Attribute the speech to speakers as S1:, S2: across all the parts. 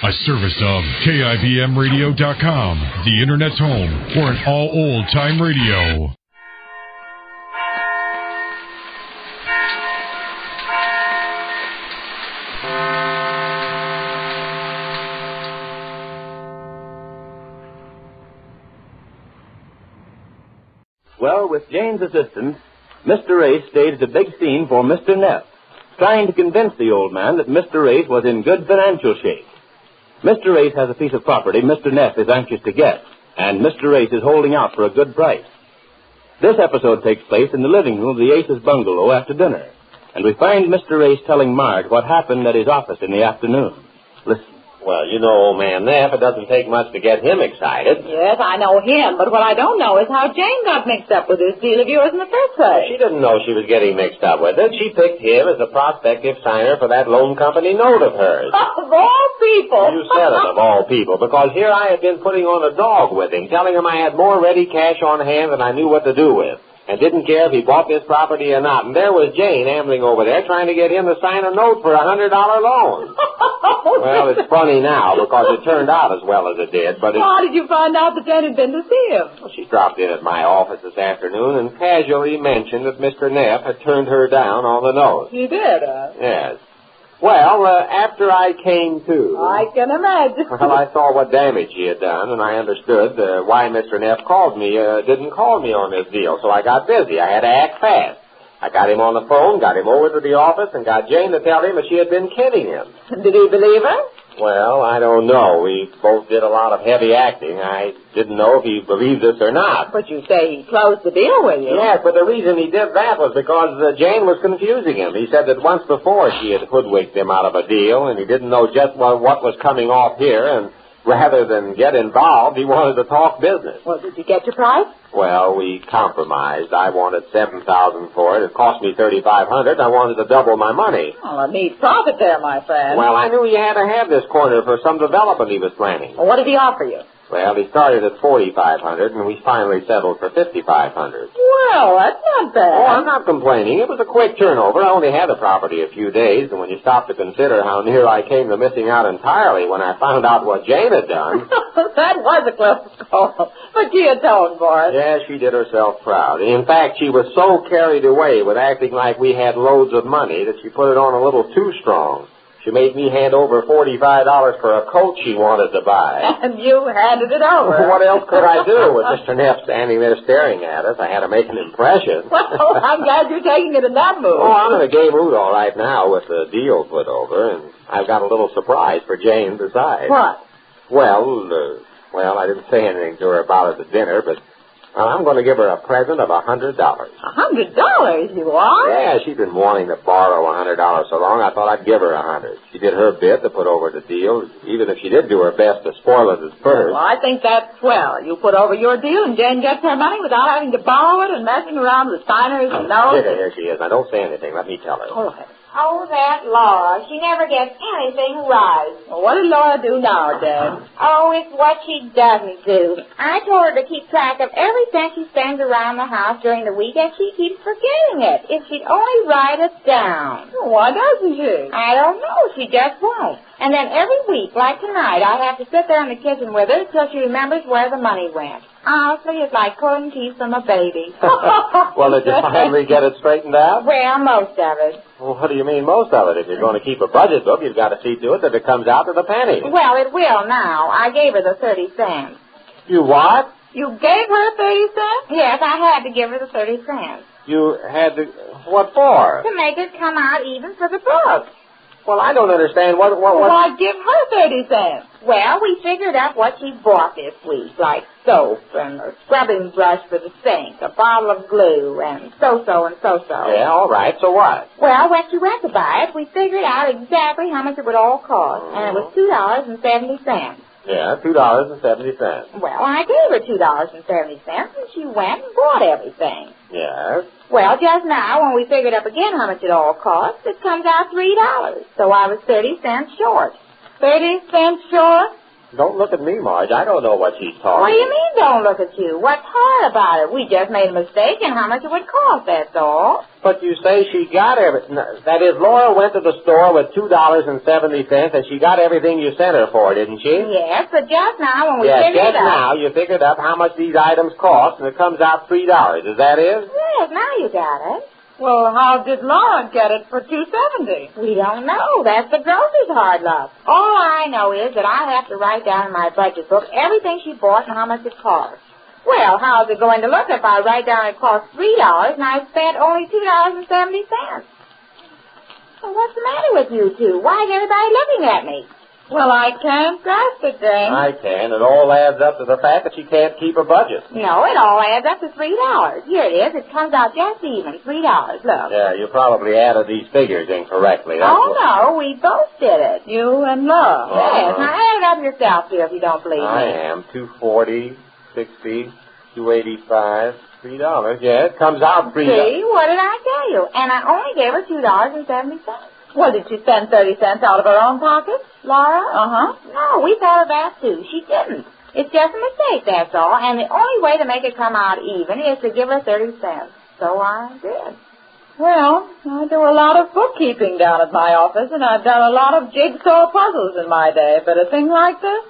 S1: A service of KIBMradio.com, the Internet's home for an all old-time radio.
S2: Well, with Jane's assistance, Mr. Race staged a big scene for Mr. Neff, trying to convince the old man that Mr. Race was in good financial shape. Mr. Race has a piece of property Mr. Neff is anxious to get, and Mr. Race is holding out for a good price. This episode takes place in the living room of the Ace's bungalow after dinner, and we find Mr. Race telling Marge what happened at his office in the afternoon. Listen.
S3: Well, you know old man Neff, it doesn't take much to get him excited.
S4: Yes, I know him, but what I don't know is how Jane got mixed up with this deal of yours in the first place.
S3: She didn't know she was getting mixed up with it. She picked him as a prospective signer for that loan company note of hers.
S4: Of all people.
S3: You said it, of all people, because here I had been putting on a dog with him, telling him I had more ready cash on hand than I knew what to do with, and didn't care if he bought this property or not. And there was Jane ambling over there trying to get him to sign a note for a $100 loan. Well, it's funny now because it turned out as well as it did, but
S4: How did you find out that Jane had been to see him?
S3: Well, she dropped in at my office this afternoon and casually mentioned that Mr. Neff had turned her down on the note.
S4: He did, huh?
S3: Yes. Well, after I came to...
S4: I can imagine.
S3: Well, I saw what damage he had done, and I understood why Mr. Neff didn't call me on this deal, so I got busy. I had to act fast. I got him on the phone, got him over to the office, and got Jane to tell him that she had been kidding him.
S4: Did he believe her?
S3: Well, I don't know. We both did a lot of heavy acting. I didn't know if he believed us or not.
S4: But you say he closed the deal with you.
S3: Yes, but the reason he did that was because Jane was confusing him. He said that once before she had hoodwinked him out of a deal, and he didn't know just what was coming off here, and rather than get involved, he wanted to talk business.
S4: Well, did you get your price?
S3: Well, we compromised. I wanted $7,000 for it. It cost me $3,500. I wanted to double my money.
S4: Well, a neat profit there, my friend.
S3: Well, I knew he had to have this corner for some development he was planning.
S4: Well, what did he offer you?
S3: Well, he started at $4,500, and we finally settled for $5,500.
S4: Well, that's not bad.
S3: Oh, I'm not complaining. It was a quick turnover. I only had the property a few days, and when you stop to consider how near I came to missing out entirely when I found out what Jane had done...
S4: That was a close call, but she atoned for it.
S3: Yeah, she did herself proud. In fact, she was so carried away with acting like we had loads of money that she put it on a little too strong. She made me hand over $45 for a coat she wanted to buy.
S4: And you handed it over.
S3: What else could I do with Mr. Neff standing there staring at us? I had to make an impression.
S4: Well, I'm glad you're taking it in that mood.
S3: Oh, I'm in a gay mood all right now with the deal put over, and I've got a little surprise for Jane besides.
S4: What?
S3: Well, I didn't say anything to her about it at dinner, but I'm going to give her a present of $100.
S4: $100, you are?
S3: Yeah, she's been wanting to borrow $100 so long, I thought I'd give her $100. She did her bit to put over the deal, even if she did do her best to spoil it at first.
S4: Well, I think that's swell. You put over your deal and Jane gets her money without having to borrow it and messing around with signers and notes.
S3: Here she is. Now, don't say anything. Let me tell her.
S4: All right.
S5: Oh, that Laura. She never gets anything right.
S4: Well, what did Laura do now, Dad?
S5: Oh, it's what she doesn't do. I told her to keep track of every cent she spends around the house during the week, and she keeps forgetting it. If she'd only write it down.
S4: Why doesn't she?
S5: I don't know. She just won't. And then every week, like tonight, I have to sit there in the kitchen with her till she remembers where the money went. Honestly, it's like pulling teeth from a baby.
S3: Well, did you finally get it straightened out?
S5: Well, most of it.
S3: Well, what do you mean, most of it? If you're going to keep a budget book, you've got to see to it that it comes out to the penny.
S5: Well, it will now. I gave her the 30 cents.
S3: You what?
S4: You gave her 30 cents?
S5: Yes, I had to give her the 30 cents.
S3: You had to... What for?
S5: To make it come out even for the book.
S3: Well, I don't understand. What...
S4: Why give her 30 cents?
S5: Well, we figured up what she bought this week, like soap and a scrubbing brush for the sink, a bottle of glue, and so-so and so-so.
S3: Yeah, all right. So what?
S5: Well, when she went to buy it, we figured out exactly how much it would all cost, and it was $2.70.
S3: Yeah, $2.70.
S5: Well, I gave her $2.70, and she went and bought everything.
S3: Yes.
S5: Well, just now, when we figured up again how much it all cost, it comes out $3. So I was 30 cents short.
S4: 30 cents short?
S3: Don't look at me, Marge. I don't know what she's talking.
S5: What do you mean, don't look at you? What's hard about it? We just made a mistake in how much it would cost, that's all.
S3: But you say she got everything. That is, Laura went to the store with $2.70, and she got everything you sent her for, didn't she?
S5: Yes, but just now when we
S3: Yes,
S5: figured
S3: just
S5: it
S3: now
S5: out...
S3: you figured up how much these items cost, and it comes out $3. Is that it?
S5: Yes, now you got it.
S4: Well, how did Laura get it for $2.70?
S5: We don't know. That's the grocer's hard luck. All I know is that I have to write down in my budget book everything she bought and how much it cost. Well, how's it going to look if I write down it cost $3 and I spent only $2.70? Well, what's the matter with you two? Why is everybody looking at me?
S4: Well, I can't grasp it, Jane.
S3: I can. It all adds up to the fact that she can't keep a budget.
S5: No, it all adds up to $3. Here it is. It comes out just even, $3. Look.
S3: Yeah, you probably added these figures incorrectly.
S5: No, we both did it.
S4: You and Laura.
S5: Yes, now add it up yourself here if you don't believe me.
S3: I am. $2.40, $60, $2.85, $3. Yeah, it comes out $3.
S5: See, what did I tell you? And I only gave her $2.70.
S4: Well, did she spend 30 cents out of her own pocket?
S5: Laura?
S4: Uh-huh.
S5: No, we thought of that, too. She didn't. It's just a mistake, that's all. And the only way to make it come out even is to give her 30 cents. So I did.
S4: Well, I do a lot of bookkeeping down at my office, and I've done a lot of jigsaw puzzles in my day. But a thing like this?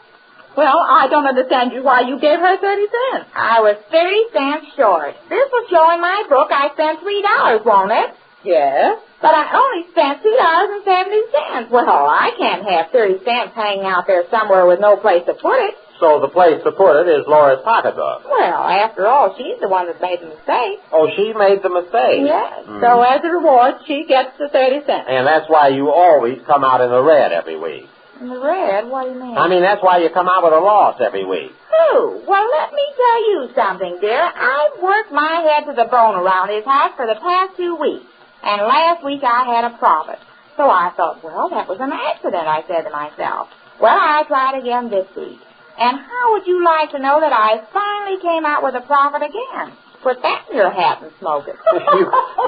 S4: Well, I don't understand why you gave her 30 cents.
S5: I was 30 cents short. This will show in my book I spent $3, won't it?
S4: Yes.
S5: But I only spent $2.70. Well, I can't have 30 cents hanging out there somewhere with no place to put it.
S3: So the place to put it is Laura's pocketbook.
S5: Well, after all, she's the one that made the mistake.
S3: Oh, she made the mistake.
S5: Yes.
S4: So as a reward, she gets the 30 cents.
S3: And that's why you always come out in the red every week.
S5: In the red? What do you mean?
S3: I mean, that's why you come out with a loss every week.
S5: Who? Well, let me tell you something, dear. I've worked my head to the bone around his house for the past 2 weeks. And last week I had a profit. So I thought, well, that was an accident, I said to myself. Well, I tried again this week. And how would you like to know that I finally came out with a profit again? Put that in your hat and smoke it.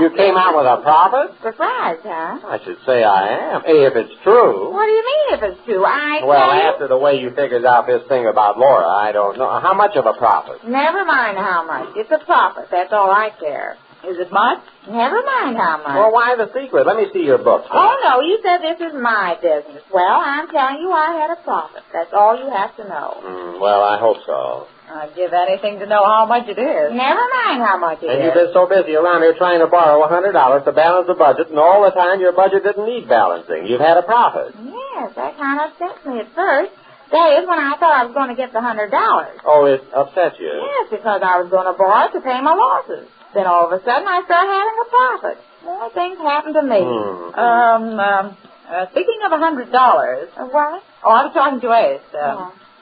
S3: You came out with a profit?
S5: Surprised, huh?
S3: I should say I am. If it's true.
S5: What do you mean if it's true?
S3: Well, after the way you figured out this thing about Laura, I don't know. How much of a profit?
S5: Never mind how much. It's a profit. That's all I care.
S4: Is it much?
S5: Never mind how much.
S3: Well, why the secret? Let me see your book.
S5: Oh, no, you said this is my business. Well, I'm telling you I had a profit. That's all you have to know.
S3: Well, I hope so.
S4: I'd give anything to know how much it is.
S5: Never mind how much it
S3: And
S5: is.
S3: you've been so busy around here trying to borrow $100 to balance the budget, and all the time your budget didn't need balancing. You've had a profit.
S5: Yes, that kind of upsets me at first. That is when I thought I was going to get the $100.
S3: Oh, it upset you?
S5: Yes, because I was going to borrow to pay my losses. Then all of a sudden I started having a profit. More things happen to me.
S4: Speaking of $100.
S5: What?
S4: Oh, I was talking to Ace.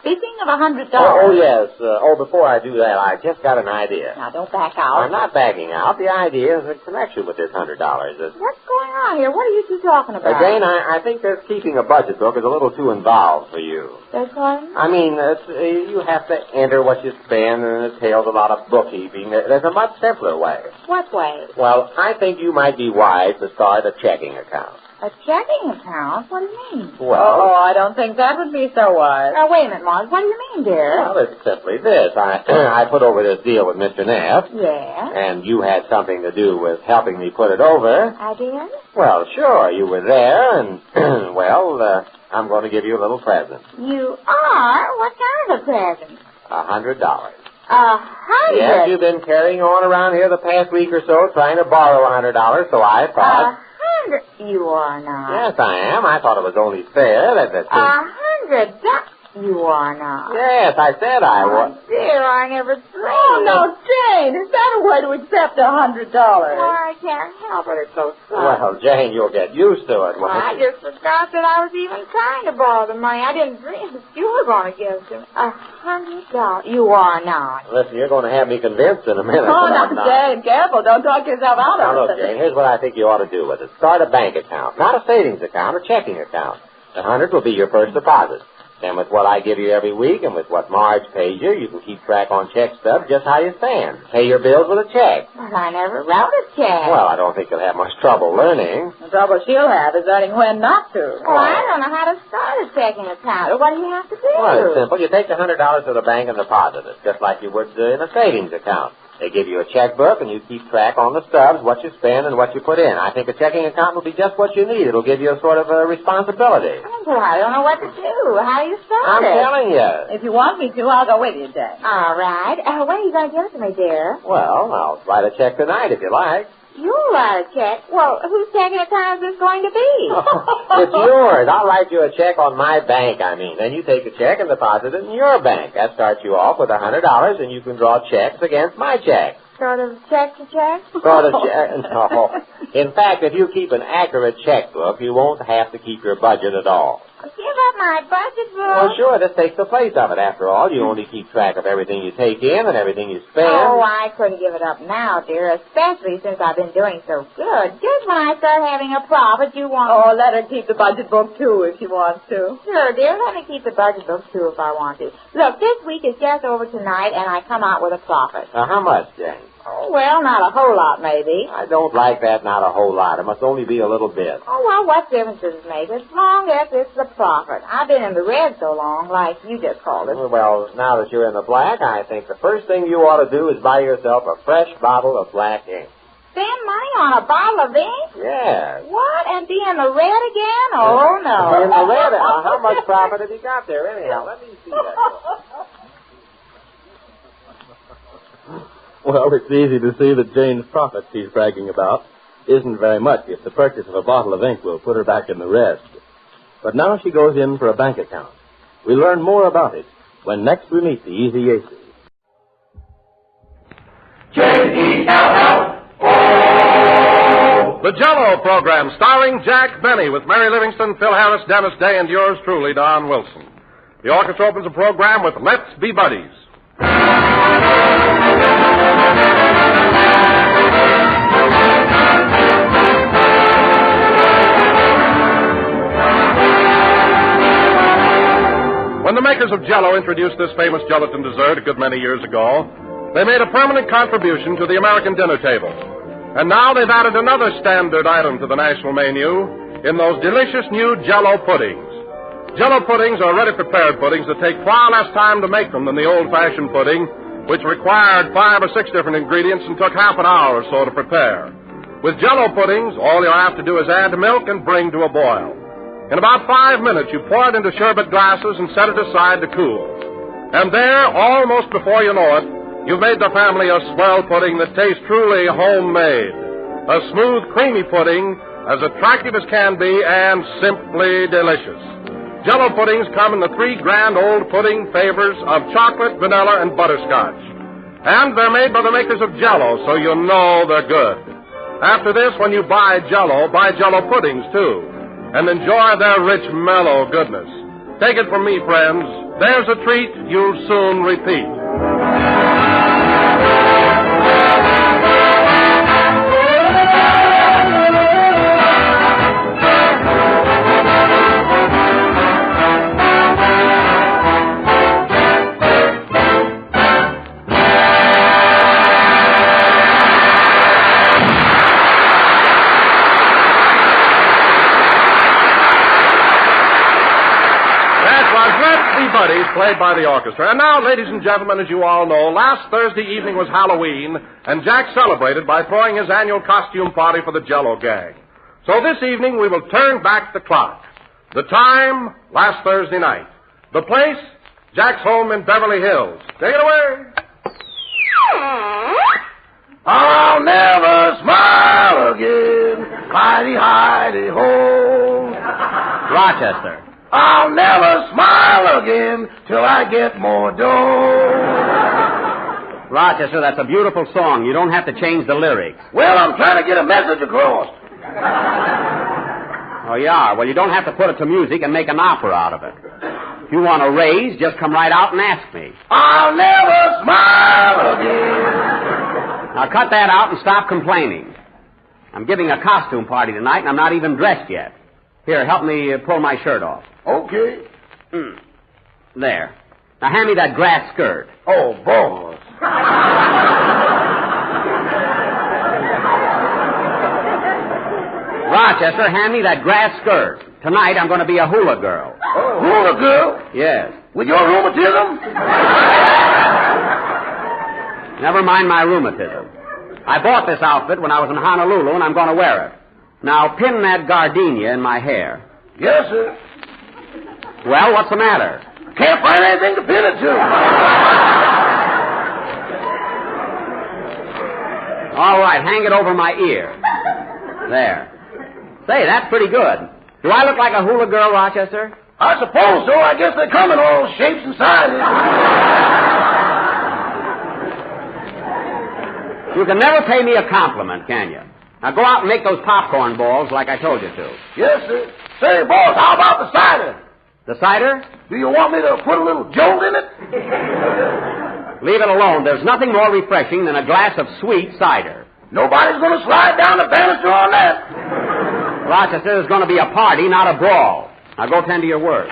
S4: Speaking of $100.
S3: Oh, yes. Before I do that, I just got an idea.
S4: Now, don't back out.
S3: I'm not backing out. The idea is in connection with this $100.
S5: What's going on here? What are you two talking about?
S3: Jane, I think that keeping a budget book is a little too involved for you.
S5: That's what?
S3: I mean, you have to enter what you spend, and it entails a lot of bookkeeping. There's a much simpler way.
S5: What way?
S3: Well, I think you might be wise to start a checking account.
S5: A checking account? What do you mean?
S3: Well,
S4: I don't think that would be so wise.
S5: Now, wait a minute, Marge. What do you mean, dear?
S3: Well, it's simply this. I put over this deal with Mr. Neff.
S5: Yeah?
S3: And you had something to do with helping me put it over.
S5: I did?
S3: Well, sure. You were there, and, I'm going to give you a little present.
S5: You are? What kind of present?
S3: $100.
S5: 100?
S3: Yes, you've been carrying on around here the past week or so trying to borrow $100, so I thought...
S5: 100? You are not.
S3: Yes, I am. I thought it was only fair that...
S5: $100? You are not.
S3: Yes, I said I was.
S5: Oh, dear, I never dreamed.
S4: Oh, no, Jane, is that a way to accept $100?
S5: Well, I can't help it. It's so sad.
S3: Well, Jane, you'll get used to it.
S5: Well, I just forgot that I was even trying to borrow the money. I didn't dream that you were going to give it to me. $100? You are not.
S3: Listen, you're going to have me convinced in a minute.
S4: Oh, no, Jane, careful. Don't talk yourself out of it.
S3: Now, look, Jane, here's what I think you ought to do with it. Start a bank account. Not a savings account, a checking account. The $100 will be your first deposit. And with what I give you every week and with what Marge pays you, you can keep track on check stubs just how you stand. Pay your bills with a check.
S5: Well, I never wrote a check.
S3: Well, I don't think you'll have much trouble learning.
S4: The trouble she'll have is learning when not to.
S5: Well, I don't know how to start a checking account. What do you have to do?
S3: Well, it's simple. You take the $100 to the bank and deposit it, just like you would in a savings account. They give you a checkbook, and you keep track on the stubs, what you spend and what you put in. I think a checking account will be just what you need. It'll give you a sort of a responsibility.
S5: Well, I don't know what to do. How do you start
S3: I'm
S5: it?
S3: telling you.
S4: If you want me to, I'll go with you, Jack.
S5: All right. When are you going to give it to me, dear?
S3: Well, I'll write a check tonight if you like.
S5: You'll write a check. Well, whose checking account is this going to be?
S3: It's yours. I'll write you a check on my bank, Then you take a check and deposit it in your bank. That starts you off with $100, and you can draw checks against my check.
S5: Sort of check to check?
S3: Sort of check. No. In fact, if you keep an accurate checkbook, you won't have to keep your budget at all.
S5: Give up my budget book?
S3: Well, sure, this takes the place of it. After all, you only keep track of everything you take in and everything you spend.
S5: Oh, I couldn't give it up now, dear, especially since I've been doing so good. Just when I start having a profit, you want...
S4: Oh, let her keep the budget book, too, if she wants to.
S5: Sure, dear, let me keep the budget book, too, if I want to. Look, this week is just over tonight, and I come out with a profit.
S3: How much, Jane?
S5: Oh, well, not a whole lot, maybe.
S3: I don't like that, not a whole lot. It must only be a little bit.
S5: Oh, well, what difference does it make? As long as it's the profit. I've been in the red so long, like you just called it.
S3: Well, now that you're in the black, I think the first thing you ought to do is buy yourself a fresh bottle of black ink.
S5: Spend money on a bottle of ink?
S3: Yes.
S5: What? And be in the red again? Oh, no.
S3: In the red? How much profit have you got there, anyhow? Let me see that.
S2: Well, it's easy to see that Jane's profit she's bragging about isn't very much if the purchase of a bottle of ink will put her back in the red. But now she goes in for a bank account. We'll learn more about it when next we meet the Easy Aces.
S6: The Jell-O program, starring Jack Benny, with Mary Livingston, Phil Harris, Dennis Day, and yours truly, Don Wilson. The orchestra opens the program with Let's Be Buddies. When the makers of Jell-O introduced this famous gelatin dessert a good many years ago, they made a permanent contribution to the American dinner table. And now they've added another standard item to the national menu in those delicious new Jell-O puddings. Jell-O puddings are ready-prepared puddings that take far less time to make them than the old-fashioned pudding, which required 5 or 6 different ingredients and took half an hour or so to prepare. With Jell-O puddings, all you have to do is add milk and bring to a boil. In about 5 minutes, you pour it into sherbet glasses and set it aside to cool. And there, almost before you know it, you've made the family a swell pudding that tastes truly homemade. A smooth, creamy pudding, as attractive as can be, and simply delicious. Jell-O puddings come in the 3 grand old pudding flavors of chocolate, vanilla, and butterscotch. And they're made by the makers of Jell-O, so you know they're good. After this, when you buy Jell-O puddings, too. And enjoy their rich, mellow goodness. Take it from me, friends. There's a treat you'll soon repeat. Played by the orchestra. And now, ladies and gentlemen, as you all know, last Thursday evening was Halloween, and Jack celebrated by throwing his annual costume party for the Jell-O gang. So this evening, we will turn back the clock. The time, last Thursday night. The place, Jack's home in Beverly Hills. Take it away.
S7: I'll never smile again, hidey-hidey-ho.
S2: Rochester.
S7: I'll never smile again till I get more dough.
S2: Rochester, that's a beautiful song. You don't have to change the lyrics.
S7: Well, I'm trying to get a message across.
S2: Oh, you are? Well, you don't have to put it to music and make an opera out of it. If you want a raise, just come right out and ask me.
S7: I'll never smile again.
S2: Now, cut that out and stop complaining. I'm giving a costume party tonight, and I'm not even dressed yet. Here, help me pull my shirt off.
S7: Okay.
S8: There. Now hand me that grass skirt.
S7: Oh, boss.
S8: Rochester, hand me that grass skirt. Tonight I'm going to be a hula girl.
S7: Oh, hula girl?
S8: Yes.
S7: With your rheumatism?
S8: Never mind my rheumatism. I bought this outfit when I was in Honolulu, and I'm going to wear it. Now, pin that gardenia in my hair.
S7: Yes, sir.
S8: Well, what's the matter?
S7: Can't find anything to pin it to.
S8: All right, hang it over my ear. There. Say, that's pretty good. Do I look like a hula girl, Rochester?
S7: I suppose so. I guess they come in all shapes and sizes.
S8: You can never pay me a compliment, can you? Now go out and make those popcorn balls like I told you to.
S7: Yes, sir. Say, boss, how about the cider?
S8: The cider?
S7: Do you want me to put a little jolt in it?
S8: Leave it alone. There's nothing more refreshing than a glass of sweet cider.
S7: Nobody's going to slide down the banister on that.
S8: Rochester, there's going to be a party, not a brawl. Now go tend to your work.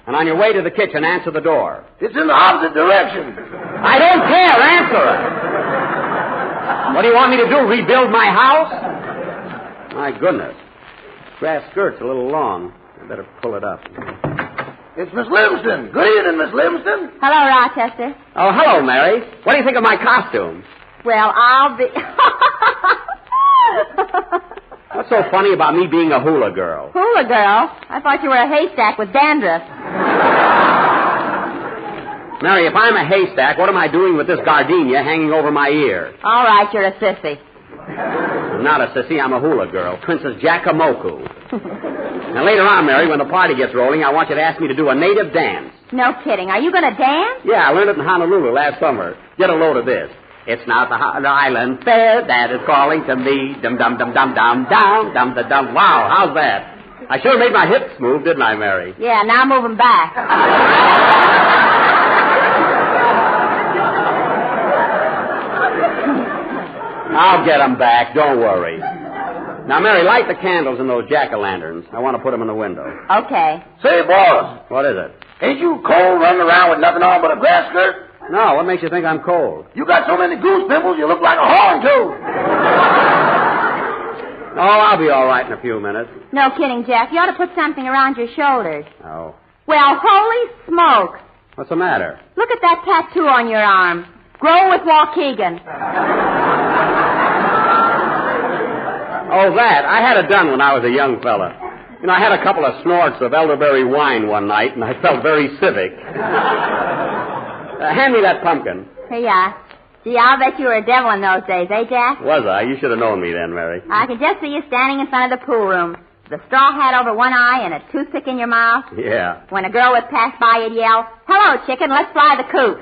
S8: And on your way to the kitchen, answer the door.
S7: It's in the opposite direction.
S8: I don't care. Answer it. What do you want me to do, rebuild my house? My goodness. Grass skirt's a little long. I better pull it up.
S7: It's Miss Livingston. Good evening, Miss Livingston.
S5: Hello, Rochester.
S8: Oh, hello, Mary. What do you think of my costume?
S5: Well, I'll be...
S8: What's so funny about me being a hula girl?
S5: Hula girl? I thought you were a haystack with dandruff.
S8: Mary, if I'm a haystack, what am I doing with this gardenia hanging over my ear?
S5: All right, you're a sissy.
S8: I'm not a sissy, I'm a hula girl. Princess Jackamoku. Now, later on, Mary, when the party gets rolling, I want you to ask me to do a native dance.
S5: No kidding. Are you going to dance?
S8: Yeah, I learned it in Honolulu last summer. Get a load of this. It's now the island fair that is calling to me. Dum-dum-dum-dum-dum-dum, dum-da-dum. Wow, how's that? I sure made my hips move, didn't I, Mary?
S5: Yeah, now move them back.
S8: I'll get them back, don't worry. Now, Mary, light the candles in those jack-o'-lanterns. I want to put them in the window.
S5: Okay.
S7: Say, boss.
S8: What is it?
S7: Ain't you cold running around with nothing on but a grass skirt?
S8: No, what makes you think I'm cold?
S7: You got so many goose pimples, you look like a horn, too.
S8: Oh, I'll be all right in a few minutes.
S5: No kidding, Jack. You ought to put something around your shoulders.
S8: Oh.
S5: Well, holy smoke.
S8: What's the matter?
S5: Look at that tattoo on your arm. Grow with Waukegan.
S8: Oh, that. I had it done when I was a young fella. You know, I had a couple of snorts of elderberry wine one night, and I felt very civic. Hand me that pumpkin.
S5: Here you are. Gee, I'll bet you were a devil in those days, eh, Jack?
S8: Was I? You should have known me then, Mary.
S5: I can just see you standing in front of the pool room, with a straw hat over one eye and a toothpick in your mouth.
S8: Yeah.
S5: When a girl would pass by, you'd yell, "Hello, chicken, let's fly the coop."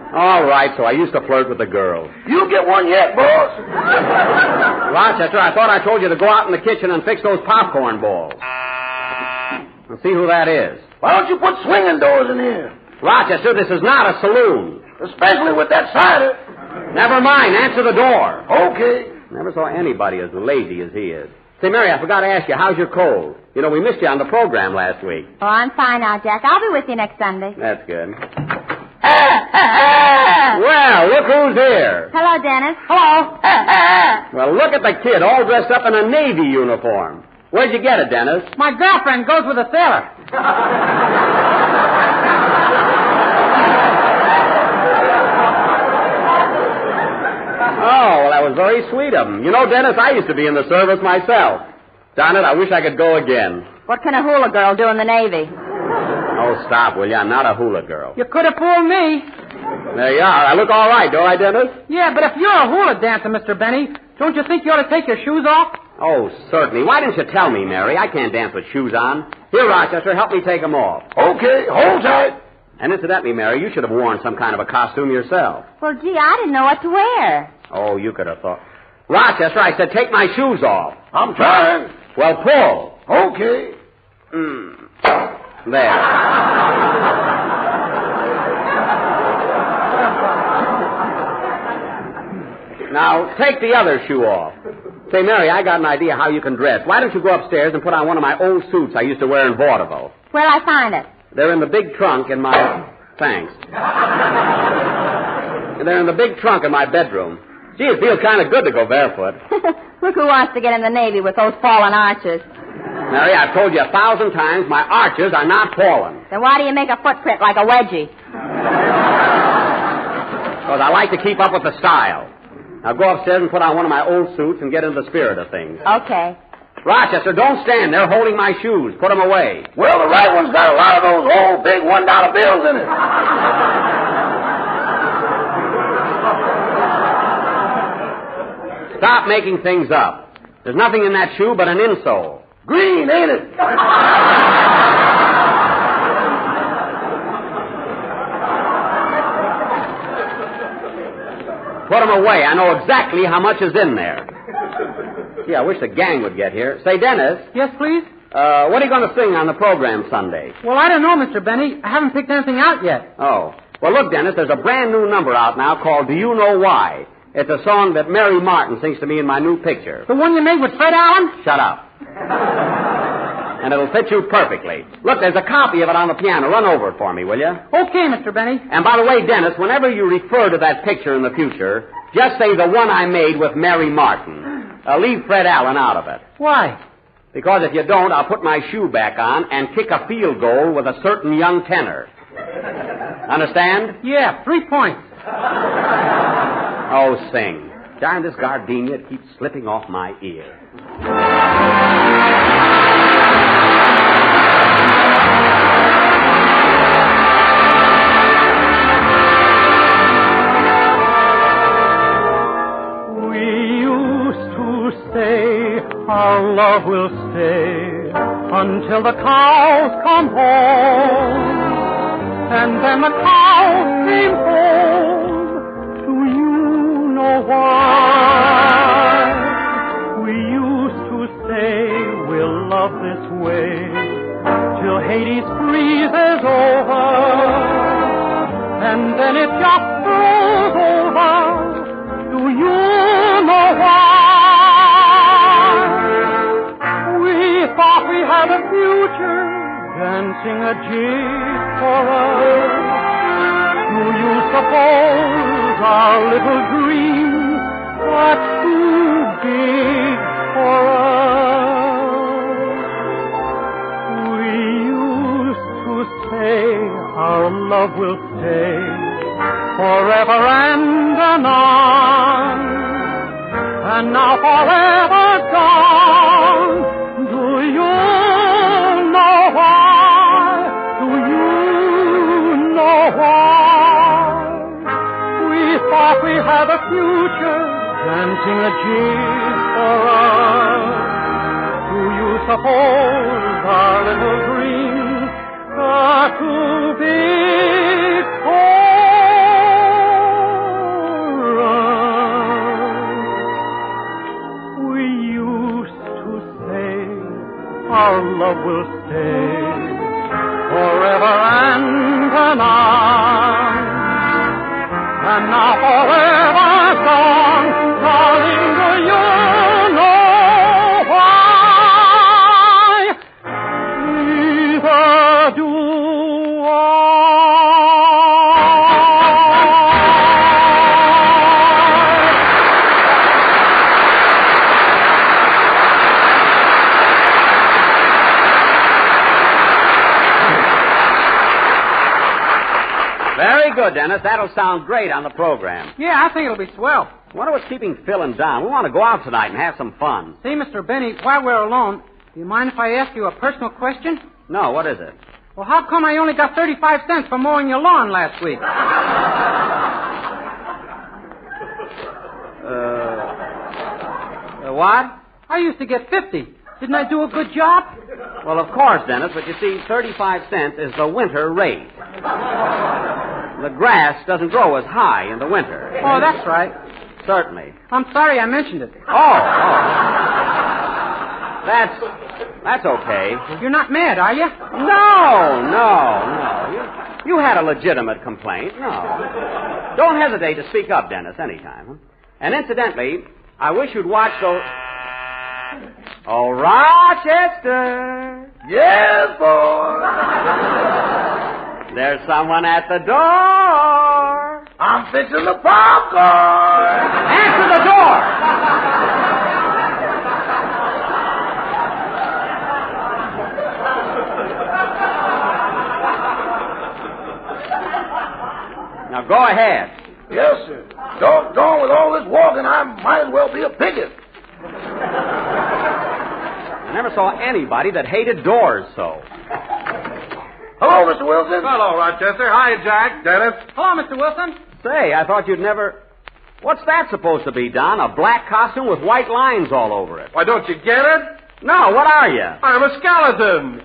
S8: All right, so I used to flirt with the girls.
S7: You get one yet, boss?
S8: Rochester, I thought I told you to go out in the kitchen and fix those popcorn balls. Let's see who that is.
S7: Why don't you put swinging doors in here?
S8: Rochester, this is not a saloon.
S7: Especially with that cider.
S8: Never mind, answer the door.
S7: Okay.
S8: Never saw anybody as lazy as he is. Say, Mary, I forgot to ask you, how's your cold? You know, we missed you on the program last week.
S5: Oh, I'm fine now, Jack. I'll be with you next Sunday.
S8: That's good. Well, look who's here.
S5: Hello, Dennis.
S8: Hello. Well, look at the kid all dressed up in a Navy uniform. Where'd you get it, Dennis?
S9: My girlfriend goes with a sailor.
S8: Oh, well, that was very sweet of him. You know, Dennis, I used to be in the service myself. Darn it, I wish I could go again.
S5: What can a hula girl do in the Navy?
S8: Oh, stop, will you? I'm not a hula girl.
S9: You could have fooled me.
S8: There you are. I look all right, don't I, Dennis?
S9: Yeah, but if you're a hula dancer, Mr. Benny, don't you think you ought to take your shoes off?
S8: Oh, certainly. Why didn't you tell me, Mary? I can't dance with shoes on. Here, Rochester, help me take them off.
S7: Okay, hold tight.
S8: And incidentally, Mary, you should have worn some kind of a costume yourself.
S5: Well, gee, I didn't know what to wear.
S8: Oh, you could have thought. Rochester, I said take my shoes off.
S7: I'm trying.
S8: Well, pull.
S7: Okay.
S8: There. Now, take the other shoe off. Say, Mary, I got an idea how you can dress. Why don't you go upstairs and put on one of my old suits I used to wear in vaudeville?
S10: Where'd I find it?
S8: They're in the big trunk in my... Thanks. They're in the big trunk in my bedroom. Gee, it feels kind of good to go barefoot.
S10: Look who wants to get in the Navy with those fallen arches.
S8: Mary, I've told you 1,000 times my arches are not fallen.
S10: Then why do you make a footprint like a wedgie?
S8: Because I like to keep up with the style. Now go upstairs and put on one of my old suits and get into the spirit of things.
S10: Okay.
S8: Rochester, don't stand there holding my shoes. Put them away.
S7: Well, the right one's got a lot of those old big $1 bills in it.
S8: Stop making things up. There's nothing in that shoe but an insole.
S7: Green, ain't it?
S8: Put them away. I know exactly how much is in there. Gee, I wish the gang would get here. Say, Dennis.
S9: Yes, please?
S8: What are you going to sing on the program Sunday?
S9: Well, I don't know, Mr. Benny. I haven't picked anything out yet.
S8: Oh. Well, look, Dennis, there's a brand new number out now called Do You Know Why? It's a song that Mary Martin sings to me in my new picture.
S9: The one you made with Fred Allen?
S8: Shut up. And it'll fit you perfectly. Look, there's a copy of it on the piano. Run over it for me, will you?
S9: Okay, Mr. Benny.
S8: And by the way, Dennis, whenever you refer to that picture in the future, just say the one I made with Mary Martin. Leave Fred Allen out of it.
S9: Why?
S8: Because if you don't, I'll put my shoe back on and kick a field goal with a certain young tenor. Understand?
S9: Yeah, 3 points.
S8: Oh, sing. Darn, this gardenia keeps slipping off my ear.
S9: We used to say our love will stay until the cows come home. And then the cows came home. Do you know why? We used to say we'll love this way till Hades freezes over. And then it just blows over. Do you know why? We thought we had a future dancing a jig for us. Do you suppose our little dream got too big for us? We used to say our love will stay forever and anon, and now forever gone. Do you know why? Do you know why? We thought we had a future dancing a jig for us. Do you suppose our little dreams got too big for us? We used to say our love will stay forever and anon, and now forever gone. Darling, do you know why? Neither do I.
S8: Very good, Dennis. That'll sound great on the program.
S9: Yeah, I think it'll be swell.
S8: I wonder what's keeping Phil and Don. We want to go out tonight and have some fun.
S9: Say, Mr. Benny, while we're alone, do you mind if I ask you a personal question?
S8: No, what is it?
S9: Well, how come I only got 35 cents for mowing your lawn last week?
S8: What?
S9: I used to get 50. Didn't I do a good job?
S8: Well, of course, Dennis, but you see, 35 cents is the winter rate. The grass doesn't grow as high in the winter.
S9: Oh, that's right.
S8: Certainly.
S9: I'm sorry I mentioned it.
S8: Oh. That's okay.
S9: You're not mad, are you?
S8: No. You had a legitimate complaint. No. Don't hesitate to speak up, Dennis, anytime. Huh? And incidentally, I wish you'd watch those... Oh, Rochester!
S7: Yes, boy.
S8: There's someone at the door.
S7: I'm fixing the popcorn.
S8: Answer the door! Now go ahead.
S7: Yes, sir. Doggone, with all this walking, I might as well be a picket.
S8: I never saw anybody that hated doors so.
S7: Hello, Mr. Wilson.
S6: Hello, Rochester. Hi, Jack. Dennis.
S9: Hello, Mr. Wilson.
S8: Say, I thought you'd never... What's that supposed to be, Don? A black costume with white lines all over it.
S6: Why, don't you get it?
S8: No, what are you?
S6: I'm a skeleton.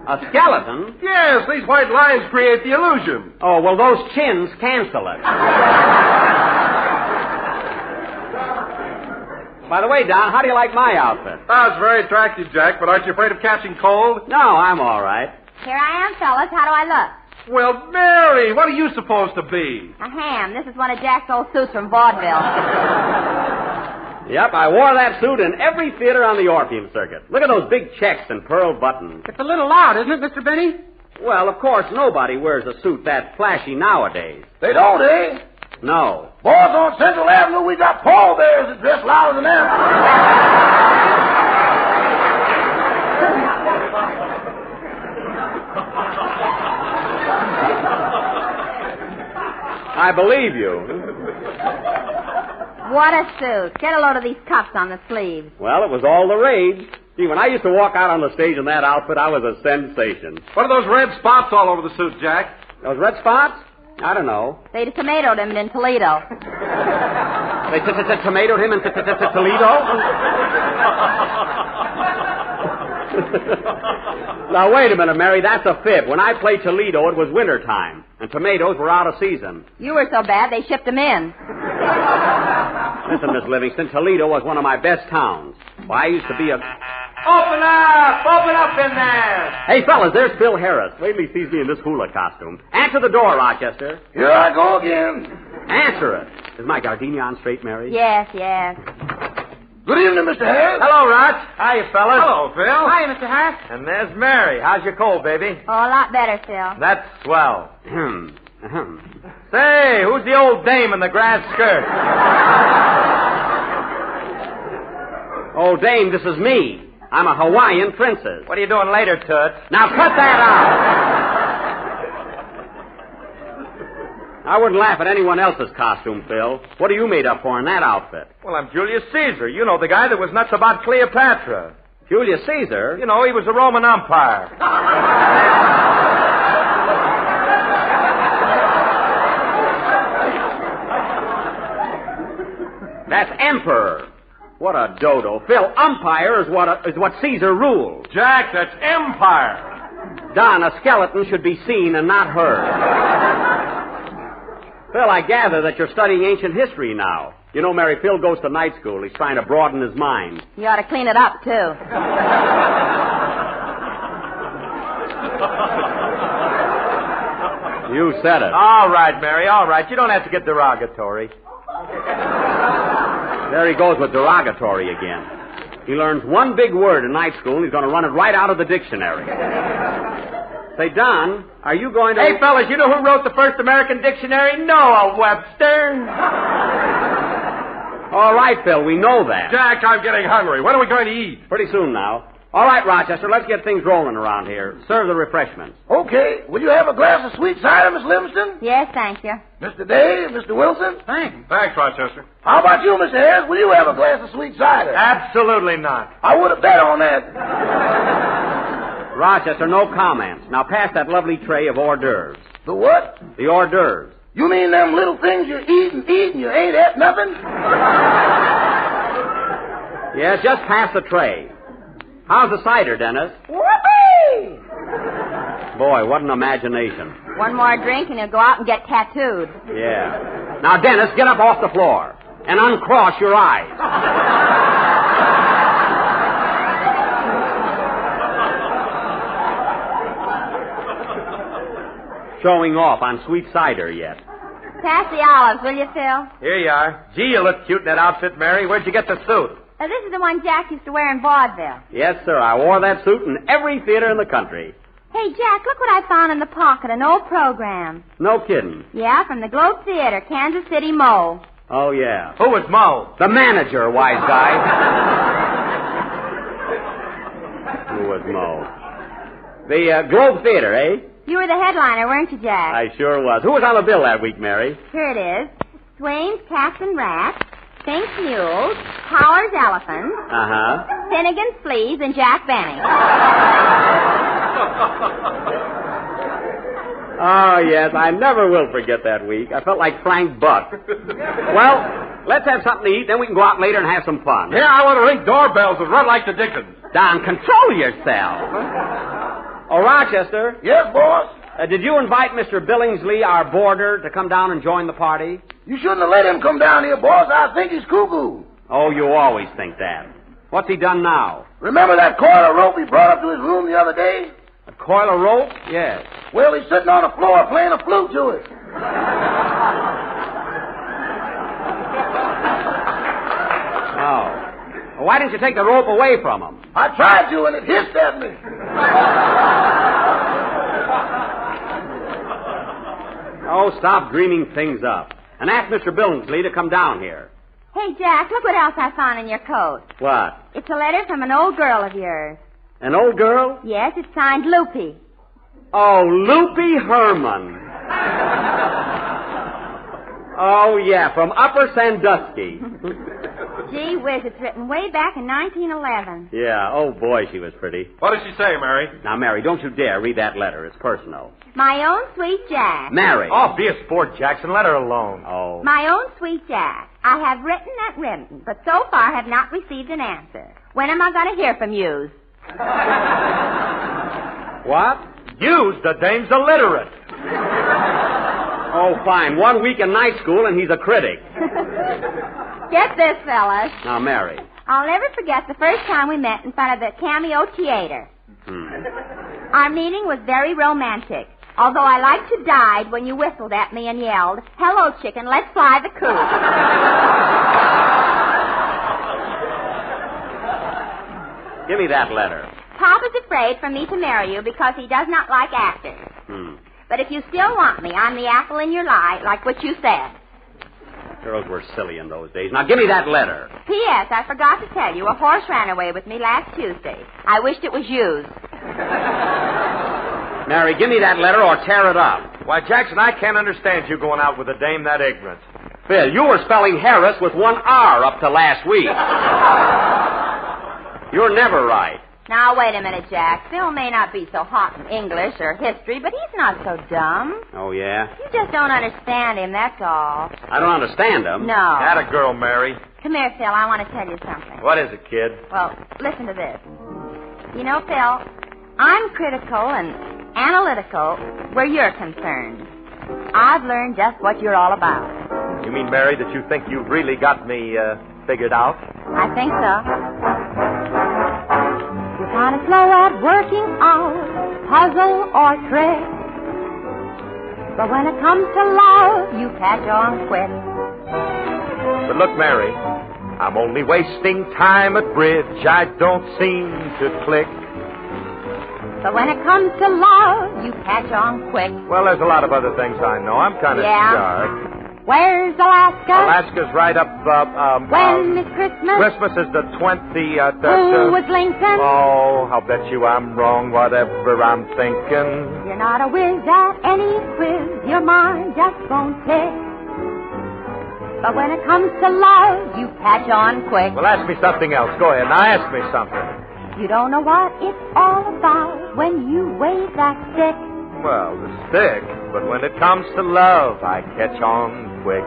S8: A skeleton?
S6: Yes, these white lines create the illusion.
S8: Oh, well, those chins cancel it. By the way, Don, how do you like my outfit?
S6: Oh, it's very attractive, Jack, but aren't you afraid of catching cold?
S8: No, I'm all right.
S10: Here I am, fellas. How do I look?
S6: Well, Mary, what are you supposed to be?
S10: A ham. This is one of Jack's old suits from vaudeville.
S8: Yep, I wore that suit in every theater on the Orpheum circuit. Look at those big checks and pearl buttons.
S9: It's a little loud, isn't it, Mr. Benny?
S8: Well, of course, nobody wears a suit that flashy nowadays.
S7: They don't, eh?
S8: No.
S7: Boys, on Central Avenue, we got pallbearers that dress louder than them.
S8: I believe you.
S10: What a suit. Get a load of these cuffs on the sleeves.
S8: Well, it was all the rage. Gee, when I used to walk out on the stage in that outfit, I was a sensation.
S6: What are those red spots all over the suit, Jack?
S8: Those red spots? I don't know.
S10: They tomatoed him in Toledo.
S8: They tomatoed him in Toledo? Now, wait a minute, Mary. That's a fib. When I played Toledo, it was wintertime, and tomatoes were out of season.
S10: You were so bad, they shipped them in.
S8: Listen, Miss Livingston, Toledo was one of my best towns. Well, I used to be a...
S3: Open up! Open up in there!
S8: Hey, fellas, there's Phil Harris. Wait till he sees me in this hula costume. Answer the door, Rochester.
S7: Here I go again.
S8: Answer it. Is my gardenia on straight, Mary?
S10: Yes, yes.
S7: Good evening, Mr. Harris.
S3: Hello, Roch. Hiya, fellas.
S6: Hello, Phil.
S9: Hi, Mr. Harris.
S3: And there's Mary. How's your cold, baby?
S10: Oh, a lot better, Phil.
S3: That's swell.
S8: Ahem.
S3: Say, who's the old dame in the grass skirt?
S8: Oh, dame, this is me. I'm a Hawaiian princess.
S3: What are you doing later, Toots?
S8: Now cut that out. I wouldn't laugh at anyone else's costume, Phil. What are you made up for in that outfit?
S3: Well, I'm Julius Caesar. You know, the guy that was nuts about Cleopatra.
S8: Julius Caesar?
S3: You know, he was a Roman umpire.
S8: That's emperor. What a dodo. Phil, umpire is what Caesar ruled.
S6: Jack, that's empire.
S8: Don, a skeleton should be seen and not heard. Phil, I gather that you're studying ancient history now. You know, Mary, Phil goes to night school. He's trying to broaden his mind.
S10: You ought to clean it up, too.
S8: You said it.
S3: All right, Mary, all right. You don't have to get derogatory.
S8: There he goes with derogatory again. He learns one big word in night school, and he's going to run it right out of the dictionary. Say, Don, are you going to...
S3: Hey, fellas, you know who wrote the first American dictionary? Noah Webster.
S8: All right, Phil, we know that.
S6: Jack, I'm getting hungry. When are we going to eat?
S8: Pretty soon now. All right, Rochester, let's get things rolling around here. Serve the refreshments.
S7: Okay. Will you have a glass of sweet cider, Miss Livingston?
S10: Yes, thank you.
S7: Mr. Dave, Mr. Wilson?
S9: Thanks.
S6: Thanks, Rochester.
S7: How about you, Mr. Harris? Will you have a glass of sweet cider?
S3: Absolutely not.
S7: I would have bet on that.
S8: Rochester, no comments. Now pass that lovely tray of hors d'oeuvres.
S7: The what?
S8: The hors d'oeuvres.
S7: You mean them little things you eat and you ain't at nothing?
S8: Yes, just pass the tray. How's the cider, Dennis?
S7: Whoopee!
S8: Boy, what an imagination.
S10: One more drink and you'll go out and get tattooed.
S8: Yeah. Now, Dennis, get up off the floor and uncross your eyes. showing off on sweet cider yet.
S10: Pass the olives, will you, Phil?
S3: Here you are. Gee, you look cute in that outfit, Mary. Where'd you get the suit?
S10: This is the one Jack used to wear in vaudeville.
S8: Yes, sir. I wore that suit in every theater in the country.
S10: Hey, Jack, look what I found in the pocket, an old program.
S8: No kidding.
S10: Yeah, from the Globe Theater, Kansas City, Mo.
S8: Oh, yeah.
S3: Who was Mo?
S8: The manager, wise guy. Who was Mo? The Globe Theater, eh?
S10: You were the headliner, weren't you, Jack?
S8: I sure was. Who was on the bill that week, Mary?
S10: Here it is. Swain's Cats and Rats, Fink's Mules, Powers Elephants, Finnegan's Fleas, and Jack Benny.
S8: Oh, yes, I never will forget that week. I felt like Frank Buck. Well, let's have something to eat, then we can go out later and have some fun.
S6: Yeah, I want to ring doorbells and run like the Dickens.
S8: Don, control yourself. Oh, Rochester.
S7: Yes, boss?
S8: Did you invite Mr. Billingsley, our boarder, to come down and join the party?
S7: You shouldn't have let him come down here, boss. I think he's cuckoo.
S8: Oh, you always think that. What's he done now?
S7: Remember that coil of rope he brought up to his room the other day?
S8: A coil of rope? Yes.
S7: Well, he's sitting on the floor playing a flute to it.
S8: Oh. Well, why didn't you take the rope away from him?
S7: I tried to, and it hissed at me.
S8: Oh, stop dreaming things up. And ask Mr. Billingsley to come down here.
S10: Hey, Jack, look what else I found in your coat.
S8: What?
S10: It's a letter from an old girl of yours.
S8: An old girl?
S10: Yes, it's signed Loopy.
S8: Oh, Loopy Herman. Oh, yeah, from Upper Sandusky.
S10: Gee whiz, it's written way back in 1911.
S8: Yeah, oh, boy, she was pretty.
S6: What does she say, Mary?
S8: Now, Mary, don't you dare read that letter. It's personal.
S10: My own sweet Jack.
S8: Mary.
S3: Oh, be a sport, Jackson. Let her alone.
S8: Oh.
S10: My own sweet Jack. I have written and written, but so far have not received an answer. When am I going to hear from you?
S8: What?
S3: Use the dame's illiterate.
S8: Oh, fine. 1 week in night school and he's a critic.
S10: Get this, fellas.
S8: Now, Mary.
S10: I'll never forget the first time we met in front of the Cameo Theater. Our meeting was very romantic, although I like to died when you whistled at me and yelled, "Hello, chicken, let's fly the coop."
S8: Give me that letter.
S10: Papa's afraid for me to marry you because he does not like actors. But if you still want me, I'm the apple in your eye, like what you said.
S8: Girls were silly in those days. Now, give me that letter.
S10: P.S. I forgot to tell you, a horse ran away with me last Tuesday. I wished it was used.
S8: Mary, give me that letter or tear it up.
S3: Why, Jackson, I can't understand you going out with a dame that ignorant.
S8: Phil, you were spelling Harris with one R up to last week. You're never right.
S10: Now, wait a minute, Jack. Phil may not be so hot in English or history, but he's not so dumb.
S8: Oh, yeah?
S10: You just don't understand him, that's all.
S8: I don't understand him.
S10: No.
S3: Had a girl, Mary.
S10: Come here, Phil. I want to tell you something.
S3: What is it, kid?
S10: Well, listen to this. You know, Phil, I'm critical and analytical where you're concerned. I've learned just what you're all about.
S3: You mean, Mary, that you think you've really got me figured out?
S10: I think so. You're kind of slow at working out puzzle or trick, but when it comes to love, you catch on quick.
S3: But look, Mary, I'm only wasting time at bridge. I don't seem to click.
S10: But when it comes to love, you catch on quick.
S3: Well, there's a lot of other things I know. I'm kind of sharp.
S10: Where's Alaska?
S3: Alaska's right up,
S10: when is Christmas?
S3: Christmas is the 20th.
S10: Who was Lincoln?
S3: Oh, I'll bet you I'm wrong, whatever I'm thinking.
S10: You're not a whiz at any quiz. Your mind just won't tick. But when it comes to love, you catch on quick.
S3: Well, ask me something else. Go ahead. Now ask me something.
S10: You don't know what it's all about when you wave that stick.
S3: Well, the stick. But when it comes to love, I catch on quick.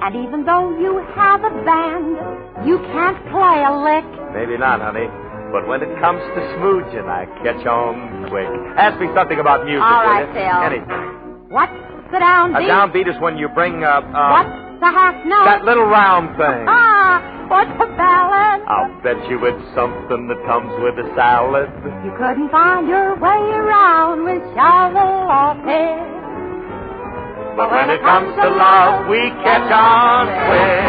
S10: And even though you have a band, you can't play a lick.
S3: Maybe not, honey. But when it comes to smooging, I catch on quick. Ask me something about music,
S10: all right,
S3: will you?
S10: Phil.
S3: Anything.
S10: What's the downbeat?
S3: A downbeat is when you bring
S10: What's the half note?
S3: that little round thing.
S10: What's the ballad?
S11: I'll bet you it's something that comes with a salad.
S10: You couldn't find your way around with Charlotte.
S11: But when it comes to love, we catch on quick.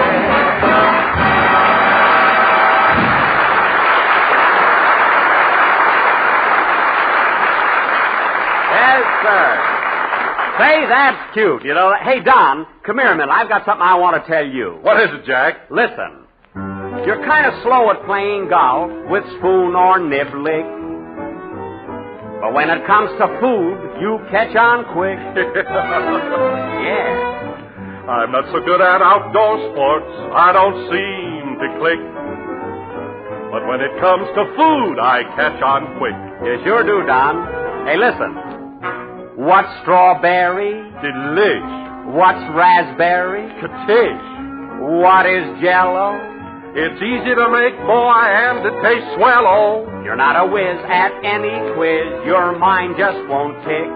S8: Yes, sir. Say, that's cute, you know. Hey, Don, come here a minute. I've got something I want to tell you.
S6: What is it, Jack?
S8: Listen. You're kind of slow at playing golf with spoon or niblick. But when it comes to food, you catch on quick. Yeah.
S6: I'm not so good at outdoor sports. I don't seem to click. But when it comes to food, I catch on quick.
S8: You sure do, Don. Hey, listen. What's strawberry?
S6: Delish.
S8: What's raspberry?
S6: Katish.
S8: What is Jell-O?
S6: It's easy to make, boy, and it tastes swell, oh.
S8: You're not a whiz at any quiz. Your mind just won't tick.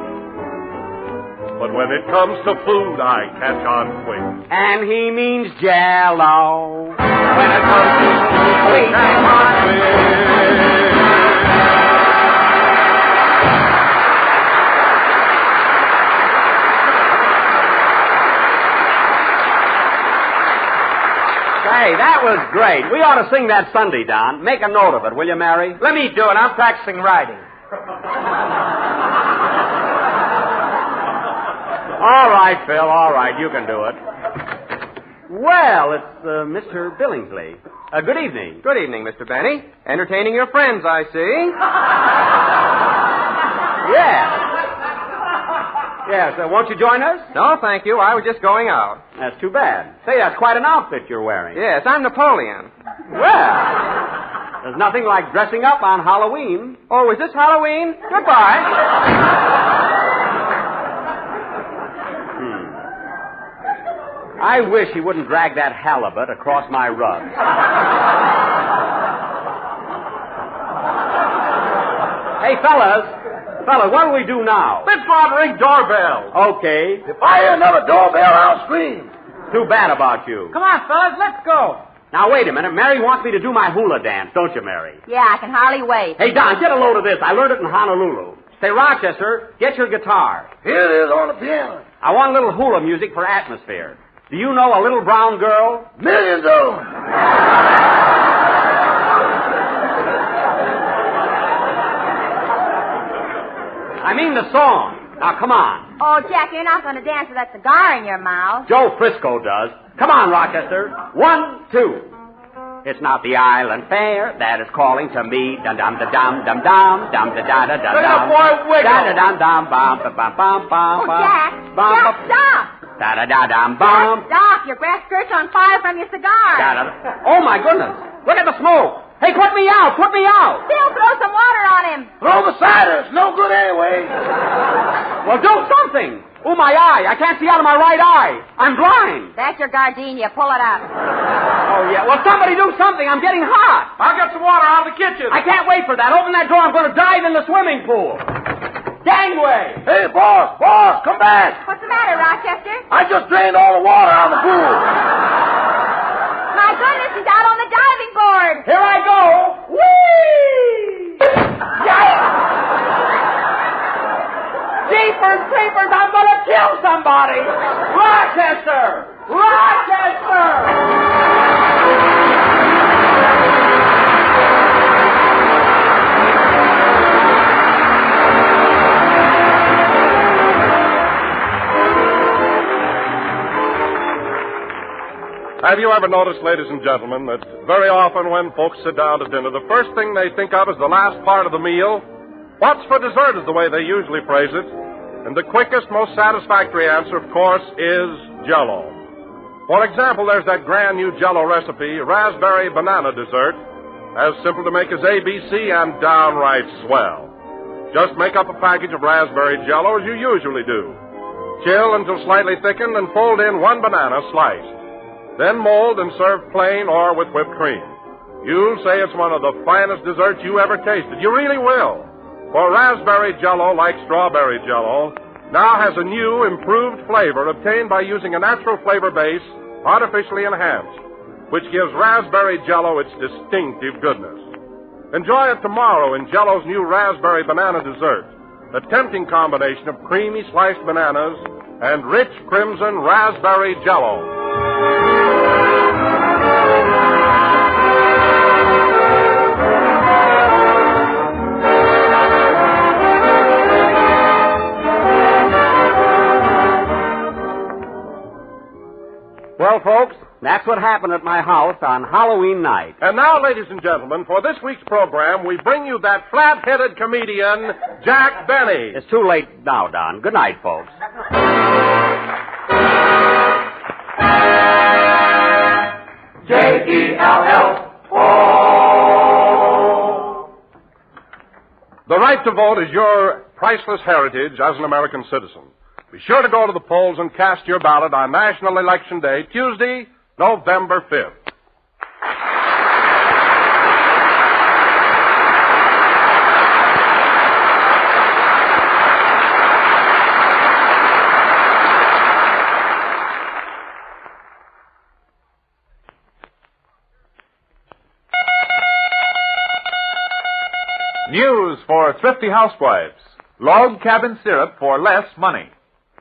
S6: But when it comes to food, I catch on quick.
S8: And he means Jell-O. When it comes to food, we catch on quick. Hey, that was great. We ought to sing that Sunday, Don. Make a note of it, will you, Mary?
S9: Let me do it. I'm practicing writing.
S8: All right, Phil, all right. You can do it. Well, it's Mr. Billingsley. Good evening.
S9: Good evening, Mr. Benny. Entertaining your friends, I see.
S8: Yes. Yes, won't you join us?
S9: No, thank you. I was just going out.
S8: That's too bad. Say, that's quite an outfit you're wearing.
S9: Yes, I'm Napoleon.
S8: Well, there's nothing like dressing up on Halloween.
S9: Oh, is this Halloween? Goodbye.
S8: I wish he wouldn't drag that halibut across my rug. Hey, fellas, what do we do now?
S6: Let's go out and ring doorbell.
S8: Okay.
S7: If I hear another doorbell, I'll scream.
S8: Too bad about you.
S9: Come on, fellas, let's go.
S8: Now, wait a minute. Mary wants me to do my hula dance, don't you, Mary?
S10: Yeah, I can hardly wait.
S8: Hey, Don, get a load of this. I learned it in Honolulu. Say, Rochester, get your guitar.
S7: Here it is on the piano.
S8: I want a little hula music for atmosphere. Do you know a little brown girl?
S7: Millions of them.
S8: I mean the song. Now, come on.
S10: Oh, Jack, you're not going to dance with that cigar in your mouth.
S8: Joe Frisco does. Come on, Rochester. 1, 2. It's not the island fair that is calling to me. Dum dum da dum dum dum dum da da da da.
S6: Look at the boy wiggle.
S8: Da da dum dum bum bum bum bum bum.
S10: Oh, Jack. Jack, stop.
S8: Da da da dum bum.
S10: Stop. Your grass skirt's on fire from your cigar.
S8: Da da. Oh my goodness! Look at the smoke. Hey, put me out! Put me out!
S10: Bill, throw some water on him.
S7: Throw the cider. It's no good anyway.
S8: Well, do something. Oh, my eye. I can't see out of my right eye. I'm blind.
S10: That's your gardenia. Pull it up.
S8: Oh, yeah. Well, somebody do something. I'm getting hot.
S6: I'll get some water out of the kitchen.
S8: I can't wait for that. Open that door. I'm going to dive in the swimming pool. Gangway.
S7: Hey, boss, come back.
S10: What's the matter, Rochester?
S7: I just drained all the water out of the pool.
S10: My goodness, he's out on the diving board.
S8: Here I go. Whee! Jeepers creepers, I'm going to kill somebody. Rochester! Rochester!
S6: Have you ever noticed, ladies and gentlemen, that very often when folks sit down to dinner, the first thing they think of is the last part of the meal? What's for dessert is the way they usually phrase it. And the quickest, most satisfactory answer, of course, is Jell-O. For example, there's that grand new Jell-O recipe, raspberry banana dessert, as simple to make as ABC and downright swell. Just make up a package of raspberry Jell-O as you usually do. Chill until slightly thickened and fold in 1 banana sliced. Then mold and serve plain or with whipped cream. You'll say it's one of the finest desserts you ever tasted. You really will. For raspberry Jell-O, like strawberry Jell-O, now has a new, improved flavor obtained by using a natural flavor base artificially enhanced. which gives raspberry Jell-O its distinctive goodness. Enjoy it tomorrow in Jell-O's new raspberry banana dessert, a tempting combination of creamy sliced bananas and rich crimson raspberry Jell-O.
S8: Well, folks, that's what happened at my house on Halloween night.
S6: And now, ladies and gentlemen, for this week's program, we bring you that flat-headed comedian, Jack Benny.
S8: It's too late now, Don. Good night, folks.
S11: J-E-L-L-O.
S6: The right to vote is your priceless heritage as an American citizen. Be sure to go to the polls and cast your ballot on National Election Day, Tuesday, November 5th.
S12: News for thrifty housewives. Log cabin syrup for less money.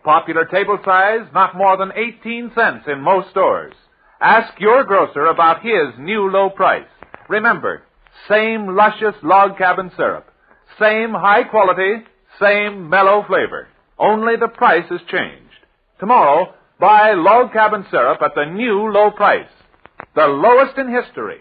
S12: Popular table size, not more than 18 cents in most stores. Ask your grocer about his new low price. Remember, same luscious log cabin syrup. Same high quality, same mellow flavor. Only the price has changed. Tomorrow, buy log cabin syrup at the new low price. The lowest in history.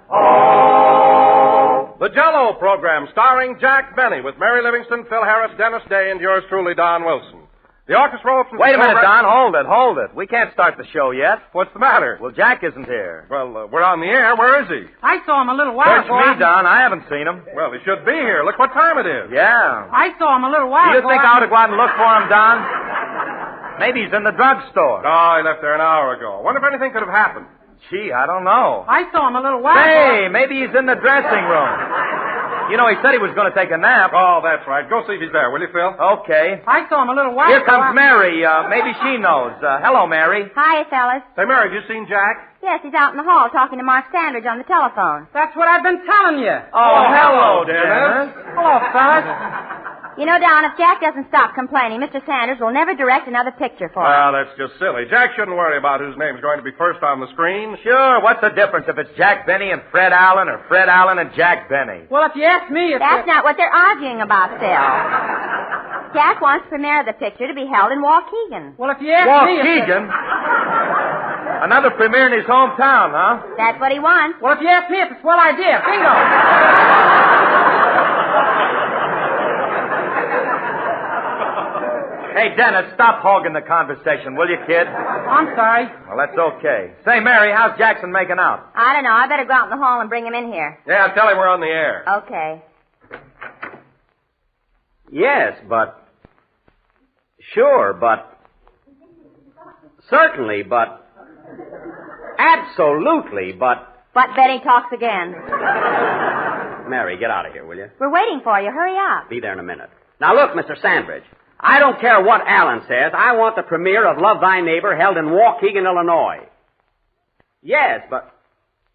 S11: J-E-L-L-O.
S6: The Jell-O program starring Jack Benny with Mary Livingston, Phil Harris, Dennis Day, and yours truly, Don Wilson. The orchestra opens...
S13: Wait a minute, Don. Hold it. We can't start the show yet.
S6: What's the matter?
S13: Well, Jack isn't here.
S6: Well, we're on the air. Where is he?
S9: I saw him a little while
S13: Search
S9: ago.
S13: me, Don. I haven't seen him.
S6: Well, he should be here. Look what time it is.
S13: Yeah.
S9: I saw him a little while
S13: You
S9: ago.
S13: think I ought to go out and look for him, Don? Maybe he's in the drugstore.
S6: Oh, he left there an hour ago. Wonder if anything could have happened.
S13: Gee, I don't know.
S9: I saw him a little while
S13: Hey,
S9: ago.
S13: maybe he's in the dressing room. You know, he said he was going to take a nap.
S6: Oh, that's right. Go see if he's there, will you, Phil?
S13: Okay.
S9: I saw him a little while
S13: Here
S9: ago.
S13: comes Mary. Maybe she knows. Hello, Mary.
S10: Hi, fellas.
S6: Say, Mary, have you seen Jack?
S10: Yes, he's out in the hall talking to Mark Sandridge on the telephone.
S9: That's what I've been telling you.
S13: Oh, hello, Dennis.
S9: Hello, fellas.
S10: You know, Don, if Jack doesn't stop complaining, Mr. Sanders will never direct another picture for him.
S6: Well, that's just silly. Jack shouldn't worry about whose name's going to be first on the screen.
S13: Sure, what's the difference if it's Jack Benny and Fred Allen or Fred Allen and Jack Benny?
S9: Well, if you ask me,
S10: That's not what they're arguing about, Phil. Jack wants the premiere of the picture to be held in Waukegan.
S9: Well, if you ask me...
S13: Waukegan? Another premiere in his hometown, huh?
S10: That's what he wants.
S9: Well, if you ask me, it's a swell idea. Bingo.
S13: Hey, Dennis, stop hogging the conversation, will you, kid?
S9: I'm sorry.
S13: Well, that's okay. Say, Mary, how's Jackson making out?
S10: I don't know. I better go out in the hall and bring him in here.
S6: Yeah, tell him we're on the air.
S10: Okay.
S8: Yes, but... Sure, but... Certainly, but... Absolutely, but...
S10: But Betty talks again.
S8: Mary, get out of here, will you?
S10: We're waiting for you. Hurry up.
S8: Be there in a minute. Now, look, Mr. Sandridge. I don't care what Allen says. I want the premiere of Love Thy Neighbor held in Waukegan, Illinois. Yes, but...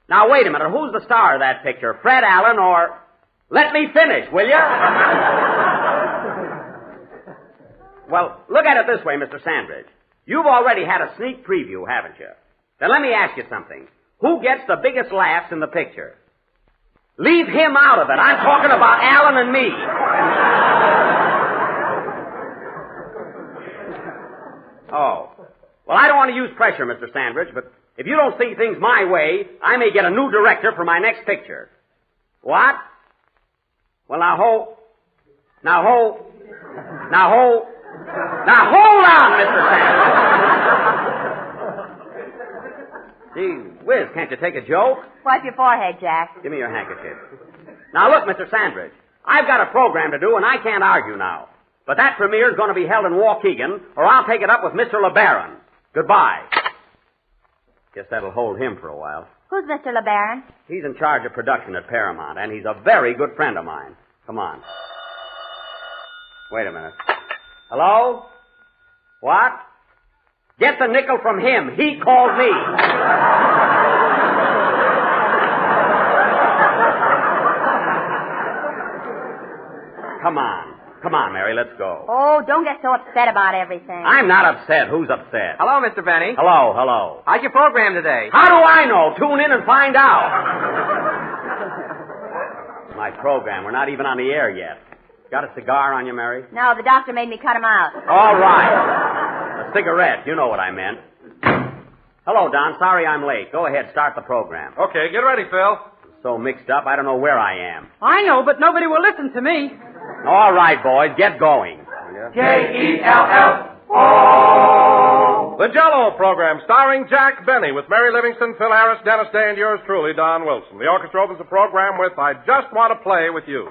S8: Now, wait a minute. Who's the star of that picture? Fred Allen or... Let me finish, will you? Well, look at it this way, Mr. Sandridge. You've already had a sneak preview, haven't you? Then let me ask you something. Who gets the biggest laughs in the picture? Leave him out of it. I'm talking about Allen and me. Oh. Well, I don't want to use pressure, Mr. Sandridge, but if you don't see things my way, I may get a new director for my next picture. What? Well, now hold on, Mr. Sandridge. Gee whiz, can't you take a joke?
S10: Wipe your forehead, Jack.
S8: Give me your handkerchief. Now, look, Mr. Sandridge, I've got a program to do, and I can't argue now. But that premiere is going to be held in Waukegan, or I'll take it up with Mr. LeBaron. Goodbye. Guess that'll hold him for a while.
S10: Who's Mr. LeBaron?
S8: He's in charge of production at Paramount, and he's a very good friend of mine. Come on. Wait a minute. Hello? What? Get the nickel from him. He called me. Come on. Come on, Mary, let's go.
S10: Oh, don't get so upset about everything.
S8: I'm not upset. Who's upset?
S9: Hello, Mr. Benny.
S8: Hello.
S9: How's your program today?
S8: How do I know? Tune in and find out. My program. We're not even on the air yet. Got a cigar on you, Mary?
S10: No, the doctor made me cut him out.
S8: All right. A cigarette. You know what I meant. Hello, Don. Sorry I'm late. Go ahead. Start the program.
S6: Okay, get ready, Phil.
S8: So mixed up, I don't know where I am.
S9: I know, but nobody will listen to me.
S8: All right, boys. Get going.
S7: J-E-L-L-O.
S6: The Jell-O program, starring Jack Benny, with Mary Livingston, Phil Harris, Dennis Day, and yours truly, Don Wilson. The orchestra opens the program with I Just Want to Play With You.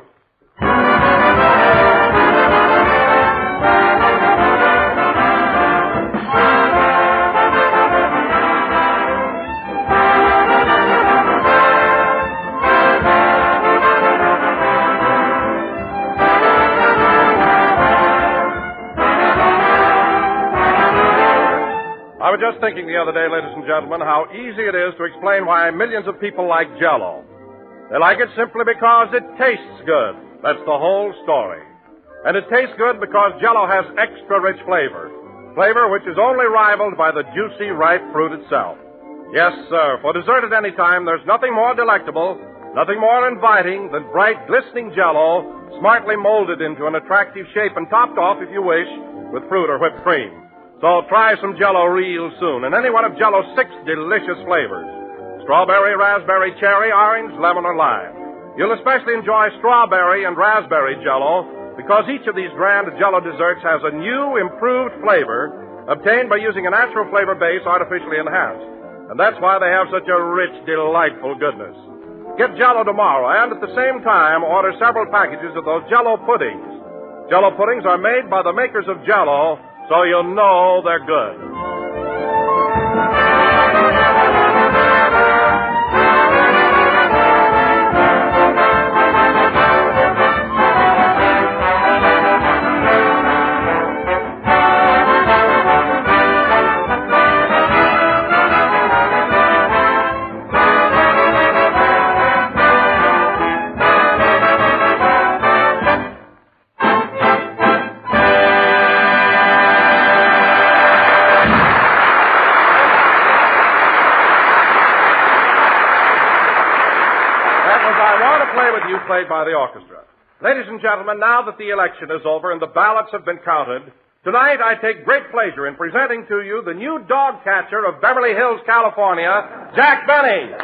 S6: I was just thinking the other day, ladies and gentlemen, how easy it is to explain why millions of people like Jell-O. They like it simply because it tastes good. That's the whole story. And it tastes good because Jell-O has extra rich flavor. Flavor which is only rivaled by the juicy, ripe fruit itself. Yes, sir, for dessert at any time, there's nothing more delectable, nothing more inviting than bright, glistening Jell-O, smartly molded into an attractive shape and topped off, if you wish, with fruit or whipped cream. So try some Jell-O real soon, in any one of Jell-O's 6 delicious flavors. Strawberry, raspberry, cherry, orange, lemon, or lime. You'll especially enjoy strawberry and raspberry Jell-O because each of these grand Jell-O desserts has a new, improved flavor obtained by using a natural flavor base artificially enhanced. And that's why they have such a rich, delightful goodness. Get Jell-O tomorrow, and at the same time, order several packages of those Jell-O puddings. Jell-O puddings are made by the makers of Jell-O, so you'll know they're good. Played by the orchestra. Ladies and gentlemen, now that the election is over and the ballots have been counted, tonight I take great pleasure in presenting to you the new dog catcher of Beverly Hills, California, Jack Benny.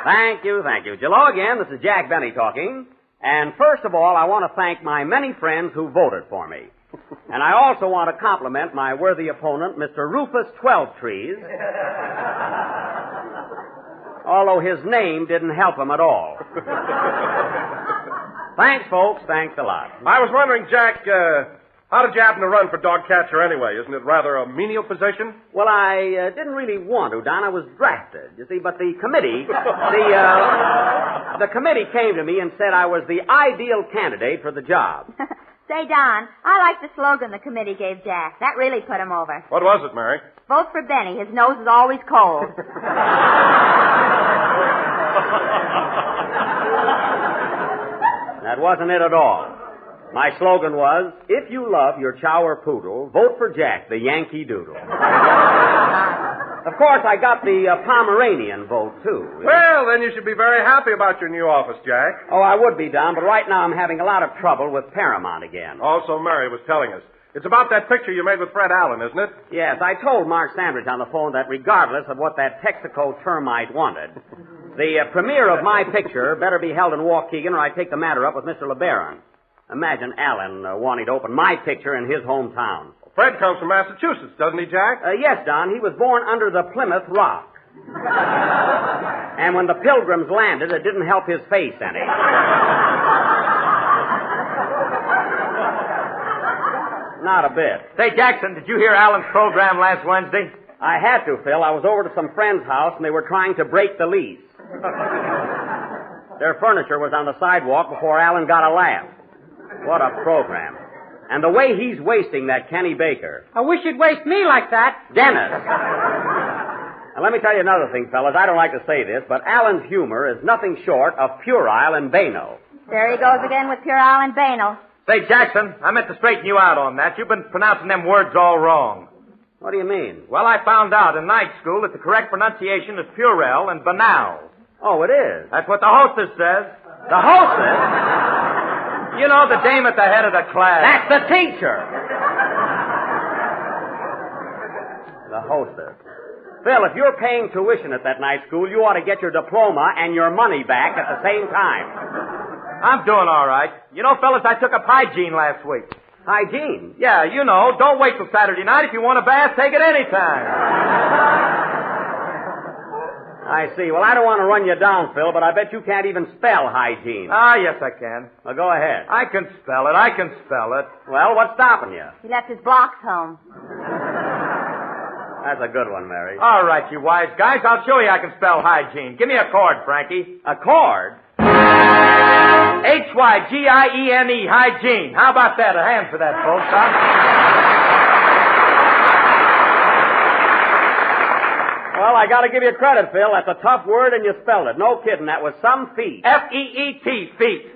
S8: Thank you. Hello again. This is Jack Benny talking. And first of all, I want to thank my many friends who voted for me. And I also want to compliment my worthy opponent, Mr. Rufus 12trees, although his name didn't help him at all. Thanks, folks. Thanks a lot.
S6: I was wondering, Jack, how did you happen to run for dog catcher anyway? Isn't it rather a menial position?
S8: Well, I didn't really want to, Don. I was drafted, you see, but the committee, the committee came to me and said I was the ideal candidate for the job.
S10: Say, Don, I like the slogan the committee gave Jack. That really put him over.
S6: What was it, Mary?
S10: Vote for Benny. His nose is always cold.
S8: That wasn't it at all. My slogan was, if you love your chow or poodle, vote for Jack, the Yankee Doodle. Of course, I got the Pomeranian vote, too.
S6: Well, then you should be very happy about your new office, Jack.
S8: Oh, I would be, Don, but right now I'm having a lot of trouble with Paramount again.
S6: Also, Mary was telling us. It's about that picture you made with Fred Allen, isn't it?
S8: Yes, I told Mark Sandridge on the phone that regardless of what that Texaco termite wanted, the premiere of my picture better be held in Waukegan or I take the matter up with Mr. LeBaron. Imagine Allen wanting to open my picture in his hometown.
S6: Fred comes from Massachusetts, doesn't he, Jack?
S8: Yes, Don. He was born under the Plymouth Rock. And when the Pilgrims landed, it didn't help his face any. Not a bit.
S13: Say, Jackson, did you hear Alan's program last Wednesday?
S8: I had to, Phil. I was over to some friend's house, and they were trying to break the lease. Their furniture was on the sidewalk before Alan got a laugh. What a program. And the way he's wasting that Kenny Baker.
S9: I wish you'd waste me like that.
S8: Dennis. And let me tell you another thing, fellas. I don't like to say this, but Alan's humor is nothing short of puerile and banal.
S10: There he goes again with puerile and banal.
S13: Say, Jackson, I meant to straighten you out on that. You've been pronouncing them words all wrong.
S8: What do you mean?
S13: Well, I found out in night school that the correct pronunciation is puerile and banal.
S8: Oh, it is?
S13: That's what the hostess says. The hostess? You know, the dame at the head of the class.
S8: That's the teacher. The hostess. Phil, if you're paying tuition at that night school, you ought to get your diploma and your money back at the same time.
S13: I'm doing all right. You know, fellas, I took up hygiene last week.
S8: Hygiene?
S13: Yeah, you know, don't wait till Saturday night. If you want a bath, take it any time.
S8: I see. Well, I don't want to run you down, Phil, but I bet you can't even spell hygiene.
S13: Ah, yes, I can.
S8: Well, go ahead.
S13: I can spell it.
S8: Well, what's stopping you?
S10: He left his blocks home.
S8: That's a good one, Mary.
S13: All right, you wise guys, I'll show you I can spell hygiene. Give me a chord, Frankie.
S8: A chord?
S13: Hygiene, hygiene. How about that? A hand for that, folks, huh?
S8: Well, I got to give you credit, Phil. That's a tough word, and you spelled it. No kidding. That was some feat.
S13: F-E-E-T, feet.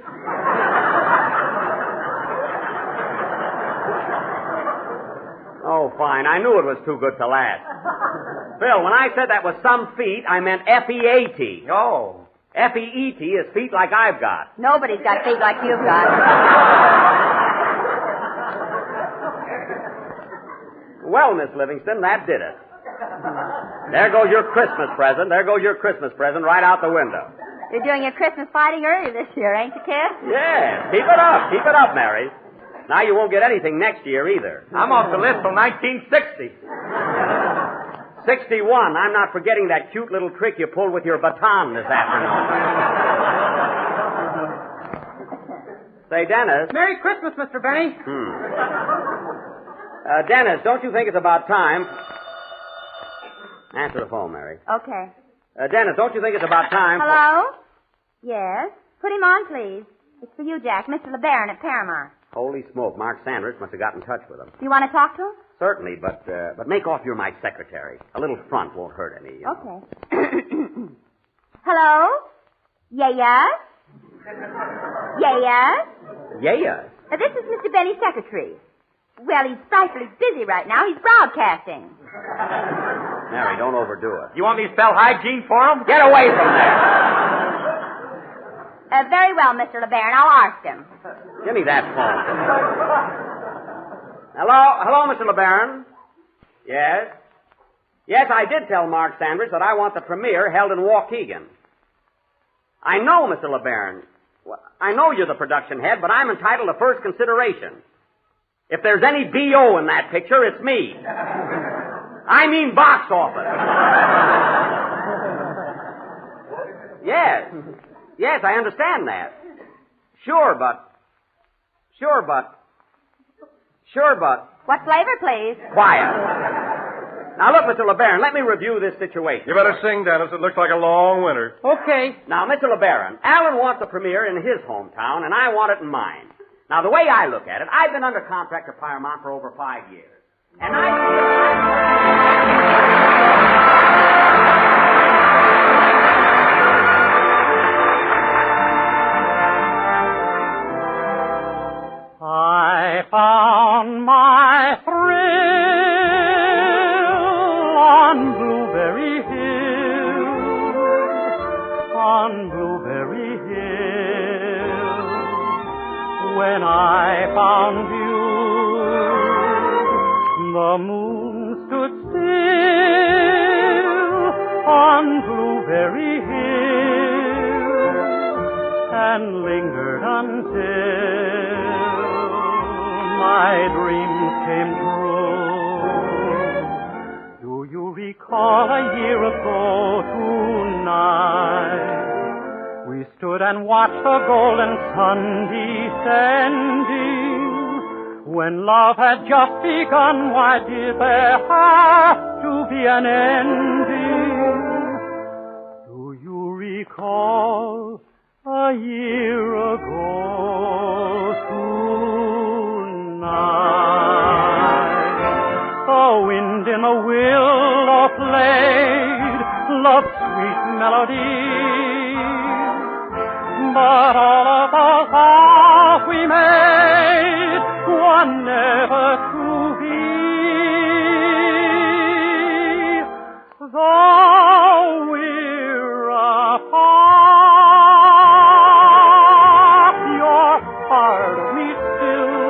S8: Oh, fine. I knew it was too good to last. Phil, when I said that was some feat, I meant F-E-A-T.
S13: Oh.
S8: F-E-E-T is feet like I've got.
S10: Nobody's got feet like you've got.
S8: Well, Miss Livingston, that did it. There goes your Christmas present. There goes your Christmas present right out the window.
S10: You're doing your Christmas fighting early this year, ain't you, kid?
S8: Yeah. Keep it up. Keep it up, Mary. Now you won't get anything next year either.
S13: I'm off the list till 1960.
S8: 61. I'm not forgetting that cute little trick you pulled with your baton this afternoon. Say, Dennis.
S9: Merry Christmas, Mr. Benny.
S8: Dennis, don't you think it's about time... Answer the phone, Mary.
S10: Okay.
S8: Dennis, don't you think it's about time...
S10: Hello? Yes? Put him on, please. It's for you, Jack. Mr. LeBaron at Paramount.
S8: Holy smoke. Mark Sanders must have got in touch with him.
S10: Do you want to talk to him?
S8: Certainly, but make off you're my secretary. A little front won't hurt any.
S10: Okay. Hello? Yeah?
S8: Yeah?
S10: This is Mr. Benny's secretary. Well, he's frightfully busy right now. He's broadcasting.
S8: Mary, don't overdo it.
S13: You want me to spell hygiene for him?
S8: Get away from there.
S10: Very well, Mr. LeBaron. I'll ask him.
S8: Give me that phone. Hello, Mr. LeBaron. Yes? Yes, I did tell Mark Sanders that I want the premiere held in Waukegan. I know, Mr. LeBaron. I know you're the production head, but I'm entitled to first consideration. If there's any B.O. in that picture, it's me. I mean box office. Yes, I understand that. Sure, but...
S10: What flavor, please?
S8: Quiet. Now, look, Mr. LeBaron, let me review this situation.
S6: You better sing, Dennis. It looks like a long winter.
S9: Okay.
S8: Now, Mr. LeBaron, Alan wants a premiere in his hometown, and I want it in mine. Now, the way I look at it, I've been under contract to Paramount for over 5 years. And
S11: I found my thrill on Blueberry Hill, when I found you. The moon stood still on Blueberry Hill and lingered until my dreams came true. Do you recall recall a year ago tonight. We stood and watched the golden sun descending. When love had just begun, why did there have to be an ending? Do you recall a year ago tonight? The wind in the willow played love's sweet melody, but all of the vows we made were never to be. Though we're apart, you're part of me still,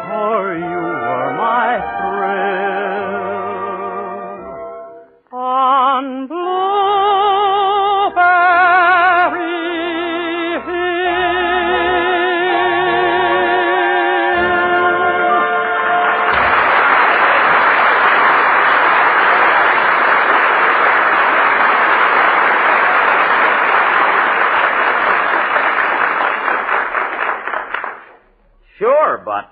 S11: for you were my thrill. On Blueberry
S8: Sure, but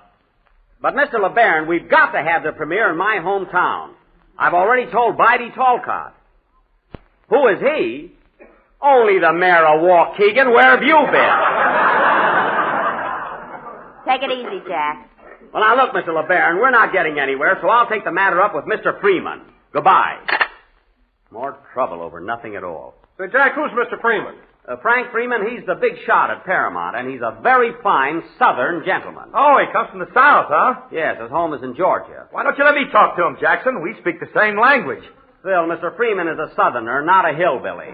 S8: Mr. LeBaron, we've got to have the premiere in my hometown. I've already told Bidey Talcott. Who is he? Only the mayor of Waukegan. Where have you been?
S10: Take it easy, Jack.
S8: Well, now, look, Mr. LeBaron, we're not getting anywhere, so I'll take the matter up with Mr. Freeman. Goodbye. More trouble over nothing at all.
S6: Say, Jack, who's Mr. Freeman?
S8: Frank Freeman, he's the big shot at Paramount, and he's a very fine Southern gentleman.
S13: Oh, he comes from the South, huh?
S8: Yes, his home is in Georgia.
S13: Why don't you let me talk to him, Jackson? We speak the same language.
S8: Phil, Mr. Freeman is a Southerner, not a hillbilly.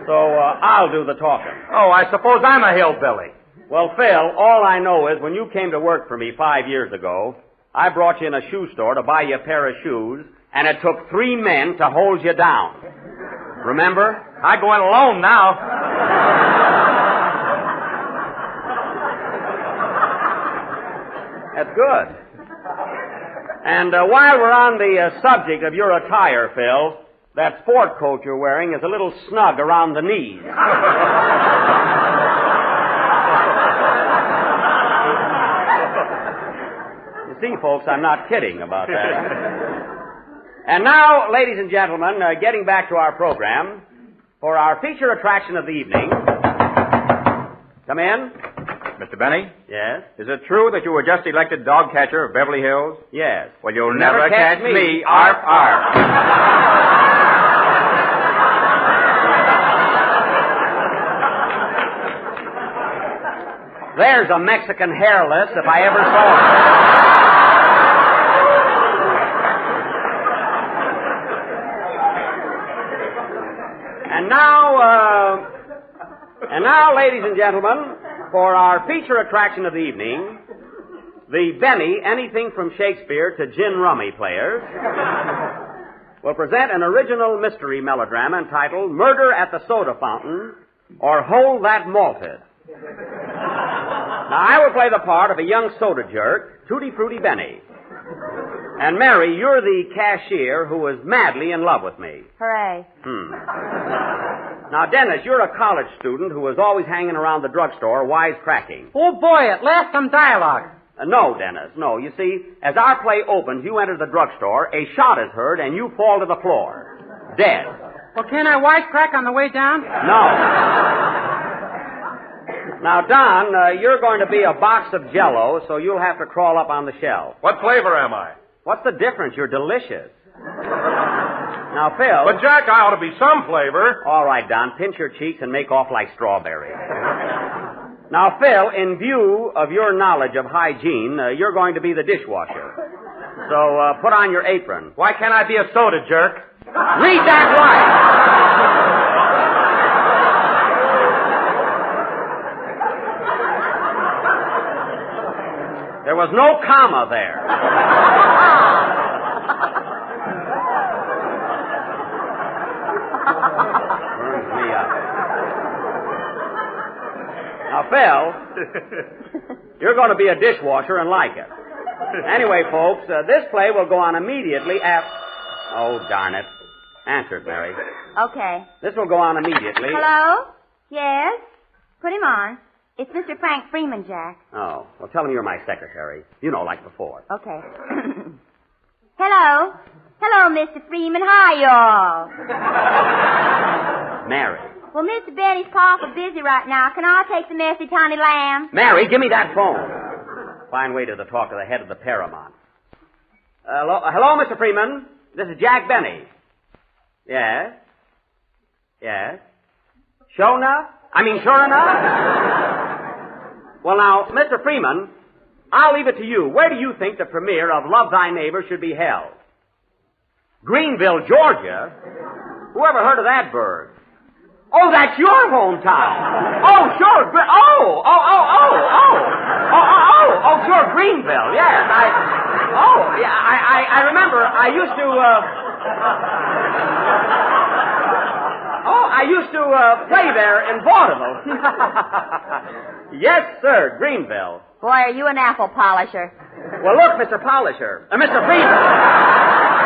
S8: So, I'll do the talking.
S13: Oh, I suppose I'm a hillbilly.
S8: Well, Phil, all I know is when you came to work for me 5 years ago, I brought you in a shoe store to buy you a pair of shoes, and it took 3 men to hold you down. Remember?
S13: I go in alone now.
S8: That's good. And while we're on the subject of your attire, Phil, that sport coat you're wearing is a little snug around the knees. You see, folks, I'm not kidding about that. And now, ladies and gentlemen, getting back to our program, for our feature attraction of the evening. Come in.
S13: Mr. Benny?
S8: Yes?
S13: Is it true that you were just elected dog catcher of Beverly Hills?
S8: Yes.
S13: Well, you'll never catch me. Arf, arf.
S8: There's a Mexican hairless if I ever saw it. And now, ladies and gentlemen, for our feature attraction of the evening, the Benny Anything from Shakespeare to Gin Rummy players will present an original mystery melodrama entitled Murder at the Soda Fountain or Hold That Malted. Now, I will play the part of a young soda jerk, Tutti Frutti Benny. And Mary, you're the cashier who is madly in love with me.
S10: Hooray.
S8: Now, Dennis, you're a college student who is always hanging around the drugstore wisecracking.
S9: Oh, boy, at last some dialogue.
S8: No, Dennis, no. You see, as our play opens, you enter the drugstore, a shot is heard, and you fall to the floor. Dead.
S9: Well, can't I wisecrack on the way down?
S8: No. Now, Don, you're going to be a box of Jell-O, so you'll have to crawl up on the shelf.
S6: What flavor am I?
S8: What's the difference? You're delicious. Now, Phil...
S6: But, Jack, I ought to be some flavor.
S8: All right, Don, pinch your cheeks and make off like strawberry. Now, Phil, in view of your knowledge of hygiene, you're going to be the dishwasher. So, put on your apron.
S13: Why can't I be a soda jerk?
S8: Read that right! There was no comma there. Burns me up. Now, Phil, you're going to be a dishwasher and like it. Anyway, folks, this play will go on immediately after... Oh, darn it. Answer it, Mary.
S10: Okay.
S8: This will go on immediately.
S10: Hello? Yes? Put him on. It's Mr. Frank Freeman, Jack.
S8: Oh, well, tell him you're my secretary. You know, like before.
S10: Okay. Hello? Hello, Mr. Freeman. Hi, y'all.
S8: Mary.
S10: Well, Mr. Benny's powerful busy right now. Can I take the message, honey lamb?
S8: Mary, give me that phone. Fine way to talk to the head of the Paramount. Hello, Mr. Freeman. This is Jack Benny. Yes? Yes? Sure enough? Well, now, Mr. Freeman, I'll leave it to you. Where do you think the premiere of Love Thy Neighbor should be held? Greenville, Georgia? Who ever heard of that burg? Oh, that's your hometown. Oh, sure. Oh, sure, Greenville. Yes, I remember. I used to play there in vaudeville. Yes, sir, Greenville.
S10: Boy, are you an apple polisher.
S8: Well, look, Mr. Polisher. Mr. Freeman.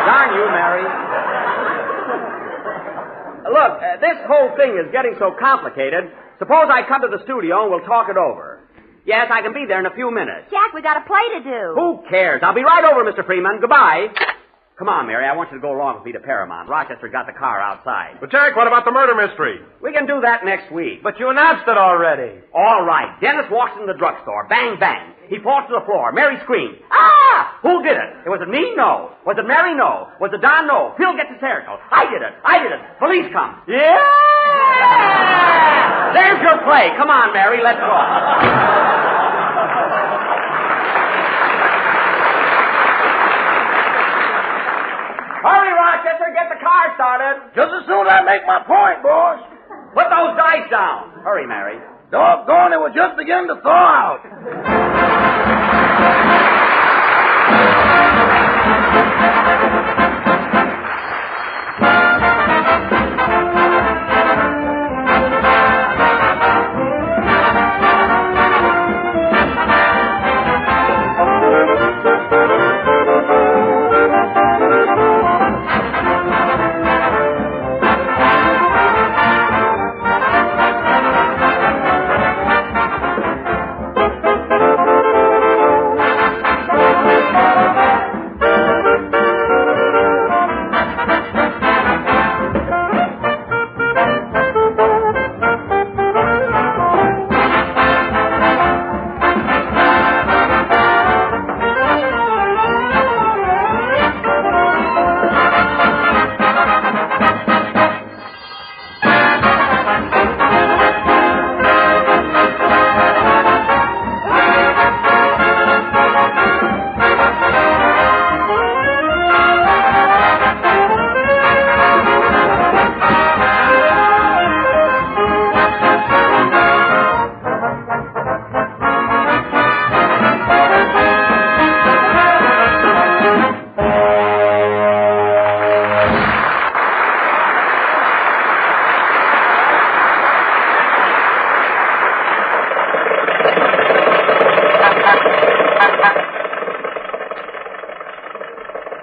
S8: Darn you, Mary. Look, this whole thing is getting so complicated. Suppose I come to the studio and we'll talk it over. Yes, I can be there in a few minutes.
S10: Jack, we got a play to do.
S8: Who cares? I'll be right over, Mr. Freeman. Goodbye. Come on, Mary. I want you to go along with me to Paramount. Rochester got the car outside.
S6: But, Jack, what about the murder mystery?
S8: We can do that next week.
S13: But you announced it already.
S8: All right. Dennis walks in the drugstore. Bang, bang. He falls to the floor. Mary screams. Ah! Who did it? Was it me? No. Was it Mary? No. Was it Don? No. Phil gets hysterical. I did it. Police come. Yeah! There's your play. Come on, Mary. Let's go. Hurry, Rochester. Get the car started.
S7: Just as soon as I make my point, boys.
S8: Put those dice down. Hurry, Mary.
S7: Doggone, it was just beginning to thaw out.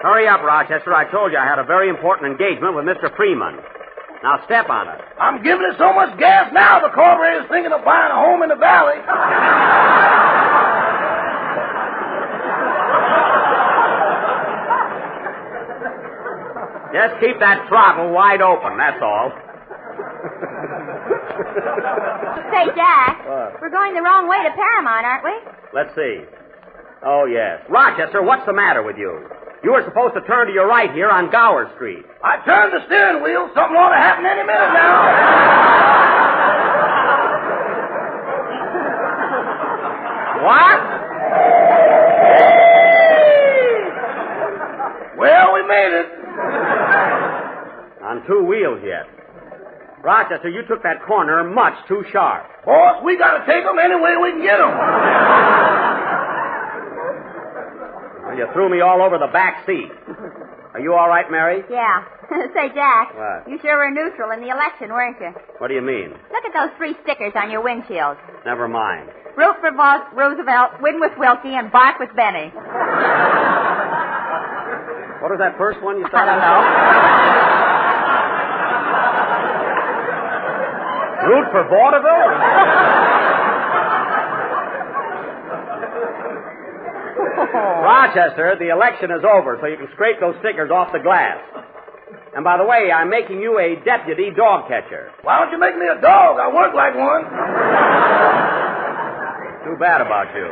S8: Hurry up, Rochester. I told you I had a very important engagement with Mr. Freeman. Now step on it.
S7: I'm giving it so much gas now, the corporator's thinking of buying a home in the valley.
S8: Just keep that throttle wide open, that's all.
S10: Say, Jack,
S8: What?
S10: we're going the wrong way to Paramount, aren't we?
S8: Let's see. Oh, yes. Rochester, what's the matter with you? You were supposed to turn to your right here on Gower Street.
S7: I turned the steering wheel. Something ought to happen any minute now.
S8: What?
S7: Well, we made it.
S8: On two wheels yet. Rochester, you took that corner much too sharp.
S7: Boss, we got to take them any way we can get them.
S8: Well, you threw me all over the back seat. Are you all right, Mary?
S10: Yeah. Say, Jack.
S8: What?
S10: You sure were neutral in the election, weren't you?
S8: What do you mean?
S10: Look at those 3 stickers on your windshield.
S8: Never mind.
S10: Root for Roosevelt, win with Wilkie, and bark with Benny.
S8: What was that first one you said?
S10: I don't know.
S8: Root for vaudeville? Rochester, the election is over, so you can scrape those stickers off the glass. And by the way, I'm making you a deputy dog catcher.
S7: Why don't you make me a dog? I work like one.
S8: Too bad about you.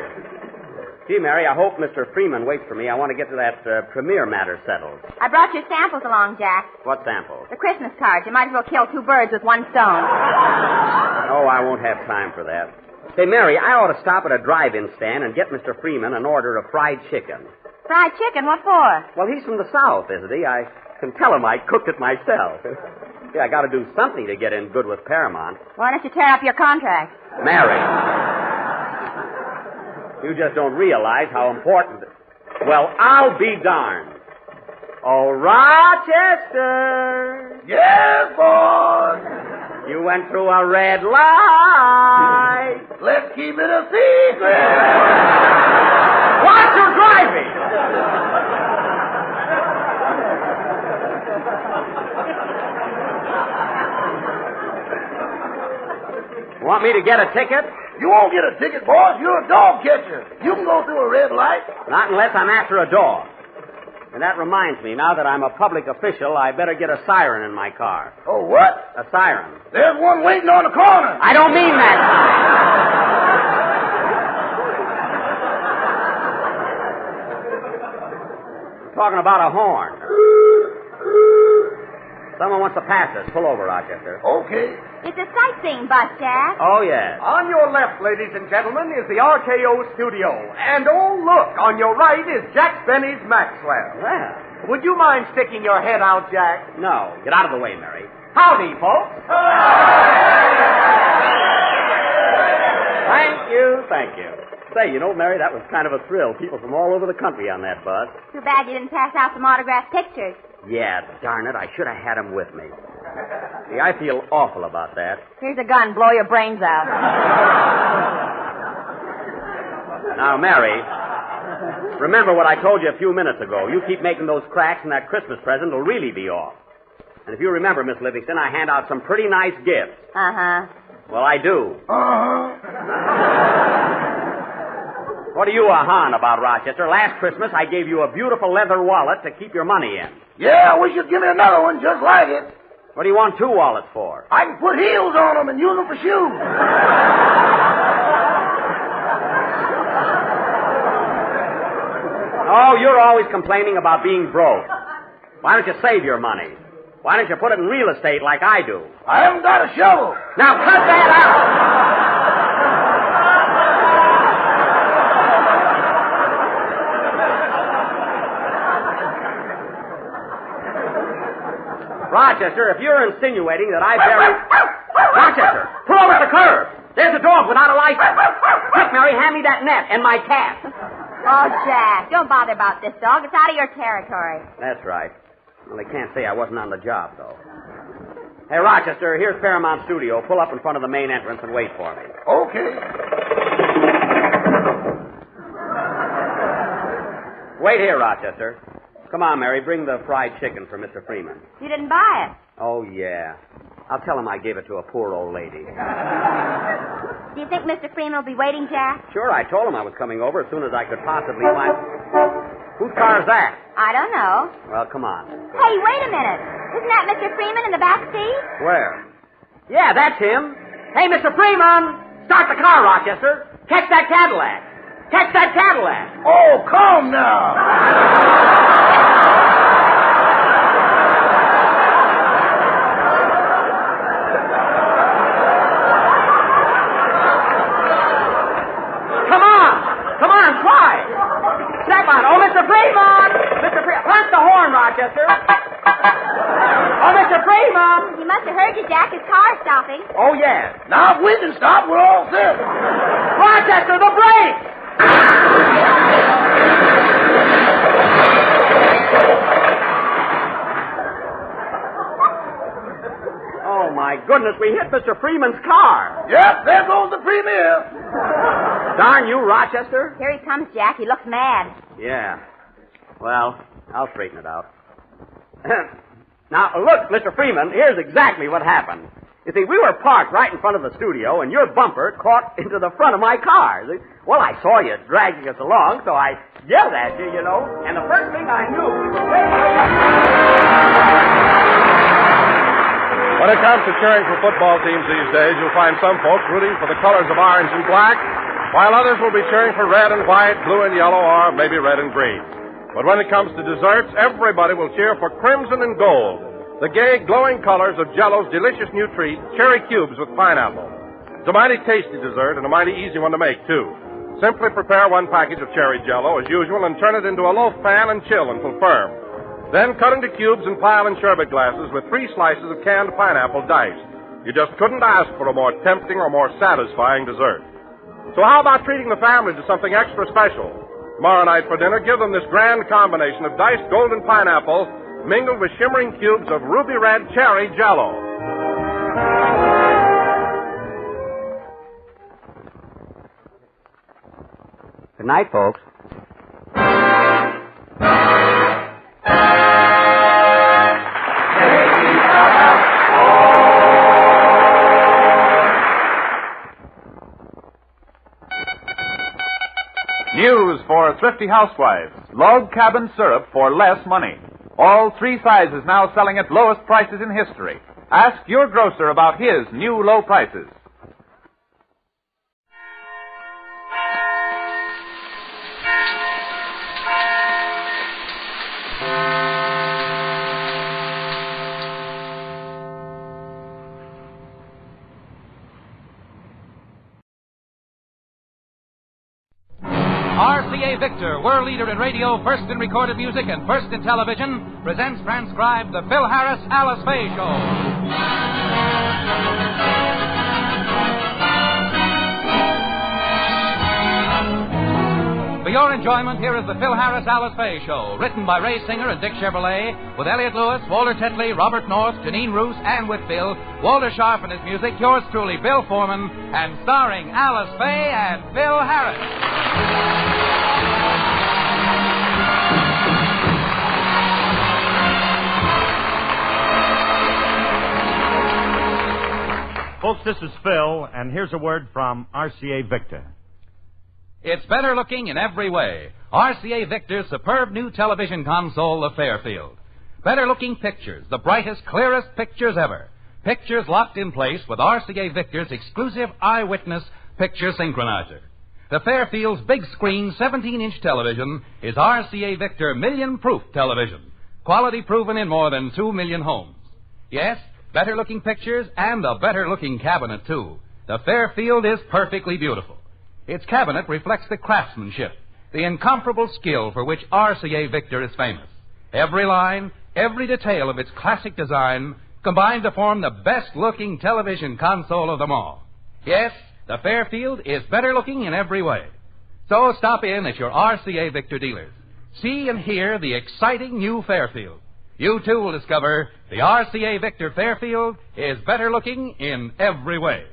S8: Gee, Mary, I hope Mr. Freeman waits for me. I want to get to that premiere matter settled.
S10: I brought your samples along, Jack.
S8: What samples?
S10: The Christmas cards. You might as well kill two birds with one stone.
S8: Oh, I won't have time for that. Say, Mary, I ought to stop at a drive-in stand and get Mr. Freeman an order of fried chicken.
S10: Fried chicken? What for?
S8: Well, he's from the South, isn't he? I can tell him I cooked it myself. Yeah, I got to do something to get in good with Paramount.
S10: Why don't you tear up your contract?
S8: Mary. You just don't realize how important... Well, I'll be darned. Oh, Rochester.
S7: Yes, boy.
S8: You went through a red light.
S7: Let's keep it a secret.
S8: Watch your driving. Want me to get a ticket?
S7: You won't get a ticket, boss. You're a dog catcher. You can go through a red light.
S8: Not unless I'm after a dog. And that reminds me, now that I'm a public official, I better get a siren in my car.
S7: Oh, what?
S8: A siren.
S7: There's one waiting on the corner.
S8: I don't mean that. I'm talking about a horn. Someone wants to pass us. Pull over, Rochester.
S7: Okay.
S10: It's a sightseeing bus, Jack.
S8: Oh, yes.
S14: On your left, ladies and gentlemen, is the RKO studio. And oh, look, on your right is Jack Benny's Maxwell.
S8: Well.
S14: Would you mind sticking your head out, Jack?
S8: No. Get out of the way, Mary.
S14: Howdy, folks.
S8: Thank you. Say, you know, Mary, that was kind of a thrill. People from all over the country on that bus.
S10: Too bad you didn't pass out some autographed pictures.
S8: Yeah, darn it, I should have had them with me. See, I feel awful about that.
S10: Here's a gun. Blow your brains out.
S8: Now, Mary, remember what I told you a few minutes ago. You keep making those cracks and that Christmas present will really be off. And if you remember, Miss Livingston, I hand out some pretty nice gifts.
S10: Uh-huh.
S8: Well, I do.
S7: Uh-huh.
S8: What are you a-hahing about, Rochester? Last Christmas, I gave you a beautiful leather wallet to keep your money in.
S7: Yeah, I wish you'd give me another one just like it.
S8: What do you want two wallets for?
S7: I can put heels on them and use them for shoes.
S8: Oh, you're always complaining about being broke. Why don't you save your money? Why don't you put it in real estate like I do?
S7: I haven't got a shovel.
S8: Now cut that out! Rochester, if you're insinuating that I buried... Rochester, pull over at the curb. There's a dog without a license. Quick, Mary, hand me that net and my cat.
S10: Oh, Jack, don't bother about this dog. It's out of your territory.
S8: That's right. Well, they can't say I wasn't on the job, though. Hey, Rochester, here's Paramount Studio. Pull up in front of the main entrance and wait for me.
S7: Okay.
S8: Wait here, Rochester. Come on, Mary, bring the fried chicken for Mr. Freeman.
S10: You didn't buy it.
S8: Oh, yeah. I'll tell him I gave it to a poor old lady.
S10: Do you think Mr. Freeman will be waiting, Jack?
S8: Sure, I told him I was coming over as soon as I could possibly find... Whose car is that?
S10: I don't know.
S8: Well, come on.
S10: Hey, wait a minute. Isn't that Mr. Freeman in the back seat?
S8: Where? Yeah, that's him. Hey, Mr. Freeman! Start the car, Rochester. Catch that Cadillac. Catch that Cadillac.
S7: Oh, calm now.
S8: Come on, try. Snap on. Oh, Mr. Freeman! Mr. Freeman, punch the horn, Rochester. Oh, Mr. Freeman!
S10: He must have heard you, Jack. His car's stopping.
S8: Oh, yeah.
S7: Now, if we can stop, we're all set.
S8: Rochester, the brakes! Oh, my
S14: my goodness, we hit Mr. Freeman's car.
S7: Yep, there goes the premier.
S14: Darn you, Rochester.
S10: Here he comes, Jack. He looks mad.
S14: Yeah. Well, I'll straighten it out. Now, look, Mr. Freeman, here's exactly what happened. You see, we were parked right in front of the studio, and your bumper caught into the front of my car. Well, I saw you dragging us along, so I yelled at you, you know, and the first thing I knew, we were way...
S6: When it comes to cheering for football teams these days, you'll find some folks rooting for the colors of orange and black, while others will be cheering for red and white, blue and yellow, or maybe red and green. But when it comes to desserts, everybody will cheer for crimson and gold, the gay, glowing colors of Jell-O's delicious new treat, cherry cubes with pineapple. It's a mighty tasty dessert and a mighty easy one to make, too. Simply prepare one package of cherry Jell-O, as usual, and turn it into a loaf pan and chill until firm. Then cut into cubes and pile in sherbet glasses with 3 slices of canned pineapple diced. You just couldn't ask for a more tempting or more satisfying dessert. So how about treating the family to something extra special? Tomorrow night for dinner, give them this grand combination of diced golden pineapple mingled with shimmering cubes of ruby red cherry Jell-O.
S14: Good night, folks.
S12: News for thrifty housewives. Log cabin syrup for less money. All 3 sizes now selling at lowest prices in history. Ask your grocer about his new low prices.
S15: RCA Victor, world leader in radio, first in recorded music, and first in television, presents transcribed the Phil Harris Alice Faye Show. For your enjoyment, here is the Phil Harris Alice Faye Show, written by Ray Singer and Dick Chevrolet, with Elliot Lewis, Walter Tetley, Robert North, Janine Roos, Ann Whitfield, Walter Sharp and his music, yours truly, Bill Foreman, and starring Alice Faye and Phil Harris.
S16: Folks, this is Phil, and here's a word from RCA Victor.
S15: It's better looking in every way. RCA Victor's superb new television console, the Fairfield. Better looking pictures, the brightest, clearest pictures ever. Pictures locked in place with RCA Victor's exclusive eyewitness picture synchronizer. The Fairfield's big screen 17-inch television is RCA Victor million-proof television. Quality proven in more than 2 million homes. Yes, better-looking pictures and a better-looking cabinet, too. The Fairfield is perfectly beautiful. Its cabinet reflects the craftsmanship, the incomparable skill for which RCA Victor is famous. Every line, every detail of its classic design combine to form the best-looking television console of them all. Yes, the Fairfield is better-looking in every way. So stop in at your RCA Victor dealers. See and hear the exciting new Fairfield. You, too, will discover the RCA Victor Fairfield is better looking in every way.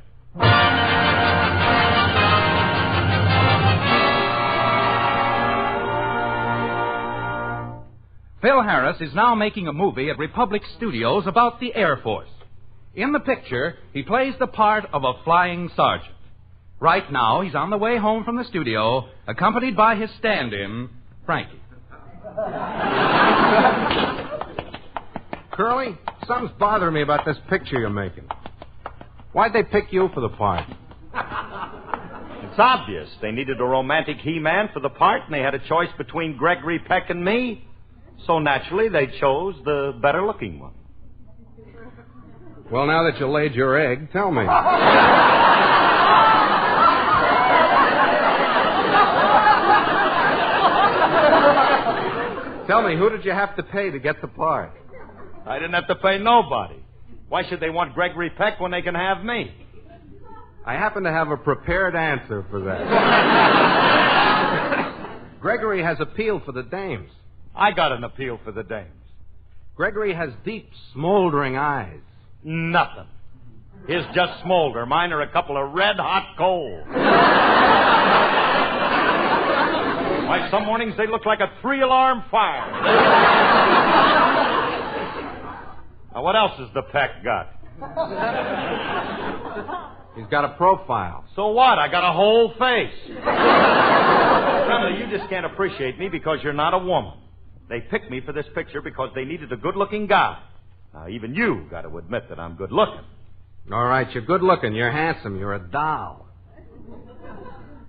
S15: Phil Harris is now making a movie at Republic Studios about the Air Force. In the picture, he plays the part of a flying sergeant. Right now, he's on the way home from the studio, accompanied by his stand-in, Frankie.
S17: Curly, something's bothering me about this picture you're making. Why'd they pick you for the part?
S16: It's obvious. They needed a romantic He-Man for the part, and they had a choice between Gregory Peck and me. So naturally, they chose the better-looking one.
S17: Well, now that you laid your egg, tell me. Tell me, who did you have to pay to get the part?
S16: I didn't have to pay nobody. Why should they want Gregory Peck when they can have me?
S17: I happen to have a prepared answer for that. Gregory has appeal for the dames.
S16: I got an appeal for the dames.
S17: Gregory has deep, smoldering eyes.
S16: Nothing. His just smolder. Mine are a couple of red-hot coals. Why, some mornings they look like a 3-alarm fire. Now, what else has the Peck got?
S17: He's got a profile.
S16: So what? I got a whole face. Remember, you just can't appreciate me because you're not a woman. They picked me for this picture because they needed a good-looking guy. Now, even you got to admit that I'm good-looking.
S17: All right, you're good-looking. You're handsome. You're a doll.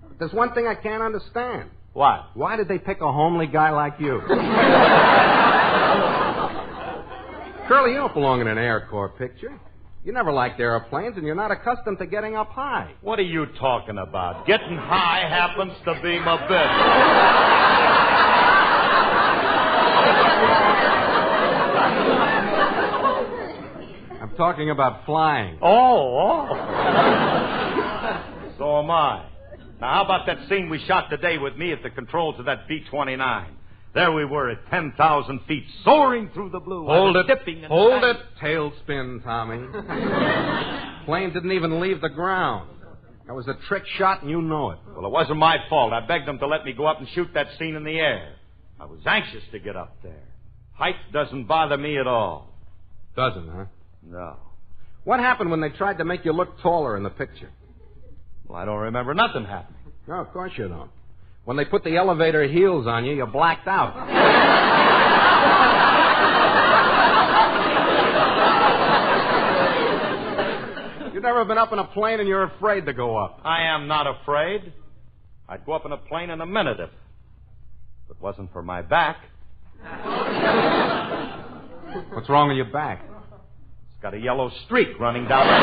S17: But there's one thing I can't understand.
S16: What?
S17: Why did they pick a homely guy like you? Curly, you don't belong in an Air Corps picture. You never liked airplanes, and you're not accustomed to getting up high.
S16: What are you talking about? Getting high happens to be my business.
S17: I'm talking about flying.
S16: Oh. So am I. Now, how about that scene we shot today with me at the controls of that B-29? There we were at 10,000 feet, soaring through the blue.
S17: Hold it.
S16: Dipping and
S17: Hold it. Tailspin, Tommy. Plane didn't even leave the ground. That was a trick shot, and you know it.
S16: Well, it wasn't my fault. I begged them to let me go up and shoot that scene in the air. I was anxious to get up there. Height doesn't bother me at all.
S17: Doesn't, huh?
S16: No.
S17: What happened when they tried to make you look taller in the picture?
S16: Well, I don't remember nothing happening.
S17: No, of course you don't. When they put the elevator heels on you, you blacked out. You've never been up in a plane and you're afraid to go up.
S16: I am not afraid. I'd go up in a plane in a minute if it wasn't for my back.
S17: What's wrong with your back?
S16: It's got a yellow streak running down it.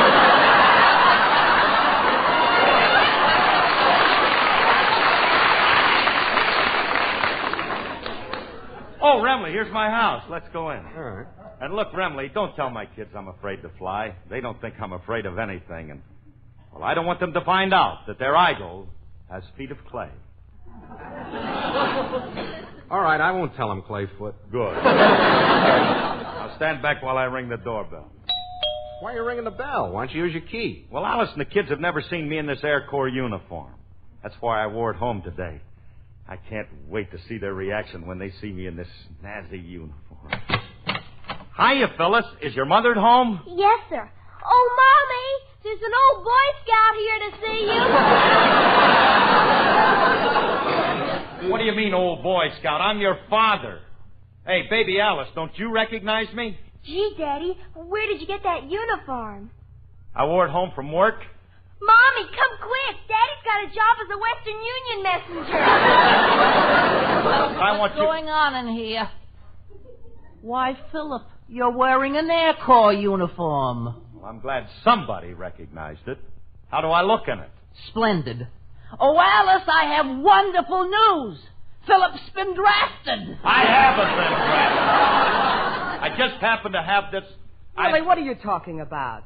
S16: Oh, Remley, here's my house. Let's go in.
S17: All right.
S16: And look, Remley, don't tell my kids I'm afraid to fly. They don't think I'm afraid of anything. And, well, I don't want them to find out that their idol has feet of clay.
S17: All right, I won't tell them, Clayfoot.
S16: Good. Now stand back while I ring the doorbell.
S17: Why are you ringing the bell? Why don't you use your key?
S16: Well, Alice and the kids have never seen me in this Air Corps uniform. That's why I wore it home today. I can't wait to see their reaction when they see me in this snazzy uniform. Hiya, Phyllis. Is your mother at home?
S18: Yes, sir. Oh, Mommy, there's an old Boy Scout here to see you.
S16: What do you mean, old Boy Scout? I'm your father. Hey, baby Alice, don't you recognize me?
S18: Gee, Daddy, where did you get that uniform?
S16: I wore it home from work.
S18: Mommy, come quick. Daddy's got a job as a Western Union messenger.
S19: What's going on in here? Why, Philip, you're wearing an Air Corps uniform.
S16: Well, I'm glad somebody recognized it. How do I look in it?
S19: Splendid. Oh, Alice, I have wonderful news. Philip's been drafted.
S16: I haven't been drafted. I just happen to have this...
S20: Really, what are you talking about?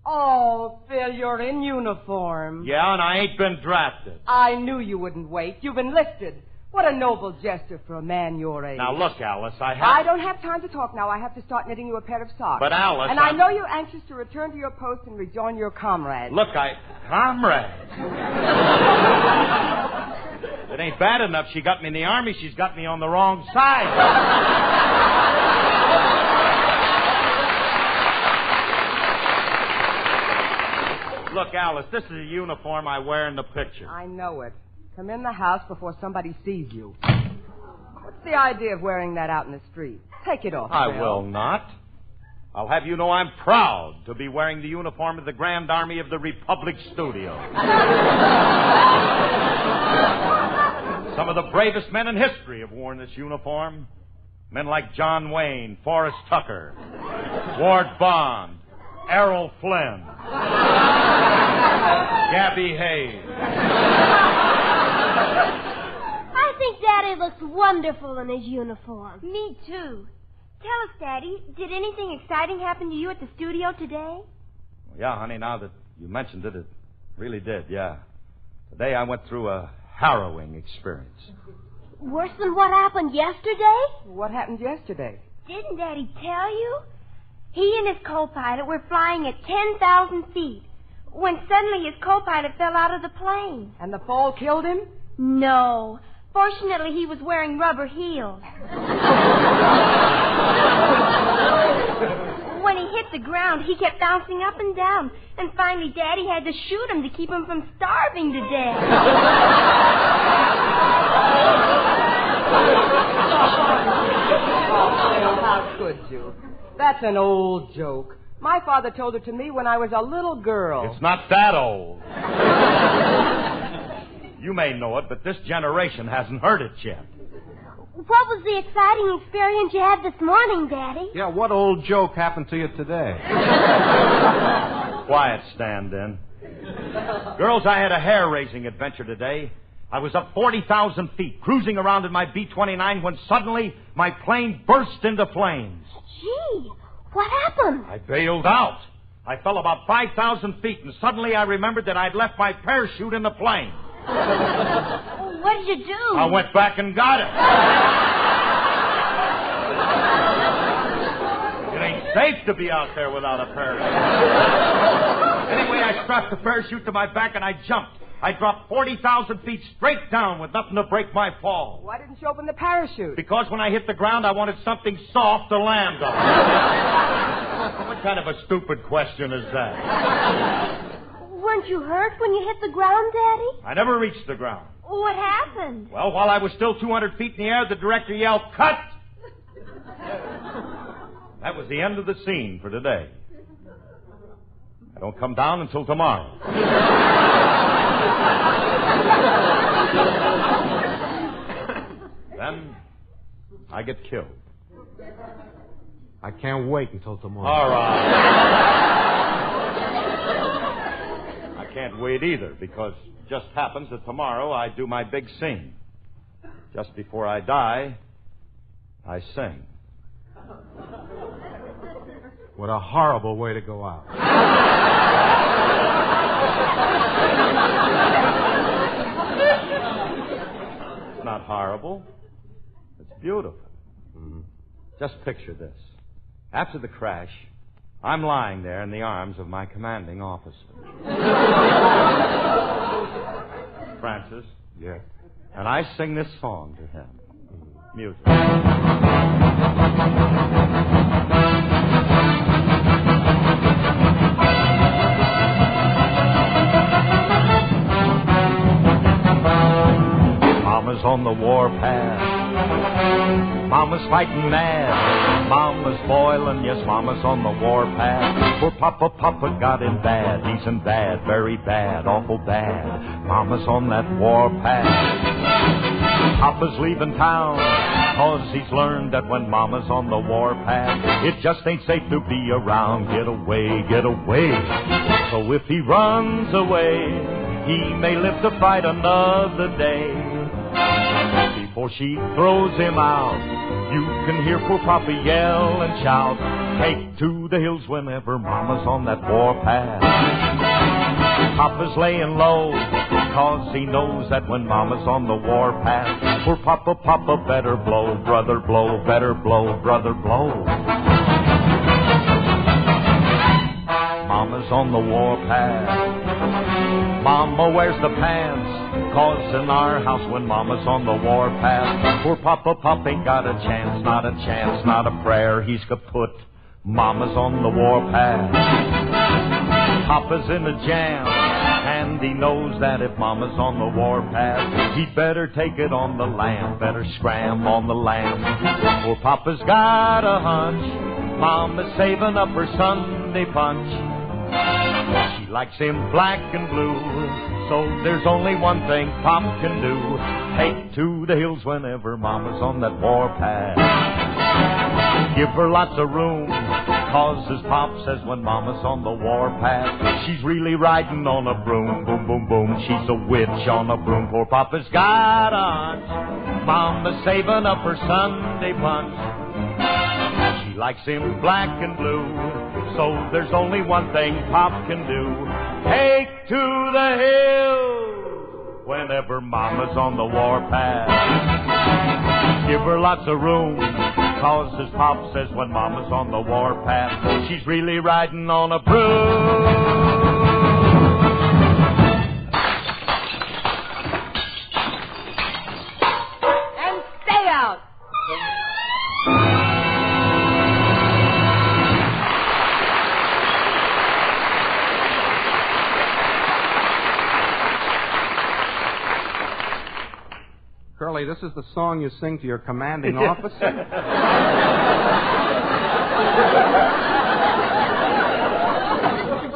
S20: Oh, Phil, you're in uniform.
S16: Yeah, and I ain't been drafted.
S20: I knew you wouldn't wait. You've enlisted. What a noble gesture for a man your age.
S16: Now, look, Alice,
S20: I don't have time to talk now. I have to start knitting you a pair of socks.
S16: But, Alice...
S20: And I know you're anxious to return to your post and rejoin your comrades.
S16: Look, Comrades? It ain't bad enough she got me in the Army. She's got me on the wrong side. Look, Alice, this is a uniform I wear in the picture.
S20: I know it. Come in the house before somebody sees you. What's the idea of wearing that out in the street? Take it off,
S16: I
S20: Phil.
S16: will not. I'll have you know I'm proud to be wearing the uniform of the Grand Army of the Republic Studio. Some of the bravest men in history have worn this uniform. Men like John Wayne, Forrest Tucker, Ward Bond, Errol Flynn, Gabby Hayes.
S18: I think Daddy looks wonderful in his uniform.
S10: Me too. Tell us, Daddy, did anything exciting happen to you at the studio today?
S16: Well, yeah, honey, now that you mentioned it, it really did, yeah. Today I went through a harrowing experience.
S18: Worse than what happened yesterday?
S20: What happened yesterday?
S10: Didn't Daddy tell you?
S18: He and his co-pilot were flying at 10,000 feet when suddenly his co-pilot fell out of the plane.
S20: And the fall killed him?
S18: No. Fortunately, he was wearing rubber heels. When he hit the ground, he kept bouncing up and down. And finally, Daddy had to shoot him to keep him from starving to death.
S20: How could you? That's an old joke. My father told it to me when I was a little girl.
S16: It's not that old. You may know it, but this generation hasn't heard it yet.
S18: What was the exciting experience you had this morning, Daddy?
S17: Yeah, what old joke happened to you today?
S16: Quiet, stand-in. Girls, I had a hair-raising adventure today. I was up 40,000 feet, cruising around in my B-29 when suddenly my plane burst into flames.
S18: Gee, what happened?
S16: I bailed out. I fell about 5,000 feet, and suddenly I remembered that I'd left my parachute in the plane.
S18: What did you do?
S16: I went back and got it. It ain't safe to be out there without a parachute. Anyway, I strapped the parachute to my back and I jumped. I dropped 40,000 feet straight down with nothing to break my fall.
S20: Why didn't you open the parachute?
S16: Because when I hit the ground, I wanted something soft to land on. What kind of a stupid question is that?
S18: Weren't you hurt when you hit the ground, Daddy?
S16: I never reached the ground.
S18: What happened?
S16: Well, while I was still 200 feet in the air, the director yelled, "Cut!" That was the end of the scene for today. I don't come down until tomorrow. Then I get killed.
S17: I can't wait until tomorrow.
S16: All right. I can't wait either, because it just happens that tomorrow I do my big scene. Just before I die, I sing.
S17: What a horrible way to go out.
S16: It's not horrible. It's beautiful. Mm-hmm. Just picture this. After the crash, I'm lying there in the arms of my commanding officer. Francis?
S17: Yes.
S16: And I sing this song to him. Music. Mama's on the warpath. Mama's fighting mad. Mama's boiling, yes, Mama's on the warpath. Poor Papa got him bad. He's in bad, very bad, awful bad. Mama's on that warpath. Papa's leaving town, 'cause he's learned that when Mama's on the warpath, it just ain't safe to be around. Get away, get away. So if he runs away, he may live to fight another day. Before she throws him out, you can hear poor Papa yell and shout, "Take to the hills whenever Mama's on that warpath." Papa's laying low, 'cause he knows that when Mama's on the warpath, poor Papa better blow, brother blow, better blow, brother blow. Mama's on the warpath. Mama wears the pants, 'cause in our house when Mama's on the warpath, poor Papa ain't got a chance, not a chance, not a prayer. He's kaput. Mama's on the warpath. Papa's in a jam, and he knows that if Mama's on the warpath, he'd better take it on the lam, better scram on the lam. Poor Papa's got a hunch, Mama's saving up her Sunday punch. She likes him black and blue, so there's only one thing Pop can do. Take to the hills whenever Mama's on that warpath. Give her lots of room, 'cause as Pop says when Mama's on the warpath, she's really riding on a broom. Boom, boom, boom, she's a witch on a broom. Poor Papa's got a hunch, Mama's saving up her Sunday punch. She likes him black and blue, so there's only one thing Pop can do. Take to the hills whenever Mama's on the warpath. Give her lots of room, because his pop says when Mama's on the warpath, she's really riding on a broom.
S20: And stay out.
S17: Curly, this is the song you sing to your commanding officer?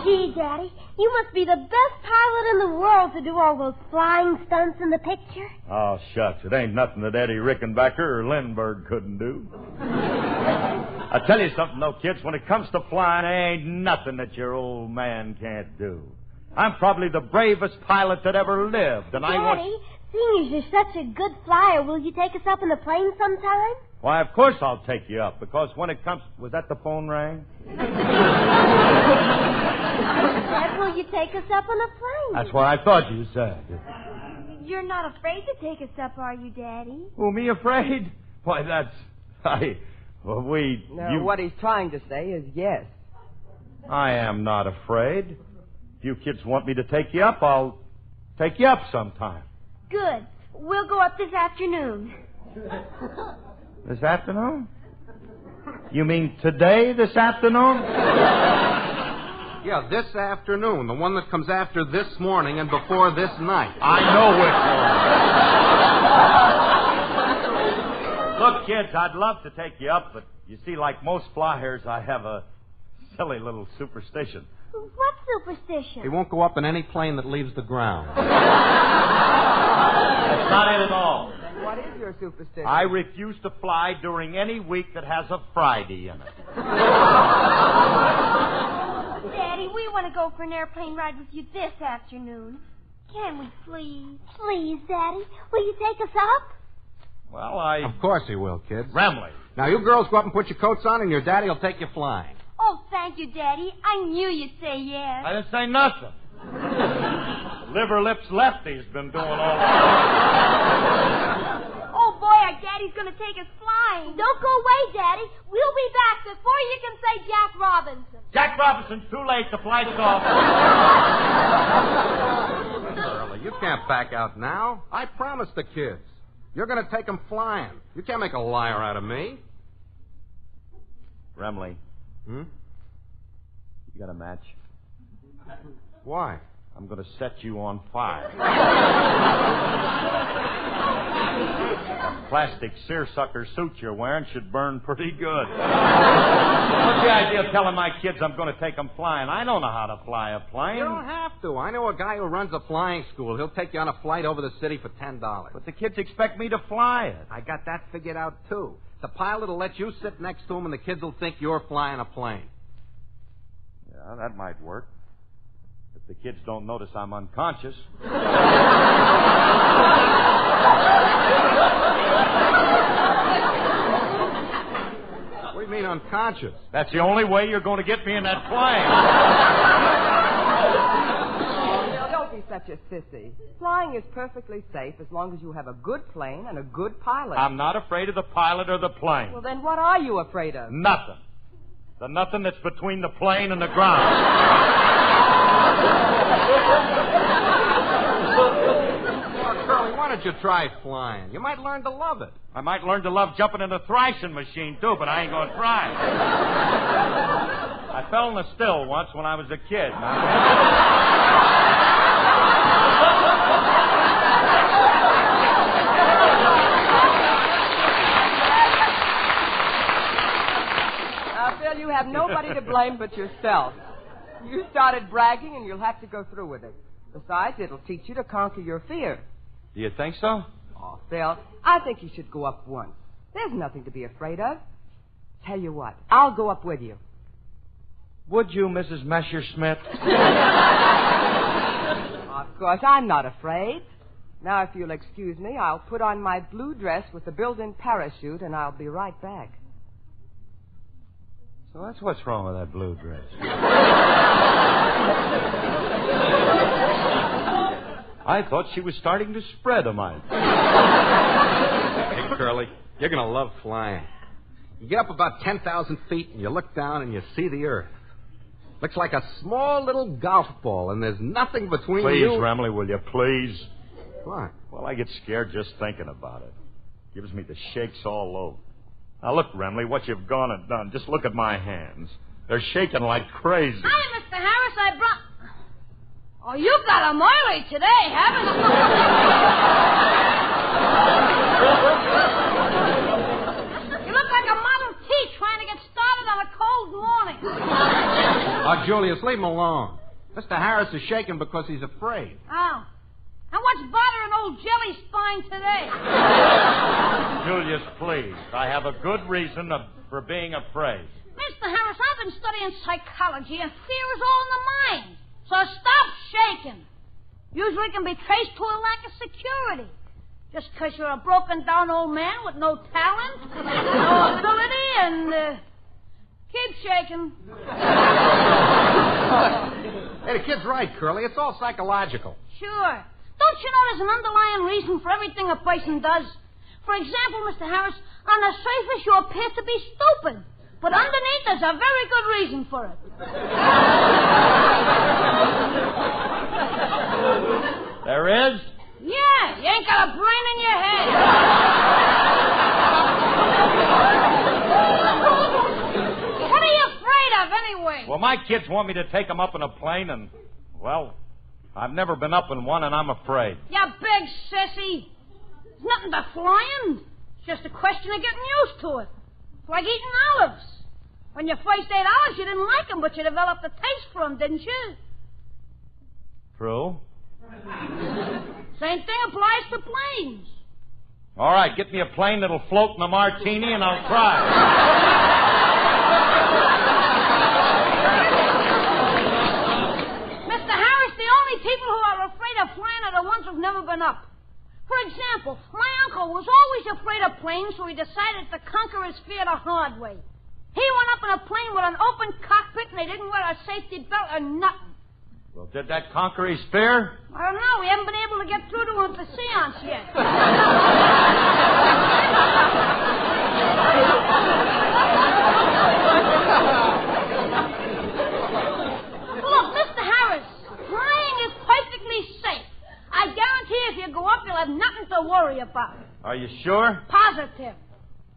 S18: Gee, Daddy, you must be the best pilot in the world to do all those flying stunts in the picture.
S16: Oh, shucks. It ain't nothing that Eddie Rickenbacker or Lindbergh couldn't do. I tell you something, though, kids. When it comes to flying, there ain't nothing that your old man can't do. I'm probably the bravest pilot that ever lived, and
S18: Daddy,
S16: I want...
S18: seeing as you're such a good flyer, will you take us up in the plane sometime?
S16: Why, of course I'll take you up, because when it comes... Was that the phone rang?
S18: Dad, will you take us up in a plane?
S16: That's what I thought you said.
S18: You're not afraid to take us up, are you, Daddy?
S16: Oh, me afraid? Why, that's...
S20: What he's trying to say is yes.
S16: I am not afraid. If you kids want me to take you up, I'll take you up sometime.
S18: Good. We'll go up this afternoon.
S16: This afternoon? You mean today, this afternoon?
S17: Yeah, this afternoon. The one that comes after this morning and before this night.
S16: I know which one. Look, kids, I'd love to take you up, but you see, like most flyers, I have a silly little superstition.
S18: What superstition?
S17: He won't go up in any plane that leaves the ground.
S16: That's not it at all.
S20: Then what is your superstition?
S16: I refuse to fly during any week that has a Friday in it.
S18: Daddy, we want to go for an airplane ride with you this afternoon. Can we, please? Please, Daddy. Will you take us up?
S16: Well,
S17: Of course he will, kids.
S16: Remley.
S17: Now, you girls go up and put your coats on, and your daddy will take you flying.
S18: Oh, thank you, Daddy. I knew you'd say yes.
S16: I didn't say nothing. Liver lips lefty's been doing all that.
S18: Oh, boy, our Daddy's going to take us flying. Don't go away, Daddy. We'll be back before you can say Jack Robinson.
S16: Jack Robinson, too late. The flight's off.
S17: Shirley, you can't back out now. I promised the kids. You're going to take them flying. You can't make a liar out of me.
S16: Remley.
S17: Hmm?
S16: You got a match?
S17: Why?
S16: I'm going to set you on fire. The plastic seersucker suit you're wearing should burn pretty good. What's the idea of telling my kids I'm going to take them flying? I don't know how to fly a plane.
S17: You don't have to. I know a guy who runs a flying school. He'll take you on a flight over the city for $10.
S16: But the kids expect me to fly it.
S17: I got that figured out, too. The pilot will let you sit next to him, and the kids will think you're flying a plane.
S16: Yeah, that might work. If the kids don't notice I'm unconscious.
S17: What do you mean unconscious?
S16: That's the only way you're going to get me in that plane.
S20: Don't be such a sissy. Flying is perfectly safe as long as you have a good plane and a good pilot.
S16: I'm not afraid of the pilot or the plane.
S20: Well, then what are you afraid of?
S16: Nothing. The nothing that's between the plane and the ground.
S17: Curly, why don't you try flying? You might learn to love it.
S16: I might learn to love jumping in a thrashing machine, too, but I ain't going to try. I fell in a still once when I was a kid.
S20: Phil, you have nobody to blame but yourself. You started bragging, and you'll have to go through with it. Besides, it'll teach you to conquer your fear.
S16: Do you think so?
S20: Oh, Phil, I think you should go up once. There's nothing to be afraid of. Tell you what, I'll go up with you.
S16: Would you, Mrs. Messerschmitt?
S20: Of course, I'm not afraid. Now, if you'll excuse me, I'll put on my blue dress with the built-in parachute, and I'll be right back.
S16: So that's what's wrong with that blue dress. I thought she was starting to spread a mite.
S17: Hey, Curly, you're going to love flying. You get up about 10,000 feet and you look down and you see the Earth. Looks like a small little golf ball, and there's nothing between you...
S16: Please, Remley, will you please?
S17: What?
S16: Well, I get scared just thinking about it. Gives me the shakes all over. Now, look, Remley, what you've gone and done. Just look at my hands. They're shaking like crazy.
S18: Hi, Mr. Harris. I brought... Oh, you've got 'em oily today, haven't you? You look like a Model T trying to get started on a cold morning.
S17: Oh, Julius, leave him alone. Mr. Harris is shaking because he's afraid.
S18: Oh. And what's bothering old Jelly Spine today?
S16: Julius, please. I have a good reason for being afraid.
S18: Mr. Harris, I've been studying psychology, and fear is all in the mind. So stop shaking. Usually it can be traced to a lack of security. Just because you're a broken-down old man with no talent, no ability, and keep shaking.
S17: Hey, the kid's right, Curly. It's all psychological.
S18: Sure. Don't you know there's an underlying reason for everything a person does? For example, Mr. Harris, on the surface you appear to be stupid. But underneath, there's a very good reason for it.
S16: There is?
S18: Yeah, you ain't got a brain in your head. What are you afraid of, anyway?
S16: Well, my kids want me to take them up in a plane, and, well, I've never been up in one, and I'm afraid.
S18: You big sissy. It's nothing but flying. It's just a question of getting used to it. It's like eating olives. When you first ate olives, you didn't like them, but you developed a taste for them, didn't you?
S16: True.
S18: Same thing applies to planes.
S16: All right, get me a plane that'll float in a martini, and I'll try.
S18: Mr. Harris, the only people who are afraid of flying are the ones who've never been up. For example, my uncle was always afraid of planes, so he decided to conquer his fear the hard way. He went up in a plane with an open cockpit, and they didn't wear a safety belt or nothing.
S16: Well, did that conquer his fear?
S18: I don't know. We haven't been able to get through to him at the seance yet. Look, Mr. Harris, flying is perfectly safe. I guarantee if you go up, you'll have nothing to worry about.
S16: Are you sure?
S18: Positive.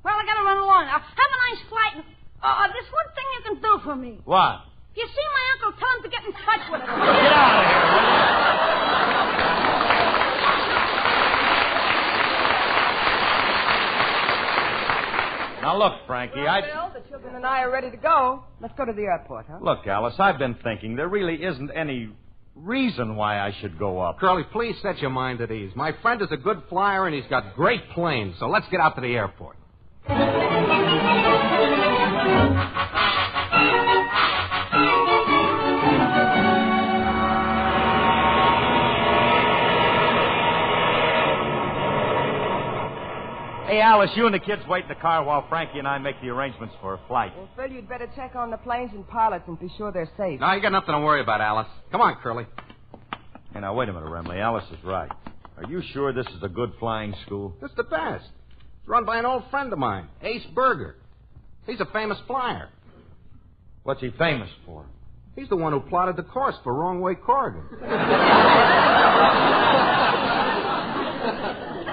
S18: Well, I gotta run along. Have a nice flight. There's one thing you can do for me.
S16: What?
S18: You see my uncle, tell him to get in touch with us.
S16: Get out of here, will you? Now, look, Frankie,
S20: Bill, the children and I are ready to go. Let's go to the airport, huh?
S16: Look, Alice, I've been thinking there really isn't any reason why I should go up.
S17: Curly, please set your mind at ease. My friend is a good flyer, and he's got great planes, so let's get out to the airport.
S16: Hey, Alice, you and the kids wait in the car while Frankie and I make the arrangements for a flight.
S20: Well, Phil, you'd better check on the planes and pilots and be sure they're safe.
S17: No, you got nothing to worry about, Alice. Come on, Curly.
S16: Hey, now, wait a minute, Remley. Alice is right. Are you sure this is a good flying school?
S17: It's the best. It's run by an old friend of mine, Ace Berger. He's a famous flyer.
S16: What's he famous for?
S17: He's the one who plotted the course for Wrong Way Corrigan.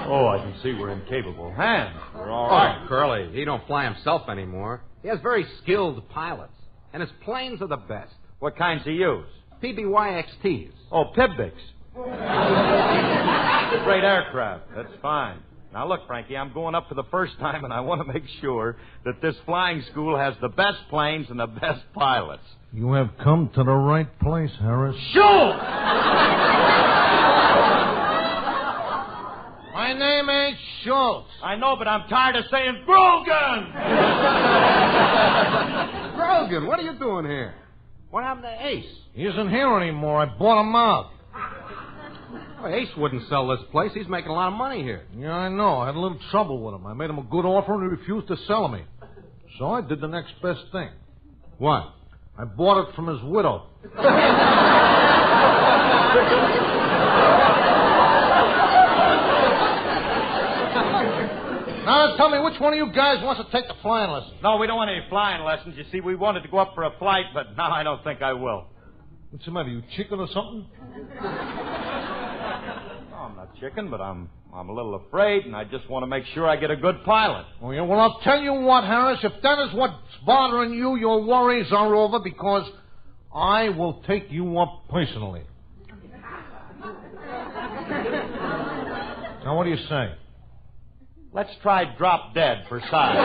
S16: Oh, I can see we're in capable hands. We're all right.
S17: Oh, Curly, he don't fly himself anymore. He has very skilled pilots, and his planes are the best.
S16: What kinds he use?
S17: PBYXTs.
S16: Oh, Pibbics. Great aircraft. That's fine. Now, look, Frankie, I'm going up for the first time, and I want to make sure that this flying school has the best planes and the best pilots.
S1: You have come to the right place, Harris.
S16: Shoot!
S7: My name ain't Schultz.
S16: I know, but I'm tired of saying Brogan!
S17: Brogan, what are you doing here? What happened to Ace?
S7: He isn't here anymore. I bought him out.
S17: Well, Ace wouldn't sell this place. He's making a lot of money here.
S7: Yeah, I know. I had a little trouble with him. I made him a good offer, and he refused to sell me. So I did the next best thing.
S17: What?
S7: I bought it from his widow. Now tell me, which which one of you guys wants to take the flying lesson?
S16: No, we don't want any flying lessons. You see, we wanted to go up for a flight, but now I don't think I will.
S7: What's the matter, you chicken or something?
S16: No, I'm not chicken, but I'm a little afraid, and I just want to make sure I get a good pilot.
S7: Oh, yeah? Well, I'll tell you what, Harris. If that is what's bothering you, your worries are over because I will take you up personally. Now, what do you say?
S16: Let's try drop dead for size.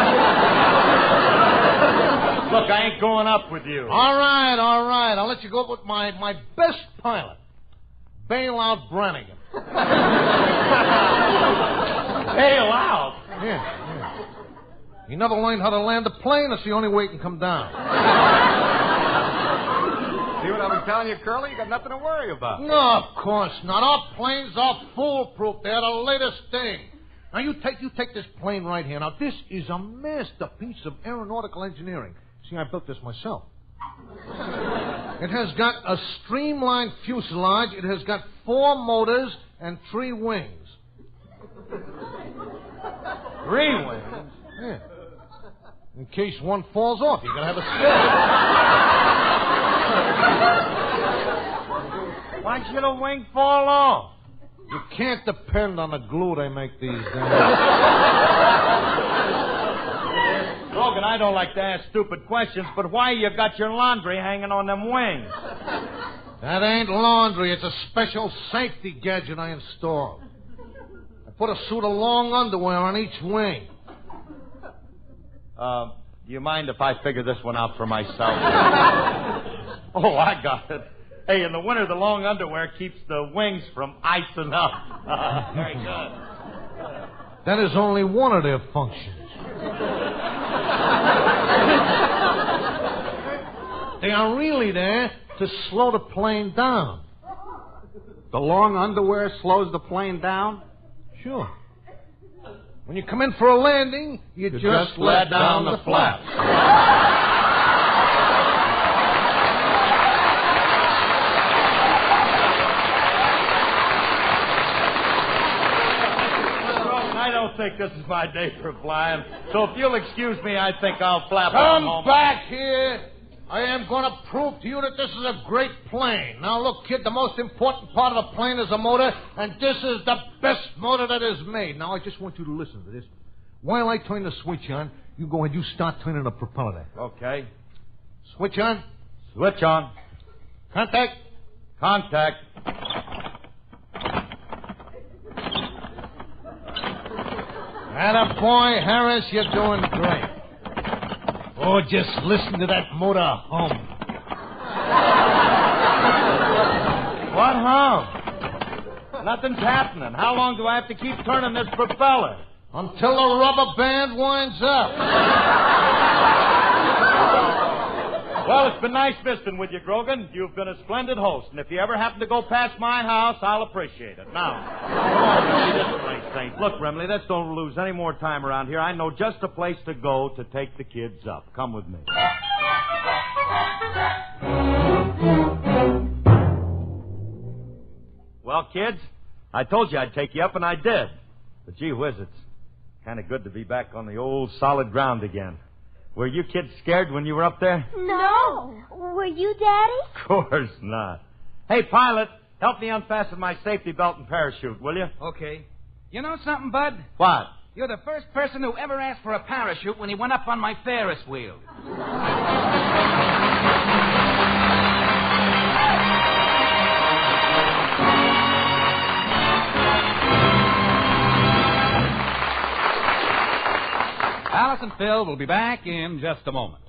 S16: Look, I ain't going up with you.
S7: All right. I'll let you go with my best pilot, Bailout Brannigan.
S16: Bailout?
S7: Yeah. He never learned how to land a plane. That's the only way it can come down.
S17: See what I've been telling you, Curly? You got nothing to worry about.
S7: No, of course not. Our planes are foolproof. They're the latest thing. Now, you take this plane right here. Now, this is a masterpiece of aeronautical engineering. See, I built this myself. It has got a streamlined fuselage. It has got 4 motors and 3 wings.
S16: 3 wings?
S7: Yeah. In case one falls off, you're going to have a spare.
S16: Why should a wing fall off?
S7: You can't depend on the glue they make these days.
S16: Logan, I don't like to ask stupid questions, but why you got your laundry hanging on them wings?
S7: That ain't laundry. It's a special safety gadget I installed. I put a suit of long underwear on each wing.
S16: Do you mind if I figure this one out for myself? Oh, I got it. Hey, in the winter, the long underwear keeps the wings from icing up. Very good.
S7: That is only one of their functions. They are really there to slow the plane down.
S17: The long underwear slows the plane down?
S7: Sure. When you come in for a landing, you just let down the flaps.
S16: I don't think this is my day for flying, so if you'll excuse me, I think I'll flap on home.
S7: Come back here. I am going to prove to you that this is a great plane. Now, look, kid, the most important part of the plane is the motor, and this is the best motor that is made. Now, I just want you to listen to this. While I turn the switch on, you go ahead, you start turning the propeller there.
S16: Okay.
S7: Switch on.
S16: Switch on.
S7: Contact.
S16: Contact.
S7: Attaboy, Harris, you're doing great. Oh, just listen to that motor hum.
S16: What hum? Nothing's happening. How long do I have to keep turning this propeller?
S7: Until the rubber band winds up.
S16: Well, it's been nice visiting with you, Grogan. You've been a splendid host, and if you ever happen to go past my house, I'll appreciate it. Now, come on, Remley, this place ain't. Look, Remley, let's don't lose any more time around here. I know just a place to go to take the kids up. Come with me. Well, kids, I told you I'd take you up, and I did. But gee whiz, it's kind of good to be back on the old solid ground again. Were you kids scared when you were up there?
S10: No. Were you, Daddy?
S16: Of course not. Hey, pilot, help me unfasten my safety belt and parachute, will you?
S15: Okay. You know something, Bud?
S16: What?
S15: You're the first person who ever asked for a parachute when he went up on my Ferris wheel. Alice and Phil will be back in just a moment.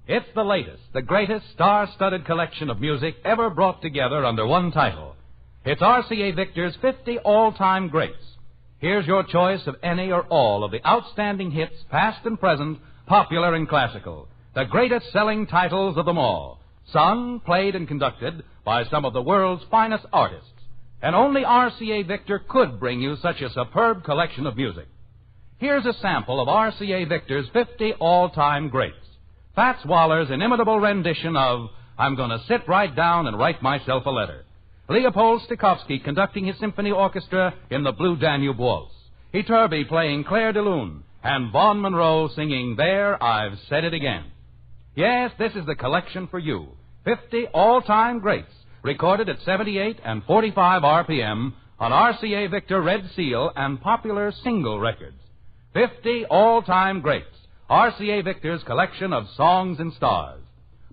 S15: It's the latest, the greatest star-studded collection of music ever brought together under one title. It's RCA Victor's 50 all-time greats. Here's your choice of any or all of the outstanding hits, past and present, popular and classical. The greatest selling titles of them all. Sung, played, and conducted by some of the world's finest artists. And only RCA Victor could bring you such a superb collection of music. Here's a sample of RCA Victor's 50 all-time greats. Fats Waller's inimitable rendition of I'm Gonna Sit Right Down and Write Myself a Letter. Leopold Stokowski conducting his symphony orchestra in the Blue Danube Waltz. Iturbi playing Claire de Lune. and Vaughn Monroe singing There, I've Said It Again. Yes, this is the collection for you. 50 all-time greats, recorded at 78 and 45 RPM on RCA Victor Red Seal and popular single records. 50 all-time greats, RCA Victor's collection of songs and stars.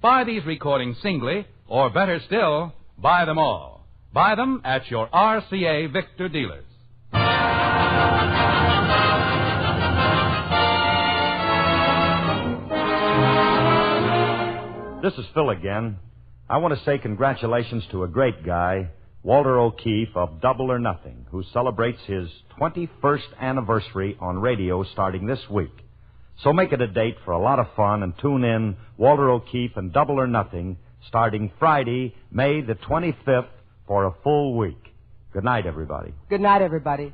S15: Buy these recordings singly, or better still, buy them all. Buy them at your RCA Victor dealers.
S16: This is Phil again. I want to say congratulations to a great guy, Walter O'Keefe of Double or Nothing, who celebrates his 21st anniversary on radio starting this week. So make it a date for a lot of fun and tune in Walter O'Keefe and Double or Nothing starting Friday, May the 25th for a full week. Good night, everybody.
S20: Good night, everybody.
S15: This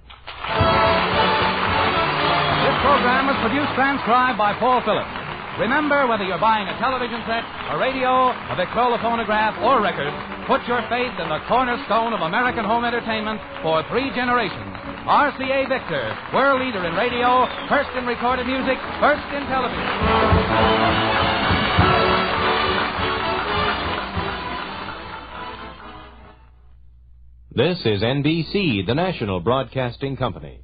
S15: program was produced, transcribed by Paul Phillips. Remember, whether you're buying a television set, a radio, a Victrola phonograph, or record, put your faith in the cornerstone of American home entertainment for 3 generations. RCA Victor, world leader in radio, first in recorded music, first in television.
S21: This is NBC, the national broadcasting company.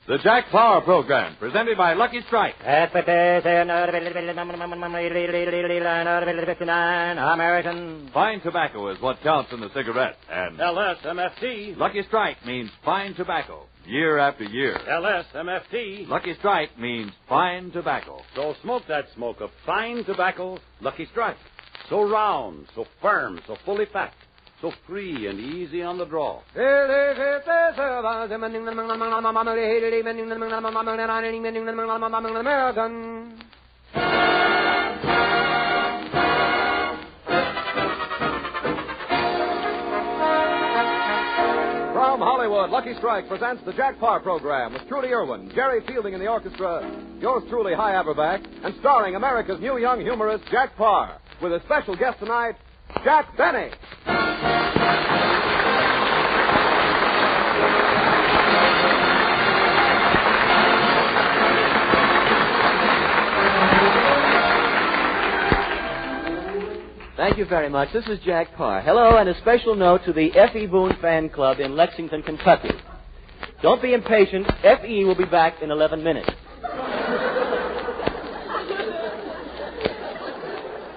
S6: The Jack Paar program, presented by Lucky Strike.
S14: American.
S6: Fine tobacco is what counts in the cigarette. And
S14: LSMFT.
S6: Lucky Strike means fine tobacco, year after year.
S14: LSMFT.
S6: Lucky Strike means fine tobacco.
S14: So smoke that smoke of fine tobacco, Lucky Strike. So round, so firm, so fully packed. So free and easy on the draw.
S20: American.
S6: From Hollywood, Lucky Strike presents the Jack Paar program with Trudy Irwin, Jerry Fielding in the orchestra, yours truly, High Aberback, and starring America's new young humorist, Jack Paar, with a special guest tonight, Jack Benny.
S22: Thank you very much. This is Jack Paar. Hello, and a special note to the F.E. Boone Fan Club in Lexington, Kentucky. Don't be impatient. F.E. will be back in 11 minutes.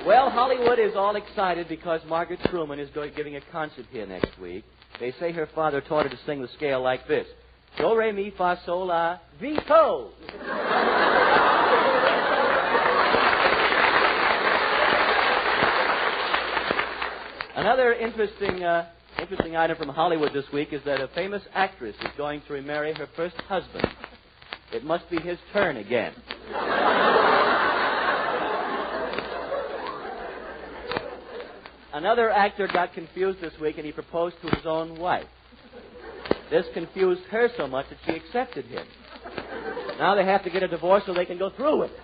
S22: Well, Hollywood is all excited because Margaret Truman is giving a concert here next week. They say her father taught her to sing the scale like this. Do, re, mi, fa, sol, la, vito. Another interesting item from Hollywood this week is that a famous actress is going to remarry her first husband. It must be his turn again. Another actor got confused this week, and he proposed to his own wife. This confused her so much that she accepted him. Now they have to get a divorce so they can go through with it.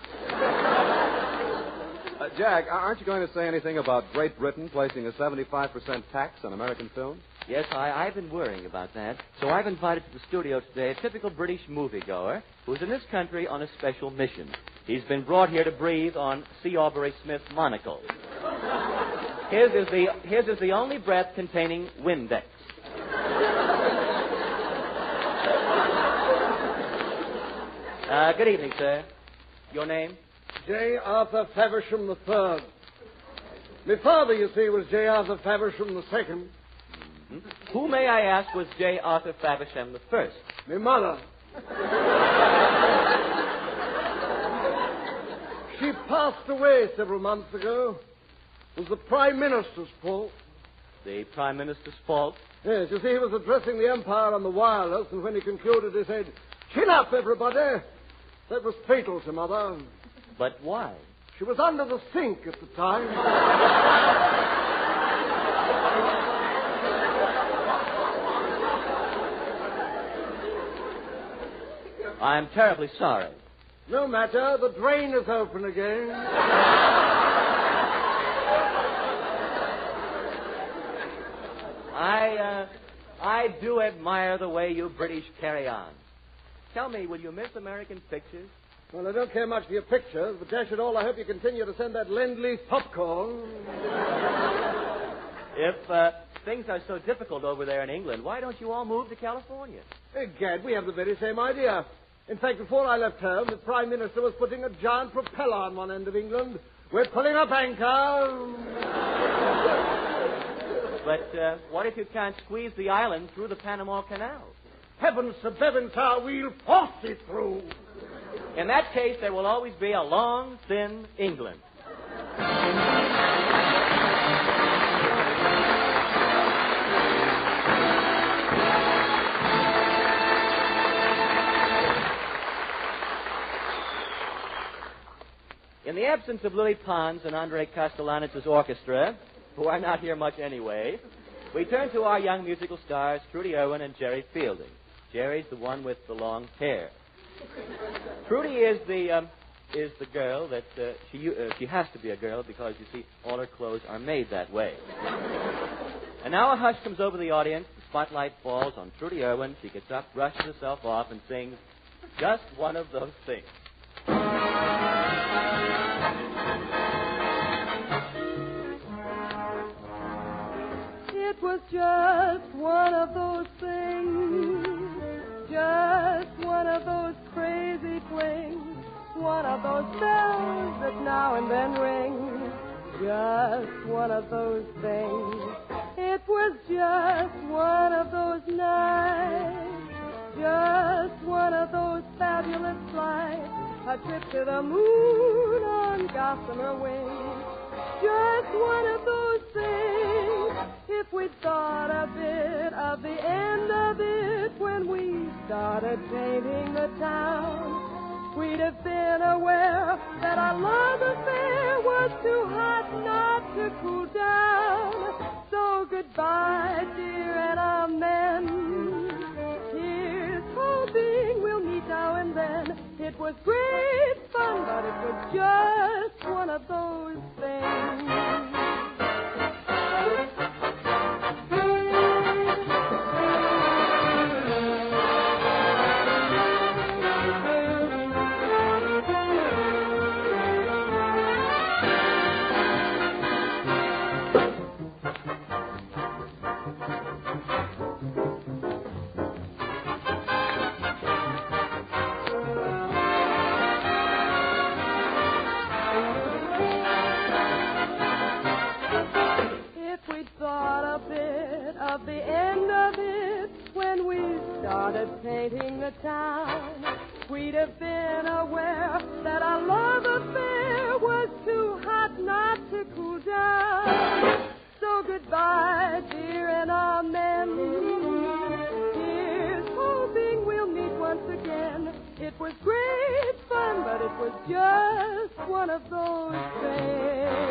S6: Jack, aren't you going to say anything about Great Britain placing a 75% tax on American films?
S22: Yes, I've been worrying about that. So I've invited to the studio today a typical British moviegoer who's in this country on a special mission. He's been brought here to breathe on C. Aubrey Smith's monocle. His is the only breath containing Windex. Good evening, sir. Your name?
S23: J. Arthur Faversham III. My father, you see, was J. Arthur Faversham II.
S22: Mm-hmm. Who, may I ask, was J. Arthur Faversham I?
S23: My mother. She passed away several months ago. It was the Prime Minister's fault.
S22: The Prime Minister's fault?
S23: Yes, you see, he was addressing the Empire on the wireless, and when he concluded, he said, "Chin up, everybody." That was fatal to Mother.
S22: But why?
S23: She was under the sink at the time.
S22: I'm terribly sorry.
S23: No matter. The drain is open again.
S22: I do admire the way you British carry on. Tell me, will you miss American pictures?
S23: Well, I don't care much for your pictures, but dash it all, I hope you continue to send that Lend-Lease popcorn.
S22: If things are so difficult over there in England, why don't you all move to California?
S23: Egad, we have the very same idea. In fact, before I left home, the Prime Minister was putting a giant propeller on one end of England. We're pulling up anchor.
S22: But what if you can't squeeze the island through the Panama Canal?
S23: Heavens to Bevantar, we'll force it through.
S22: In that case, there will always be a long, thin England. In the absence of Lily Pons and Andre Castellanos' orchestra, who are not here much anyway, we turn to our young musical stars, Trudy Irwin and Jerry Fielding. Jerry's the one with the long hair. Trudy is the girl that she has to be a girl because, you see, all her clothes are made that way. And now a hush comes over the audience. The spotlight falls on Trudy Irwin. She gets up, brushes herself off, and sings Just One of Those Things.
S2: It was just one of those things, just one of those crazy flings, one of those bells that now and then ring, just one of those things. It was just one of those nights, just one of those fabulous flights, a trip to the moon on gossamer wings. Just one of those things. If we'd thought a bit of the end of it when we started painting the town, we'd have been aware that our love affair was too hot not to cool down. So goodbye, dear, and amen. Here's hoping we'll meet now and then. It was great fun, but it was just one of those things. Of the end of it when we started painting the town, we'd have been aware that our love affair was too hot not to cool down. So goodbye, dear, and amen. Here's hoping we'll meet once again. It was great fun, but it was just one of those things.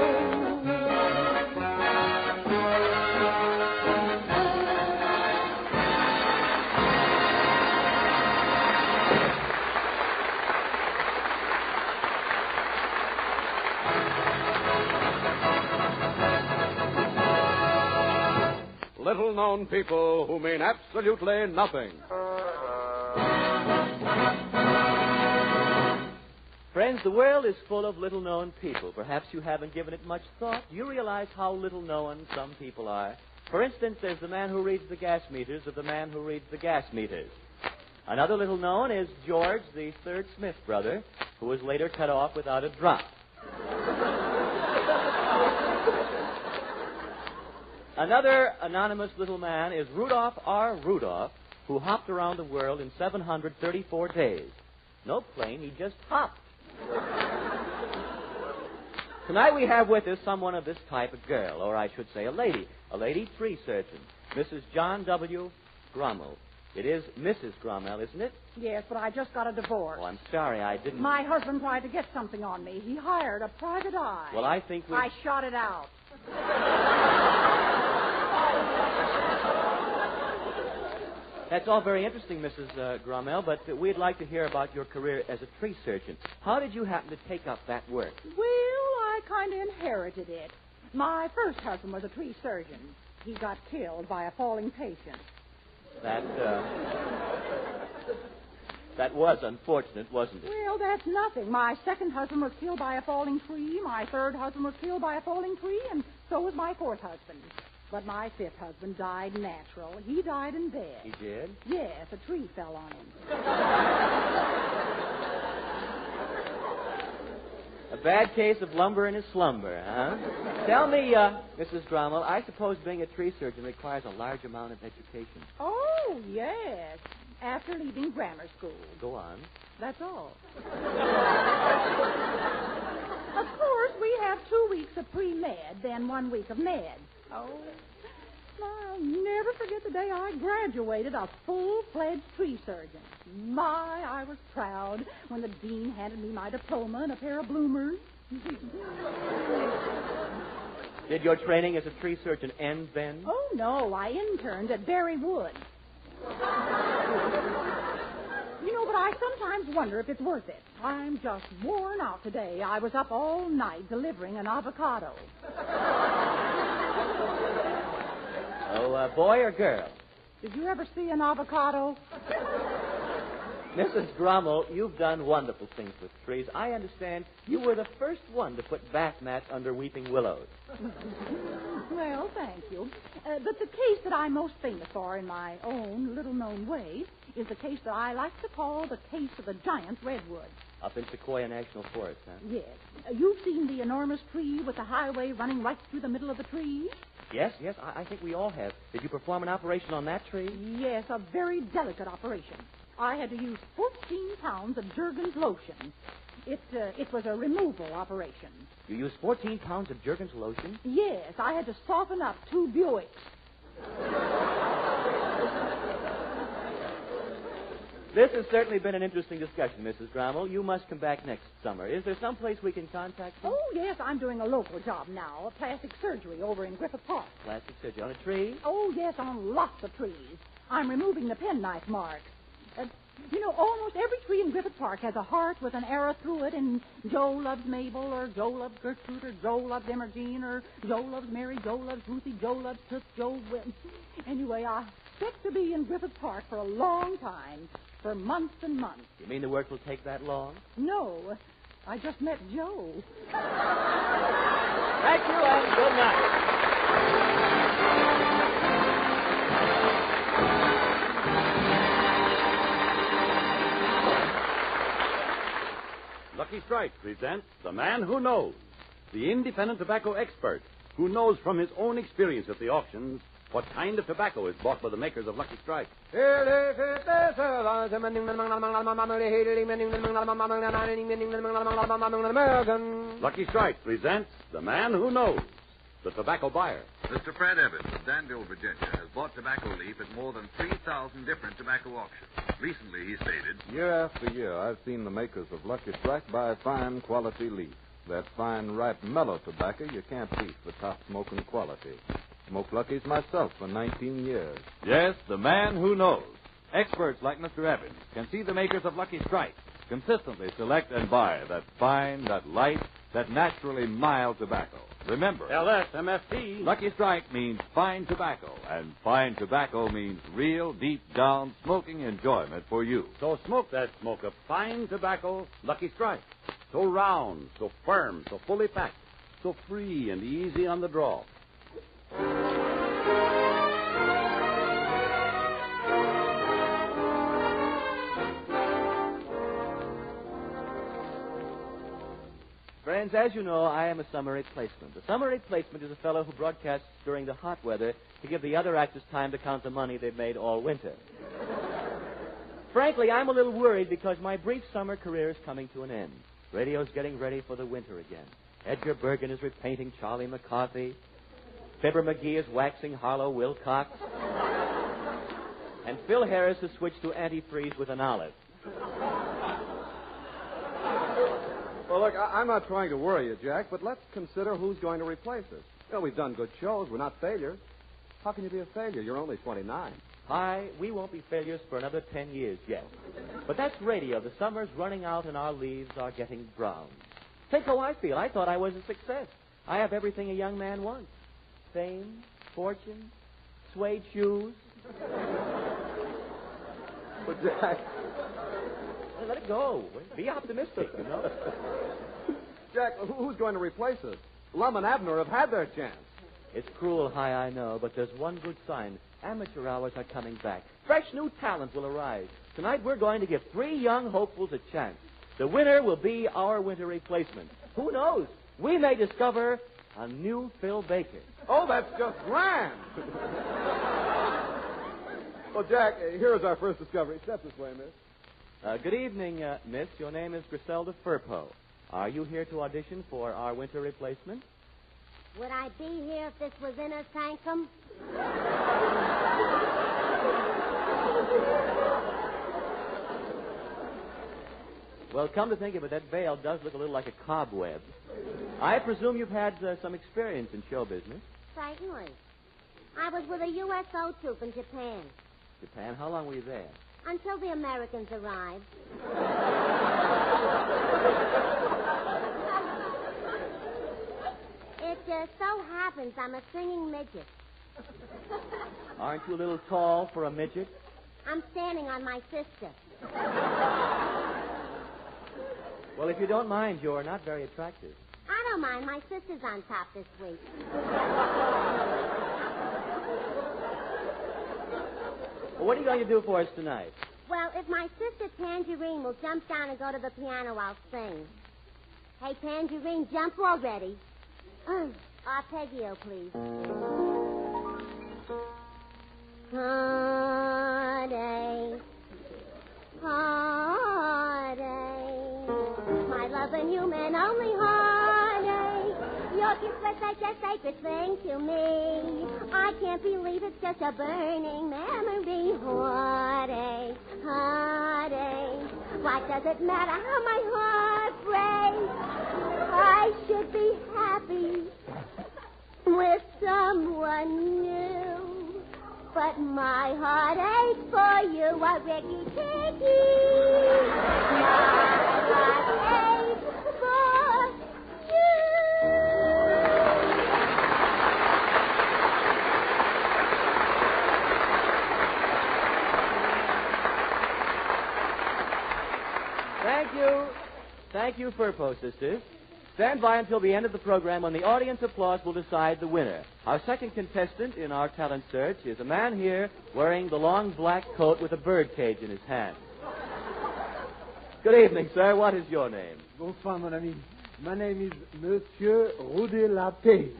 S4: Little-known people who mean absolutely nothing.
S22: Friends, the world is full of little-known people. Perhaps you haven't given it much thought. Do you realize how little-known some people are? For instance, there's the man who reads the gas meters of the man who reads the gas meters. Another little-known is George, the third Smith brother, who was later cut off without a drop. Another anonymous little man is Rudolph R. Rudolph, who hopped around the world in 734 days. No plane, he just hopped. Tonight we have with us someone of this type, a girl, or I should say a lady tree surgeon, Mrs. John W. Grommel. It is Mrs. Grommel, isn't it?
S5: Yes, but I just got a divorce.
S22: Oh, I'm sorry, I didn't...
S5: My husband tried to get something on me. He hired a private eye.
S22: Well, I think we...
S5: I shot it out.
S22: That's all very interesting, Mrs. Grommel, but we'd like to hear about your career as a tree surgeon. How did you happen to take up that work?
S5: Well, I kind of inherited it. My first husband was a tree surgeon. He got killed by a falling patient.
S22: That was unfortunate, wasn't it?
S5: Well, that's nothing. My second husband was killed by a falling tree. My third husband was killed by a falling tree, and so was my fourth husband. But my fifth husband died natural. He died in bed.
S22: He did?
S5: Yes, a tree fell on him.
S22: A bad case of lumber in his slumber, huh? Tell me, Mrs. Grommel, I suppose being a tree surgeon requires a large amount of education.
S5: Oh, yes. After leaving grammar school.
S22: Go on.
S5: That's all. Of course, we have 2 weeks of pre-med, then 1 week of med. Oh, I'll never forget the day I graduated a full-fledged tree surgeon. My, I was proud when the dean handed me my diploma and a pair of bloomers.
S22: Did your training as a tree surgeon end then?
S5: Oh, no, I interned at Berry Wood. You know, but I sometimes wonder if it's worth it. I'm just worn out today. I was up all night delivering an avocado.
S22: Oh, boy or girl?
S5: Did you ever see an avocado?
S22: Mrs. Grommel, you've done wonderful things with trees. I understand you were the first one to put bath mats under weeping willows.
S5: Well, thank you. But the case that I'm most famous for in my own little-known way is the case that I like to call the case of the giant redwood.
S22: Up in Sequoia National Forest, huh?
S5: Yes. You've seen the enormous tree with the highway running right through the middle of the tree?
S22: Yes, I think we all have. Did you perform an operation on that tree?
S5: Yes, a very delicate operation. I had to use 14 pounds of Jergens lotion. It was a removal operation.
S22: You used 14 pounds of Jergens lotion?
S5: Yes, I had to soften up 2 Buicks.
S22: This has certainly been an interesting discussion, Mrs. Grommel. You must come back next summer. Is there some place we can contact you?
S5: Oh, yes, I'm doing a local job now, a plastic surgery over in Griffith Park.
S22: Plastic surgery on a tree?
S5: Oh, yes, on lots of trees. I'm removing the penknife marks. You know, almost every tree in Griffith Park has a heart with an arrow through it, and Joe loves Mabel, or Joe loves Gertrude, or Joe loves Imogene, or Joe loves Mary, Joe loves Ruthie, Joe loves Toots, Joe... Anyway, I expect to be in Griffith Park for a long time, for months and months.
S22: You mean the work will take that long?
S5: No, I just met Joe.
S22: Thank you, and good night.
S3: Lucky Strike presents The Man Who Knows, the independent tobacco expert who knows from his own experience at the auctions what kind of tobacco is bought by the makers of Lucky Strike. Lucky Strike presents The Man Who Knows, the tobacco buyer.
S9: Mr. Fred Evans of Danville, Virginia, has bought tobacco leaf at more than 3,000 different tobacco auctions. Recently, he stated,
S11: Year after year, I've seen the makers of Lucky Strike buy fine quality leaf. That fine, ripe, mellow tobacco you can't beat for top smoking quality. Smoked Lucky's myself for 19 years.
S3: Yes, the man who knows. Experts like Mr. Evans can see the makers of Lucky Strike consistently select and buy that fine, that light, that naturally mild tobacco. Remember, LSMFT.
S11: Lucky Strike means fine tobacco, and fine tobacco means real, deep-down smoking enjoyment for you.
S3: So smoke that smoke of fine tobacco, Lucky Strike. So round, so firm, so fully packed, so free and easy on the draw.
S22: Friends, as you know, I am a summary placement. A summary placement is a fellow who broadcasts during the hot weather to give the other actors time to count the money they've made all winter. Frankly, I'm a little worried because my brief summer career is coming to an end. Radio's getting ready for the winter again. Edgar Bergen is repainting Charlie McCarthy. Fibber McGee is waxing Harlow Wilcox. And Phil Harris has switched to antifreeze with an olive.
S24: Well, look, I'm not trying to worry you, Jack, but let's consider who's going to replace us. Well, we've done good shows. We're not failures. How can you be a failure? You're only 29.
S22: Hi, we won't be failures for another 10 years yet. But that's radio. The summer's running out and our leaves are getting brown. Think how I feel. I thought I was a success. I have everything a young man wants. Fame, fortune, suede shoes.
S24: But, Jack...
S22: Let it go. Be optimistic, you know.
S24: Jack, who's going to replace us? Lum and Abner have had their chance.
S22: It's cruel, Hi, I know, but there's one good sign. Amateur hours are coming back. Fresh new talent will arise. Tonight we're going to give 3 young hopefuls a chance. The winner will be our winter replacement. Who knows? We may discover a new Phil Baker.
S24: Oh, that's just grand. Well, Jack, here is our first discovery. Step this way, miss.
S22: Good evening, miss. Your name is Griselda Furpo. Are you here to audition for our winter replacement?
S8: Would I be here if this was Inner Sanctum?
S22: Well, come to think of it, that veil does look a little like a cobweb. I presume you've had some experience in show business.
S8: Certainly. I was with a USO troupe in Japan.
S22: Japan? How long were you there?
S8: Until the Americans arrived. It so happens I'm a singing midget.
S22: Aren't you a little tall for a midget?
S8: I'm standing on my sister.
S22: Well, if you don't mind, you're not very attractive.
S8: I don't mind. My sister's on top this week.
S22: Well, what are you going to do for us tonight?
S8: Well, if my sister Tangerine will jump down and go to the piano, I'll sing. Hey, Tangerine, jump already. Arpeggio, please. Heartache, heartache. My love and you meant only heartache. Your kiss was such a sacred thing to me. I can't believe it's just a burning memory. Heartache, heartache. What does it matter how my heart breaks? I should be happy with someone new. But my heart aches for you, a Ricky Ticky. My heart aches for you.
S22: Thank you. Thank you, Furpo sisters. Stand by until the end of the program when the audience applause will decide the winner. Our second contestant in our talent search is a man here wearing the long black coat with a bird cage in his hand. Good evening, sir. What is your name?
S23: Bonsoir, mon ami. My name is Monsieur Roudet-Lapé,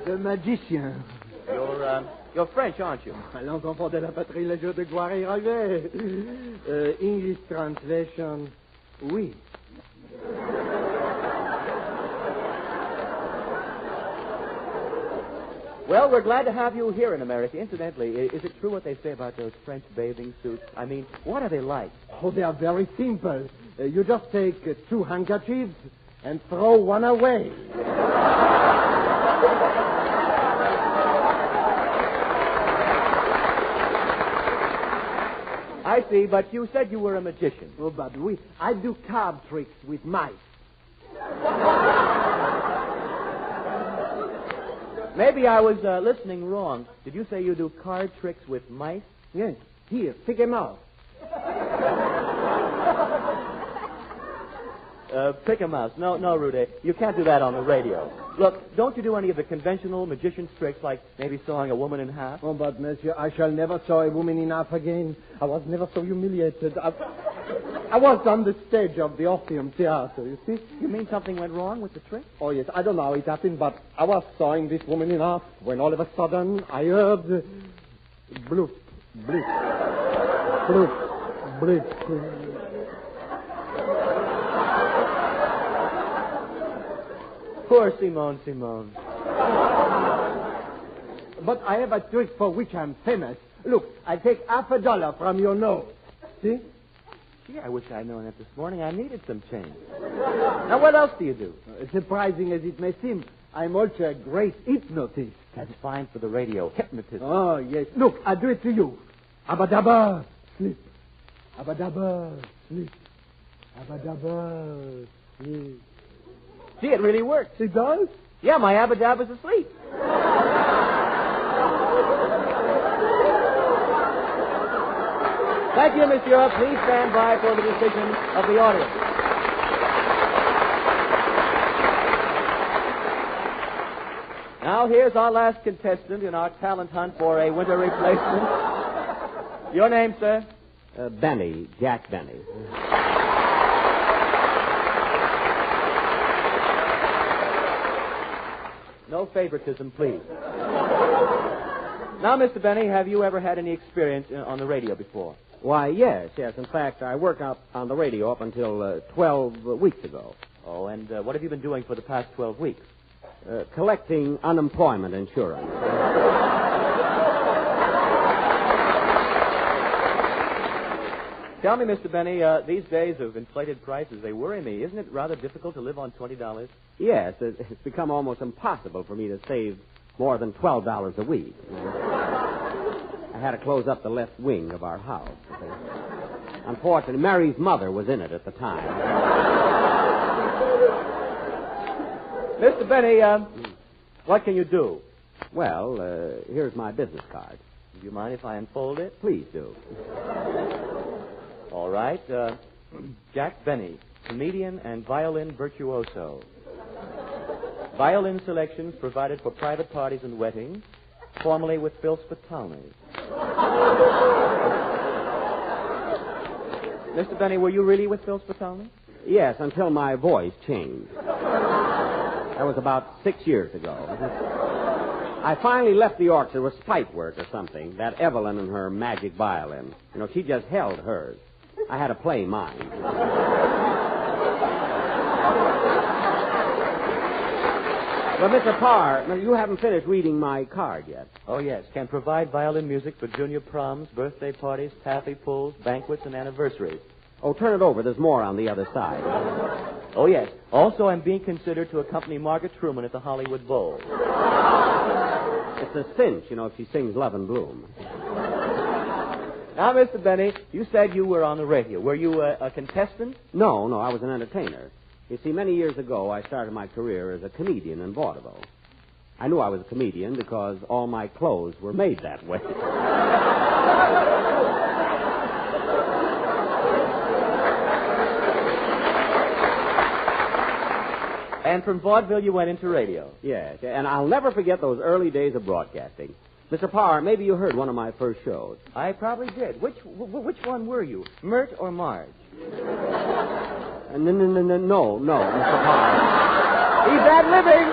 S23: the magician.
S22: You're French, aren't you?
S23: Les enfants de la patrie, le jour de gloire est arrivé. English translation, oui.
S22: Well, we're glad to have you here in America. Incidentally, is it true what they say about those French bathing suits? I mean, what are they like?
S23: Oh, they are very simple. You just take 2 handkerchiefs and throw one away.
S22: I see, but you said you were a magician.
S23: Oh, but I do card tricks with mice.
S22: Maybe I was listening wrong. Did you say you do card tricks with mice?
S23: Yes. Here, pick him out.
S22: Pick a mouse. No, Rude. You can't do that on the radio. Look, don't you do any of the conventional magician's tricks, like maybe sawing a woman in half?
S23: Oh, but, monsieur, I shall never saw a woman in half again. I was never so humiliated. I was on the stage of the Orpheum Theater, you see?
S22: You mean something went wrong with the trick?
S23: Oh, yes. I don't know how it happened, but I was sawing this woman in half when all of a sudden I heard bloop, blip, bloop, blip.
S22: Poor Simone.
S23: But I have a trick for which I'm famous. Look, I take $50 from your nose. See?
S22: Gee, I wish I'd known that this morning. I needed some change. Now, what else do you do?
S23: Surprising as it may seem, I'm also a great hypnotist.
S22: That's fine for the radio. Hypnotism.
S23: Oh, yes. Look, I'll do it to you. Abba-dabba, sleep. Abba-dabba, sleep. Abba-dabba, sleep.
S22: See, it really works.
S23: It does?
S22: Yeah, my abba-dabba's asleep. Thank you, monsieur. Please stand by for the decision of the audience. Now, here's our last contestant in our talent hunt for a winter replacement. Your name, sir?
S14: Benny, Jack Benny.
S22: No favoritism, please. Now, Mr. Benny, have you ever had any experience on the radio before?
S14: Why, yes. In fact, I worked out on the radio up until 12 weeks ago.
S22: Oh, and what have you been doing for the past 12 weeks?
S14: Collecting unemployment insurance.
S22: Tell me, Mr. Benny, these days of inflated prices, they worry me. Isn't it rather difficult to live on $20?
S14: Yes, it's become almost impossible for me to save more than $12 a week. I had to close up the left wing of our house. Unfortunately, Mary's mother was in it at the time.
S22: Mr. Benny, what can you do?
S14: Well, here's my business card.
S22: Do you mind if I unfold it?
S14: Please do.
S22: All right. Jack Benny, comedian and violin virtuoso. Violin selections provided for private parties and weddings, formerly with Phil Spitali. Mr. Benny, were you really with Phil Spitali?
S14: Yes, until my voice changed. That was about 6 years ago. I finally left the orchestra with spite work or something. That Evelyn and her magic violin. She just held hers. I had to play mine. But, Mr. Paar, you haven't finished reading my card yet.
S22: Oh, yes. Can provide violin music for junior proms, birthday parties, taffy pulls, banquets, and anniversaries.
S14: Oh, turn it over. There's more on the other side.
S22: Oh, yes. Also, I'm being considered to accompany Margaret Truman at the Hollywood Bowl.
S14: It's a cinch, if she sings Love and Bloom.
S22: Now, Mr. Benny, you said you were on the radio. Were you a contestant?
S14: No, I was an entertainer. You see, many years ago, I started my career as a comedian in vaudeville. I knew I was a comedian because all my clothes were made that way.
S22: And from vaudeville, you went into radio.
S14: Yes, and I'll never forget those early days of broadcasting. Mr. Paar, maybe you heard one of my first shows.
S22: I probably did. Which one were you, Mert or Marge?
S14: No, Mr. Paar.
S22: He's ad-libbing.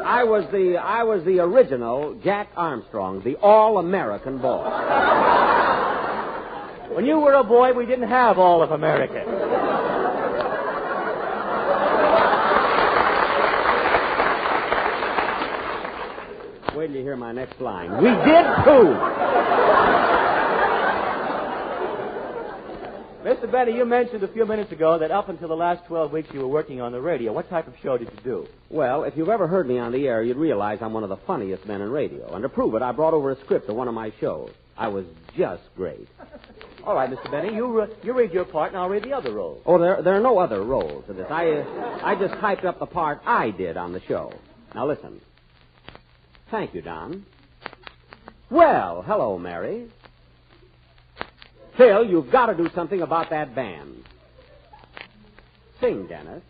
S14: I was the original Jack Armstrong, the all-American boy.
S22: When you were a boy, we didn't have all of America.
S14: Wait till you hear my next line. We did too.
S22: Mr. Benny, you mentioned a few minutes ago that up until the last 12 weeks you were working on the radio. What type of show did you do?
S14: Well, if you've ever heard me on the air, you'd realize I'm one of the funniest men in radio. And to prove it, I brought over a script of one of my shows. I was just great.
S22: All right, Mr. Benny, you read your part, and I'll read the other roles.
S14: Oh, there are no other roles to this. I just typed up the part I did on the show. Now, listen. Thank you, Don. Well, hello, Mary. Phil, you've got to do something about that band. Sing, Dennis.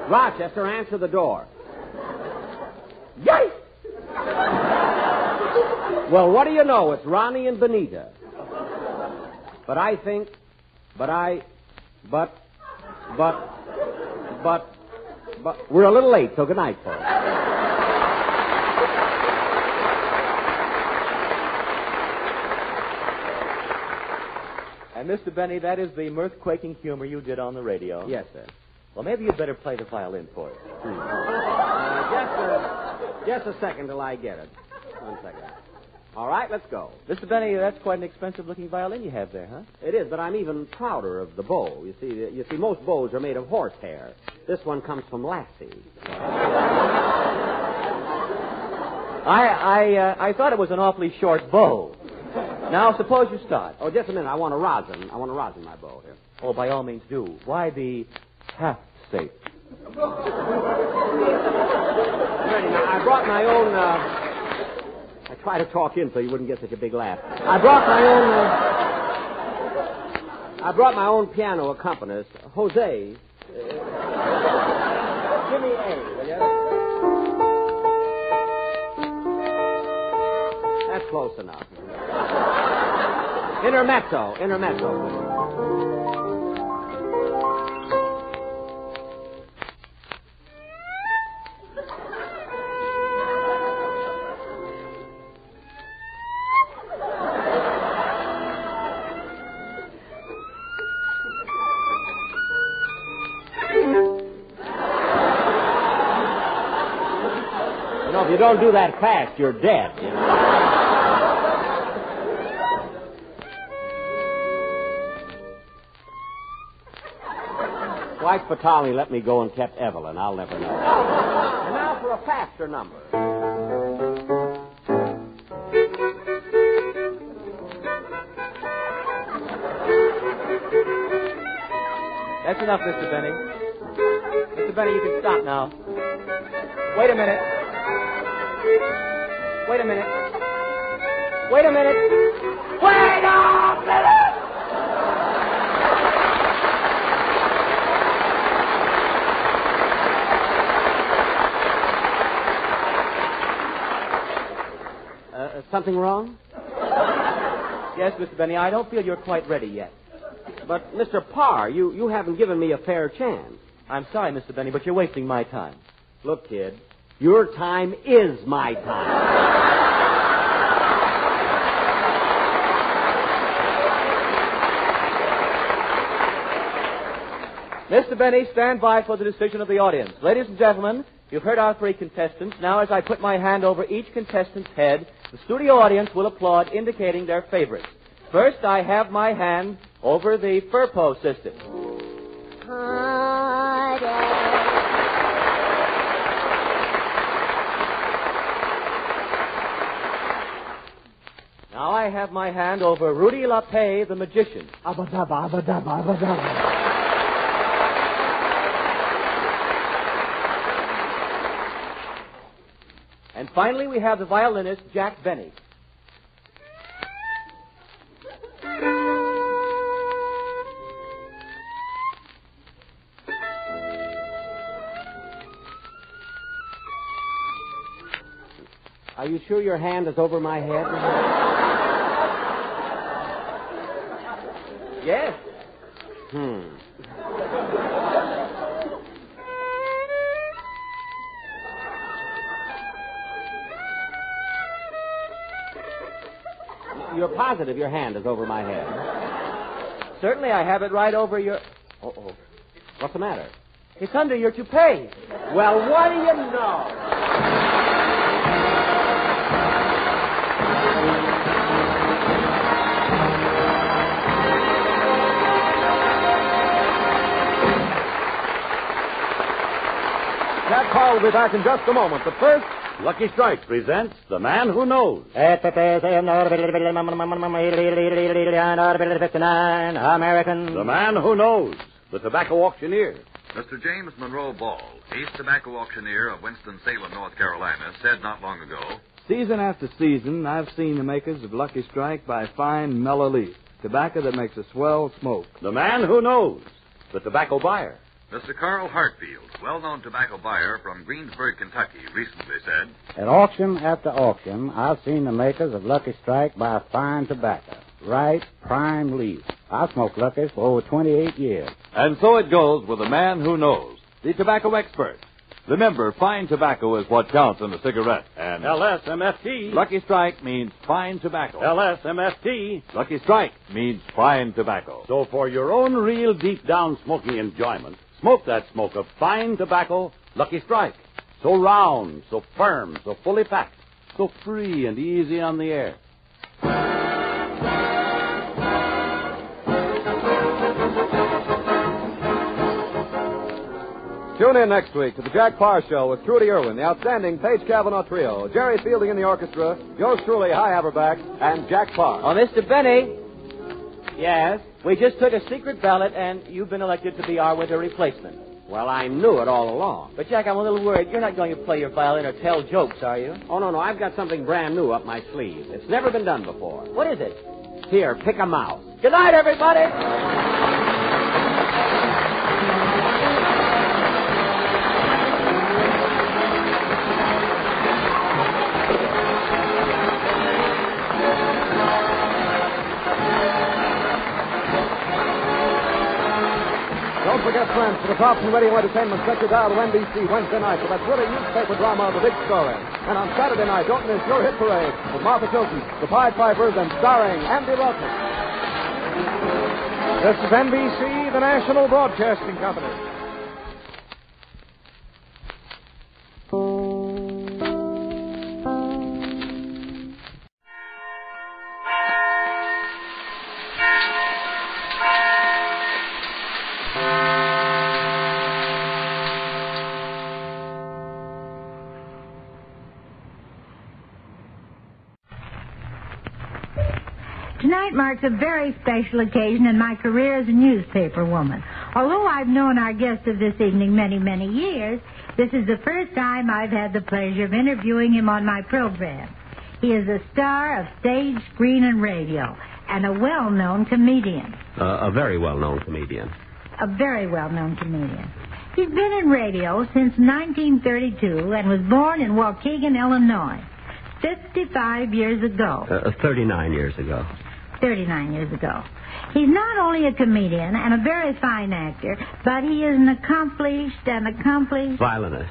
S14: Rochester, answer the door. Yikes! Well, what do you know? It's Ronnie and Benita. But we're a little late, so good night, folks.
S22: And, Mr. Benny, that is the mirth-quaking humor you did on the radio.
S14: Yes, sir.
S22: Well, maybe you'd better play the violin for us.
S14: Just a second till I get it. 1 second. All right, let's go.
S22: Mr. Benny, that's quite an expensive-looking violin you have there, huh?
S14: It is, but I'm even prouder of the bow. You see, most bows are made of horsehair. This one comes from Lassie.
S22: I thought it was an awfully short bow. Now, suppose you start.
S14: Oh, just a minute. I want to rosin my bow here.
S22: Oh, by all means do. Why the haft sake?
S14: Ready, now, I brought my own, I try to talk in so you wouldn't get such a big laugh. I brought my own piano accompanist, Jose. Give me A, will you? That's close enough. Intermezzo. If you don't do that fast, you're dead, you know. Wife Fatali let me go and kept Evelyn. I'll never know. And now for a faster number.
S22: That's enough, Mr. Benny. Mr. Benny, you can stop now. Wait a minute. Wait a minute. Wait a minute.
S14: Something wrong?
S22: Yes, Mr. Benny, I don't feel you're quite ready yet.
S14: But, Mr. Paar, you haven't given me a fair chance.
S22: I'm sorry, Mr. Benny, but you're wasting my time.
S14: Look, kid, your time is my time.
S22: Mr. Benny, stand by for the decision of the audience. Ladies and gentlemen, you've heard our three contestants. Now, as I put my hand over each contestant's head, the studio audience will applaud, indicating their favorites. First, I have my hand over the Furpo system. Now I have my hand over Rudy LaPay, the magician. And finally, we have the violinist, Jack Benny.
S14: Are you sure your hand is over my head?
S22: Yes.
S14: You're positive your hand is over my head?
S22: Certainly, I have it right over your...
S14: Uh-oh. What's the matter?
S22: It's under your toupee.
S14: Well, what do you know?
S4: Jack Paar will be back in just a moment. But first, Lucky Strike presents The Man Who Knows.
S21: American.
S4: The Man Who Knows, the tobacco auctioneer.
S9: Mr. James Monroe Ball, East Tobacco Auctioneer of Winston-Salem, North Carolina, said not long ago,
S12: season after season, I've seen the makers of Lucky Strike buy fine mellow leaf, tobacco that makes a swell smoke.
S4: The Man Who Knows, the tobacco buyer.
S9: Mr. Carl Hartfield, well-known tobacco buyer from Greensburg, Kentucky, recently said,
S13: at auction after auction, I've seen the makers of Lucky Strike buy fine tobacco, ripe, prime leaf. I've smoked Lucky's for over 28 years.
S3: And so it goes with the man who knows, the tobacco expert. Remember, fine tobacco is what counts in a cigarette. And
S4: LSMFT.
S3: Lucky Strike means fine tobacco.
S4: LSMFT.
S3: Lucky Strike means fine tobacco.
S4: So for your own real deep-down smoking enjoyment, smoke that smoke of fine tobacco, Lucky Strike. So round, so firm, so fully packed. so free and easy on the air.
S24: Tune in next week to the Jack Paar Show with Trudy Irwin, the outstanding Paige Cavanaugh Trio, Jerry Fielding in the orchestra, yours truly, High Haverback, and Jack Paar.
S22: Oh, Mr. Benny. Yes? We just took a secret ballot, and you've been elected to be our winter replacement.
S1: Well, I knew it all along.
S22: But, Jack, I'm a little worried. You're not going to play your violin or tell jokes, are you?
S1: Oh, no, I've got something brand new up my sleeve. It's never been done before.
S22: What is it?
S1: Here, pick a mouse.
S22: Good night, everybody.
S24: Don't forget, friends, for the tops in radio entertainment, set your dial to NBC Wednesday night for that thrilling newspaper drama, The Big Story. And on Saturday night, don't miss Your Hit Parade with Martha Tilton, the Pied Pipers, and starring Andy Wilson.
S17: This is NBC, the National Broadcasting Company.
S18: Tonight marks a very special occasion in my career as a newspaper woman. Although I've known our guest of this evening many, many years, this is the first time I've had the pleasure of interviewing him on my program. He is a star of stage, screen, and radio, and a well-known comedian.
S19: A very well-known comedian.
S18: A very well-known comedian. He's been in radio since 1932 and was born in Waukegan, Illinois, 55 years ago.
S19: 39 years ago.
S18: 39 years ago. He's not only a comedian and a very fine actor, but he is an accomplished
S19: violinist.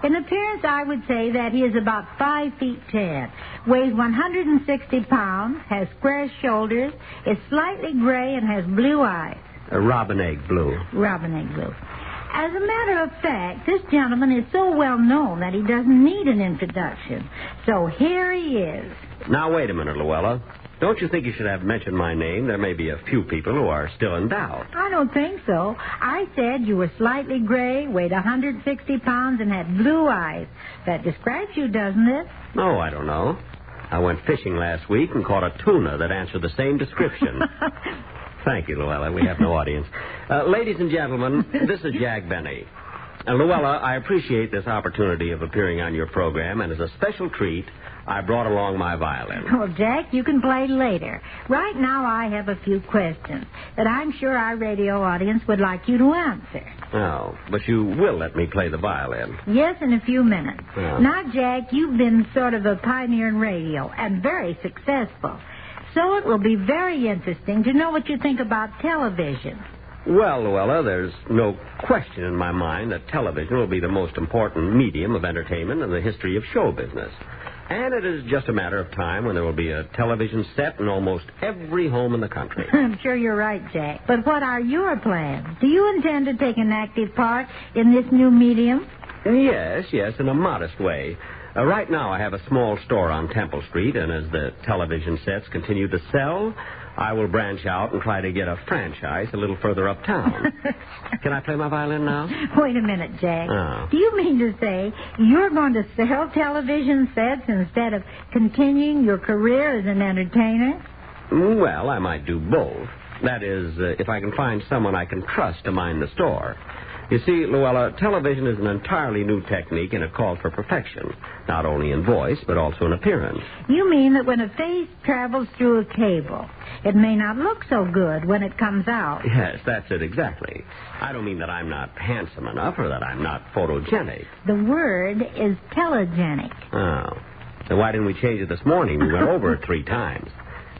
S18: In appearance, I would say that he is about 5 feet 10, weighs 160 pounds, has square shoulders, is slightly gray, and has blue eyes.
S19: Robin egg blue.
S18: Robin egg blue. As a matter of fact, this gentleman is so well known that he doesn't need an introduction. So here he is.
S19: Now, wait a minute, Louella. Don't you think you should have mentioned my name? There may be a few people who are still in doubt.
S18: I don't think so. I said you were slightly gray, weighed 160 pounds, and had blue eyes. That describes you, doesn't it?
S19: No, I don't know. I went fishing last week and caught a tuna that answered the same description. Thank you, Louella. We have no audience. Ladies and gentlemen, this is Jack Benny. Louella, I appreciate this opportunity of appearing on your program, and as a special treat, I brought along my violin.
S18: Well, Jack, you can play later. Right now, I have a few questions that I'm sure our radio audience would like you to answer.
S19: Oh, but you will let me play the violin.
S18: Yes, in a few minutes.
S19: Oh.
S18: Now, Jack, you've been sort of a pioneer in radio and very successful. So it will be very interesting to know what you think about television.
S19: Well, Louella, there's no question in my mind that television will be the most important medium of entertainment in the history of show business. And it is just a matter of time when there will be a television set in almost every home in the country.
S18: I'm sure you're right, Jack. But what are your plans? Do you intend to take an active part in this new medium?
S19: Yes, in a modest way. Right now I have a small store on Temple Street, and as the television sets continue to sell, I will branch out and try to get a franchise a little further uptown. Can I play my violin now?
S18: Wait a minute, Jack.
S19: Oh.
S18: Do you mean to say you're going to sell television sets instead of continuing your career as an entertainer?
S19: Well, I might do both. That is, if I can find someone I can trust to mind the store. You see, Louella, television is an entirely new technique, and it calls for perfection, not only in voice, but also in appearance.
S18: You mean that when a face travels through a cable, it may not look so good when it comes out?
S19: Yes, that's it exactly. I don't mean that I'm not handsome enough or that I'm not photogenic.
S18: The word is telegenic.
S19: Oh. Then why didn't we change it this morning? We went over it 3 times.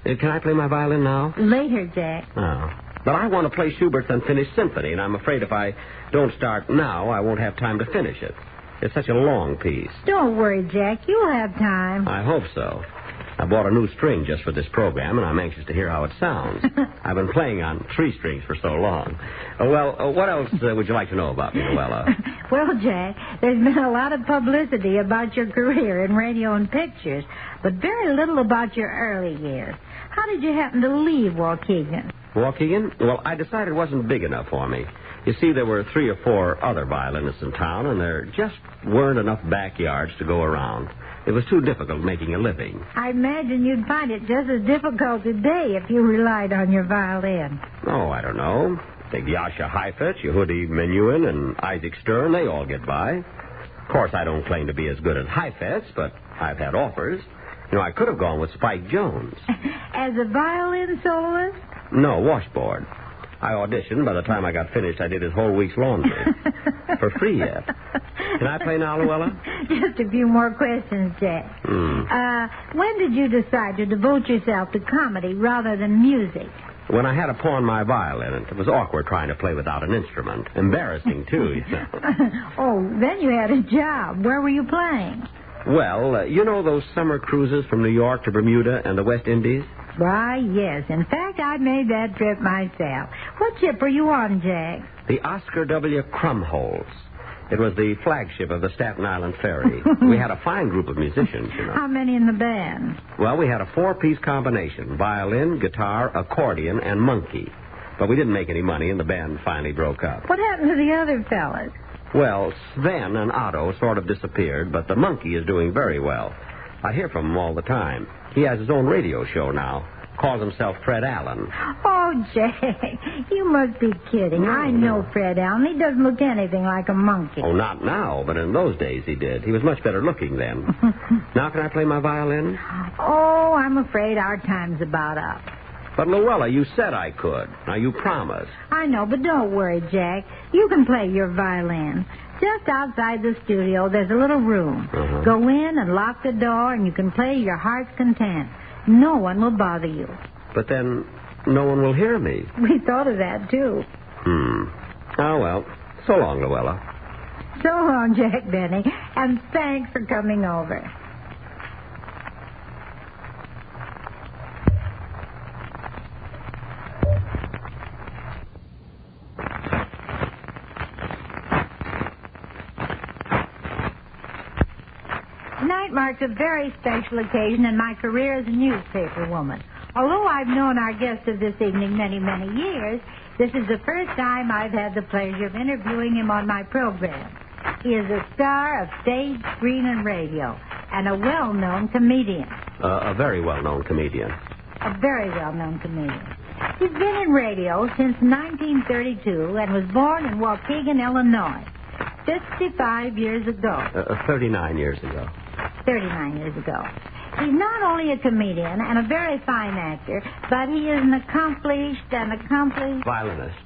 S19: Can I play my violin now?
S18: Later, Jack.
S19: Oh. But I want to play Schubert's Unfinished Symphony, and I'm afraid if I don't start now, I won't have time to finish it. It's such a long piece.
S18: Don't worry, Jack. You'll have time.
S19: I hope so. I bought a new string just for this program, and I'm anxious to hear how it sounds. I've been playing on 3 strings for so long. What else would you like to know about me, Louella?
S18: Well, Jack, there's been a lot of publicity about your career in radio and pictures, but very little about your early years. How did you happen to leave Waukegan?
S19: Waukegan? Well, I decided it wasn't big enough for me. You see, there were 3 or 4 other violinists in town, and there just weren't enough backyards to go around. It was too difficult making a living.
S18: I imagine you'd find it just as difficult today if you relied on your violin.
S19: Oh, I don't know. Take Yasha Heifetz, Yehudi Menuhin, and Isaac Stern. They all get by. Of course, I don't claim to be as good as Heifetz, but I've had offers. You know, I could have gone with Spike Jones.
S18: As a violin soloist?
S19: No, washboard. I auditioned. By the time I got finished, I did his whole week's laundry. For free yet. Can I play now, Louella?
S18: Just a few more questions, Jack. When did you decide to devote yourself to comedy rather than music?
S19: When I had to pawn my violin, it was awkward trying to play without an instrument. Embarrassing, too, you know.
S18: Oh, then you had a job. Where were you playing?
S19: Well, you know those summer cruises from New York to Bermuda and the West Indies?
S18: Why, yes. In fact, I made that trip myself. What ship were you on, Jack?
S19: The Oscar W. Crumholtz. It was the flagship of the Staten Island Ferry. We had a fine group of musicians, you know.
S18: How many in the band?
S19: Well, we had a 4-piece combination. Violin, guitar, accordion, and monkey. But we didn't make any money, and the band finally broke up.
S18: What happened to the other fellas?
S19: Well, Sven and Otto sort of disappeared, but the monkey is doing very well. I hear from him all the time. He has his own radio show now. Calls himself Fred Allen.
S18: Oh, Jack, you must be kidding. I know Fred Allen. He doesn't look anything like a monkey.
S19: Oh, not now, but in those days he did. He was much better looking then. Now can I play my violin?
S18: Oh, I'm afraid our time's about up.
S19: But, Louella, you said I could. Now, you promised.
S18: I know, but don't worry, Jack. You can play your violin. Just outside the studio, there's a little room. Go in and lock the door, and you can play your heart's content. No one will bother you.
S19: But then no one will hear me.
S18: We thought of that, too.
S19: Oh, well. So long, Louella.
S18: So long, Jack Benny. And thanks for coming over. Tonight marks a very special occasion in my career as a newspaper woman. Although I've known our guest of this evening many, many years, this is the first time I've had the pleasure of interviewing him on my program. He is a star of stage, screen, and radio, and a well-known comedian.
S19: A very well-known comedian.
S18: A very well-known comedian. He's been in radio since 1932 and was born in Waukegan, Illinois, 55 years ago.
S19: 39 years ago.
S18: 39 years ago. He's not only a comedian and a very fine actor, but he is an accomplished
S19: violinist.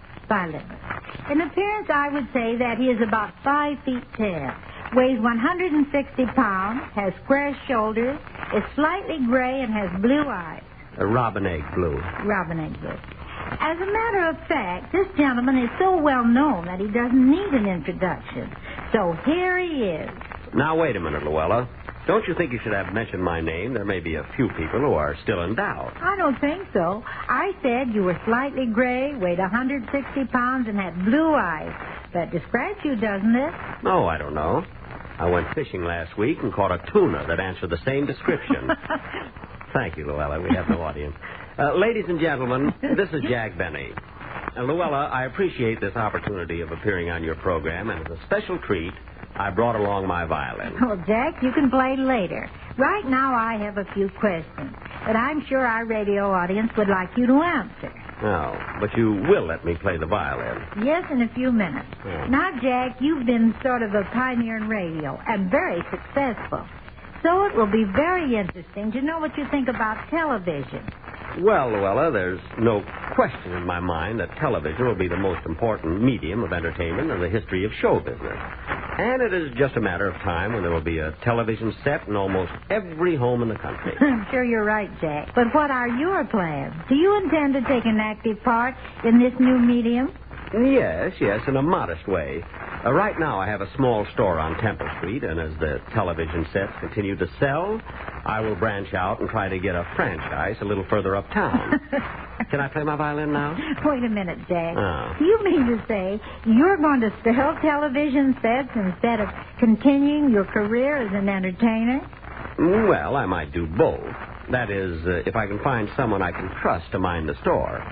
S18: In appearance, I would say that he is about 5 feet 10, weighs 160 pounds, has square shoulders, is slightly gray, and has blue eyes.
S19: Robin egg blue.
S18: Robin egg blue. As a matter of fact, this gentleman is so well known that he doesn't need an introduction. So here he is.
S19: Now, wait a minute, Louella. Don't you think you should have mentioned my name? There may be a few people who are still in doubt.
S18: I don't think so. I said you were slightly gray, weighed 160 pounds, and had blue eyes. That describes you, doesn't it?
S19: Oh, I don't know. I went fishing last week and caught a tuna that answered the same description. Thank you, Louella. We have no audience. Ladies and gentlemen, this is Jack Benny. Louella, I appreciate this opportunity of appearing on your program, and as a special treat, I brought along my violin.
S18: Oh, Jack, you can play later. Right now, I have a few questions that I'm sure our radio audience would like you to answer.
S19: Oh, but you will let me play the violin.
S18: Yes, in a few minutes. Now, Jack, you've been sort of a pioneer in radio and very successful. So it will be very interesting to know what you think about television.
S19: Well, Louella, there's no question in my mind that television will be the most important medium of entertainment in the history of show business. And it is just a matter of time when there will be a television set in almost every home in the country.
S18: I'm sure you're right, Jack. But what are your plans? Do you intend to take an active part in this new medium?
S19: Yes, in a modest way. Right now, I have a small store on Temple Street, and as the television sets continue to sell, I will branch out and try to get a franchise a little further uptown. Can I play my violin now?
S18: Wait a minute, Jack.
S19: Oh.
S18: You mean to say you're going to sell television sets instead of continuing your career as an entertainer?
S19: Well, I might do both. That is, if I can find someone I can trust to mind the store.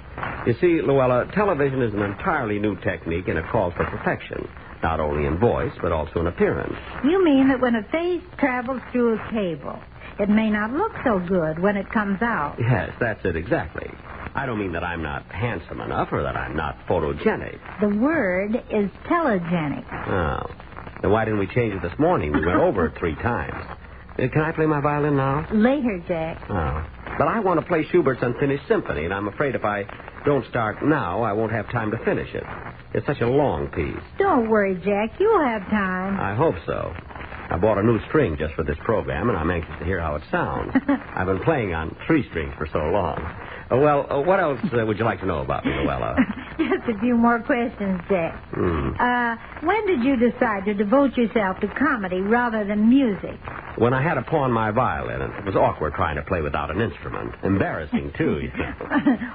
S19: You see, Louella, television is an entirely new technique, and it calls for perfection, not only in voice, but also in appearance.
S18: You mean that when a face travels through a cable, it may not look so good when it comes out?
S19: Yes, that's it exactly. I don't mean that I'm not handsome enough or that I'm not photogenic.
S18: The word is telegenic.
S19: Oh. Then why didn't we change it this morning? We went over it 3 times. Can I play my violin now?
S18: Later, Jack.
S19: Oh. But I want to play Schubert's Unfinished Symphony, and I'm afraid if I don't start now, I won't have time to finish it. It's such a long piece.
S18: Don't worry, Jack. You'll have time.
S19: I hope so. I bought a new string just for this program, and I'm anxious to hear how it sounds. I've been playing on 3 strings for so long. What else would you like to know about me, Louella?
S18: Just a few more questions, Jack. When did you decide to devote yourself to comedy rather than music?
S19: When I had to pawn my violin, and it was awkward trying to play without an instrument. Embarrassing, too, you know.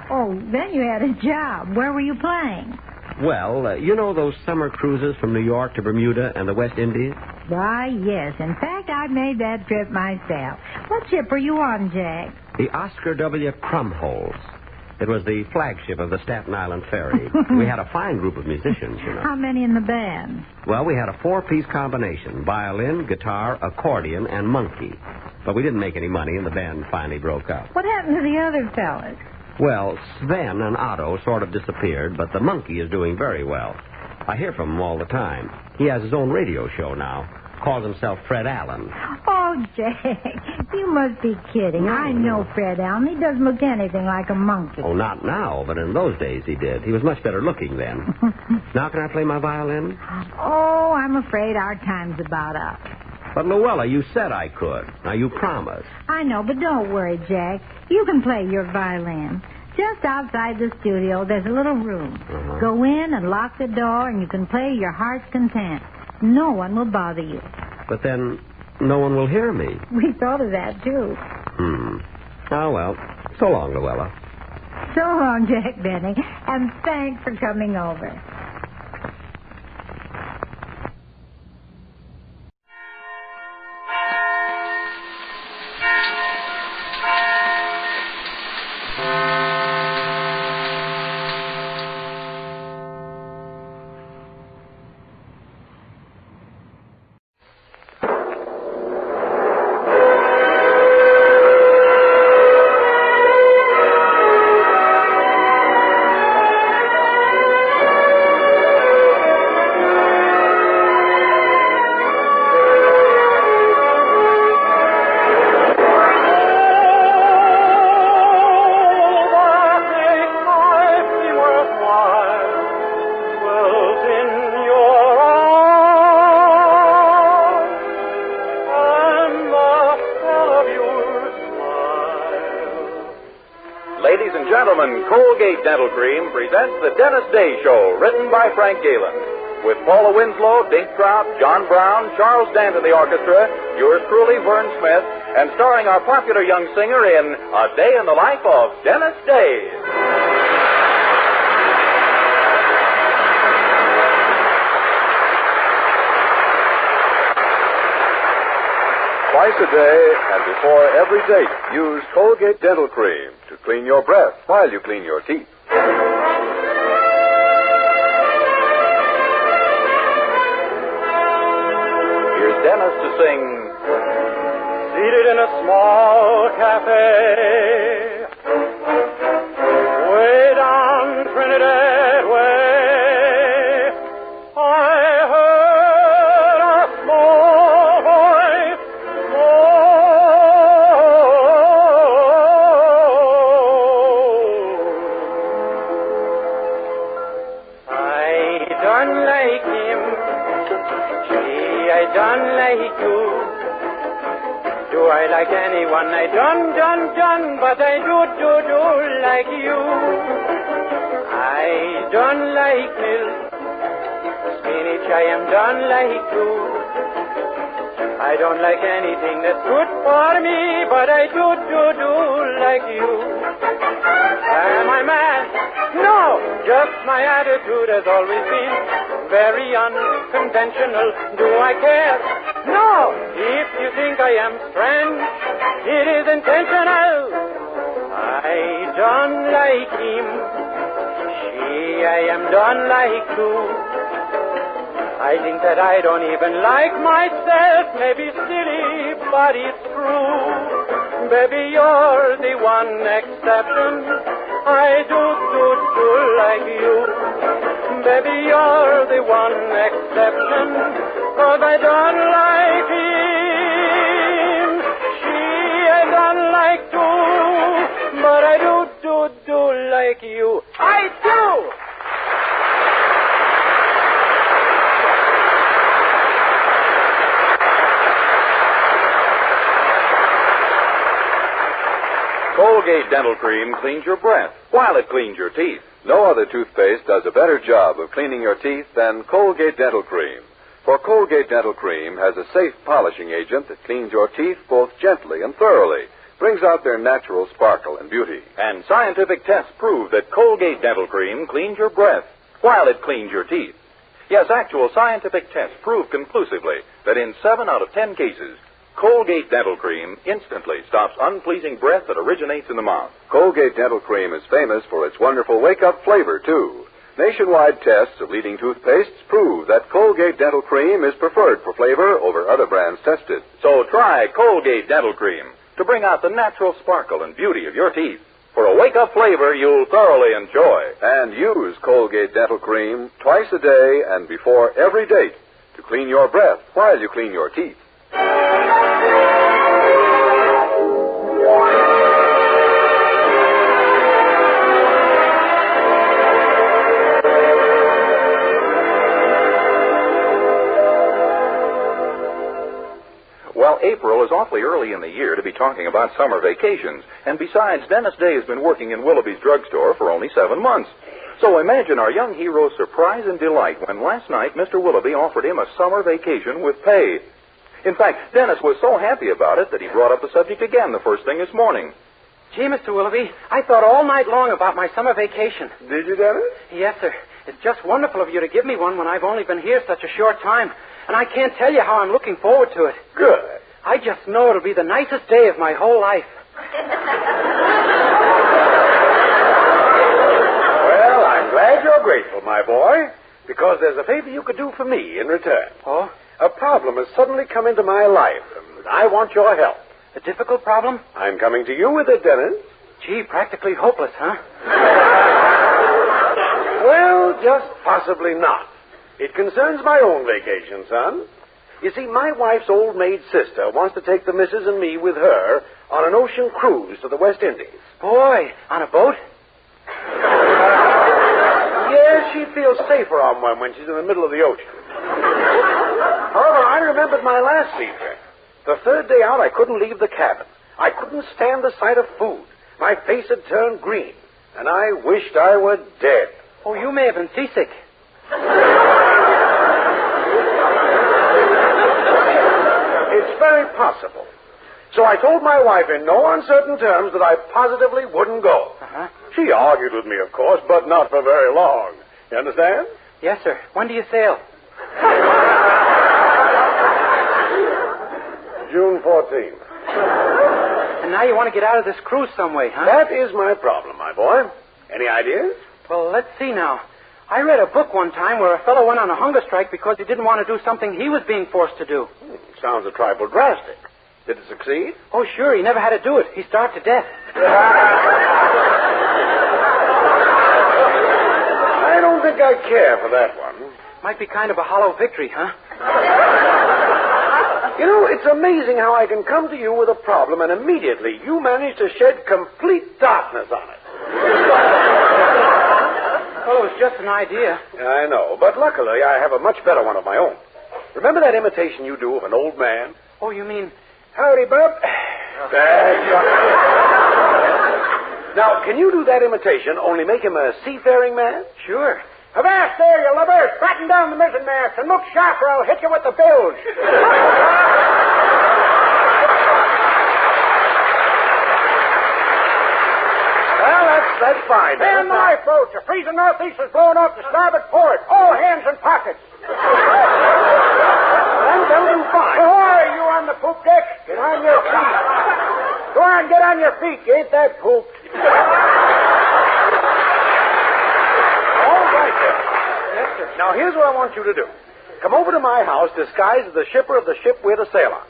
S18: Oh, then you had a job. Where were you playing?
S19: Well, you know those summer cruises from New York to Bermuda and the West Indies?
S18: Why, yes. In fact, I made that trip myself. What ship were you on, Jack?
S19: The Oscar W. Crumholz. It was the flagship of the Staten Island Ferry. We had a fine group of musicians, you know.
S18: How many in the band?
S19: Well, we had a 4-piece combination. Violin, guitar, accordion, and monkey. But we didn't make any money, and the band finally broke up.
S18: What happened to the other fellas?
S19: Well, Sven and Otto sort of disappeared, but the monkey is doing very well. I hear from him all the time. He has his own radio show now. Calls himself Fred Allen.
S18: Oh, Jack, you must be kidding. I know Fred Allen. He doesn't look anything like a monkey.
S19: Oh, not now, but in those days he did. He was much better looking then. Now can I play my violin?
S18: Oh, I'm afraid our time's about up.
S19: But, Louella, you said I could. Now, you promised.
S18: I know, but don't worry, Jack. You can play your violin. Just outside the studio, there's a little room. Go in and lock the door, and you can play your heart's content. No one will bother you.
S19: But then, no one will hear me.
S18: We thought of that, too.
S19: Oh, well. So long, Louella.
S18: So long, Jack Benny, and thanks for coming over.
S7: Ladies and gentlemen, Colgate Dental Cream presents The Dennis Day Show, written by Frank Galen. With Paula Winslow, Dink Trout, John Brown, Charles Dant in the orchestra, yours truly, Vern Smith, and starring our popular young singer in A Day in the Life of Dennis Day. Twice a day and before every date, use Colgate Dental Cream to clean your breath while you clean your teeth. Here's Dennis to sing,
S10: Seated in a small cafe, way down Trinidad way, I heard a small voice, I don't like him, gee, I don't like you. Do I like anyone? I don't, but I do like you. I don't like milk. Spinach I am done like too. I don't like anything that's good for me, but I do like you. Am I mad? No, just my attitude has always been very unconventional. Do I care? No, if you think I am strange, it is intentional. I don't like him. She, I am done like too. I think that I don't even like myself. Maybe silly, but it's true. Baby, you're the one exception. I do like you. Baby, you're the one exception. 'Cause I don't like him. She, I don't like too. But I do like you. I do!
S7: Colgate Dental Cream cleans your breath while it cleans your teeth.
S6: No other toothpaste does a better job of cleaning your teeth than Colgate Dental Cream. For Colgate Dental Cream has a safe polishing agent that cleans your teeth both gently and thoroughly, brings out their natural sparkle and beauty.
S7: And scientific tests prove that Colgate Dental Cream cleans your breath while it cleans your teeth. Yes, actual scientific tests prove conclusively that in 7 out of 10 cases, Colgate Dental Cream instantly stops unpleasing breath that originates in the mouth.
S6: Colgate Dental Cream is famous for its wonderful wake-up flavor, too. Nationwide tests of leading toothpastes prove that Colgate Dental Cream is preferred for flavor over other brands tested.
S7: So try Colgate Dental Cream to bring out the natural sparkle and beauty of your teeth. For a wake-up flavor you'll thoroughly enjoy.
S6: And use Colgate Dental Cream twice a day and before every date to clean your breath while you clean your teeth.
S7: Well, April is awfully early in the year to be talking about summer vacations. And besides, Dennis Day has been working in Willoughby's drugstore for only 7 months. So imagine our young hero's surprise and delight when last night Mr. Willoughby offered him a summer vacation with pay. In fact, Dennis was so happy about it that he brought up the subject again the first thing this morning.
S15: Gee, Mr. Willoughby, I thought all night long about my summer vacation.
S16: Did you, Dennis?
S15: Yes, sir. It's just wonderful of you to give me one when I've only been here such a short time. And I can't tell you how I'm looking forward to it.
S16: Good.
S15: I just know it'll be the nicest day of my whole life.
S16: Well, I'm glad you're grateful, my boy, because there's a favor you could do for me in return.
S15: Oh?
S16: A problem has suddenly come into my life, and I want your help.
S15: A difficult problem?
S16: I'm coming to you with it, Dennis.
S15: Gee, practically hopeless, huh?
S16: Well, just possibly not. It concerns my own vacation, son. You see, my wife's old maid sister wants to take the missus and me with her on an ocean cruise to the West Indies.
S15: Boy, on a boat?
S16: Yes, she feels safer on one when she's in the middle of the ocean. However, I remembered my last sea trip. The third day out, I couldn't leave the cabin. I couldn't stand the sight of food. My face had turned green, and I wished I were dead.
S15: Oh, you may have been seasick.
S16: It's very possible. So I told my wife in no uncertain terms that I positively wouldn't go.
S15: Uh-huh.
S16: She argued with me, of course, but not for very long. You understand?
S15: Yes, sir. When do you sail?
S16: June 14th.
S15: And now you want to get out of this cruise some way, huh?
S16: That is my problem, my boy. Any ideas?
S15: Well, let's see now. I read a book one time where a fellow went on a hunger strike because he didn't want to do something he was being forced to do.
S16: Sounds a trifle drastic. Did it succeed?
S15: Oh, sure. He never had to do it. He starved to death.
S16: I don't think I care for that one.
S15: Might be kind of a hollow victory, huh?
S16: You know, it's amazing how I can come to you with a problem and immediately you manage to shed complete darkness on it.
S15: Well, it was just an idea.
S16: I know, but luckily I have a much better one of my own. Remember that imitation you do of an old man?
S15: Oh, you mean...
S16: Howdy, Bub. Now, Now, can you do that imitation, only make him a seafaring man?
S15: Sure. Avast there, you lubbers! Batten down the mizzen mast and look sharp or I'll hit you with the bilge.
S16: Well, that's fine.
S15: Man my boats. A freezing northeast is blowing off the starboard port. All hands in pockets.
S16: That'll do fine.
S15: Ahoy, you on the poop deck. Get on your feet. Go on, get on your feet. You ain't that pooped.
S16: All right, then. Yes, sir. Now, here's what I want you to do. Come over to my house disguised as the shipper of the ship we're to sail on.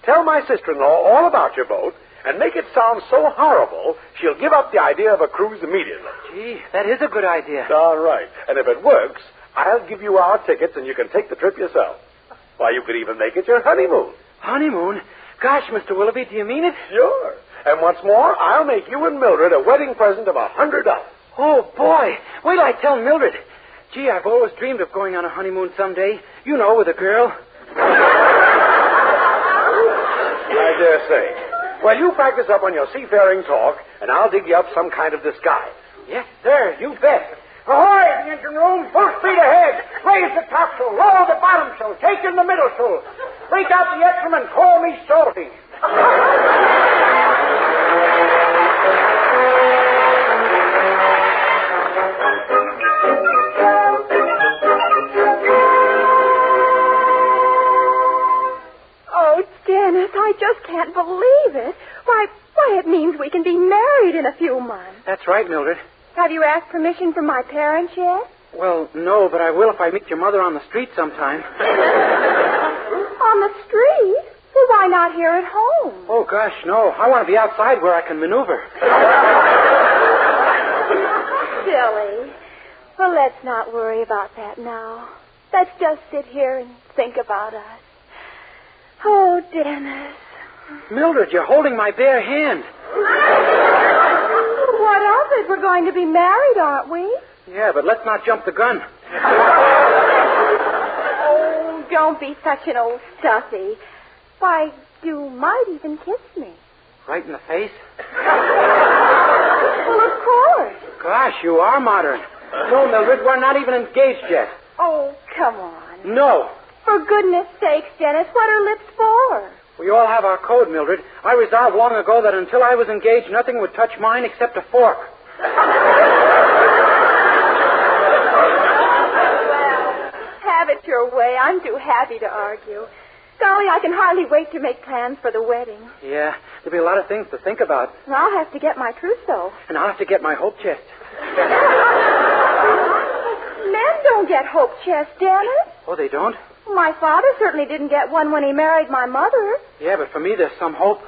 S16: Tell my sister-in-law all about your boat and make it sound so horrible she'll give up the idea of a cruise immediately.
S15: Gee, that is a good idea.
S16: All right. And if it works, I'll give you our tickets and you can take the trip yourself. Why, you could even make it your honeymoon.
S15: Honeymoon? Gosh, Mr. Willoughby, do you mean it?
S16: Sure. And what's more, I'll make you and Mildred a wedding present of $100.
S15: Oh, boy. Wait till I tell Mildred. Gee, I've always dreamed of going on a honeymoon someday. You know, with a girl.
S16: I dare say. Well, you practice up on your seafaring talk, and I'll dig you up some kind of disguise.
S15: Yes, sir. You bet. Ahoy, the engine room. Full speed ahead. Raise the topsail. Lower the bottomsail. Take in the middle sail. Break out the Etram and call me Salty.
S2: Oh, Dennis, I just can't believe it. Why, it means we can be married in a few months.
S15: That's right, Mildred.
S2: Have you asked permission from my parents yet?
S15: Well, no, but I will if I meet your mother on the street sometime.
S2: On the street? Well, why not here at home?
S15: Oh, gosh, no. I want to be outside where I can maneuver.
S2: Silly. Well, let's not worry about that now. Let's just sit here and think about us. Oh, Dennis.
S15: Mildred, you're holding my bare hand.
S2: What of it? We're going to be married, aren't we?
S15: Yeah, but let's not jump the gun.
S2: Oh, don't be such an old stuffy. Why, you might even kiss me.
S15: Right in the face?
S2: Well, of course.
S15: Gosh, you are modern. No, Mildred, we're not even engaged yet.
S2: Oh, come on.
S15: No.
S2: For goodness sakes, Dennis, what are lips for?
S15: We all have our code, Mildred. I resolved long ago that until I was engaged, nothing would touch mine except a fork.
S2: Well, have it your way. I'm too happy to argue. Golly, I can hardly wait to make plans for the wedding.
S15: Yeah, there'll be a lot of things to think about.
S2: And I'll have to get my trousseau.
S15: And I'll have to get my hope chest.
S2: Men don't get hope chests, Dennis.
S15: Oh, they don't?
S2: My father certainly didn't get one when he married my mother.
S15: Yeah, but for me, there's some hope.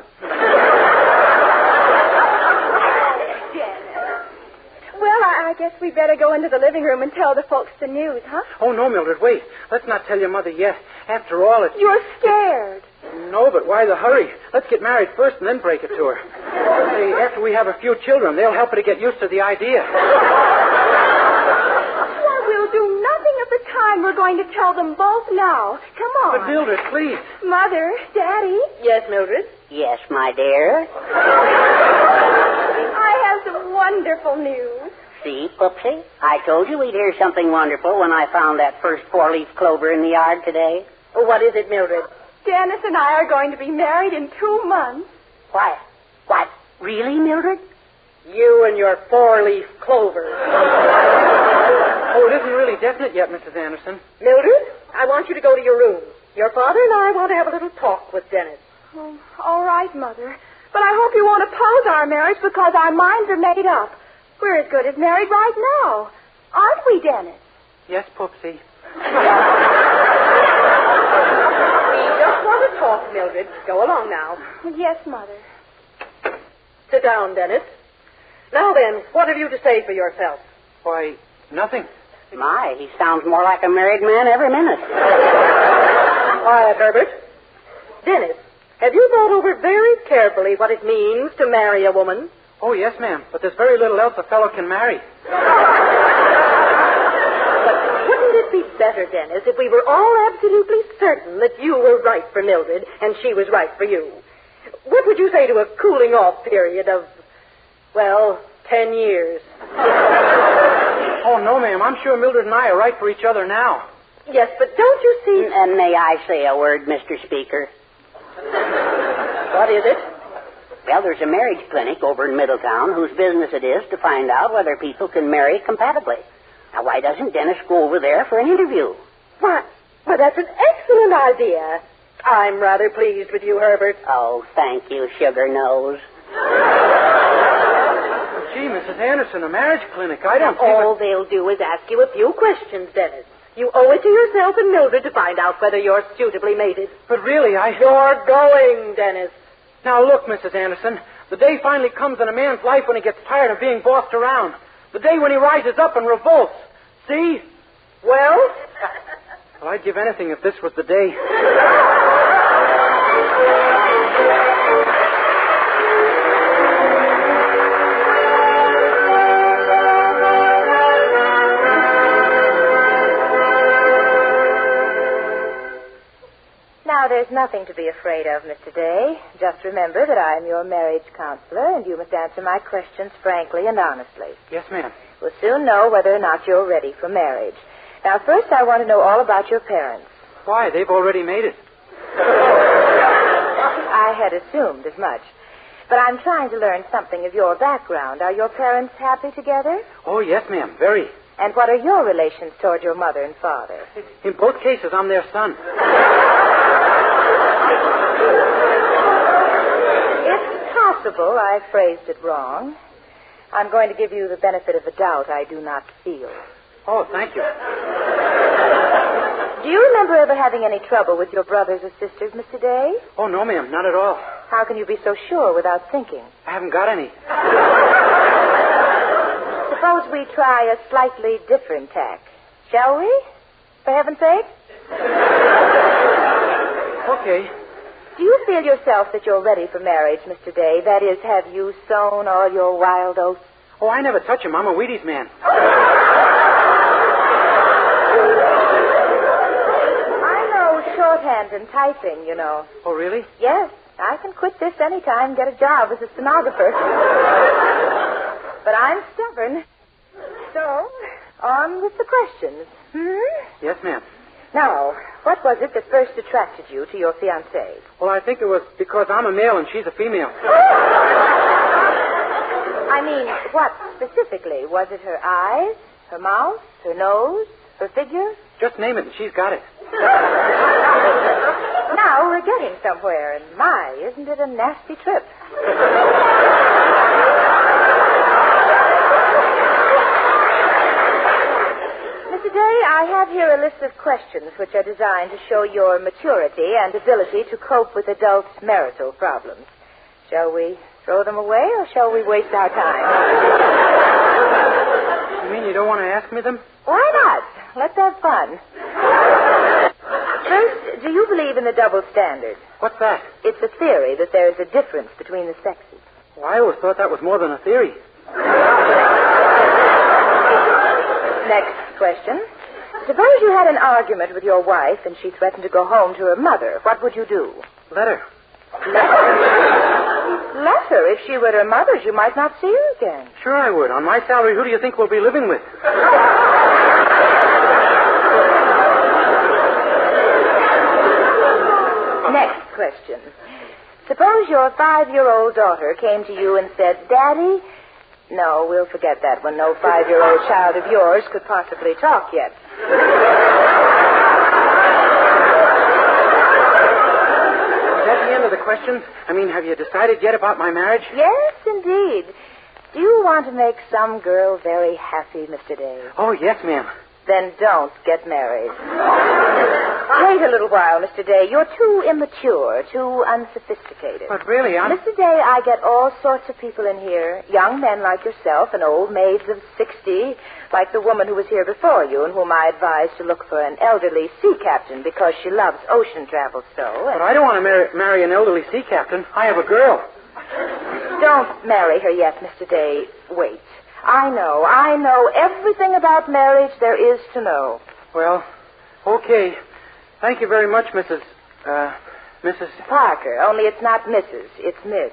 S2: Well, I guess we better go into the living room and tell the folks the news, huh?
S15: Oh, no, Mildred, wait. Let's not tell your mother yet. After all, it's...
S2: You're scared.
S15: No, but why the hurry? Let's get married first and then break it to her. Say, after we have a few children, they'll help her to get used to the idea.
S2: Well, we'll do nothing of the kind. We're going to tell them both now. Come on.
S15: But, Mildred, please.
S2: Mother, Daddy.
S5: Yes, Mildred? Yes, my dear.
S2: I have some wonderful news.
S5: See, Poopsie? I told you we'd hear something wonderful when I found that first four-leaf clover in the yard today.
S2: What is it, Mildred? Dennis and I are going to be married in 2 months.
S5: What? What? Really, Mildred?
S2: You and your four-leaf clover.
S15: Oh, it isn't really definite yet, Mrs. Anderson.
S2: Mildred, I want you to go to your room. Your father and I want to have a little talk with Dennis. Oh, all right, Mother. But I hope you won't oppose our marriage because our minds are made up. We're as good as married right now. Aren't we, Dennis?
S15: Yes, Poopsie.
S2: We just want to talk, Mildred. Go along now. Yes, Mother.
S11: Sit down, Dennis. Now then, what have you to say for yourself?
S15: Why, nothing.
S5: My, he sounds more like a married man every minute.
S11: Quiet, Herbert. Dennis, have you thought over very carefully what it means to marry a woman?
S15: Oh, yes, ma'am. But there's very little else a fellow can marry.
S11: But wouldn't it be better, Dennis, if we were all absolutely certain that you were right for Mildred and she was right for you? What would you say to a cooling off period of, well, 10 years.
S15: Oh, no, ma'am. I'm sure Mildred and I are right for each other now.
S11: Yes, but don't you see...
S5: And may I say a word, Mr. Speaker?
S11: What is it?
S5: Well, there's a marriage clinic over in Middletown whose business it is to find out whether people can marry compatibly. Now, why doesn't Dennis go over there for an interview?
S11: Why, that's an excellent idea. I'm rather pleased with you, Herbert.
S5: Oh, thank you, Sugar Nose.
S15: Gee, Mrs. Anderson, a marriage clinic. I don't
S11: All they'll do is ask you a few questions, Dennis. You owe it to yourself and Mildred to find out whether you're suitably mated.
S15: But really,
S11: You're going, Dennis.
S15: Now, look, Mrs. Anderson, the day finally comes in a man's life when he gets tired of being bossed around. The day when he rises up and revolts. See?
S11: Well,
S15: I'd give anything if this was the day.
S2: Now, there's nothing to be afraid of, Mr. Day. Just remember that I am your marriage counselor, and you must answer my questions frankly and honestly.
S15: Yes, ma'am.
S2: We'll soon know whether or not you're ready for marriage. Now, first, I want to know all about your parents.
S15: Why? They've already made it.
S2: I had assumed as much. But I'm trying to learn something of your background. Are your parents happy together?
S15: Oh, yes, ma'am. Very.
S2: And what are your relations toward your mother and father?
S15: In both cases, I'm their son.
S2: It's possible I phrased it wrong. I'm going to give you the benefit of the doubt I do not feel.
S15: Oh, thank you.
S2: Do you remember ever having any trouble with your brothers or sisters, Mr. Day?
S15: Oh, no, ma'am. Not at all.
S2: How can you be so sure without thinking?
S15: I haven't got any.
S2: Suppose we try a slightly different tack. Shall we? For heaven's sake?
S15: Okay.
S2: Do you feel yourself that you're ready for marriage, Mr. Day? That is, have you sown all your wild oats?
S15: Oh, I never touch him. I'm a Wheaties man.
S2: I know shorthand and typing, you know.
S15: Oh, really?
S2: Yes. I can quit this anytime and get a job as a stenographer. But I'm stubborn. So, on with the questions.
S15: Yes, ma'am.
S2: Now, what was it that first attracted you to your fiancée?
S15: Well, I think it was because I'm a male and she's a female.
S2: I mean, what specifically? Was it her eyes, her mouth, her nose, her figure?
S15: Just name it and she's got it.
S2: Now we're getting somewhere, and my, isn't it a nasty trip? Mr. Day, I have here a list of questions which are designed to show your maturity and ability to cope with adult marital problems. Shall we throw them away, or shall we waste our time?
S15: You mean you don't want to ask me them?
S2: Why not? Let's have fun. First, do you believe in the double standard?
S15: What's that?
S2: It's a theory that there is a difference between the sexes.
S15: Well, I always thought that was more than a theory.
S2: Next question. Suppose you had an argument with your wife and she threatened to go home to her mother. What would you do?
S15: Let her.
S2: Let her? If she were her mother's, you might not see her again.
S15: Sure I would. On my salary, who do you think we'll be living with?
S2: Next question. Suppose your 5-year-old daughter came to you and said, Daddy... No, we'll forget that one. No 5-year-old child of yours could possibly talk yet.
S15: Is that the end of the questions? I mean, have you decided yet about my marriage?
S2: Yes, indeed. Do you want to make some girl very happy, Mr. Day?
S15: Oh, yes, ma'am.
S2: Then don't get married. Wait a little while, Mr. Day. You're too immature, too unsophisticated.
S15: But really,
S2: Mr. Day, I get all sorts of people in here, young men like yourself and old maids of 60, like the woman who was here before you and whom I advised to look for an elderly sea captain because she loves ocean travel so.
S15: But I don't want to marry an elderly sea captain. I have a girl.
S2: Don't marry her yet, Mr. Day. Wait. I know everything about marriage there is to know.
S15: Well, okay. Thank you very much, Mrs.
S2: Parker, only it's not Mrs., it's Miss.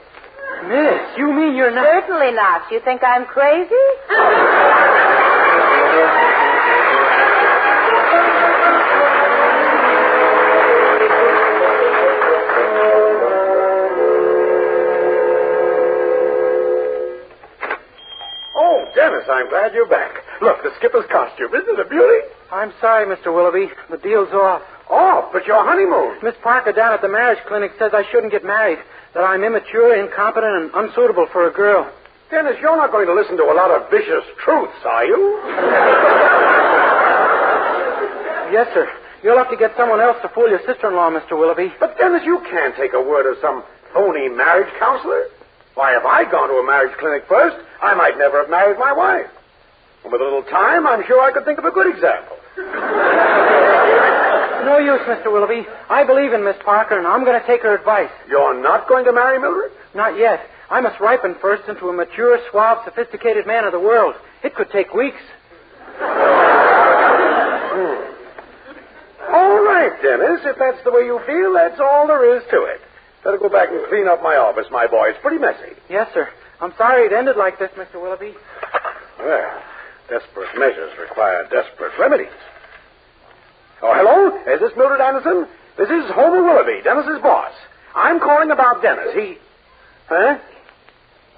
S11: Miss, you mean you're not...
S2: Certainly not. You think I'm crazy?
S16: Oh, Dennis, I'm glad you're back. Look, the skipper's costume. Isn't it a beauty?
S11: I'm sorry, Mr. Willoughby. The deal's off.
S16: Off? But your honeymoon.
S11: Miss Parker down at the marriage clinic says I shouldn't get married, that I'm immature, incompetent, and unsuitable for a girl.
S16: Dennis, you're not going to listen to a lot of vicious truths, are you?
S11: Yes, sir. You'll have to get someone else to fool your sister-in-law, Mr. Willoughby.
S16: But, Dennis, you can't take a word of some phony marriage counselor. Why, if I'd gone to a marriage clinic first, I might never have married my wife. And with a little time, I'm sure I could think of a good example.
S11: No use, Mr. Willoughby. I believe in Miss Parker, and I'm going to take her advice.
S16: You're not going to marry Mildred?
S11: Not yet. I must ripen first into a mature, suave, sophisticated man of the world. It could take weeks.
S16: All right, Dennis. If that's the way you feel, that's all there is to it. Better go back and clean up my office, my boy. It's pretty messy.
S11: Yes, sir. I'm sorry it ended like this, Mr. Willoughby.
S16: Well, desperate measures require desperate remedies. Oh, hello? Is this Mildred Anderson? This is Homer Willoughby, Dennis's boss. I'm calling about Dennis. He... Huh?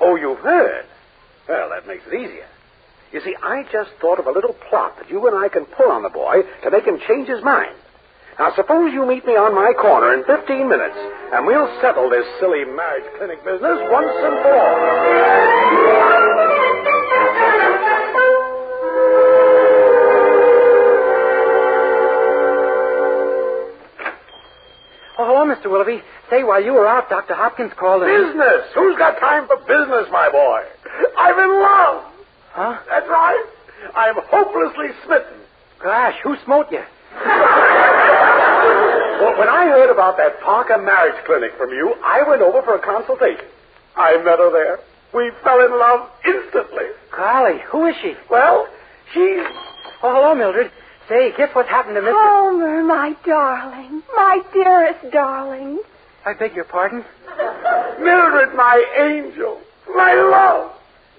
S16: Oh, you've heard? Well, that makes it easier. You see, I just thought of a little plot that you and I can pull on the boy to make him change his mind. Now, suppose you meet me on my corner in 15 minutes, and we'll settle this silly marriage clinic business once and for all.
S11: Oh, hello, Mr. Willoughby. Say, while you were out, Dr. Hopkins called and...
S16: Business? Who's got time for business, my boy? I'm in love.
S11: Huh?
S16: That's right. I'm hopelessly smitten.
S11: Gosh, who smote you?
S16: Well, when I heard about that Parker marriage clinic from you, I went over for a consultation. I met her there. We fell in love instantly.
S11: Golly, who is she?
S16: Well, she's...
S11: Oh, hello, Mildred. Say, guess what happened to Mr...
S2: Homer, my darling. My dearest darling.
S11: I beg your pardon?
S16: Mildred, my angel. My love.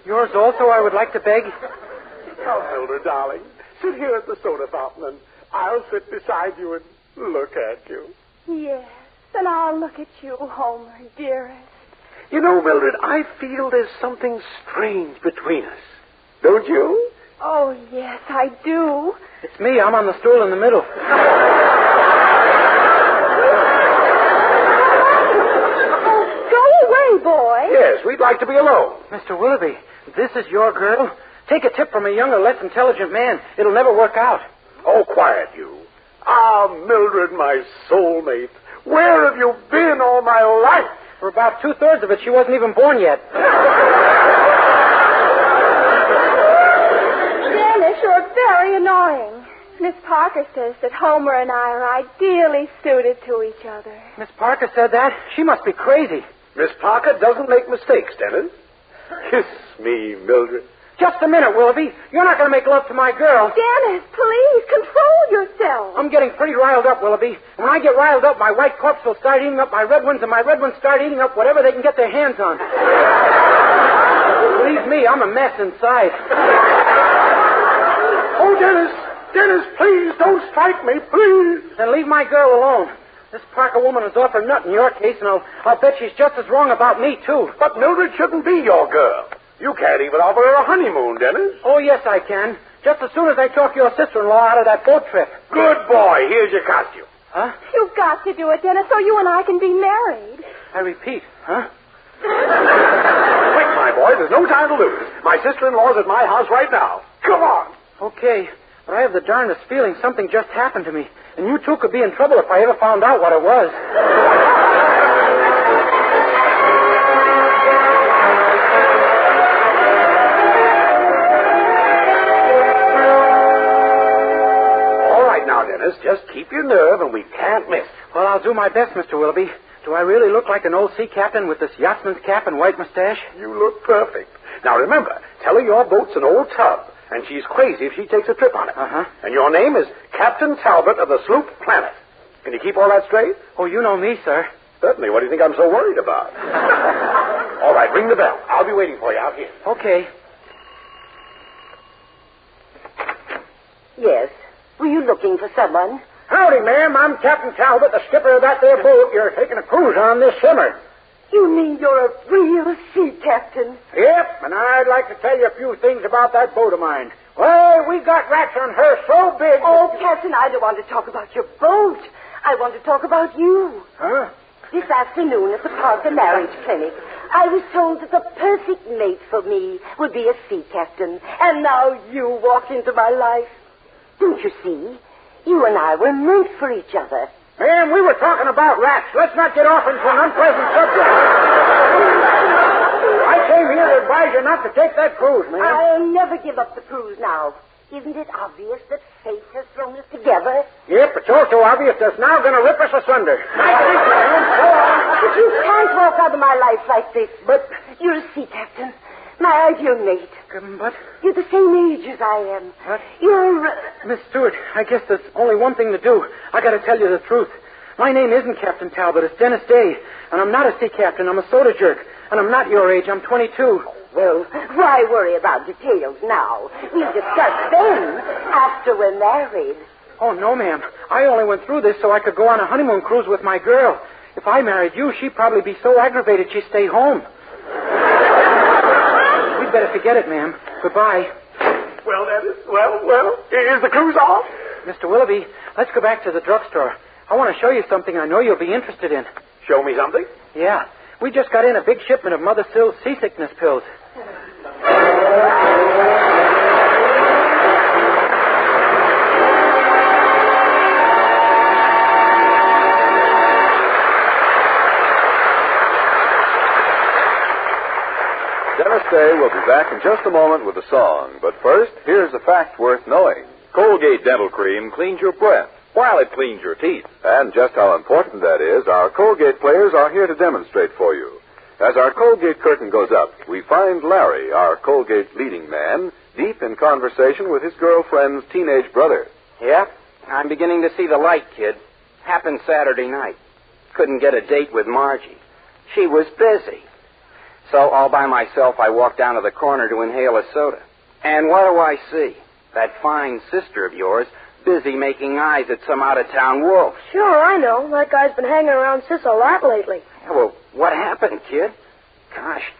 S11: Yours also, I would like to beg.
S16: Come, Mildred, darling. Sit here at the soda fountain, and I'll sit beside you and look at you.
S2: Yes, and I'll look at you, Homer, dearest.
S16: You know, Mildred, I feel there's something strange between us. Don't you?
S2: Oh, yes, I do.
S11: It's me. I'm on the stool in the middle.
S2: Go away, boy.
S16: Yes, we'd like to be alone.
S11: Mr. Willoughby, this is your girl? Take a tip from a younger, less intelligent man. It'll never work out.
S16: Oh, quiet, you. Ah, Mildred, my soulmate. Where have you been all my life?
S11: For about 2/3 of it, she wasn't even born yet.
S2: Dennis, you're very annoying. Miss Parker says that Homer and I are ideally suited to each other.
S11: Miss Parker said that? She must be crazy.
S16: Miss Parker doesn't make mistakes, Dennis. Kiss me, Mildred.
S11: Just a minute, Willoughby. You're not going to make love to my girl.
S2: Dennis, please, control yourself.
S11: I'm getting pretty riled up, Willoughby. When I get riled up, my white corpse will start eating up my red ones, and my red ones start eating up whatever they can get their hands on. Believe me, I'm a mess inside.
S16: Oh, Dennis. Dennis, please, don't strike me, please.
S11: Then leave my girl alone. This Parker woman is off her nut in your case, and I'll bet she's just as wrong about me, too.
S16: But Mildred shouldn't be your girl. You can't even offer her a honeymoon, Dennis.
S11: Oh, yes, I can. Just as soon as I talk your sister-in-law out of that boat trip.
S16: Good boy. Here's your costume.
S11: Huh?
S2: You've got to do it, Dennis, so you and I can be married.
S11: I repeat, huh?
S16: Quick, my boy. There's no time to lose. My sister-in-law's at my house right now. Come on.
S11: Okay, but I have the darndest feeling something just happened to me. And you two could be in trouble if I ever found out what it was.
S16: Dennis, just keep your nerve, and we can't miss.
S11: Well, I'll do my best, Mr. Willoughby. Do I really look like an old sea captain with this yachtsman's cap and white mustache?
S16: You look perfect. Now, remember, tell her your boat's an old tub, and she's crazy if she takes a trip on it.
S11: Uh-huh.
S16: And your name is Captain Talbot of the sloop Planet. Can you keep all that straight?
S11: Oh, you know me, sir.
S16: Certainly. What do you think I'm so worried about? All right, ring the bell. I'll be waiting for you out here.
S15: Okay.
S8: Yes. Were you looking for someone?
S15: Howdy, ma'am. I'm Captain Talbot, the skipper of that there boat you're taking a cruise on this summer.
S8: You mean you're a real sea captain?
S15: Yep, and I'd like to tell you a few things about that boat of mine. Well, we got rats on her so big...
S8: Oh, Captain, I don't want to talk about your boat. I want to talk about you.
S15: Huh?
S8: This afternoon at the Paar marriage clinic, I was told that the perfect mate for me would be a sea captain. And now you walk into my life. Don't you see? You and I were meant for each other.
S15: Ma'am, we were talking about rats. Let's not get off into an unpleasant subject. I came here to advise you not to take that cruise, ma'am.
S8: I'll never give up the cruise now. Isn't it obvious that fate has thrown us together?
S15: Yep, it's also obvious that's now going to rip us asunder.
S8: But you can't walk out of my life like this.
S15: But
S8: you're a sea captain. My ideal mate.
S15: But
S8: you're the same age as I am.
S15: What?
S8: You're...
S15: Miss Stewart, I guess there's only one thing to do. I got to tell you the truth. My name isn't Captain Talbot. It's Dennis Day. And I'm not a sea captain. I'm a soda jerk. And I'm not your age. I'm 22.
S8: Well, why worry about details now? We'll discuss them after we're married.
S15: Oh, no, ma'am. I only went through this so I could go on a honeymoon cruise with my girl. If I married you, she'd probably be so aggravated she'd stay home. We'd better forget it, ma'am. Goodbye.
S16: Well, Dennis, well, is the cruise off?
S15: Mr. Willoughby, let's go back to the drugstore. I want to show you something I know you'll be interested in.
S16: Show me something?
S15: Yeah. We just got in a big shipment of Mother Sill's seasickness pills.
S6: Dennis Day will be back in just a moment with a song. But first, here's a fact worth knowing.
S7: Colgate Dental Cream cleans your breath while it cleans your teeth.
S6: And just how important that is, our Colgate players are here to demonstrate for you. As our Colgate curtain goes up, we find Larry, our Colgate leading man, deep in conversation with his girlfriend's teenage brother.
S14: Yep, I'm beginning to see the light, kid. Happened Saturday night. Couldn't get a date with Margie. She was busy. So all by myself, I walked down to the corner to inhale a soda. And what do I see? That fine sister of yours busy making eyes at some out-of-town wolf.
S2: Sure, I know. That guy's been hanging around Sis a lot lately.
S14: Yeah, well, what happened, kid? Gosh,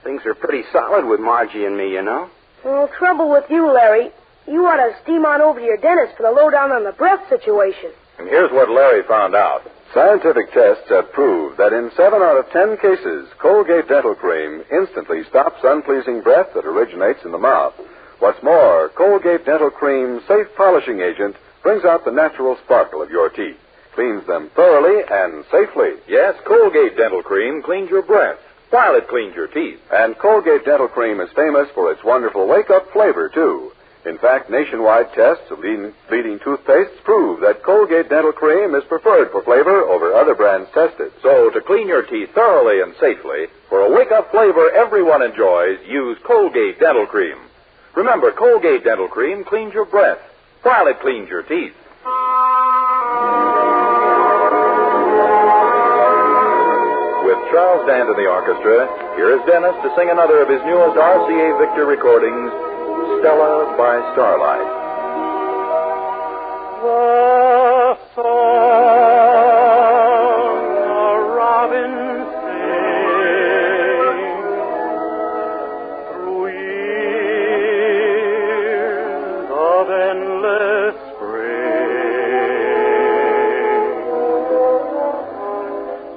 S14: things are pretty solid with Margie and me, you know.
S2: Well, trouble with you, Larry. You ought to steam on over to your dentist for the lowdown on the breath situation.
S6: And here's what Larry found out. Scientific tests have proved that in 7 out of 10 cases, Colgate Dental Cream instantly stops unpleasing breath that originates in the mouth. What's more, Colgate Dental Cream's safe polishing agent brings out the natural sparkle of your teeth, cleans them thoroughly and safely.
S7: Yes, Colgate Dental Cream cleans your breath while it cleans your teeth.
S6: And Colgate Dental Cream is famous for its wonderful wake-up flavor, too. In fact, nationwide tests of leading toothpastes prove that Colgate Dental Cream is preferred for flavor over other brands tested.
S7: So, to clean your teeth thoroughly and safely, for a wake-up flavor everyone enjoys, use Colgate Dental Cream. Remember, Colgate Dental Cream cleans your breath while it cleans your teeth. With Charles Dant in the orchestra, here is Dennis to sing another of his newest RCA Victor recordings, Stella by Starlight.
S10: The song a robin sings through years of endless spring.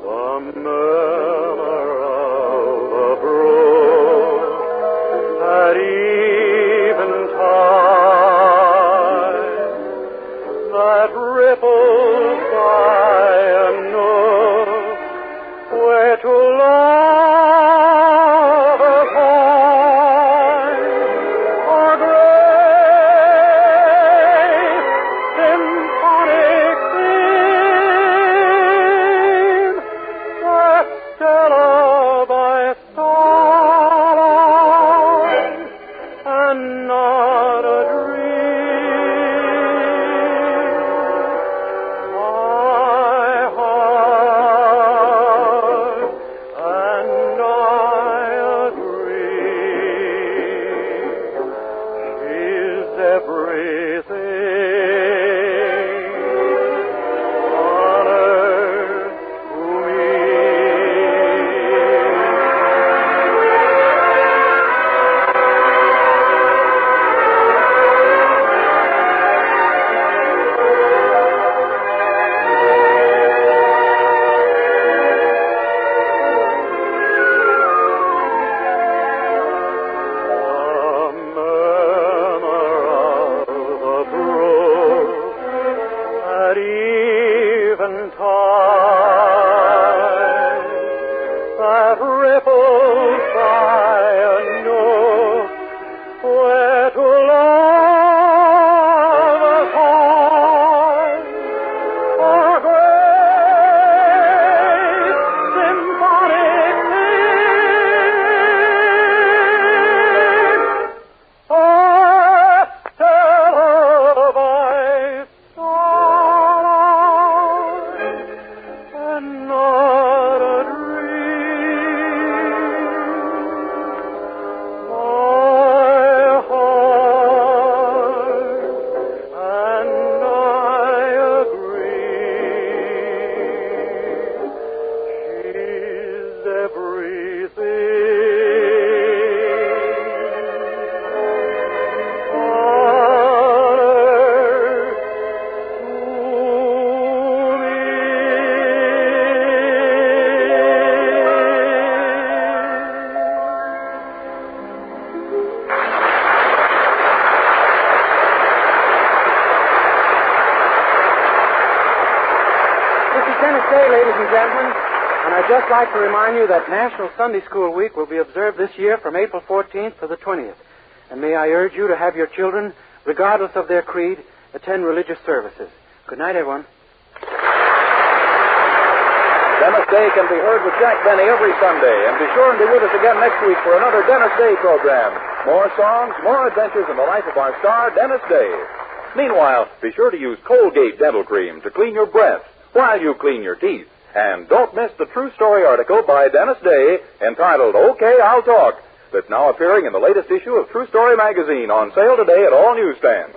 S10: The murmur of a brook at eventide, the
S15: Day, ladies and gentlemen. And I'd just like to remind you that National Sunday School Week will be observed this year from April 14th to the 20th. And may I urge you to have your children, regardless of their creed, attend religious services. Good night, everyone.
S7: Dennis Day can be heard with Jack Benny every Sunday. And be sure and be with us again next week for another Dennis Day program. More songs, more adventures in the life of our star, Dennis Day. Meanwhile, be sure to use Colgate Dental Cream to clean your breath while you clean your teeth. And don't miss the true story article by Dennis Day entitled, Okay, I'll Talk, that's now appearing in the latest issue of True Story magazine, on sale today at all newsstands.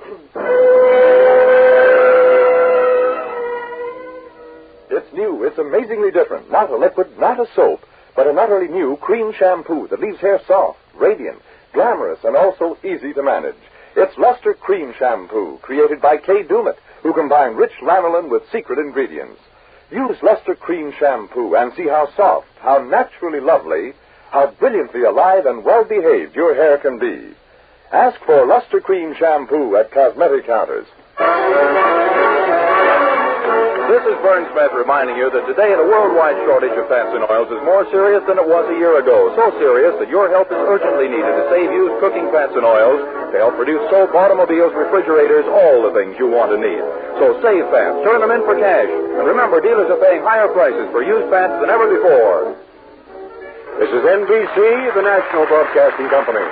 S6: It's new. It's amazingly different. Not a liquid, not a soap, but an utterly new cream shampoo that leaves hair soft, radiant, glamorous, and also easy to manage. It's Luster Cream Shampoo, created by Kay Dumet, who combined rich lanolin with secret ingredients. Use Luster Cream Shampoo and see how soft, how naturally lovely, how brilliantly alive and well-behaved your hair can be. Ask for Luster Cream Shampoo at cosmetic counters.
S7: This is Vern Smith reminding you that today the worldwide shortage of fats and oils is more serious than it was a year ago. So serious that your help is urgently needed to save used cooking fats and oils, to help produce soap, automobiles, refrigerators, all the things you want and need. So save fats, turn them in for cash, and remember, dealers are paying higher prices for used fats than ever before.
S6: This is NBC, the National Broadcasting Company.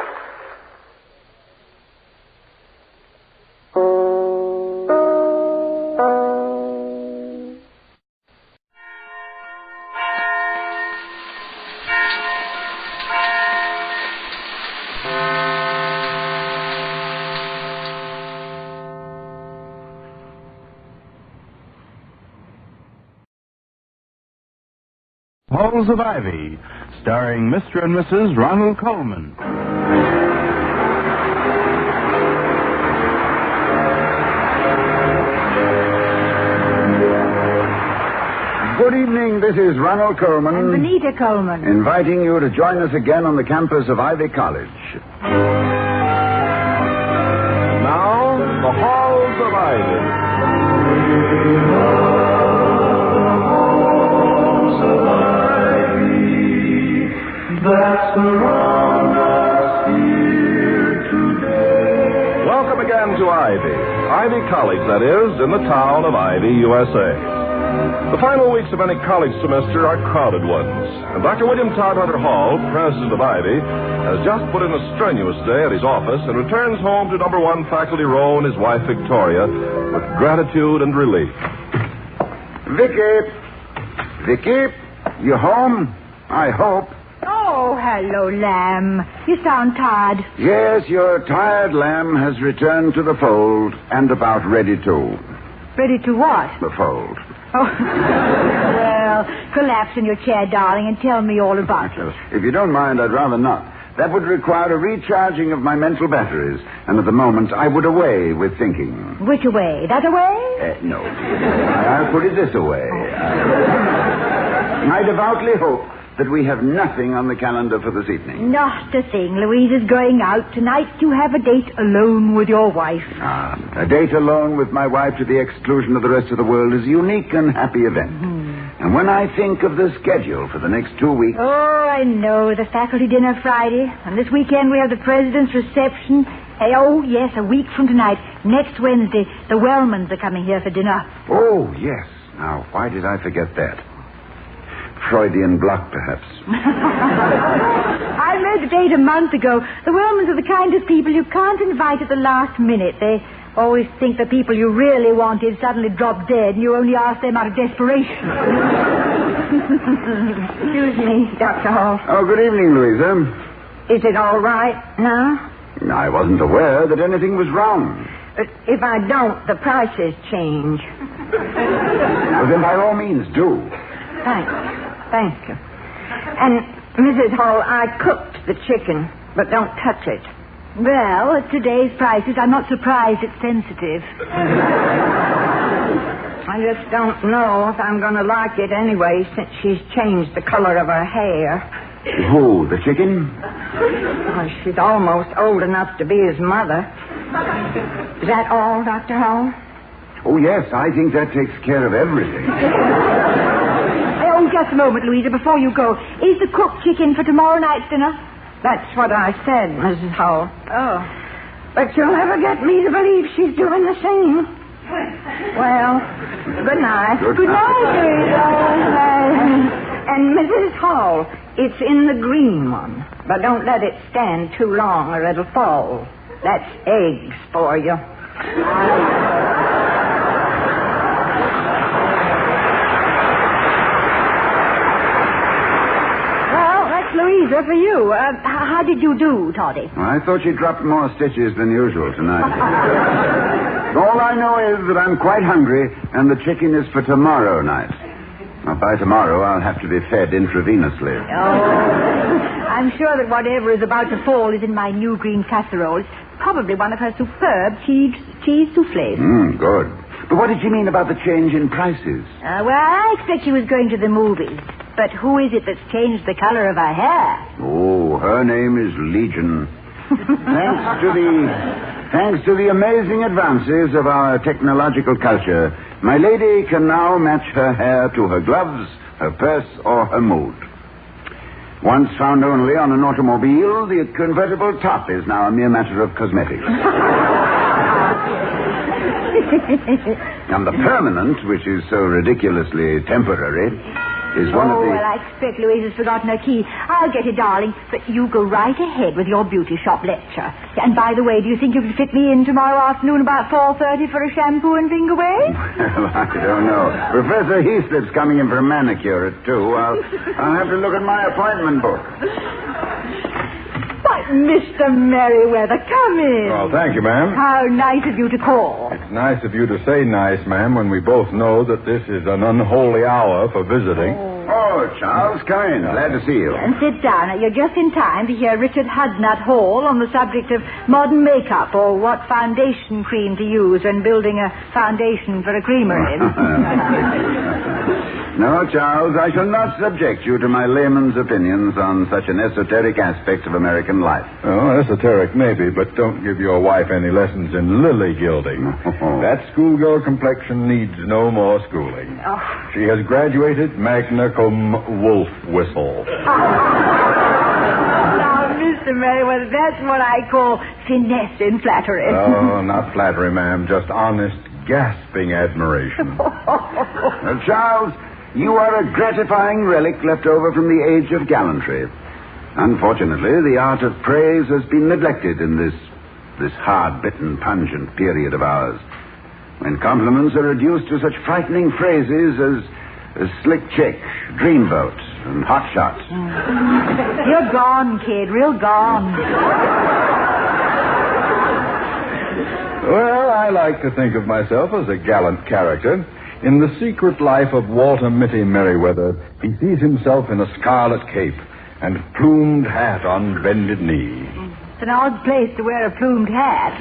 S12: Halls of Ivy, starring Mr. and Mrs. Ronald Colman.
S20: Good evening, this is Ronald Colman.
S18: And Benita Colman.
S20: Inviting you to join us again on the campus of Ivy College.
S12: Now, the Halls of Ivy.
S10: That surround us here today.
S12: Welcome again to Ivy College, that is, in the town of Ivy, USA. The final weeks of any college semester are crowded ones, and Dr. William Todhunter Hall, president of Ivy, has just put in a strenuous day at his office and returns home to number 1 faculty row and his wife Victoria with gratitude and relief.
S20: Vicky, you home? I hope.
S18: Oh, hello, Lamb. You sound tired.
S20: Yes, your tired lamb has returned to the fold and about ready to.
S18: Ready to what?
S20: The fold.
S18: Oh, well, collapse in your chair, darling, and tell me all about it.
S20: If you don't mind, I'd rather not. That would require a recharging of my mental batteries, and at the moment I would away with thinking.
S18: Which away? That away?
S20: No. I'll put it this away. I devoutly hope that we have nothing on the calendar for this evening.
S18: Not a thing. Louise is going out. Tonight you have a date alone with your wife.
S20: A date alone with my wife to the exclusion of the rest of the world is a unique and happy event.
S18: Mm-hmm.
S20: And when I think of the schedule for the next 2 weeks...
S18: Oh, I know. The faculty dinner Friday. And this weekend we have the president's reception. Oh, yes, a week from tonight. Next Wednesday, the Wellmans are coming here for dinner.
S20: Oh, yes. Now, why did I forget that? Freudian block, perhaps.
S18: I read the date a month ago. The Wellmans are the kind of people you can't invite at the last minute. They always think the people you really wanted suddenly drop dead, and you only ask them out of desperation. Excuse me, Dr. Hall.
S20: Oh, good evening, Louisa.
S8: Is it all right now?
S20: I wasn't aware that anything was wrong.
S8: If I don't, the prices change.
S20: Well, then by all means, do.
S8: Thank you. And, Mrs. Hall, I cooked the chicken, but don't touch it.
S18: Well, at today's prices, I'm not surprised it's sensitive.
S8: I just don't know if I'm going to like it anyway, since she's changed the color of her hair.
S20: Who, the chicken?
S8: Well, she's almost old enough to be his mother. Is that all, Dr. Hall?
S20: Oh, yes, I think that takes care of everything.
S2: just a moment, Louisa, before you go. Is the cooked chicken for tomorrow night's dinner?
S8: That's what I said, Mrs. Howell.
S2: Oh.
S8: But you'll never get me to believe she's doing the same. Well, good night.
S20: Good
S8: night, Louisa. And Mrs. Hall, it's in the green one. But don't let it stand too long or it'll fall. That's eggs for you.
S2: Well, that's Louisa for you. How did you do, Toddy?
S20: I thought you dropped more stitches than usual tonight. All I know is that I'm quite hungry, and the chicken is for tomorrow night. Now, by tomorrow, I'll have to be fed intravenously.
S2: Oh, I'm sure that whatever is about to fall is in my new green casserole. It's probably one of her superb cheese souffles.
S20: Good. But what did you mean about the change in prices?
S2: Well, I expect she was going to the movies. But who is it that's changed the color of her hair?
S20: Oh, her name is Legion. Thanks to the amazing advances of our technological culture, my lady can now match her hair to her gloves, her purse, or her mood. Once found only on an automobile, the convertible top is now a mere matter of cosmetics. And the permanent, which is so ridiculously temporary, is one of the...
S2: Well, I expect Louisa's forgotten her key. I'll get it, darling. But you go right ahead with your beauty shop lecture. And by the way, do you think you can fit me in tomorrow afternoon about 4:30 for a shampoo and finger wave?
S20: Well, I don't know. Professor Heathcliff's coming in for a manicure at 2. I'll have to look at my appointment book.
S2: Why, Mr. Merriweather, come in.
S9: Oh, thank you, ma'am.
S2: How nice of you to call.
S9: It's nice of you to say nice, ma'am, when we both know that this is an unholy hour for visiting.
S20: Oh, Charles, come in. Glad to see you.
S2: And sit down. You're just in time to hear Richard Hudnut Hall on the subject of modern makeup, or what foundation cream to use when building a foundation for a creamery.
S20: No, Charles, I shall not subject you to my layman's opinions on such an esoteric aspect of American life.
S9: Oh, esoteric maybe, but don't give your wife any lessons in lily gilding. That schoolgirl complexion needs no more schooling.
S2: Oh.
S9: She has graduated magna cum wolf whistle.
S2: Now, Mr. Merriweather, that's what I call finesse in flattery.
S9: Oh, not flattery, ma'am, just honest, gasping admiration.
S20: Charles, you are a gratifying relic left over from the age of gallantry. Unfortunately, the art of praise has been neglected in this hard-bitten, pungent period of ours, when compliments are reduced to such frightening phrases as slick chick, dreamboat, and hot shot.
S2: You're gone, kid, real gone.
S9: Well, I like to think of myself as a gallant character. In The Secret Life of Walter Mitty Merriweather, he sees himself in a scarlet cape and plumed hat on bended knee.
S2: It's an odd place to wear a plumed hat.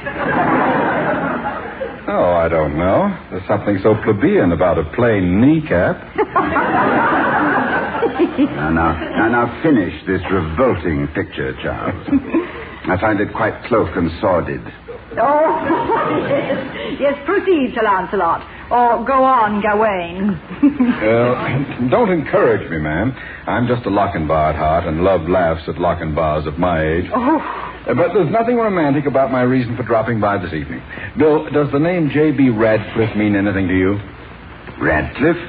S9: Oh, I don't know. There's something so plebeian about a plain kneecap.
S20: Now finish this revolting picture, Charles. I find it quite cloak and sordid.
S2: Oh, yes, proceed, Sir Lancelot. Or go on, Gawain.
S9: Don't encourage me, ma'am. I'm just a Lochinvar at heart and love laughs at Lochinvars of my age.
S2: Oh.
S9: But there's nothing romantic about my reason for dropping by this evening. Bill, does the name J.B. Radcliffe mean anything to you?
S20: Radcliffe?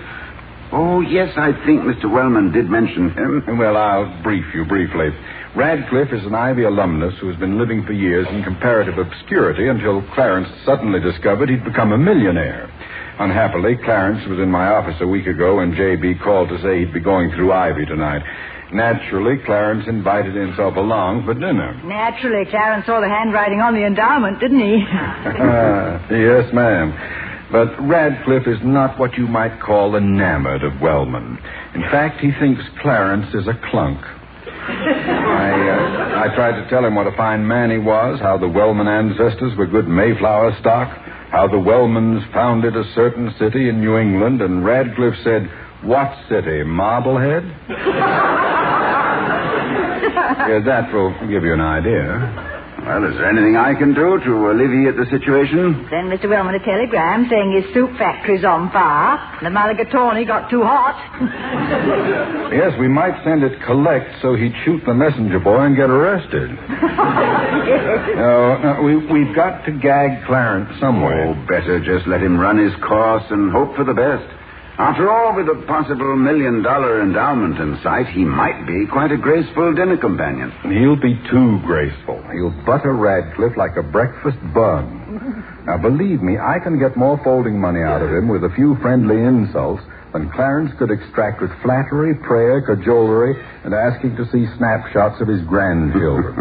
S20: Oh, yes, I think Mr. Wellman did mention him.
S9: Well, I'll brief you briefly. Radcliffe is an Ivy alumnus who has been living for years in comparative obscurity until Clarence suddenly discovered he'd become a millionaire. Unhappily, Clarence was in my office a week ago when J.B. called to say he'd be going through Ivy tonight. Naturally, Clarence invited himself along for dinner.
S2: Naturally, Clarence saw the handwriting on the endowment, didn't he?
S9: Yes, ma'am. But Radcliffe is not what you might call enamored of Wellman. In fact, he thinks Clarence is a clunk. I tried to tell him what a fine man he was, how the Wellman ancestors were good Mayflower stock, how the Wellmans founded a certain city in New England, and Radcliffe said, "What city, Marblehead?" Yeah, that will give you an idea.
S20: Well, is there anything I can do to alleviate the situation?
S18: Send Mr. Wellman a telegram saying his soup factory's on fire. The Mulligatawny got too hot.
S9: Yes, we might send it collect so he'd shoot the messenger boy and get arrested. No, we've got to gag Clarence somewhere.
S20: Oh, better just let him run his course and hope for the best. After all, with a possible $1 million endowment in sight, he might be quite a graceful dinner companion.
S9: He'll be too graceful. He'll butter Radcliffe like a breakfast bun. Now, believe me, I can get more folding money out of him with a few friendly insults than Clarence could extract with flattery, prayer, cajolery, and asking to see snapshots of his grandchildren.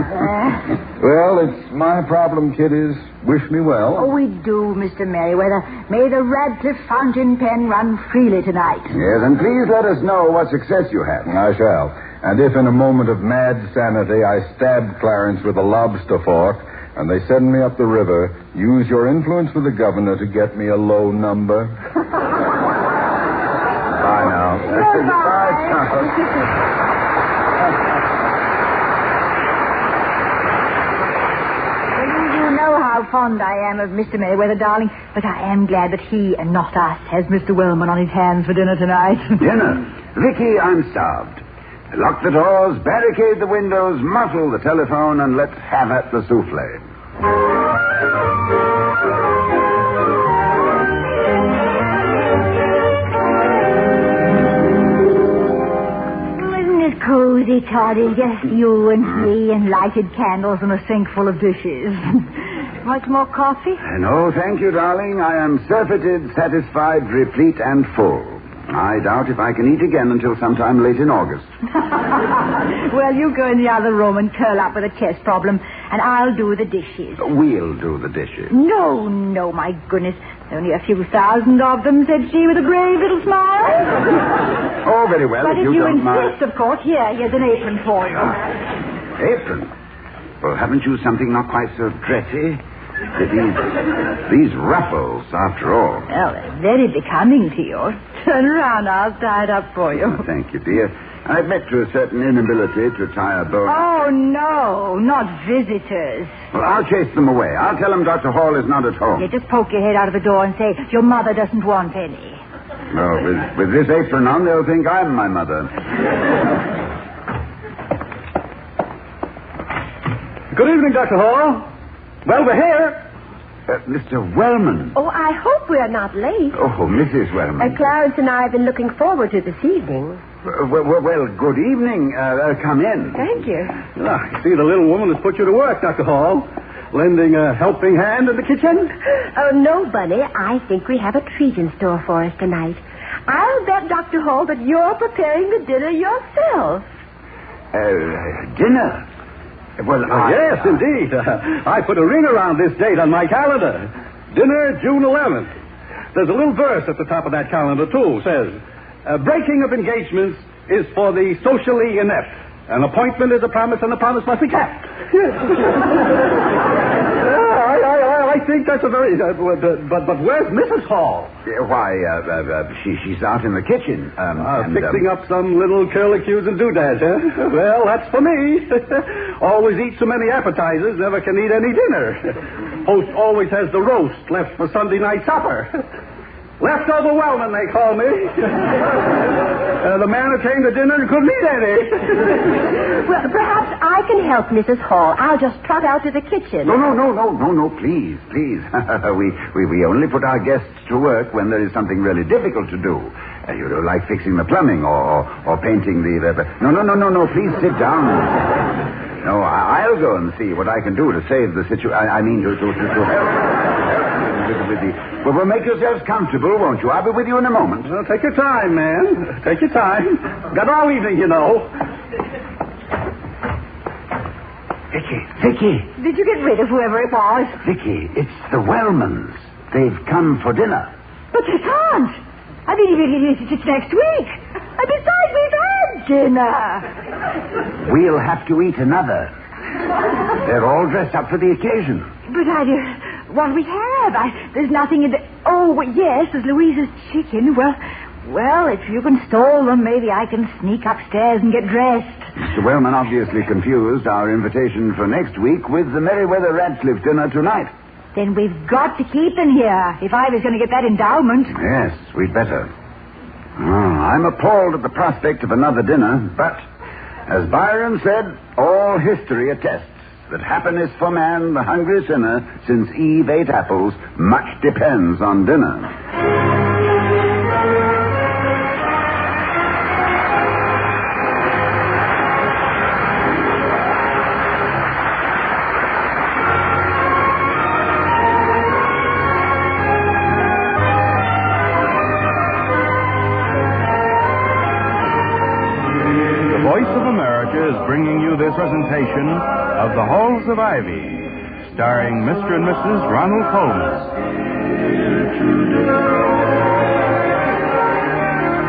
S9: Well, it's my problem, kiddies. Wish me well.
S18: Oh, we do, Mr. Merriweather. May the Radcliffe fountain pen run freely tonight.
S20: Yes, and please let us know what success you had.
S9: I shall. And if in a moment of mad sanity I stab Clarence with a lobster fork and they send me up the river, use your influence with the governor to get me a low number. Bye now.
S18: Goodbye. You know how fond I am of Mr. Merriweather, darling, but I am glad that he, and not us, has Mr. Wellman on his hands for dinner tonight.
S20: Dinner? Vicky, I'm starved. Lock the doors, barricade the windows, muffle the telephone, and let's have at the souffle.
S18: Cozy, Toddy, just you and me and lighted candles and a sink full of dishes. Much more coffee?
S20: No, thank you, darling. I am surfeited, satisfied, replete, and full. I doubt if I can eat again until sometime late in August.
S18: Well, you go in the other room and curl up with a chest problem, and I'll do the dishes.
S20: We'll do the dishes.
S18: No, my goodness. Only a few thousand of them, said she with a brave little smile.
S20: Oh, very well.
S18: But if you
S20: don't
S18: insist,
S20: mind.
S18: of course, here's an apron for you.
S20: Apron? Well, haven't you something not quite so dressy? These ruffles, after all.
S18: Well, they're very becoming to you. Turn around, I'll tie it up for you.
S20: Oh, thank you, dear. I admit to a certain inability to tie a bow.
S18: Oh, no, not visitors.
S20: Well, I'll chase them away. I'll tell them Dr. Hall is not at home.
S18: You just poke your head out of the door and say, your mother doesn't want any.
S20: No, with this apron on, they'll think I'm my mother.
S3: Good evening, Dr. Hall. Well, we're here.
S20: Mr. Wellman.
S13: Oh, I hope we're not late.
S20: Oh, Mrs. Wellman.
S13: Clarence and I have been looking forward to this evening.
S20: Well, good evening. Come in.
S13: Thank you.
S3: I see the little woman has put you to work, Dr. Hall. Lending a helping hand in the kitchen?
S13: Oh, no, Bunny. I think we have a treat in store for us tonight. I'll bet, Dr. Hall, that you're preparing the dinner yourself.
S20: Dinner? Well,
S3: yes, indeed. I put a ring around this date on my calendar. Dinner, June 11th. There's a little verse at the top of that calendar, too. Says, breaking of engagements is for the socially inept. An appointment is a promise, and the promise must be kept. I think that's a very... but where's Mrs. Hall?
S20: Why, she's out in the kitchen.
S3: Fixing up some little curlicues and doodads, huh? Well, that's for me. Always eat so many appetizers, never can eat any dinner. Host always has the roast left for Sunday night supper. Leftover Wellman, they call me. The man who came to dinner and couldn't eat any.
S13: Well, perhaps I can help Mrs. Hall. I'll just trot out to the kitchen.
S20: No, please. We only put our guests to work when there is something really difficult to do. You know, like fixing the plumbing or painting the... No, please sit down. No, I'll go and see what I can do to save the situation. I mean, to help. Well, make yourselves comfortable, won't you? I'll be with you in a moment.
S3: Well, take your time, man. Take your time. Got all evening, you know.
S20: Vicky.
S18: Did you get rid of whoever it was?
S20: Vicky, it's the Wellmans. They've come for dinner.
S18: But they can't. I mean, it's next week. And besides, we've had dinner.
S20: We'll have to eat another. They're all dressed up for the occasion.
S18: But what do we have? There's nothing in the... Oh, yes, there's Louisa's chicken. Well, if you can stall them, maybe I can sneak upstairs and get dressed.
S20: Mr. Wellman obviously confused our invitation for next week with the Merriweather Radcliffe dinner tonight.
S18: Then we've got to keep him here if I was going to get that endowment.
S20: Yes, we'd better. I'm appalled at the prospect of another dinner, but, as Byron said, all history attests that happiness for man, the hungry sinner, since Eve ate apples, much depends on dinner.
S1: Is bringing you this presentation of The Halls of Ivy, starring Mr. and Mrs. Ronald Colmes.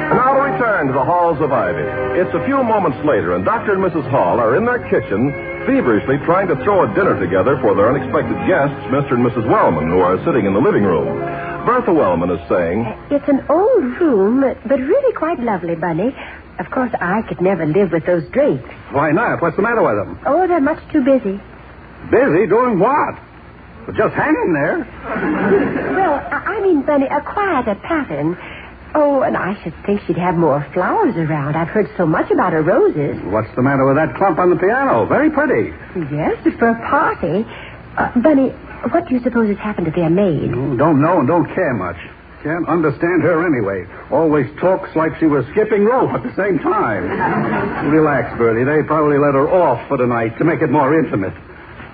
S12: And now to return to The Halls of Ivy. It's a few moments later, and Dr. and Mrs. Hall are in their kitchen, feverishly trying to throw a dinner together for their unexpected guests, Mr. and Mrs. Wellman, who are sitting in the living room. Bertha Wellman is saying,
S13: It's an old room, but really quite lovely, Bunny. Of course, I could never live with those drakes.
S3: Why not? What's the matter with them?
S13: Oh, they're much too busy.
S3: Busy? Doing what? Well, just hanging there.
S13: Well, I mean, Bunny, a quieter pattern. Oh, and I should think she'd have more flowers around. I've heard so much about her roses.
S3: What's the matter with that clump on the piano? Very pretty.
S13: Yes, but for a party. Bunny, what do you suppose has happened to their maid?
S3: Don't know and don't care much. Can't understand her anyway. Always talks like she was skipping rope at the same time. Relax, Bertie. They probably let her off for the night to make it more intimate.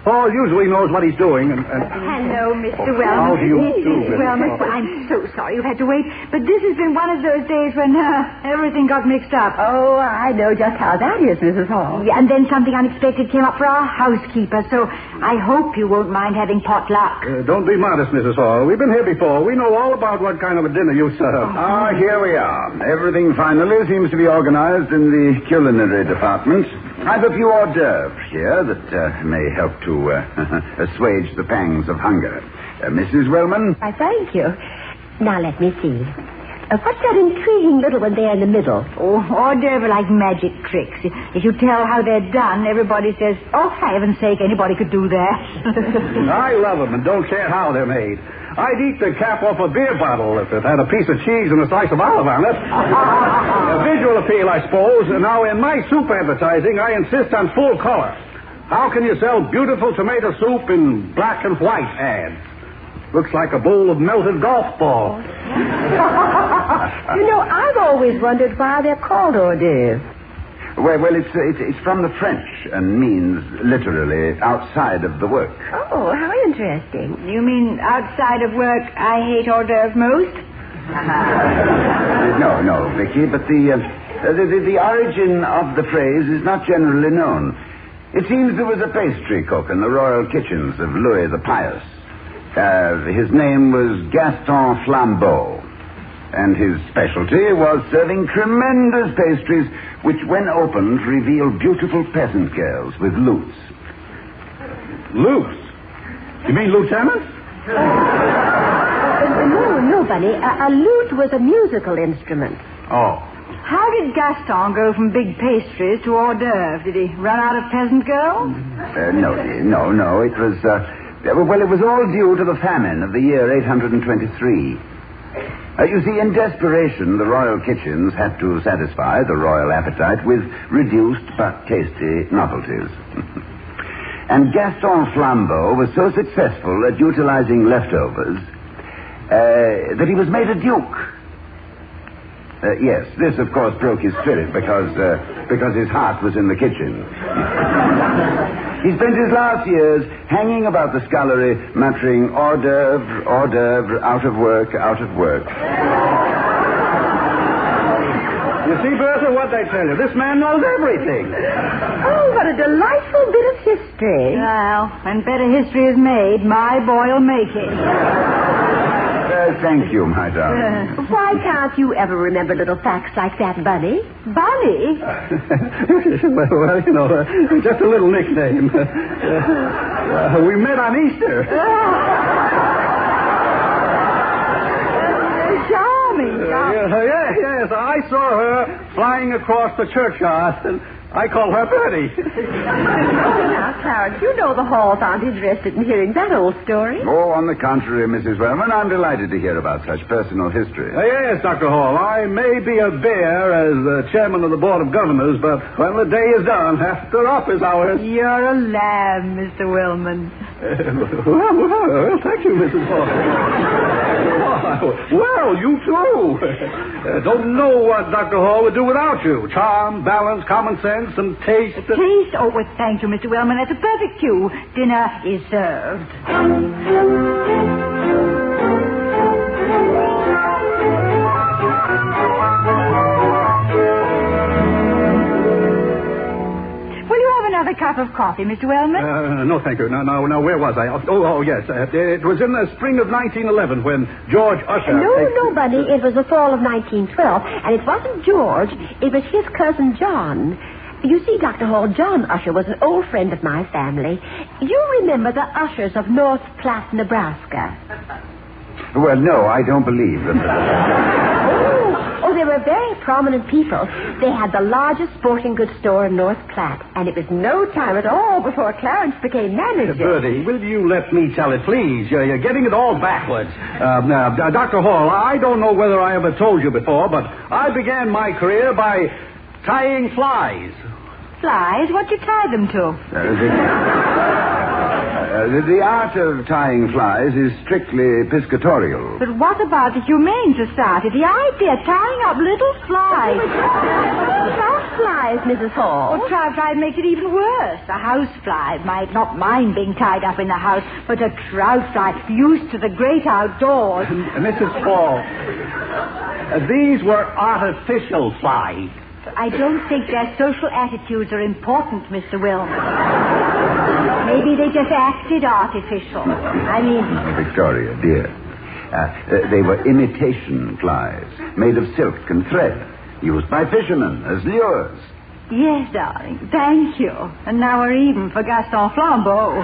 S3: Paul usually knows what he's doing, and...
S18: Hello, Mr. Wellman.
S3: How do you do, Miss
S18: Wellman,
S3: Paul?
S18: I'm so sorry you had to wait, but this has been one of those days when everything got mixed up.
S13: Oh, I know just how that is, Mrs. Hall.
S18: Yeah, and then something unexpected came up for our housekeeper, so I hope you won't mind having potluck.
S3: Don't be modest, Mrs. Hall. We've been here before. We know all about what kind of a dinner you serve.
S20: Here we are. Everything finally seems to be organized in the culinary department. I've a few hors d'oeuvres here that may help to assuage the pangs of hunger. Mrs. Wellman?
S13: I thank you. Now, let me see. What's that intriguing little one there in the middle?
S18: Oh, hors d'oeuvre like magic tricks. If you tell how they're done, everybody says, oh, for heaven's sake, anybody could do that.
S3: I love them and don't care how they're made. I'd eat the cap off a beer bottle if it had a piece of cheese and a slice of olive on it. A visual appeal, I suppose. Now, in my soup advertising, I insist on full color. How can you sell beautiful tomato soup in black and white ads? Looks like a bowl of melted golf balls.
S13: You know, I've always wondered why they're called hors d'oeuvres.
S20: Well, it's from the French and means literally outside of the work.
S13: Oh, how interesting.
S18: You mean outside of work, I hate hors d'oeuvres most?
S20: No, Vicky, but the origin of the phrase is not generally known. It seems there was a pastry cook in the royal kitchens of Louis the Pious. His name was Gaston Flambeau, and his specialty was serving tremendous pastries which, when opened, revealed beautiful peasant girls with lutes.
S3: Lutes? You mean lieutenants?
S13: No, Bunny. A lute was a musical instrument.
S3: Oh.
S18: How did Gaston go from big pastries to hors d'oeuvres? Did he run out of peasant girls?
S20: No. It was, it was all due to the famine of the year 823. You see, in desperation, the royal kitchens had to satisfy the royal appetite with reduced but tasty novelties. And Gaston Flambeau was so successful at utilizing leftovers that he was made a duke. Yes, this, of course, broke his spirit because his heart was in the kitchen. He spent his last years hanging about the scullery, muttering, hors d'oeuvre, out of work.
S3: You see, Bertha, what they tell you. This man knows everything.
S13: Oh, what a delightful bit of history.
S18: Well, when better history is made, my boy will make it.
S20: Thank you, my darling.
S13: Why can't you ever remember little facts like that, Bunny?
S18: Bunny?
S3: well, you know, just a little nickname. We met on Easter.
S18: Charming.
S3: Yes, I saw her flying across the churchyard, I call her Bertie.
S13: Now, Clarence, you know the Halls aren't interested in hearing that old story.
S20: Oh, on the contrary, Mrs. Wellman, I'm delighted to hear about such personal history.
S3: Yes, Dr. Hall, I may be a bear as the chairman of the Board of Governors, but when the day is done, after office hours...
S18: You're a lamb, Mr. Wellman.
S3: Well, thank you, Mrs. Hall. Well, you too. Don't know what Dr. Hall would do without you. Charm, balance, common sense, and taste.
S18: Taste? Oh, well, thank you, Mr. Wellman. That's a perfect cue. Dinner is served. Another cup of coffee, Mr. Wellman?
S3: No, thank you. No, where was I? Oh, yes. It was in the spring of 1911 when George Usher...
S13: No, Bunny. It was the fall of 1912. And it wasn't George. It was his cousin John. You see, Dr. Hall, John Usher was an old friend of my family. You remember the Ushers of North Platte, Nebraska?
S20: Well, no, I don't believe them.
S13: Oh, they were very prominent people. They had the largest sporting goods store in North Platte, and it was no time at all before Clarence became manager.
S3: Bertie, will you let me tell it, please? You're getting it all backwards. Dr. Hall, I don't know whether I ever told you before, but I began my career by tying flies.
S18: Flies? What'd you tie them to?
S20: The art of tying flies is strictly piscatorial.
S18: But what about the Humane Society? The idea of tying up little flies.
S13: House flies, Mrs. Hall.
S18: Well, trout fly makes it even worse. A house fly might not mind being tied up in the house, but a trout fly used to the great outdoors.
S3: Mrs. Hall, these were artificial flies.
S18: I don't think their social attitudes are important, Mr. Wellman. Maybe they just acted artificial.
S20: Victoria, dear. They were imitation flies, made of silk and thread, used by fishermen as lures.
S18: Yes, darling. Thank you. And now we're even for Gaston Flambeau.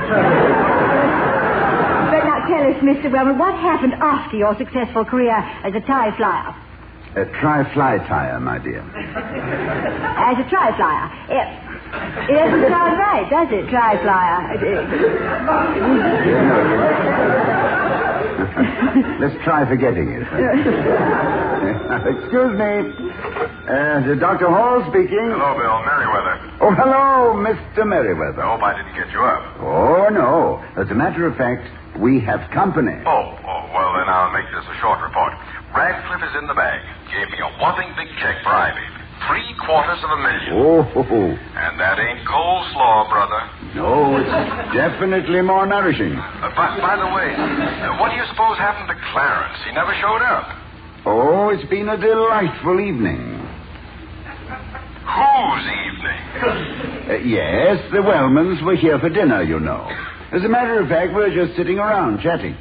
S18: But now tell us, Mr. Wellman, what happened after your successful career as a tie flyer?
S20: A tri-fly tire, my dear.
S18: As a tri-flyer? It doesn't sound right, does it, tri-flyer?
S20: Let's try forgetting it. Excuse me. Dr. Hall speaking.
S4: Hello, Bill. Merriweather.
S20: Oh, hello, Mr. Merriweather.
S4: I hope I didn't get you up.
S20: Oh, no. As a matter of fact, we have company.
S4: Oh, well, then I'll make this a short report. Radcliffe is in the bag. Gave me a whopping big check for Ivy. $750,000.
S20: Oh.
S4: And that ain't coleslaw, brother.
S20: No, it's definitely more nourishing.
S4: By the way, what do you suppose happened to Clarence? He never showed up.
S20: Oh, it's been a delightful evening.
S4: Whose evening?
S20: Yes, the Wellmans were here for dinner, you know. As a matter of fact, we're just sitting around chatting.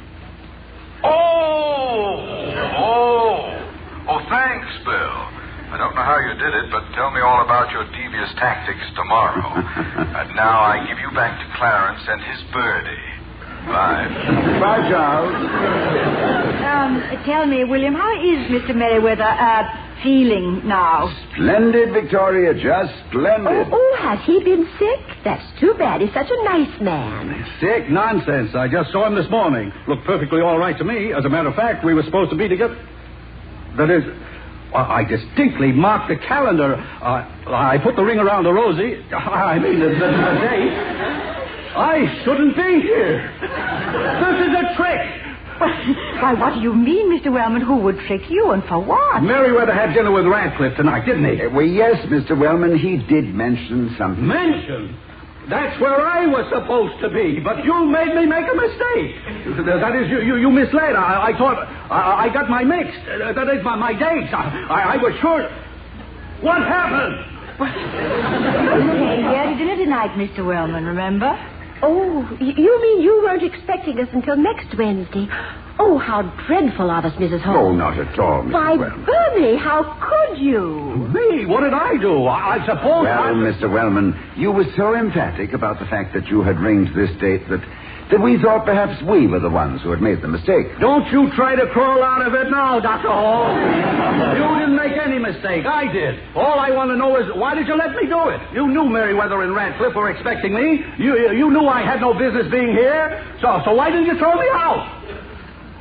S4: Oh, thanks, Bill. I don't know how you did it, but tell me all about your devious tactics tomorrow. And now I give you back to Clarence and his birdie. Bye.
S20: Bye, Charles.
S18: Tell me, William, how is Mr. Merriweather feeling now?
S20: Splendid, Victoria, just splendid.
S13: Oh, has he been sick? That's too bad. He's such a nice man.
S3: Sick? Nonsense. I just saw him this morning. Looked perfectly all right to me. As a matter of fact, we were supposed to be together. That is, I distinctly marked the calendar. I put the ring around the Rosie. I mean, the date. I shouldn't be here. This is a trick.
S18: Why, what do you mean, Mr. Wellman? Who would trick you and for what?
S3: Merriweather had dinner with Radcliffe tonight, didn't he?
S20: Well, yes, Mr. Wellman, he did mention something.
S3: Mention? That's where I was supposed to be, but you made me make a mistake. That is, you misled. I thought I got my mixed. That is, my dates. I was sure. What happened?
S18: We had dinner tonight, Mr. Wellman, remember?
S13: Oh, you mean you weren't expecting us until next Wednesday? Oh, how dreadful of us, Mrs. Holmes.
S20: Oh, not at all, Mrs.
S13: Why,
S20: Wellman.
S13: Bernie, how could you?
S3: Me? What did I do? I suppose...
S20: Well, Mr. Wellman, you were so emphatic about the fact that you had ringed this date that that we thought perhaps we were the ones who had made the mistake.
S3: Don't you try to crawl out of it now, Dr. Hall. You didn't make any mistake. I did. All I want to know is, why did you let me do it? You knew Merriweather and Radcliffe were expecting me. You knew I had no business being here. So why didn't you throw me out?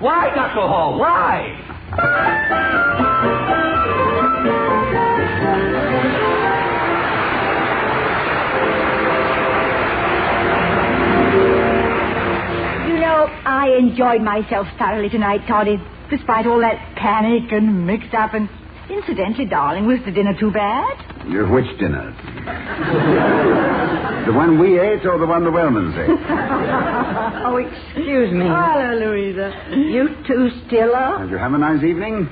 S3: Why, Dr. Hall? Why?
S18: I enjoyed myself thoroughly tonight, Toddy, despite all that panic and mixed up. And incidentally, darling, was the dinner too bad?
S20: Which dinner? The one we ate or the one the Wellmans ate?
S8: Oh, excuse me.
S18: Hello, Louisa. You two still up?
S20: Did you have a nice evening?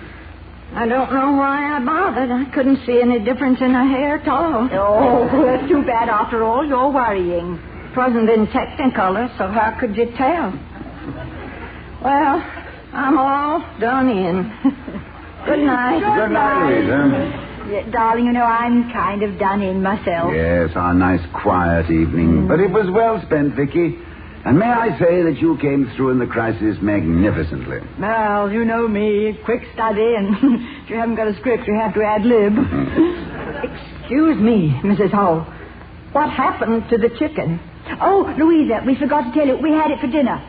S8: I don't know why I bothered. I couldn't see any difference in her hair at all.
S18: Oh, that's too bad after all. You're worrying.
S8: It wasn't in Technicolor, so how could you tell? Well, I'm all done in. Good night.
S20: Good night, Louisa.
S18: Yeah, darling, I'm kind of done in myself.
S20: Yes, our nice quiet evening. But it was well spent, Vicky. And may I say that you came through in the crisis magnificently.
S18: Well, you know me, quick study, and if you haven't got a script, you have to ad-lib.
S8: Excuse me, Mrs. Hall. What happened to the chicken?
S18: Oh, Louisa, we forgot to tell you, we had it for dinner.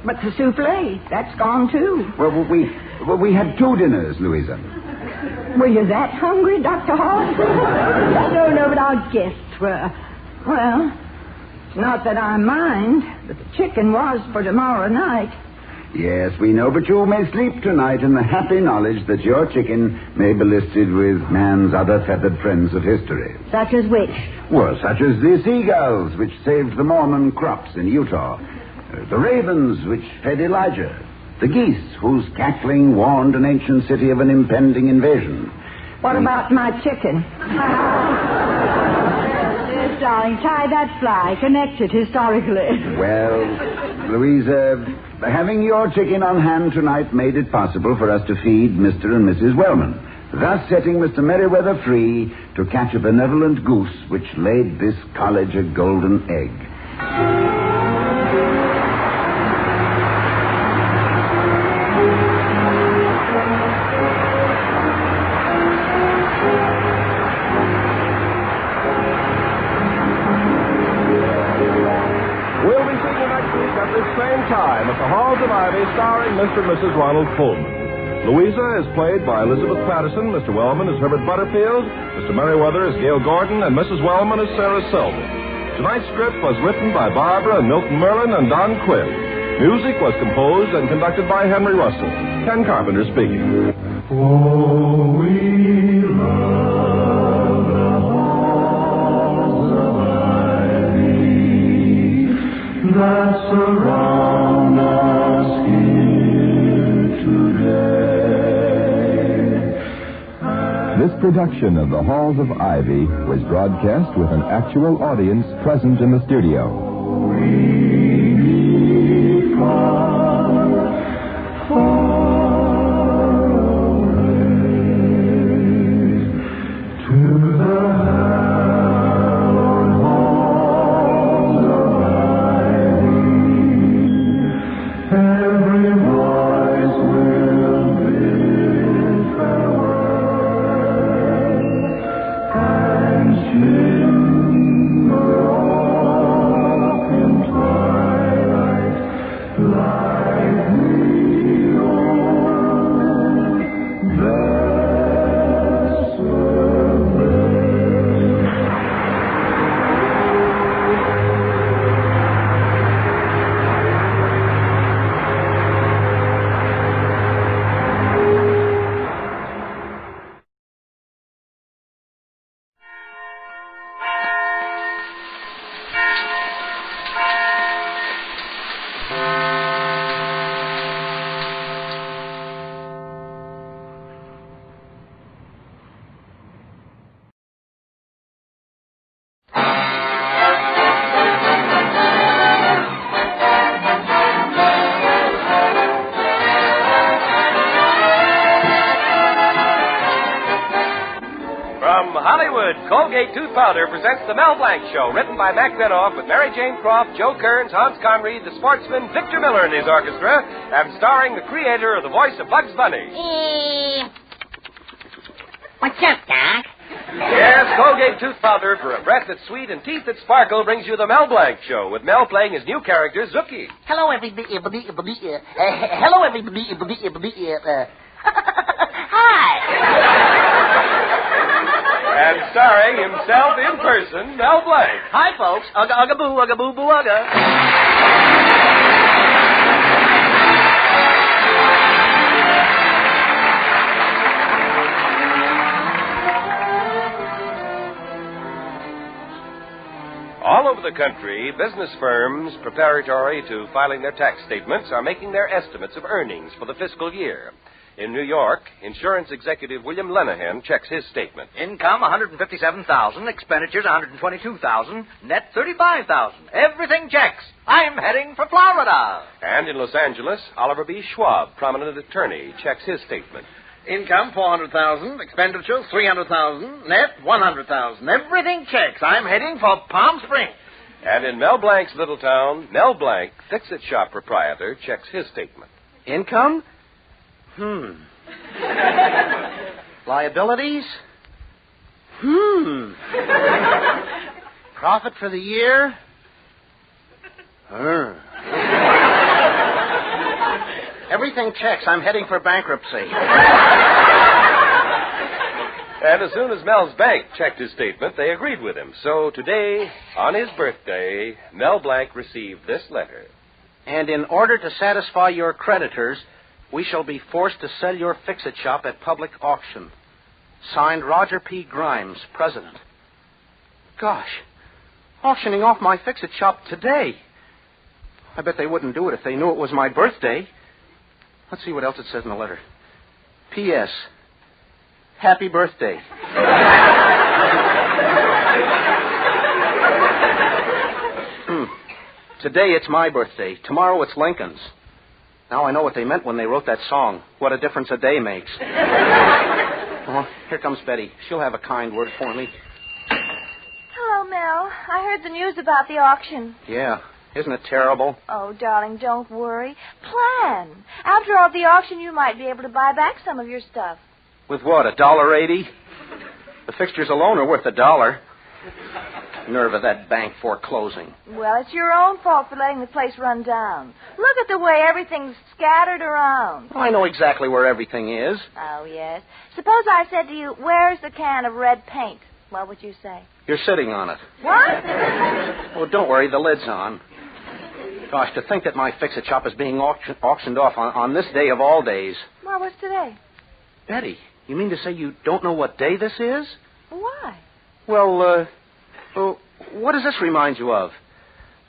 S8: But the souffle, that's gone too.
S20: Well, we had 2 dinners, Louisa.
S8: Were you that hungry, Dr. Hall?
S18: No, but our guests were.
S8: Well, it's not that I mind, but the chicken was for tomorrow night.
S20: Yes, we know, but you may sleep tonight in the happy knowledge that your chicken may be listed with man's other feathered friends of history.
S18: Such as which?
S20: Well, such as the seagulls, which saved the Mormon crops in Utah. The ravens, which fed Elijah. The geese, whose cackling warned an ancient city of an impending invasion.
S8: What about my chicken?
S18: Yes, darling, tie that fly. Connect it historically.
S20: Well, Louisa, having your chicken on hand tonight made it possible for us to feed Mr. and Mrs. Wellman, thus setting Mr. Merriweather free to catch a benevolent goose which laid this college a golden egg.
S12: Time at the Halls of Ivy, starring Mr. and Mrs. Ronald Colman. Louisa is played by Elizabeth Patterson, Mr. Wellman is Herbert Butterfield, Mr. Merriweather is Gail Gordon, and Mrs. Wellman is Sarah Selby. Tonight's script was written by Barbara and Milton Merlin and Don Quinn. Music was composed and conducted by Henry Russell. Ken Carpenter speaking.
S10: Oh, we love the halls of ivy that surround us here today.
S21: This production of the Halls of Ivy was broadcast with an actual audience present in the studio.
S10: We far, far away to the hallowed halls of ivy. Every voice will bid farewell and sing the open twilight.
S17: Hollywood, Colgate Tooth Powder presents The Mel Blanc Show, written by Mac Benoff with Mary Jane Croft, Joe Kearns, Hans Conried, the sportsman Victor Miller and his orchestra, and starring the creator of the voice of Bugs Bunny.
S5: What's up, Doc?
S17: Yes, Colgate Tooth Powder for a breath that's sweet and teeth that sparkle brings you The Mel Blanc Show, with Mel playing his new character, Zookie.
S5: Hello, everybody. Hello, everybody. Hi.
S17: And starring himself in person, Mel Blanc.
S5: Hi, folks. Ugga, ugga, boo, ugga, boo, boo, ugga.
S17: All over the country, business firms preparatory to filing their tax statements are making their estimates of earnings for the fiscal year. In New York, insurance executive William Lenahan checks his statement.
S22: Income, $157,000. Expenditures, $122,000. Net, $35,000. Everything checks. I'm heading for Florida.
S17: And in Los Angeles, Oliver B. Schwab, prominent attorney, checks his statement.
S22: Income, $400,000. Expenditures, $300,000. Net, $100,000. Everything checks. I'm heading for Palm Springs.
S17: And in Mel Blanc's little town, Mel Blanc, fix-it shop proprietor, checks his statement.
S15: Income? Liabilities? Profit for the year? Everything checks. I'm heading for bankruptcy.
S17: And as soon as Mel's bank checked his statement, they agreed with him. So today, on his birthday, Mel Blanc received this letter.
S15: And in order to satisfy your creditors, we shall be forced to sell your fix-it shop at public auction. Signed, Roger P. Grimes, President. Gosh, auctioning off my fix-it shop today. I bet they wouldn't do it if they knew it was my birthday. Let's see what else it says in the letter. P.S. Happy birthday. Today it's my birthday. Tomorrow it's Lincoln's. Now I know what they meant when they wrote that song, What a Difference a Day Makes. Oh, here comes Betty. She'll have a kind word for me.
S2: Hello, Mel. I heard the news about the auction.
S15: Yeah, isn't it terrible?
S2: Oh, darling, don't worry. Plan. After all the auction, you might be able to buy back some of your stuff.
S15: With what, $1.80? The fixtures alone are worth $1. Nerve of that bank foreclosing.
S2: Well, it's your own fault for letting the place run down. Look at the way everything's scattered around.
S15: I know exactly where everything is.
S2: Oh, yes. Suppose I said to you, where's the can of red paint? What would you say?
S15: You're sitting on it.
S2: What?
S15: Oh, don't worry, the lid's on. Gosh, to think that my fix-it shop is being auctioned off on this day of all days.
S2: Well, what's today?
S15: Betty, you mean to say you don't know what day this is?
S2: Why?
S15: Well, what does this remind you of?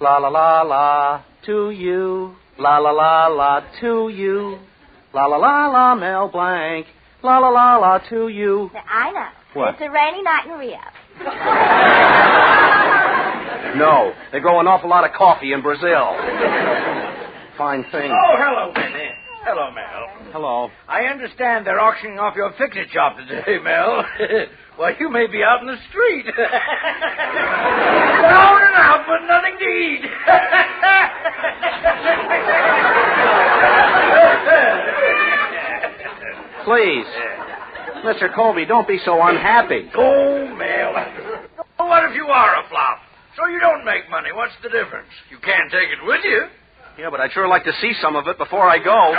S15: La la la la to you, la la la la to you, la la la la Mel Blanc, la la la la to you.
S2: I know.
S15: What?
S2: It's a rainy night in Rio.
S15: No, they grow an awful lot of coffee in Brazil. Fine thing.
S22: Oh, hello, Benny. Hello, Mel.
S15: Hello.
S22: I understand they're auctioning off your fix-it shop today, Mel. Well, you may be out in the street. Down and out, but nothing to eat.
S15: Please. Mr. Colby, don't be so unhappy.
S22: Oh, Mel. What if you are a flop? So you don't make money. What's the difference? You can't take it with you.
S15: Yeah, but I'd sure like to see some of it before I go.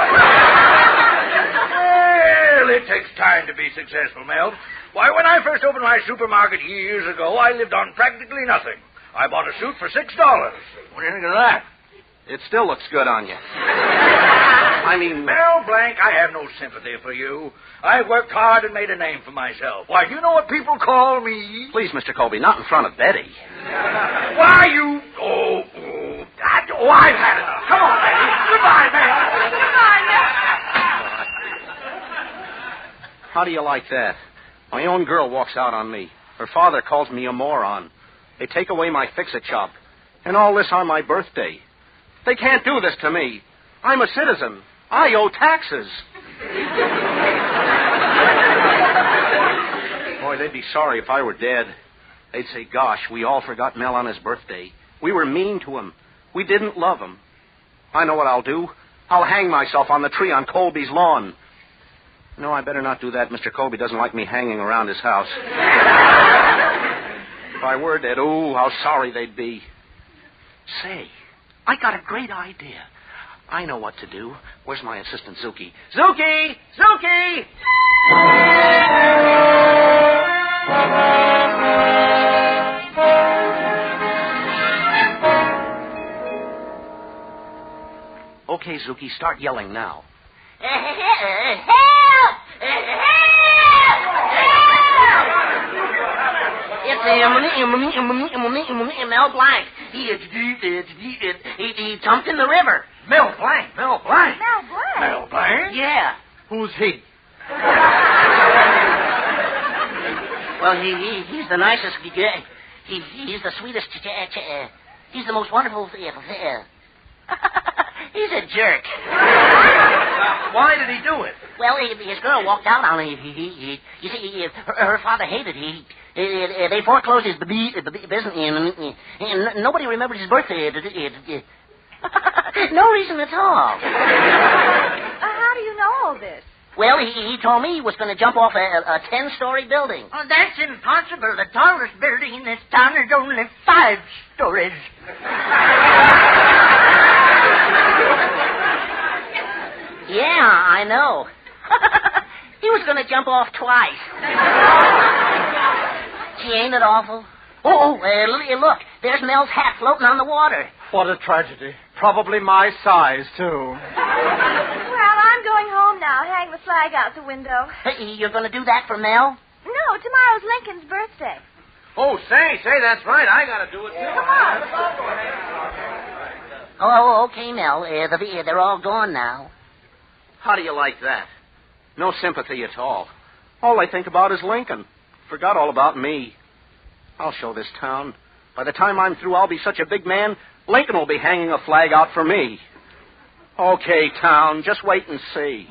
S22: Well, it takes time to be successful, Mel. Why, when I first opened my supermarket years ago, I lived on practically nothing. I bought a suit for $6. What do you think of that?
S15: It still looks good on you. I mean...
S22: Mel Blanc, I have no sympathy for you. I've worked hard and made a name for myself. Why, do you know what people call me?
S15: Please, Mr. Colby, not in front of Betty.
S22: Why, you... I've had enough. Come on, Betty. Goodbye, Mel. Goodbye, Mel.
S15: How do you like that? My own girl walks out on me. Her father calls me a moron. They take away my fix-it shop. And all this on my birthday. They can't do this to me. I'm a citizen. I owe taxes. Boy,
S11: Boy, they'd be sorry if I were dead. They'd say, gosh, we all forgot Mel on his birthday. We were mean to him. We didn't love him. I know what I'll do. I'll hang myself on the tree on Colby's lawn. No, I better not do that. Mr. Colby doesn't like me hanging around his house. If I were dead, how sorry they'd be. Say, I got a great idea. I know what to do. Where's my assistant, Zuki? Zuki! Zuki! Okay, Zuki, start yelling now.
S5: It's Mel Blanc. He jumped in the river.
S22: Mel Blanc.
S2: Mel Blanc?
S22: Mel Blanc?
S5: Yeah.
S11: Who's he?
S5: Well, he's the nicest. He's the sweetest. He's the most wonderful. He's a jerk.
S22: Why did he do it?
S5: Well, his girl walked out on him. You see, her father hated him. They foreclosed his business, and nobody remembered his birthday. No reason at all.
S2: How do you know all this?
S5: Well, he told me he was going to jump off a 10-story building.
S19: Oh, that's impossible. The tallest building in this town is only 5 stories.
S5: Yeah, I know. He was going to jump off twice. Gee, ain't it awful? Look, there's Mel's hat floating on the water.
S15: What a tragedy. Probably my size, too.
S2: Well, I'm going home now. Hang the flag out the window.
S5: Hey, you're going to do that for Mel?
S2: No, tomorrow's Lincoln's birthday.
S22: Oh, say, that's right. I got to do it, too.
S2: Come on.
S5: Oh, okay, Mel. They're all gone now.
S11: How do you like that? No sympathy at all. All they think about is Lincoln. Forgot all about me. I'll show this town. By the time I'm through, I'll be such a big man, Lincoln will be hanging a flag out for me. Okay, town, just wait and see.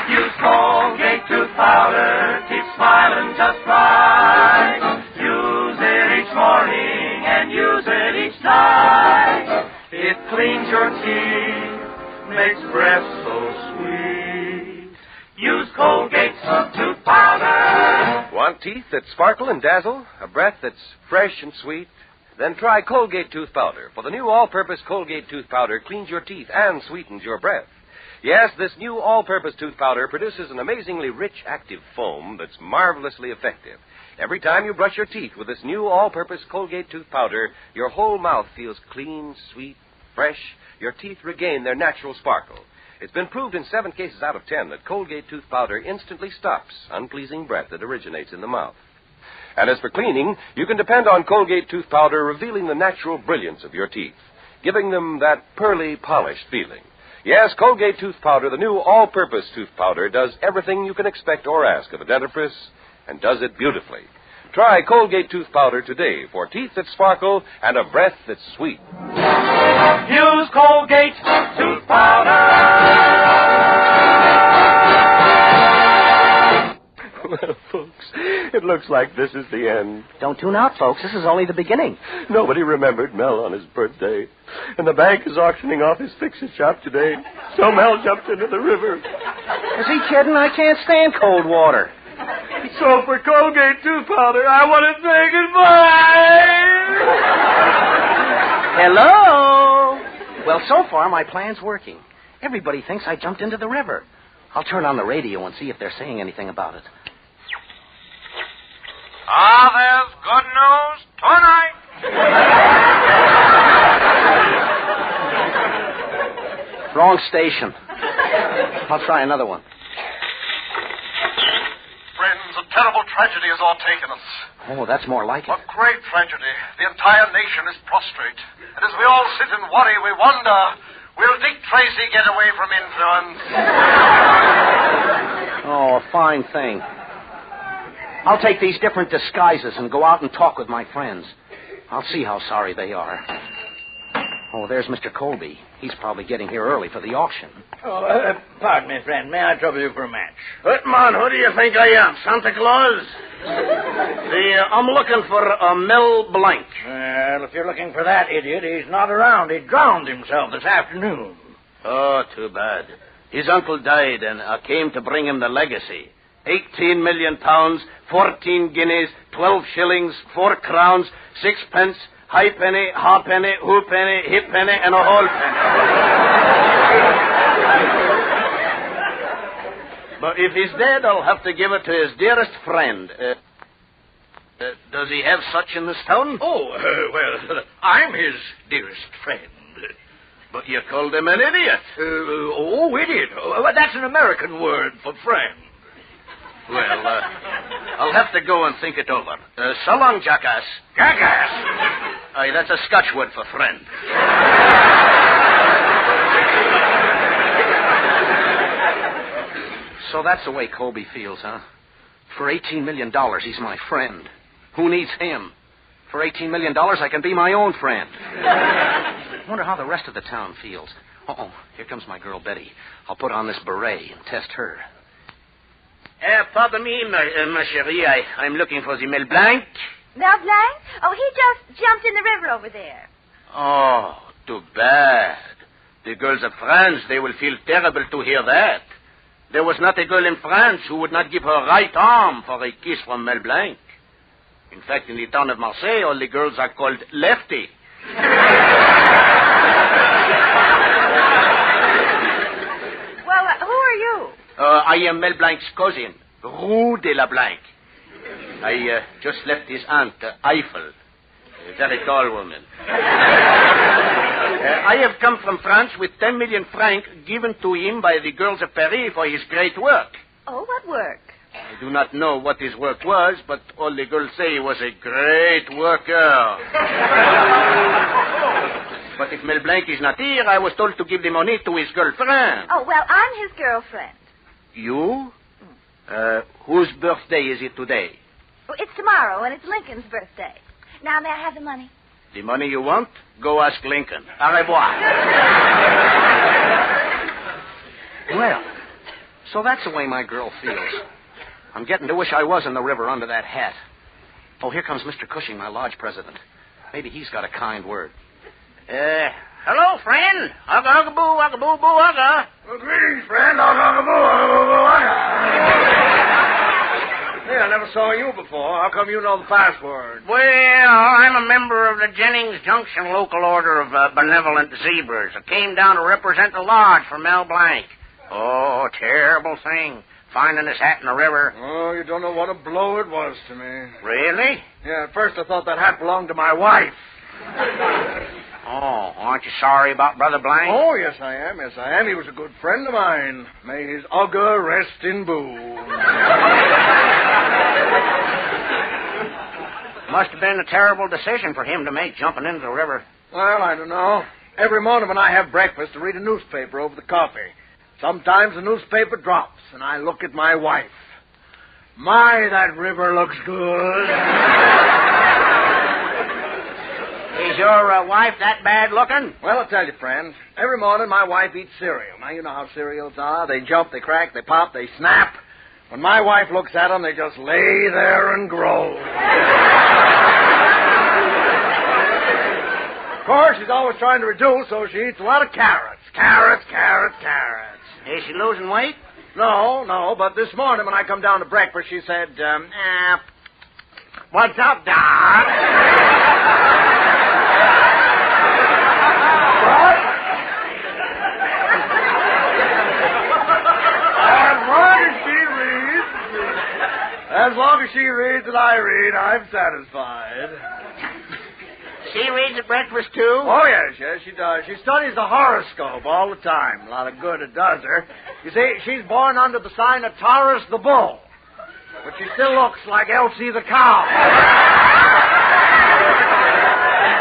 S10: Use Colgate tooth powder, keep smiling just right. Use it each morning and use it each night. It cleans your teeth, makes breath so sweet. Use Colgate tooth powder.
S17: Want teeth that sparkle and dazzle? A breath that's fresh and sweet? Then try Colgate tooth powder. For the new all-purpose Colgate tooth powder cleans your teeth and sweetens your breath. Yes, this new all-purpose tooth powder produces an amazingly rich, active foam that's marvelously effective. Every time you brush your teeth with this new all-purpose Colgate tooth powder, your whole mouth feels clean, sweet, fresh. Your teeth regain their natural sparkle. It's been proved in 7 cases out of 10 that Colgate tooth powder instantly stops unpleasing breath that originates in the mouth. And as for cleaning, you can depend on Colgate tooth powder revealing the natural brilliance of your teeth, giving them that pearly, polished feeling. Yes, Colgate tooth powder, the new all-purpose tooth powder, does everything you can expect or ask of a dentifrice, and does it beautifully. Try Colgate tooth powder today for teeth that sparkle and a breath that's sweet.
S10: Use Colgate tooth powder.
S17: Well, folks, it looks like this is the end.
S11: Don't tune out, folks. This is only the beginning.
S17: Nobody remembered Mel on his birthday. And the bank is auctioning off his fix-it shop today. So Mel jumped into the river.
S11: Is he kidding? I can't stand cold water.
S10: So for Colgate tooth powder, I want to say goodbye.
S11: Hello? Well, so far, my plan's working. Everybody thinks I jumped into the river. I'll turn on the radio and see if they're saying anything about it.
S22: There's good news tonight.
S11: Wrong station. I'll try another one.
S22: Friends, a terrible tragedy has overtaken us.
S11: Oh, that's more like it.
S22: A great tragedy. The entire nation is prostrate. And as we all sit and worry, we wonder, will Dick Tracy get away from influence?
S11: Oh, a fine thing. I'll take these different disguises and go out and talk with my friends. I'll see how sorry they are. Oh, there's Mr. Colby. He's probably getting here early for the auction.
S22: Oh, pardon me, friend. May I trouble you for a match?
S14: Man, who do you think I am, Santa Claus? I'm looking for Mel Blanc.
S22: Well, if you're looking for that idiot, he's not around. He drowned himself this afternoon.
S14: Oh, too bad. His uncle died, and I came to bring him the legacy. 18 million pounds, 14 guineas, 12 shillings, 4 crowns, 6 pence, halfpenny, halfpenny, hooppenny, hippenny, and a whole penny. But if he's dead, I'll have to give it to his dearest friend. Does he have such in this town?
S22: Oh, well, I'm his dearest friend.
S14: But you called him an idiot.
S22: Idiot. Well, that's an American word for friend.
S14: Well, I'll have to go and think it over. So long, jackass.
S22: Jackass?
S14: Aye, that's a Scotch word for friend.
S11: So that's the way Colby feels, huh? For $18 million, he's my friend. Who needs him? For $18 million, I can be my own friend. I wonder how the rest of the town feels. Uh-oh, here comes my girl Betty. I'll put on this beret and test her.
S14: Pardon me, ma chérie. I'm looking for the Mel Blanc.
S2: Mel Blanc? Oh, he just jumped in the river over there.
S14: Oh, too bad. The girls of France, they will feel terrible to hear that. There was not a girl in France who would not give her right arm for a kiss from Mel Blanc. In fact, in the town of Marseille, all the girls are called Lefty.
S2: Well, who are you?
S14: I am Mel Blanc's cousin, Rue de la Blanc. I just left his aunt, Eiffel, a very tall woman. I have come from France with 10 million francs given to him by the girls of Paris for his great work.
S2: Oh, what work?
S14: I do not know what his work was, but all the girls say he was a great worker. But if Mel Blanc is not here, I was told to give the money to his girlfriend.
S2: Oh, well, I'm his girlfriend.
S14: You? Whose birthday is it today?
S2: Well, it's tomorrow, and it's Lincoln's birthday. Now, may I have the money?
S14: The money you want? Go ask Lincoln. Au revoir.
S11: Well, so that's the way my girl feels. I'm getting to wish I was in the river under that hat. Oh, here comes Mr. Cushing, my lodge president. Maybe he's got a kind word.
S14: Hello, friend. Ugga, ugga, boo, ugga, boo, boo, ugga.
S22: Well, greetings, friend. Ugga, ugga, boo, ugga, boo, boo, ugga. Hey, I never saw you before. How come you know the password?
S14: Well, I'm a member of the Jennings Junction Local Order of Benevolent Zebras. I came down to represent the lodge for Mel Blanc. Oh, terrible thing. Finding his hat in the river.
S22: Oh, you don't know what a blow it was to me.
S14: Really?
S22: Yeah, at first I thought that hat belonged to my wife.
S14: Oh, aren't you sorry about Brother Blanc?
S22: Oh, yes, I am. Yes, I am. He was a good friend of mine. May his ugga rest in boo.
S14: Must have been a terrible decision for him to make, jumping into the river.
S22: Well, I don't know. Every morning when I have breakfast, I read a newspaper over the coffee. Sometimes the newspaper drops, and I look at my wife. My, that river looks good.
S14: Is your wife that bad looking?
S22: Well, I'll tell you, friend. Every morning my wife eats cereal. Now, you know how cereals are. They jump, they crack, they pop, they snap. When my wife looks at them, they just lay there and grow. Of course, she's always trying to reduce, so she eats a lot of carrots. Carrots.
S14: Is she losing weight?
S22: No, but this morning when I come down to breakfast, she said, what's up, Doc? As long as she reads and I read, I'm satisfied.
S14: She reads at breakfast, too?
S22: Oh, yes, she does. She studies the horoscope all the time. A lot of good it does her. You see, she's born under the sign of Taurus the bull. But she still looks like Elsie the cow.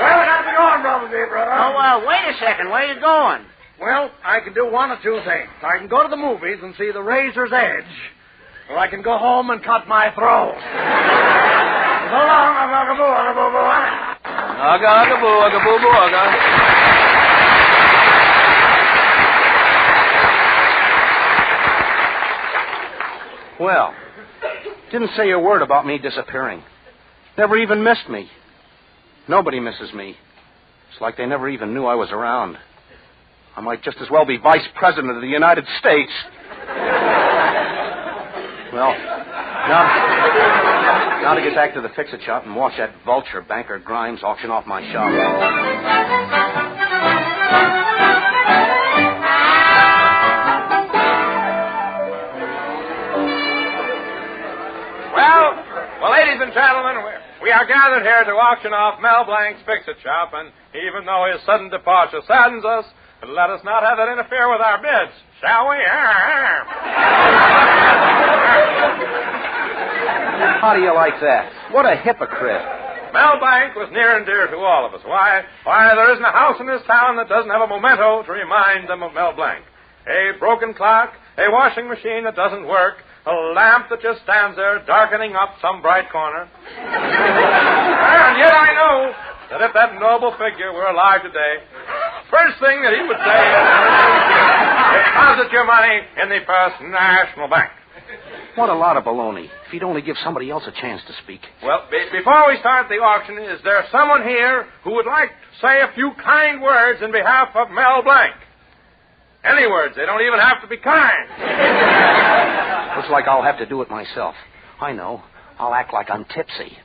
S22: Well, I gotta be going, brother.
S14: Oh, wait a second. Where are you going?
S22: Well, I can do one of two things. I can go to the movies and see The Razor's Edge, or I can go home and cut my throat. So long, ugga-boo, ugga-boo-boo.
S14: Ugga, ugga-boo, ugga-boo-boo, ugga.
S11: Well, didn't say a word about me disappearing. Never even missed me. Nobody misses me. It's like they never even knew I was around. I might just as well be Vice President of the United States. Well, now to get back to the fix-it shop and watch that vulture, Banker Grimes, auction off my shop.
S7: Well, ladies and gentlemen, we are gathered here to auction off Mel Blanc's fix-it shop, and even though his sudden departure saddens us, let us not have it interfere with our bids, shall we?
S11: How do you like that? What a hypocrite.
S7: Mel Blanc was near and dear to all of us. Why, there isn't a house in this town that doesn't have a memento to remind them of Mel Blanc. A broken clock, a washing machine that doesn't work, a lamp that just stands there darkening up some bright corner. And yet I know that if that noble figure were alive today, first thing that he would say is, deposit your money in the First National Bank.
S11: What a lot of baloney. If he'd only give somebody else a chance to speak.
S7: Well, before we start the auction, is there someone here who would like to say a few kind words in behalf of Mel Blanc? Any words. They don't even have to be kind.
S11: Looks like I'll have to do it myself. I know. I'll act like I'm tipsy.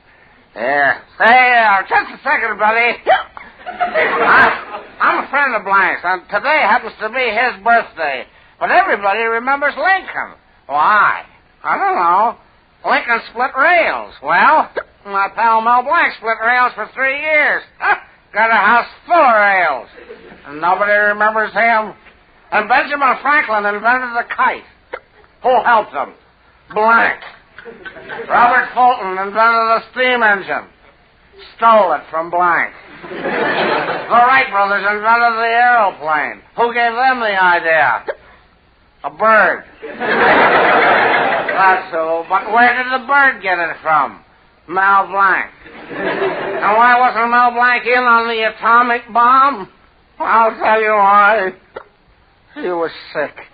S16: Yeah. Say, just a second, buddy. I'm a friend of Blanc's, and today happens to be his birthday. But everybody remembers Lincoln. Why? I don't know. Lincoln split rails. Well, my pal Mel Blanc split rails for 3 years. Got a house full of rails. And nobody remembers him. And Benjamin Franklin invented the kite. Who helped him? Blanc. Robert Fulton invented the steam engine. Stole it from Blanc. The Wright brothers invented the aeroplane. Who gave them the idea? A bird. That's who. But where did the bird get it from? Mel Blanc. And why wasn't Mel Blanc in on the atomic bomb? I'll tell you why. He was sick.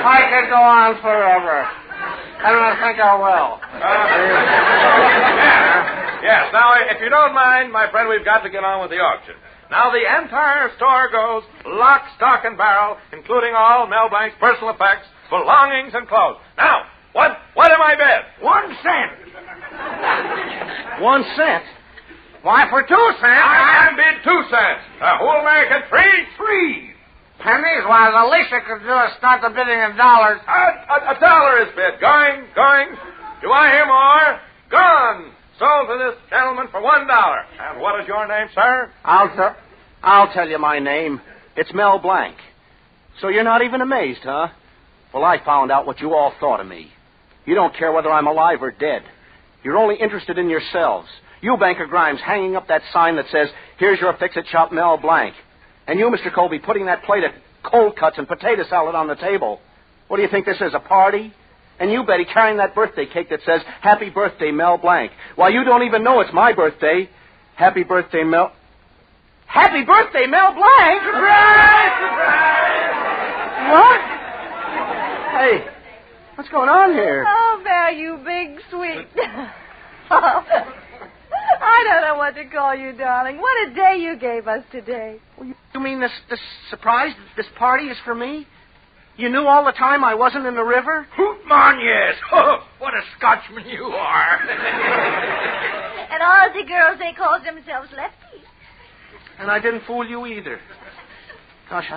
S16: I could go on forever. And I think I will.
S7: Yes. Now, if you don't mind, my friend, we've got to get on with the auction. Now, the entire store goes lock, stock, and barrel, including all Mel Blanc's personal effects, belongings, and clothes. Now, what am I bid?
S16: 1 cent.
S11: 1 cent?
S16: Why, for 2 cents?
S7: I can bid 2 cents. Who'll make it 3?
S16: Pennies? Why, the least I could do is start the bidding in dollars.
S7: $1 is bid. Going. Do I hear more? Gone. Sold to this gentleman for $1. And what is your name, sir?
S11: I'll tell you my name. It's Mel Blanc. So you're not even amazed, huh? Well, I found out what you all thought of me. You don't care whether I'm alive or dead. You're only interested in yourselves. You, Banker Grimes, hanging up that sign that says, "Here's your fix-it shop, Mel Blanc." And you, Mr. Colby, putting that plate of cold cuts and potato salad on the table. What do you think this is, a party? And you, Betty, carrying that birthday cake that says, "Happy birthday, Mel Blanc." Why, you don't even know it's my birthday. Happy birthday, Mel... Happy birthday, Mel Blanc!
S16: Surprise!
S11: What? Hey, what's going on here?
S2: Oh, Mel, you big sweet. I don't know what to call you, darling. What a day you gave us today.
S11: You mean this surprise, this party is for me? You knew all the time I wasn't in the river?
S22: Hoot mon, yes. Oh, what a Scotchman you are.
S2: And all the girls, they call themselves lefties.
S11: And I didn't fool you either. Gosh,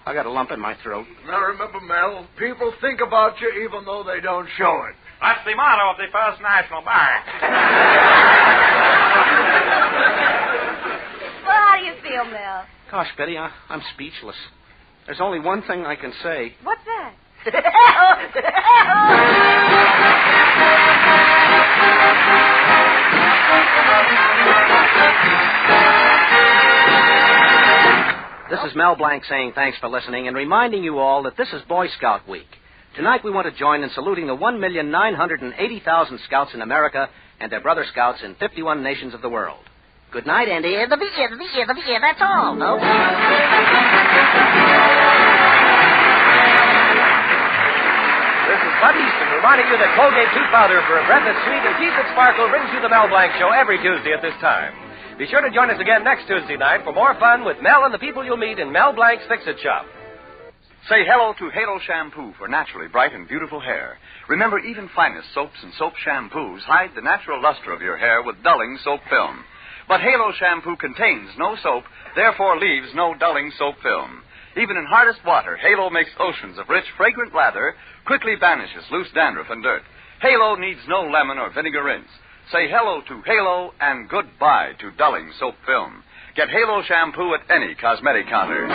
S11: I got a lump in my throat.
S22: Now remember, Mel, people think about you even though they don't show it.
S7: That's the motto of the First National Bank.
S2: Well, how do you feel, Mel?
S11: Gosh, Betty, I'm speechless. There's only one thing I can say.
S2: What's that?
S11: This is Mel Blanc saying thanks for listening and reminding you all that this is Boy Scout Week. Tonight we want to join in saluting the 1,980,000 scouts in America and their brother scouts in 51 nations of the world. Good night, Andy.
S5: That's all, no?
S17: this is Bud Easton reminding you that Colgate Tooth Powder for a breath that's sweet and teeth that sparkle brings you the Mel Blanc Show every Tuesday at this time. Be sure to join us again next Tuesday night for more fun with Mel and the people you'll meet in Mel Blanc's Fix-It Shop.
S6: Say hello to Halo Shampoo for naturally bright and beautiful hair. Remember, even finest soaps and soap shampoos hide the natural luster of your hair with dulling soap film. But Halo Shampoo contains no soap, therefore leaves no dulling soap film. Even in hardest water, Halo makes oceans of rich, fragrant lather, quickly banishes loose dandruff and dirt. Halo needs no lemon or vinegar rinse. Say hello to Halo and goodbye to dulling soap film. Get Halo Shampoo at any cosmetic counter.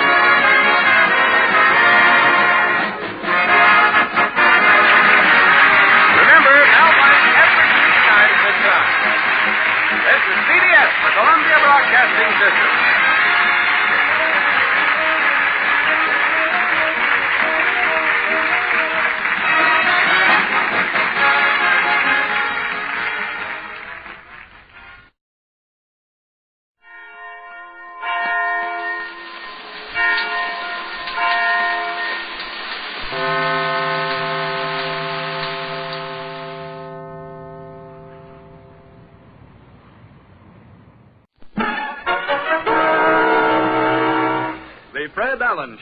S17: Remember, Mel Blanc every Tuesday night at this time. This is CBS, the Columbia Broadcasting System.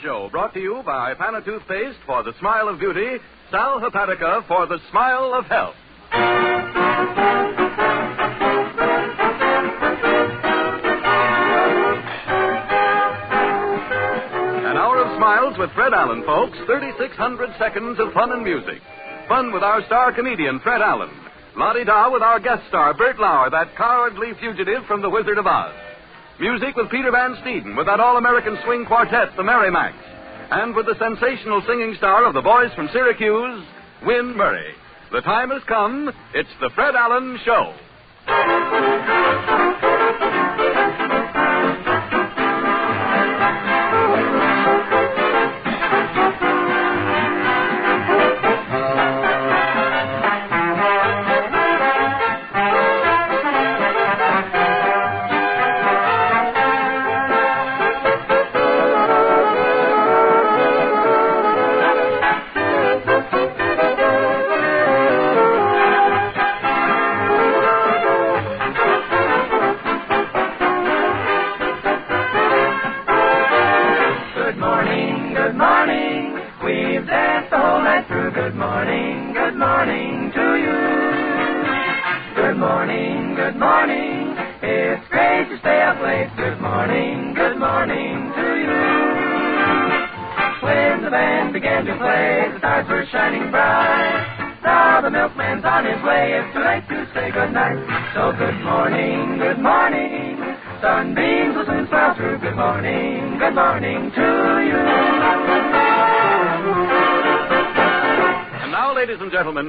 S1: Show, brought to you by Pana Toothpaste for the smile of beauty, Sal Hepatica for the smile of health. An hour of smiles with Fred Allen, folks. 3,600 seconds of fun and music. Fun with our star comedian, Fred Allen. La-di-da with our guest star, Bert Lauer, that cowardly fugitive from The Wizard of Oz. Music with Peter Van Steeden, with that all-American swing quartet, the Merrimacs. And with the sensational singing star of the Boys from Syracuse, Win Murray. The time has come. It's the Fred Allen Show.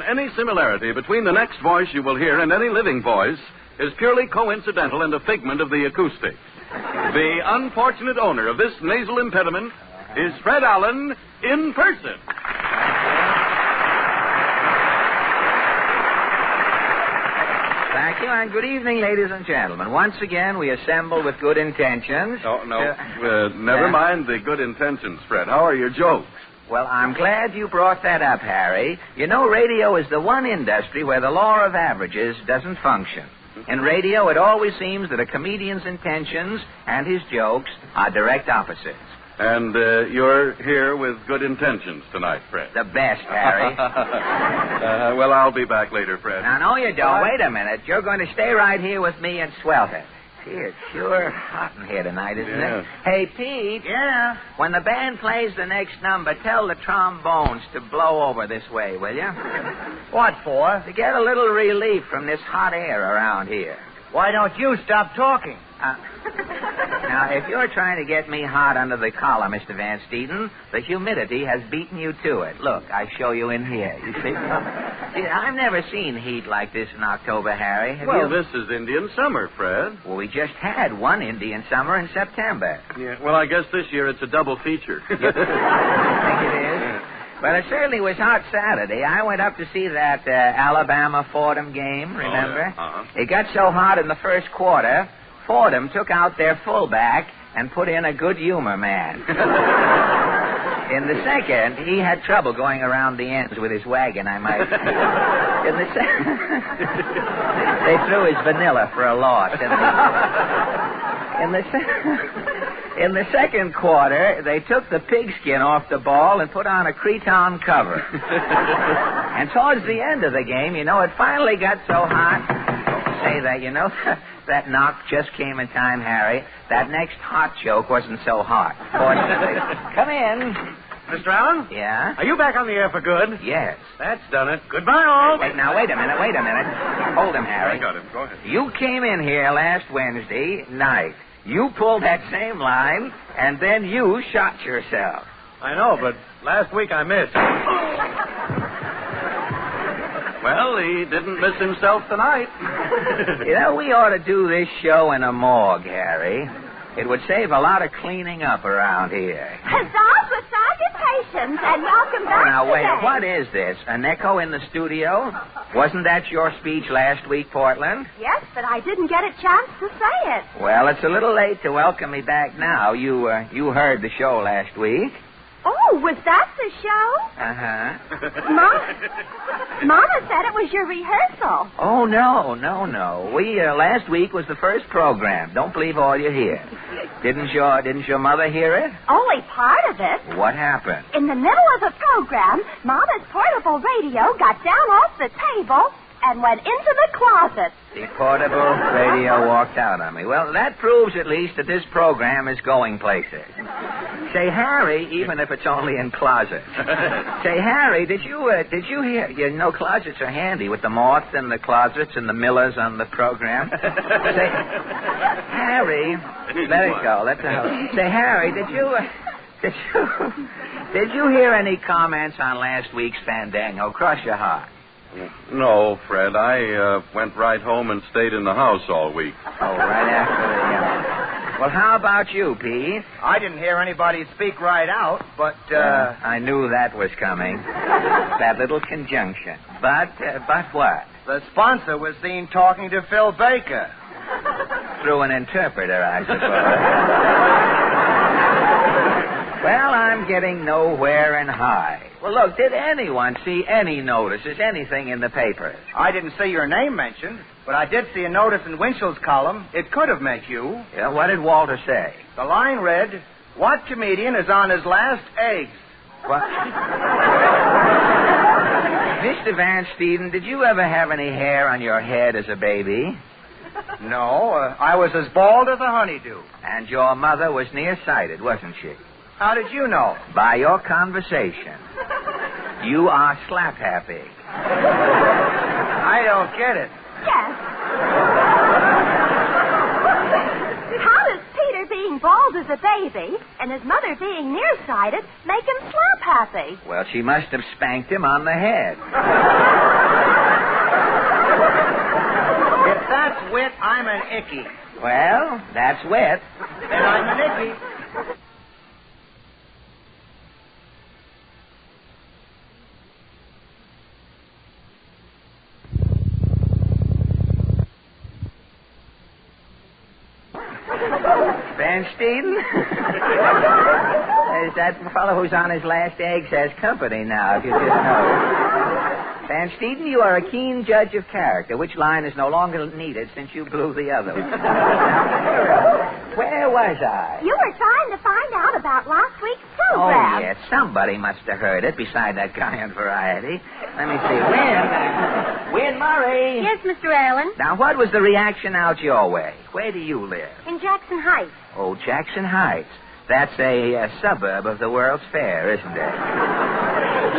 S1: Any similarity between the next voice you will hear and any living voice is purely coincidental and a figment of the acoustics. The unfortunate owner of this nasal impediment is Fred Allen in person.
S9: Thank you, and good evening, ladies and gentlemen. Once again, we assemble with good intentions.
S1: Never mind the good intentions, Fred. How are your jokes?
S9: Well, I'm glad you brought that up, Harry. You know, radio is the one industry where the law of averages doesn't function. In radio, it always seems that a comedian's intentions and his jokes are direct opposites.
S1: And you're here with good intentions tonight, Fred.
S9: The best, Harry.
S1: Well, I'll be back later, Fred.
S9: Now, no, you don't. Wait a minute. You're going to stay right here with me and swelter. Gee, it's sure hot in here tonight, isn't it? Hey, Pete.
S16: Yeah?
S9: When the band plays the next number, tell the trombones to blow over this way, will you?
S16: What for?
S9: To get a little relief from this hot air around here.
S16: Why don't you stop talking?
S9: Now, if you're trying to get me hot under the collar, Mr. Van Steeden, the humidity has beaten you to it. Look, I show you in here. You see? I've never seen heat like this in October, Harry. Have you?
S1: This is Indian summer, Fred.
S9: Well, we just had one Indian summer in September.
S1: Yeah, well, I guess this year it's a double feature.
S9: Think it is? Well, it certainly was hot Saturday. I went up to see that Alabama Fordham game, remember?
S1: Oh, yeah.
S9: It got so hot in the first quarter, Fordham took out their fullback and put in a good humor man. In the second, he had trouble going around the ends with his wagon, I might. In the they threw his vanilla for a loss. In the second quarter, they took the pigskin off the ball and put on a cretonne cover. And towards the end of the game, it finally got so hot. Say that, that knock just came in time, Harry. That next hot joke wasn't so hot. Come in.
S22: Mr. Allen?
S9: Yeah?
S22: Are you back on the air for good?
S9: Yes.
S22: That's done it. Goodbye, all.
S9: Wait a minute. Hold him, Harry.
S22: I got him. Go ahead.
S9: You came in here last Wednesday night. You pulled that same line, and then you shot yourself.
S22: I know, but last week I missed.
S1: Well, he didn't miss himself tonight.
S9: We ought to do this show in a morgue, Harry. It would save a lot of cleaning up around here.
S2: Huzzah for salutations, and welcome back
S9: Now, wait,
S2: today.
S9: what is this? An echo in the studio? Wasn't that your speech last week, Portland?
S2: Yes, but I didn't get a chance to say it.
S9: Well, it's a little late to welcome me back now. You heard the show last week.
S2: Oh, was that the show?
S9: Uh-huh.
S2: Mama said it was your rehearsal.
S9: Oh, no. We, last week was the first program. Don't believe all you hear. Didn't your mother hear it?
S2: Only part of it.
S9: What happened?
S2: In the middle of the program, Mama's portable radio got down off the table and went into the closet.
S9: The portable radio walked out on me. Well, that proves at least that this program is going places. Say, Harry, even if it's only in closets. Say, Harry, did you hear? Closets are handy with the moths in the closets and the millers on the program. Say, Harry, let it go. Let the hell. Say, Harry, did you hear any comments on last week's Fandango? Cross your heart.
S1: No, Fred. I went right home and stayed in the house all week.
S9: Oh, right after the... Well, how about you, Pete?
S22: I didn't hear anybody speak right out, but...
S9: I knew that was coming. That little conjunction. But what?
S22: The sponsor was seen talking to Phil Baker.
S9: Through an interpreter, I suppose. Well, I'm getting nowhere in high. Well, look, did anyone see any notices, anything in the papers?
S22: I didn't see your name mentioned, but I did see a notice in Winchell's column. It could have meant you.
S9: Yeah, what did Walter say?
S22: The line read, "What comedian is on his last eggs?"
S9: What? Mr. Van Steeden, did you ever have any hair on your head as a baby?
S22: No, I was as bald as a honeydew.
S9: And your mother was nearsighted, wasn't she?
S22: How did you know?
S9: By your conversation. You are slap happy.
S22: I don't get it.
S2: Yes. How does Peter being bald as a baby and his mother being nearsighted make him slap happy?
S9: Well, she must have spanked him on the head.
S22: If that's wit, I'm an icky.
S9: Well, that's wit.
S22: Then I'm an icky.
S9: Van Steeden? Is that fellow who's on his last eggs has company now, if you just know. Van Steeden, you are a keen judge of character, which line is no longer needed since you blew the other one. Where was I?
S2: You were trying to find out about last week's program.
S9: Oh, yes. Somebody must have heard it beside that guy on Variety. Let me see. Win Murray.
S2: Yes, Mr. Allen.
S9: Now, what was the reaction out your way? Where do you live?
S2: In Jackson Heights.
S9: Oh, Jackson Heights. That's a suburb of the World's Fair, isn't it?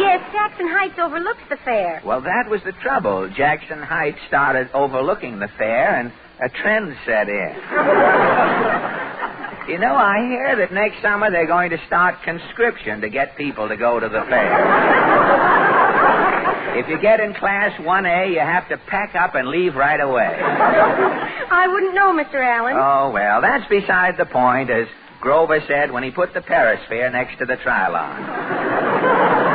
S2: Yes, Jackson Heights overlooks the fair.
S9: Well, that was the trouble. Jackson Heights started overlooking the fair, and a trend set in. I hear that next summer they're going to start conscription to get people to go to the fair. If you get in class 1A, you have to pack up and leave right away.
S2: I wouldn't know, Mr. Allen.
S9: Oh, well, that's beside the point, as Grover said when he put the Perisphere next to the Trilon.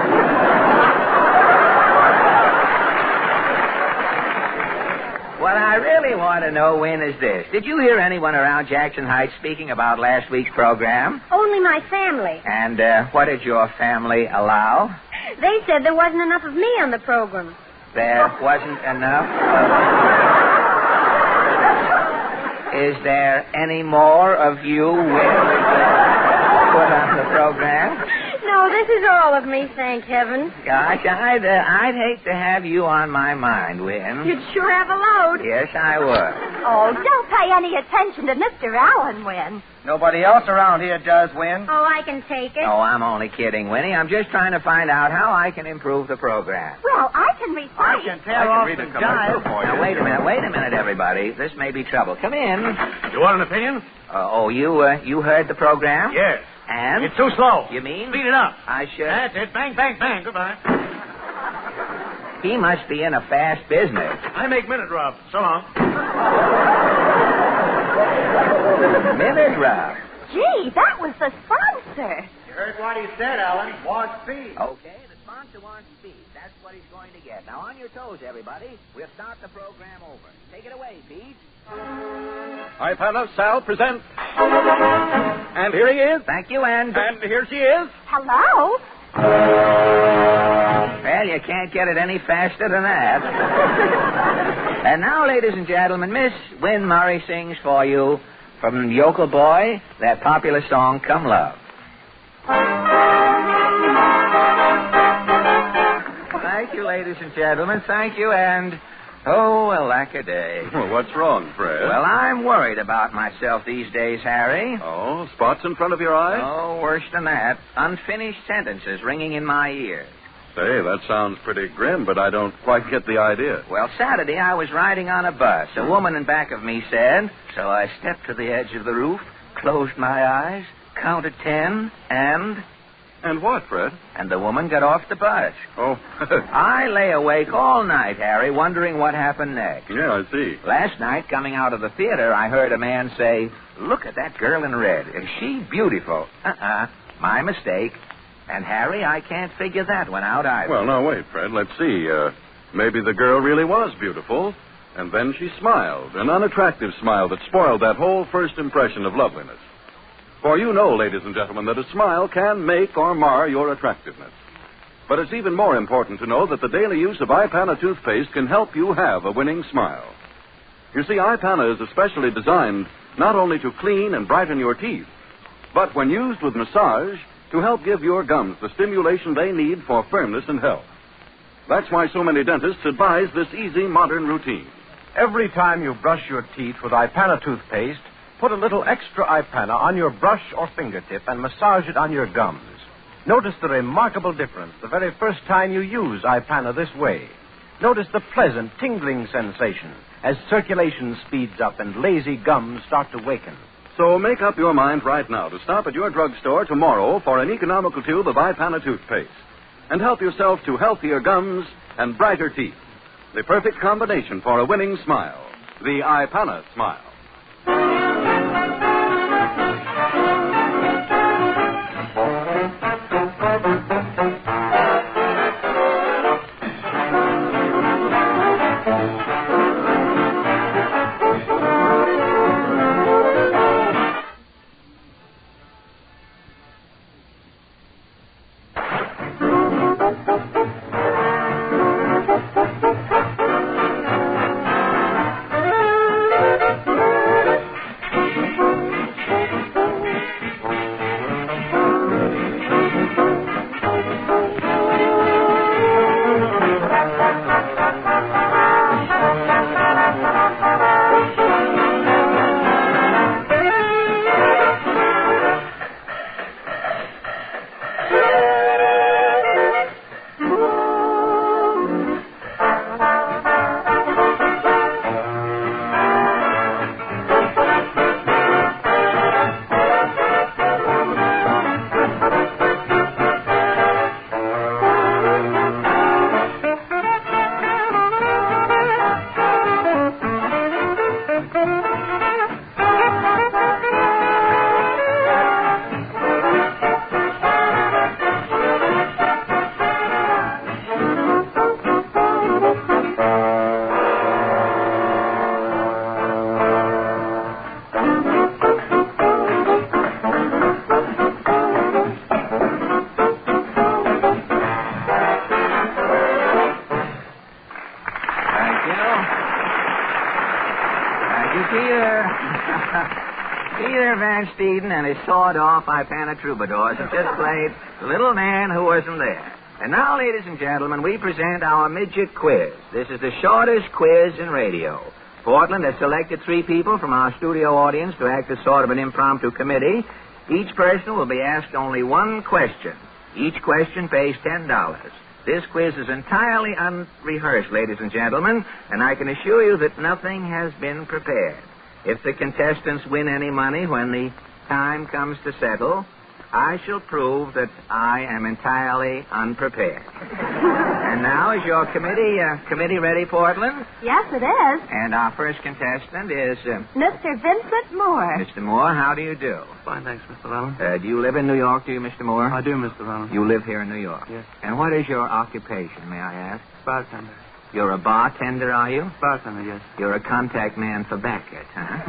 S9: What I really want to to know, Win, is this. Did you hear anyone around Jackson Heights speaking about last week's program?
S2: Only my family.
S9: And what did your family allow?
S2: They said there wasn't enough of me on the program.
S9: There wasn't enough? Is there any more of you, Win, put on the program?
S2: No, this is all of me, thank heaven.
S9: Gosh, I'd hate to have you on my mind, Win.
S2: You'd sure have a load.
S9: Yes, I would.
S2: Oh, don't pay any attention to Mr. Allen, Win.
S22: Nobody else around here does, Win.
S2: Oh, I can take it.
S9: Oh, I'm only kidding, Winnie. I'm just trying to find out how I can improve the program.
S2: Well, I can recite.
S22: I can tear off the dive.
S9: Now, wait a minute, everybody. This may be trouble. Come in.
S22: You want an opinion?
S9: You heard the program?
S22: Yes.
S9: And?
S22: It's too slow.
S9: You mean?
S22: Speed it up.
S9: I should.
S22: That's it. Bang, bang, bang. Goodbye.
S9: He must be in a fast business.
S22: I make minute rub. So long.
S9: Minute rub.
S2: Gee, that was the sponsor.
S22: You heard what he said, Alan. Want speed.
S9: Okay, the sponsor wants speed. That's what he's going to get. Now, on your toes, everybody. We'll start the program over. Take it away, Pete.
S3: Ipana, Sal presents. And here he is.
S9: Thank you, and
S3: here she is.
S2: Hello?
S9: Well, you can't get it any faster than that. And now, ladies and gentlemen, Miss Win Murray sings for you from Yokel Boy that popular song, Come Love. Thank you, ladies and gentlemen. Thank you, and... oh, alack-a-day.
S3: Well, what's wrong, Fred?
S9: Well, I'm worried about myself these days, Harry.
S3: Oh, spots in front of your eyes?
S9: Oh, worse than that. Unfinished sentences ringing in my ears.
S3: Say, that sounds pretty grim, but I don't quite get the idea.
S9: Well, Saturday I was riding on a bus. A woman in back of me said, so I stepped to the edge of the roof, closed my eyes, counted 10, and...
S3: And what, Fred?
S9: And the woman got off the bus.
S3: Oh.
S9: I lay awake all night, Harry, wondering what happened next.
S3: Yeah, I see.
S9: Last night, coming out of the theater, I heard a man say, look at that girl in red. Is she beautiful? My mistake. And, Harry, I can't figure that one out either.
S3: Well, now, wait, Fred. Let's see. Maybe the girl really was beautiful, and then she smiled. An unattractive smile that spoiled that whole first impression of loveliness. For you know, ladies and gentlemen, that a smile can make or mar your attractiveness. But it's even more important to know that the daily use of Ipana toothpaste can help you have a winning smile. You see, Ipana is especially designed not only to clean and brighten your teeth, but when used with massage, to help give your gums the stimulation they need for firmness and health. That's why so many dentists advise this easy, modern routine.
S4: Every time you brush your teeth with Ipana toothpaste, put a little extra Ipana on your brush or fingertip and massage it on your gums. Notice the remarkable difference the very first time you use Ipana this way. Notice the pleasant, tingling sensation as circulation speeds up and lazy gums start to waken.
S3: So make up your mind right now to stop at your drugstore tomorrow for an economical tube of Ipana toothpaste and help yourself to healthier gums and brighter teeth. The perfect combination for a winning smile. The Ipana smile.
S9: Peter Van Steeden and his sawed-off Ipana troubadours have just played The Little Man Who Wasn't There. And now, ladies and gentlemen, we present our midget quiz. This is the shortest quiz in radio. Portland has selected 3 people from our studio audience to act as sort of an impromptu committee. Each person will be asked only one question. Each question pays $10. This quiz is entirely unrehearsed, ladies and gentlemen, and I can assure you that nothing has been prepared. If the contestants win any money when the time comes to settle, I shall prove that I am entirely unprepared. And now, is your committee ready, Portland?
S2: Yes, it is.
S9: And our first contestant is...
S2: Mr. Vincent Moore.
S9: Mr. Moore, how do you do?
S8: Fine, thanks, Mr. Allen.
S9: Do you live in New York, do you, Mr. Moore?
S8: I do, Mr. Allen.
S9: You live here in New York?
S8: Yes.
S9: And what is your occupation, may I ask?
S8: Bartender.
S9: You're a bartender, are you?
S8: Bartender, yes.
S9: You're a contact man for Beckett, huh?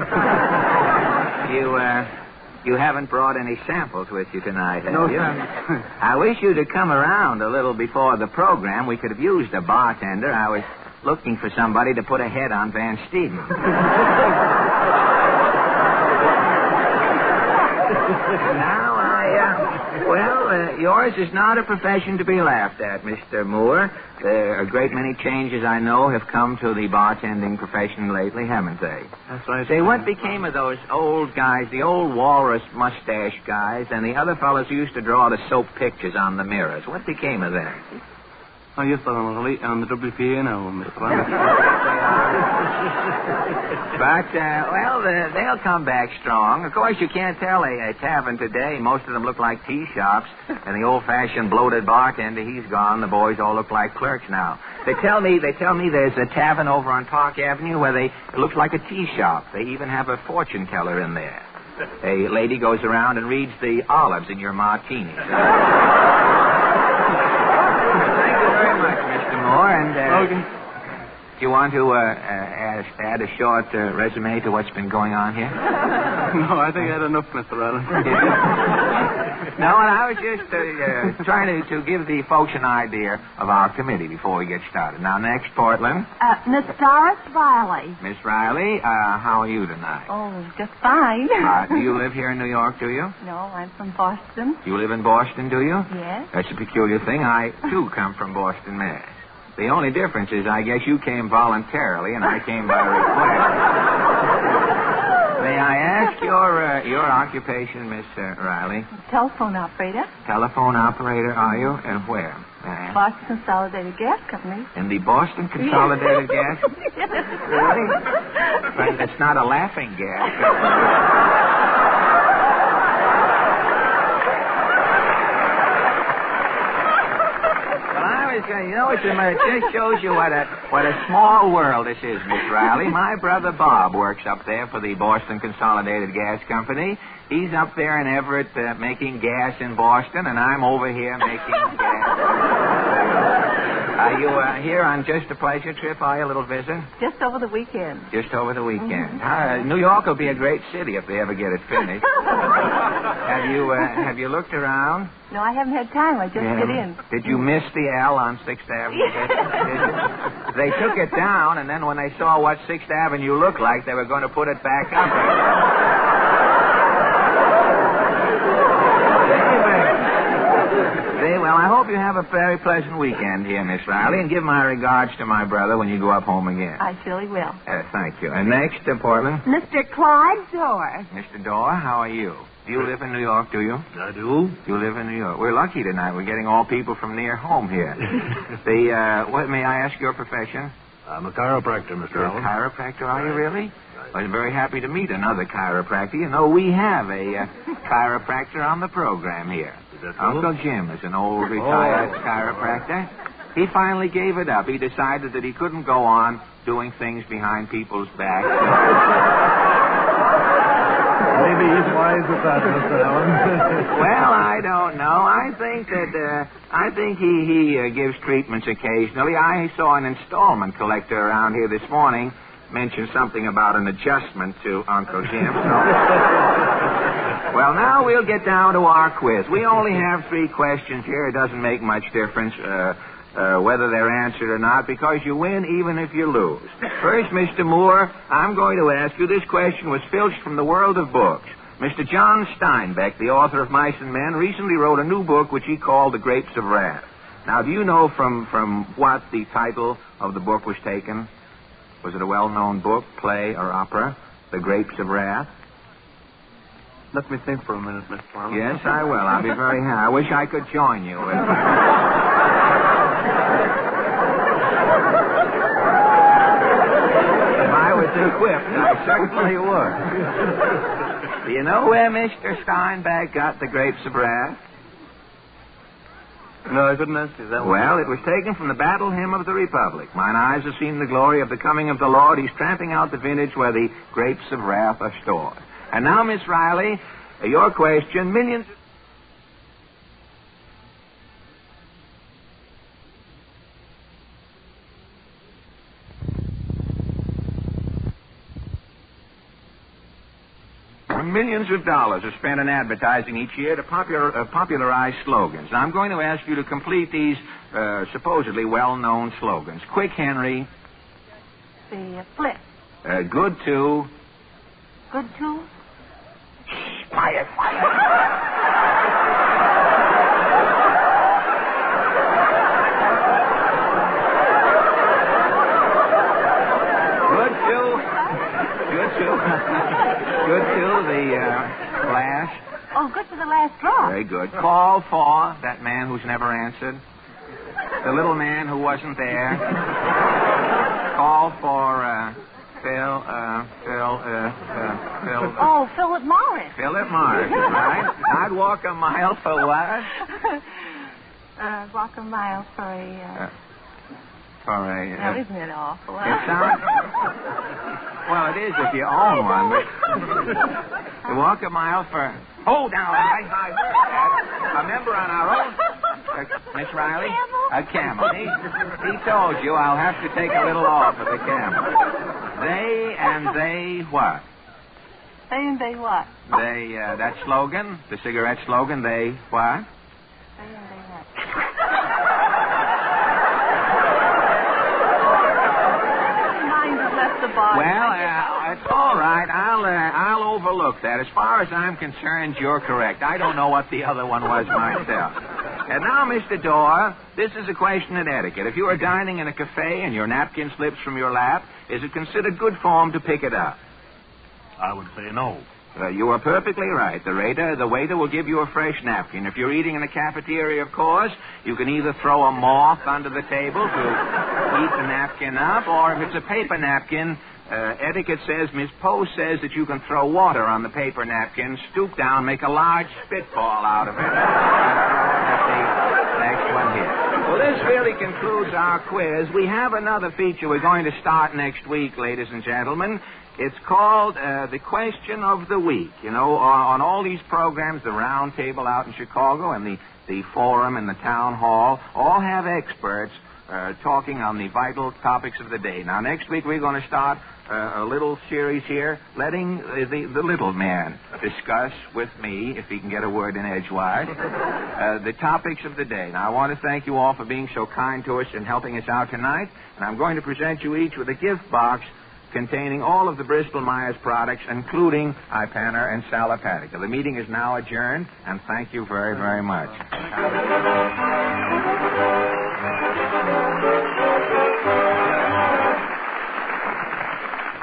S9: You haven't brought any samples with you tonight, have you?
S8: Sir.
S9: I wish you'd have come around a little before the program. We could have used a bartender. I was looking for somebody to put a head on Van Steeden. Yours is not a profession to be laughed at, Mr. Moore. There are a great many changes, I know, have come to the bartending profession lately, haven't they?
S8: That's right.
S9: Say, what became of those old guys, the old walrus mustache guys, and the other fellows who used to draw the soap pictures on the mirrors? What became of them?
S8: Oh, yes, sir, on the WPA now, Mr. Allen.
S9: But, they'll come back strong. Of course, you can't tell a tavern today. Most of them look like tea shops. And the old-fashioned bloated bartender, he's gone. The boys all look like clerks now. They tell me there's a tavern over on Park Avenue where it looks like a tea shop. They even have a fortune teller in there. A lady goes around and reads the olives in your martinis. And do you want to add a short resume to what's been going on here?
S8: No, I think I had enough, Mr. Allen.
S9: No, and I was just trying to give the folks an idea of our committee before we get started. Now, next, Portland.
S2: Miss Doris Riley.
S9: Miss Riley, how are you tonight?
S2: Oh, just fine.
S9: Do you live here in New York, do you?
S2: No, I'm from Boston.
S9: You live in Boston, do you?
S2: Yes.
S9: That's a peculiar thing. I, too, come from Boston, Mass. The only difference is I guess you came voluntarily and I came by request. May I ask your occupation, Miss Riley?
S2: Telephone operator.
S9: Telephone operator, are you? And where?
S2: Boston Consolidated Gas Company.
S9: In the Boston Consolidated Gas? Really? But it's not a laughing gas. It just shows you what a small world this is, Miss Riley. My brother Bob works up there for the Boston Consolidated Gas Company. He's up there in Everett making gas in Boston, and I'm over here making gas. Are you here on just a pleasure trip, are you, a little visit?
S2: Just over the weekend.
S9: Just over the weekend. New York will be a great city if they ever get it finished. Have you looked around?
S2: No, I haven't had time. I just get in.
S9: Did you miss the L on 6th Avenue? They took it down, and then when they saw what 6th Avenue looked like, they were going to put it back up. Well, I hope you have a very pleasant weekend here, Miss Riley, and give my regards to my brother when you go up home again.
S2: I surely will.
S9: Thank you. And next, Portland.
S2: Mr. Clyde Dorr.
S9: Mr. Dorr, how are you? Do you live in New York, do you?
S8: I do.
S9: You live in New York. We're lucky tonight. We're getting all people from near home here. What may I ask your profession?
S8: I'm a chiropractor, Mr. Allen.
S9: A chiropractor, are you really? Well, I'm very happy to meet another chiropractor. You know, we have a chiropractor on the program here. Uncle Jim is an old retired chiropractor. He finally gave it up. He decided that he couldn't go on doing things behind people's backs.
S8: Maybe he's wise with that, Mr. Allen.
S9: Well, I don't know. I think he gives treatments occasionally. I saw an installment collector around here this morning mention something about an adjustment to Uncle Jim. Well, now we'll get down to our quiz. We only have 3 questions here. It doesn't make much difference. whether they're answered or not, because you win even if you lose. First, Mr. Moore, I'm going to ask you, this question was filched from the world of books. Mr. John Steinbeck, the author of Mice and Men, recently wrote a new book which he called The Grapes of Wrath. Now, do you know from what the title of the book was taken? Was it a well-known book, play, or opera? The Grapes of Wrath?
S8: Let me think for a minute, Mr. Farmer.
S9: Yes, I will. I'll be very happy. I wish I could join you. If I was equipped, I certainly would. Do you know where Mr. Steinbeck got The Grapes of Wrath?
S8: No, I couldn't answer that one.
S9: Well, it was taken from the Battle Hymn of the Republic. Mine eyes have seen the glory of the coming of the Lord. He's tramping out the vintage where the grapes of wrath are stored. And now, Miss Riley, your question. Millions of dollars are spent in advertising each year to popularize slogans. Now, I'm going to ask you to complete these supposedly well-known slogans. Quick, Henry.
S2: The flip.
S9: Good to.
S2: Good to?
S9: Quiet. Good to the last.
S2: Oh, good to the last drop.
S9: Very good. Call for that man who's never answered. The little man who wasn't there. Call for Phil.
S2: Oh, Philip Morris.
S9: Philip Morris, right? I'd walk a mile for what?
S2: Walk a mile for a...
S9: Now,
S2: isn't it awful?
S9: It sounds... Well, it is if you own one, but... You walk a mile for... Hold down, I heard that. A member on our own... Miss Riley? A camel. He told you I'll have to take a little off of the camel. They what?
S2: They and they what?
S9: They, that slogan, the cigarette slogan, they what?
S2: They and they what?
S9: Well, it's all right. I'll overlook that. As far as I'm concerned, you're correct. I don't know what the other one was myself. And now, Mr. Dorr, this is a question of etiquette. If you are dining in a cafe and your napkin slips from your lap, is it considered good form to pick it up?
S3: I would say no.
S9: You are perfectly right. The waiter will give you a fresh napkin. If you're eating in a cafeteria, of course, you can either throw a moth under the table to eat the napkin up, or if it's a paper napkin, etiquette says, Miss Poe says that you can throw water on the paper napkin, stoop down, make a large spitball out of it. That's the next one here. Well, this really concludes our quiz. We have another feature we're going to start next week, ladies and gentlemen. It's called the Question of the Week. You know, on all these programs, the Round Table out in Chicago and the Forum and the Town Hall, all have experts talking on the vital topics of the day. Now, next week we're going to start a little series here, letting the little man discuss with me, if he can get a word in edgewise, the topics of the day. Now, I want to thank you all for being so kind to us and helping us out tonight, and I'm going to present you each with a gift box containing all of the Bristol-Myers products, including Ipanner and Salopatica. The meeting is now adjourned, and thank you very, very much.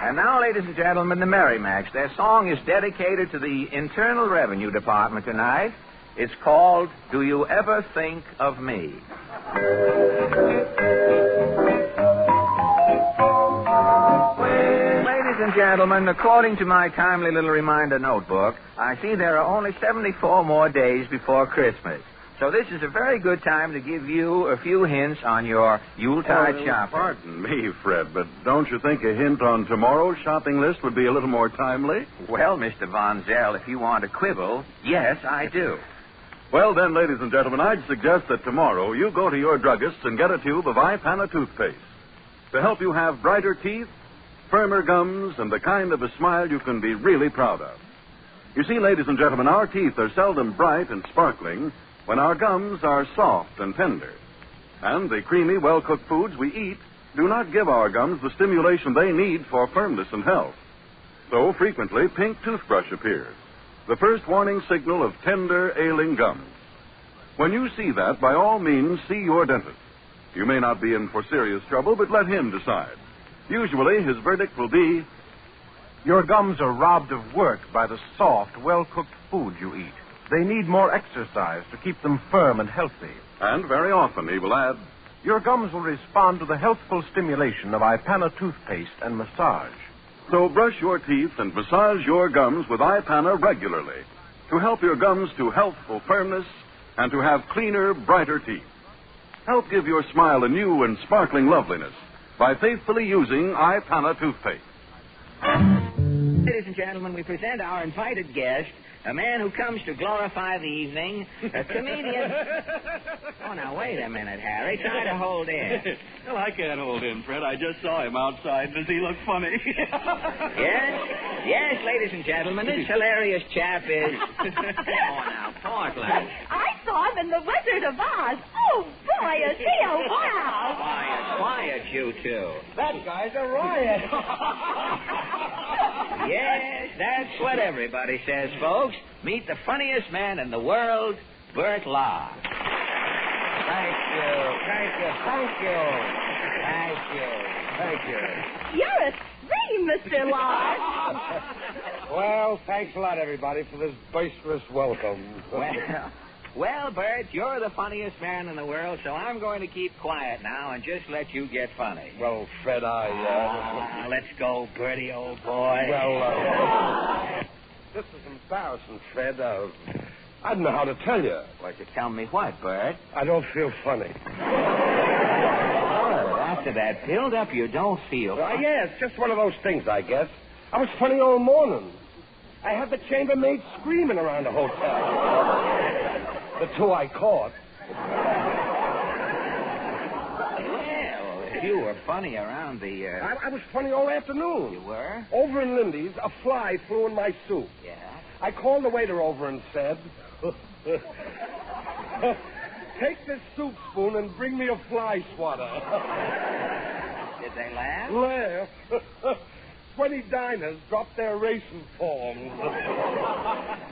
S9: And now, ladies and gentlemen, the Merrimacs. Their song is dedicated to the Internal Revenue Department tonight. It's called Do You Ever Think of Me? Ladies and gentlemen, according to my timely little reminder notebook, I see there are only 74 more days before Christmas. So this is a very good time to give you a few hints on your Yuletide shopping.
S3: Pardon me, Fred, but don't you think a hint on tomorrow's shopping list would be a little more timely?
S9: Well, Mr. Von Zell, if you want to quibble, yes, I do.
S3: Well, then, ladies and gentlemen, I'd suggest that tomorrow you go to your druggist and get a tube of Ipanner toothpaste to help you have brighter teeth, firmer gums, and the kind of a smile you can be really proud of. You see, ladies and gentlemen, our teeth are seldom bright and sparkling when our gums are soft and tender.
S1: And the creamy, well-cooked foods we eat do not give our gums the stimulation they need for firmness and health. So frequently, pink toothbrush appears, the first warning signal of tender, ailing gums. When you see that, by all means, see your dentist. You may not be in for serious trouble, but let him decide. Usually, his verdict will be,
S4: your gums are robbed of work by the soft, well-cooked food you eat. They need more exercise to keep them firm and healthy.
S1: And very often, he will add,
S4: your gums will respond to the healthful stimulation of Ipana toothpaste and massage.
S1: So brush your teeth and massage your gums with Ipana regularly to help your gums to healthful firmness and to have cleaner, brighter teeth. Help give your smile a new and sparkling loveliness by faithfully using Ipana toothpaste.
S9: Ladies and gentlemen, we present our invited guest, a man who comes to glorify the evening, a comedian. Oh, now, wait a minute, Harry. Try to hold in.
S8: Well, I can't hold in, Fred. I just saw him outside. Does he look funny?
S9: Yes, ladies and gentlemen, this hilarious chap is... Oh, now, Portland.
S2: I saw him in The Wizard of Oz. Oh, boy, is he a wow.
S9: Quiet, you two.
S22: That guy's a riot.
S9: Yes, that's what everybody says, folks. Meet the funniest man in the world, Bert Lahr. Thank you.
S2: You're a scream, Mr. Lahr.
S22: Well, thanks a lot, everybody, for this boisterous welcome.
S9: Well, Bert, you're the funniest man in the world, so I'm going to keep quiet now and just let you get funny.
S22: Well, Fred,
S9: let's go, Bertie, old boy.
S22: Well, this is embarrassing, Fred. I don't know how to tell you.
S9: Well, to tell me what, Bert?
S22: I don't feel funny.
S9: Oh, after that build-up, you don't feel funny?
S22: Yeah, it's just one of those things, I guess. I was funny all morning. I had the chambermaid screaming around the hotel. The two I caught.
S9: Well, you were funny around the...
S22: I was funny all afternoon.
S9: You were?
S22: Over in Lindy's, a fly flew in my soup.
S9: Yeah?
S22: I called the waiter over and said, take this soup spoon and bring me a fly swatter.
S9: Did they laugh?
S22: Laugh? 20 diners dropped their racing forms.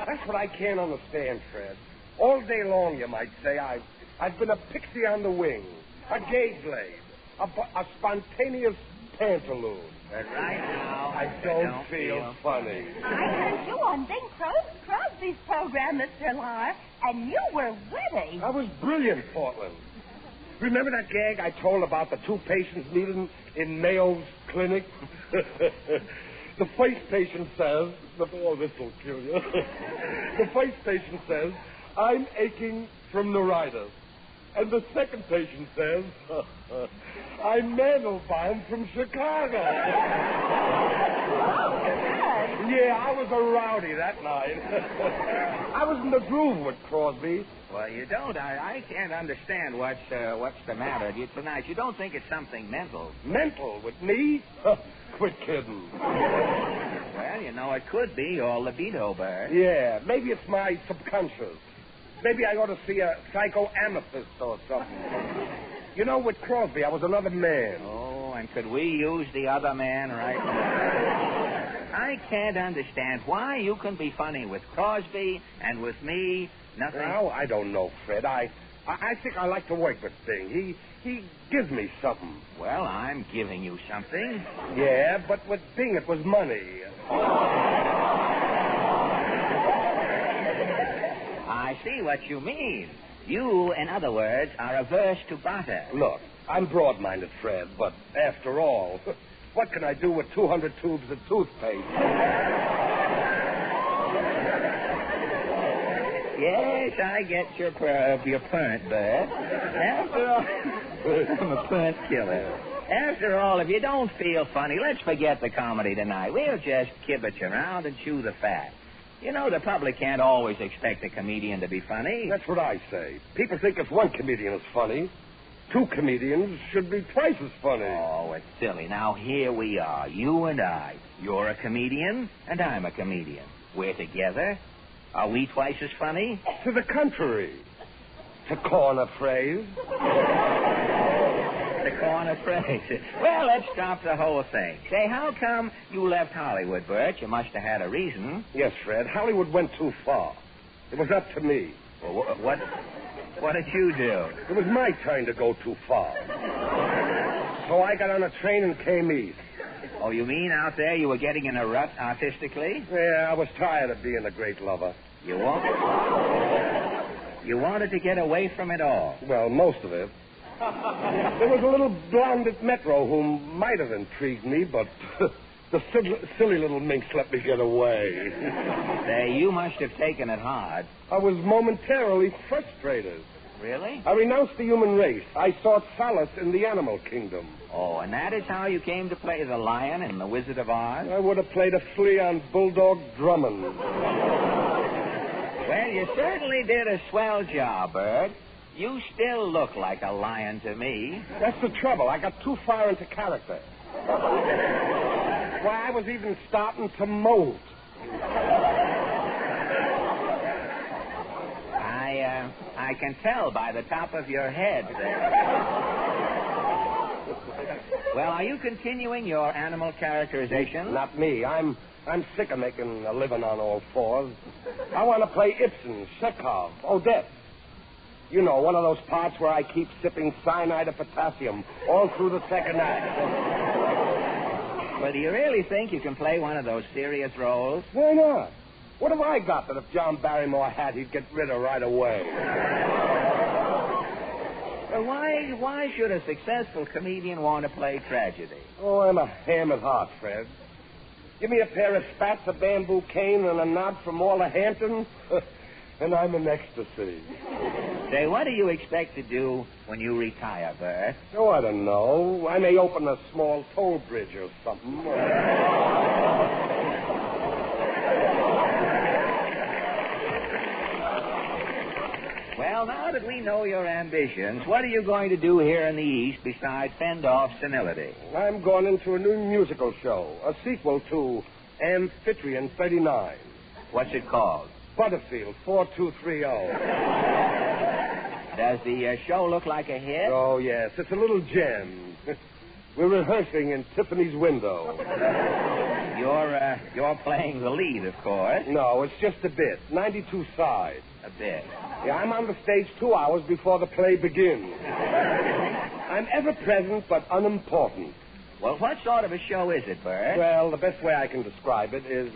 S22: That's what I can't understand, Fred. All day long, you might say, I've been a pixie on the wing, a gay blade, a spontaneous pantaloon.
S9: But right now,
S22: I don't feel funny.
S2: I heard you on Bing Crosby's program, Mr. Lahr, and you were witty.
S22: I was brilliant, Portland. Remember that gag I told about the two patients meeting in Mayo's clinic? The first patient says, oh, this will kill you. The first patient says, I'm aching from neuritis. And the second patient says, I'm Mandelbaum from Chicago. Yeah, I was a rowdy that night. I was in the groove with Crosby.
S9: Well, you don't. I can't understand what's the matter with you tonight. You don't think it's something mental?
S22: Mental? With me? Quit kidding.
S9: Well, you know, it could be your libido, Bert.
S22: Yeah, maybe it's my subconscious. Maybe I ought to see a psychoanalyst or something. You know, with Crosby, I was another man.
S9: Oh, and could we use the other man right now? I can't understand why you can be funny with Crosby and with me, nothing.
S22: Well, I don't know, Fred. I think I like to work with Bing. He gives me something.
S9: Well, I'm giving you something.
S22: Yeah, but with Bing it was money.
S9: I see what you mean. You, in other words, are averse to barter.
S22: Look, I'm broad-minded, Fred, but after all, what can I do with 200 tubes of toothpaste?
S9: Yes, I get your point, Bert. After all, I'm a point killer. After all, if you don't feel funny, let's forget the comedy tonight. We'll just kibitz around and chew the fat. You know, the public can't always expect a comedian to be funny.
S22: That's what I say. People think if one comedian is funny, two comedians should be twice as funny.
S9: Oh, it's silly. Now, here we are, you and I. You're a comedian, and I'm a comedian. We're together. Are we twice as funny?
S22: To the contrary. To coin a phrase.
S9: corner phrase. Well, let's drop the whole thing. Say, how come you left Hollywood, Bert? You must have had a reason.
S13: Yes, Fred. Hollywood went too far. It was up to me.
S9: Well, what did you do?
S13: It was my turn to go too far. So I got on a train and came east.
S9: Oh, you mean out there you were getting in a rut artistically?
S13: Yeah, I was tired of being a great lover.
S9: You wanted to get away from it all?
S13: Well, most of it. There was a little blonde at Metro who might have intrigued me, but the silly little minx let me get away.
S9: Say, you must have taken it hard.
S13: I was momentarily frustrated.
S9: Really?
S13: I renounced the human race. I sought solace in the animal kingdom.
S9: Oh, and that is how you came to play the lion in The Wizard of Oz?
S13: I would have played a flea on Bulldog Drummond.
S9: Well, you certainly did a swell job, Bert. You still look like a lion to me.
S13: That's the trouble. I got too far into character. Why, I was even starting to molt.
S9: I can tell by the top of your head there. Well, are you continuing your animal characterization?
S13: Not me. I'm sick of making a living on all fours. I want to play Ibsen, Chekhov, Odette. You know, one of those parts where I keep sipping cyanide of potassium all through the second act.
S9: Well, do you really think you can play one of those serious roles?
S13: Why not? What have I got that if John Barrymore had, he'd get rid of right away?
S9: Well, why should a successful comedian want to play tragedy?
S13: Oh, I'm a ham at heart, Fred. Give me a pair of spats, a bamboo cane, and a nod from all of Hampton, and I'm in ecstasy.
S9: Say, what do you expect to do when you retire, Bert?
S13: Oh, I don't know. I may open a small toll bridge or something.
S9: Well, now that we know your ambitions, what are you going to do here in the East besides fend off senility?
S13: I'm going into a new musical show, a sequel to Amphitryon 39.
S9: What's it called?
S13: Butterfield 4230.
S9: Does the show look like a hit?
S13: Oh, yes. It's a little gem. We're rehearsing in Tiffany's window.
S9: You're playing the lead, of course.
S13: No, it's just a bit. 92 sides.
S9: A bit.
S13: Yeah, I'm on the stage 2 hours before the play begins. I'm ever present but unimportant.
S9: Well, what sort of a show is it, Bert?
S13: Well, the best way I can describe it is,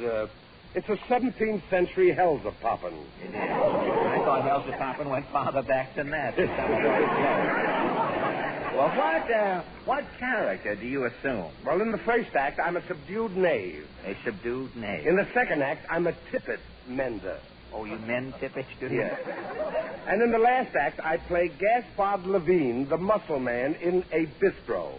S13: it's a 17th century Hellzapoppin'.
S9: It is. I thought Hellzapoppin' went farther back than that. Well, what character do you assume?
S13: Well, in the first act, I'm a subdued knave.
S9: A subdued knave.
S13: In the second act, I'm a tippet mender.
S9: Oh, you mend tippets, do you?
S13: Yes. And in the last act, I play Gaspard Levine, the muscle man, in a bistro.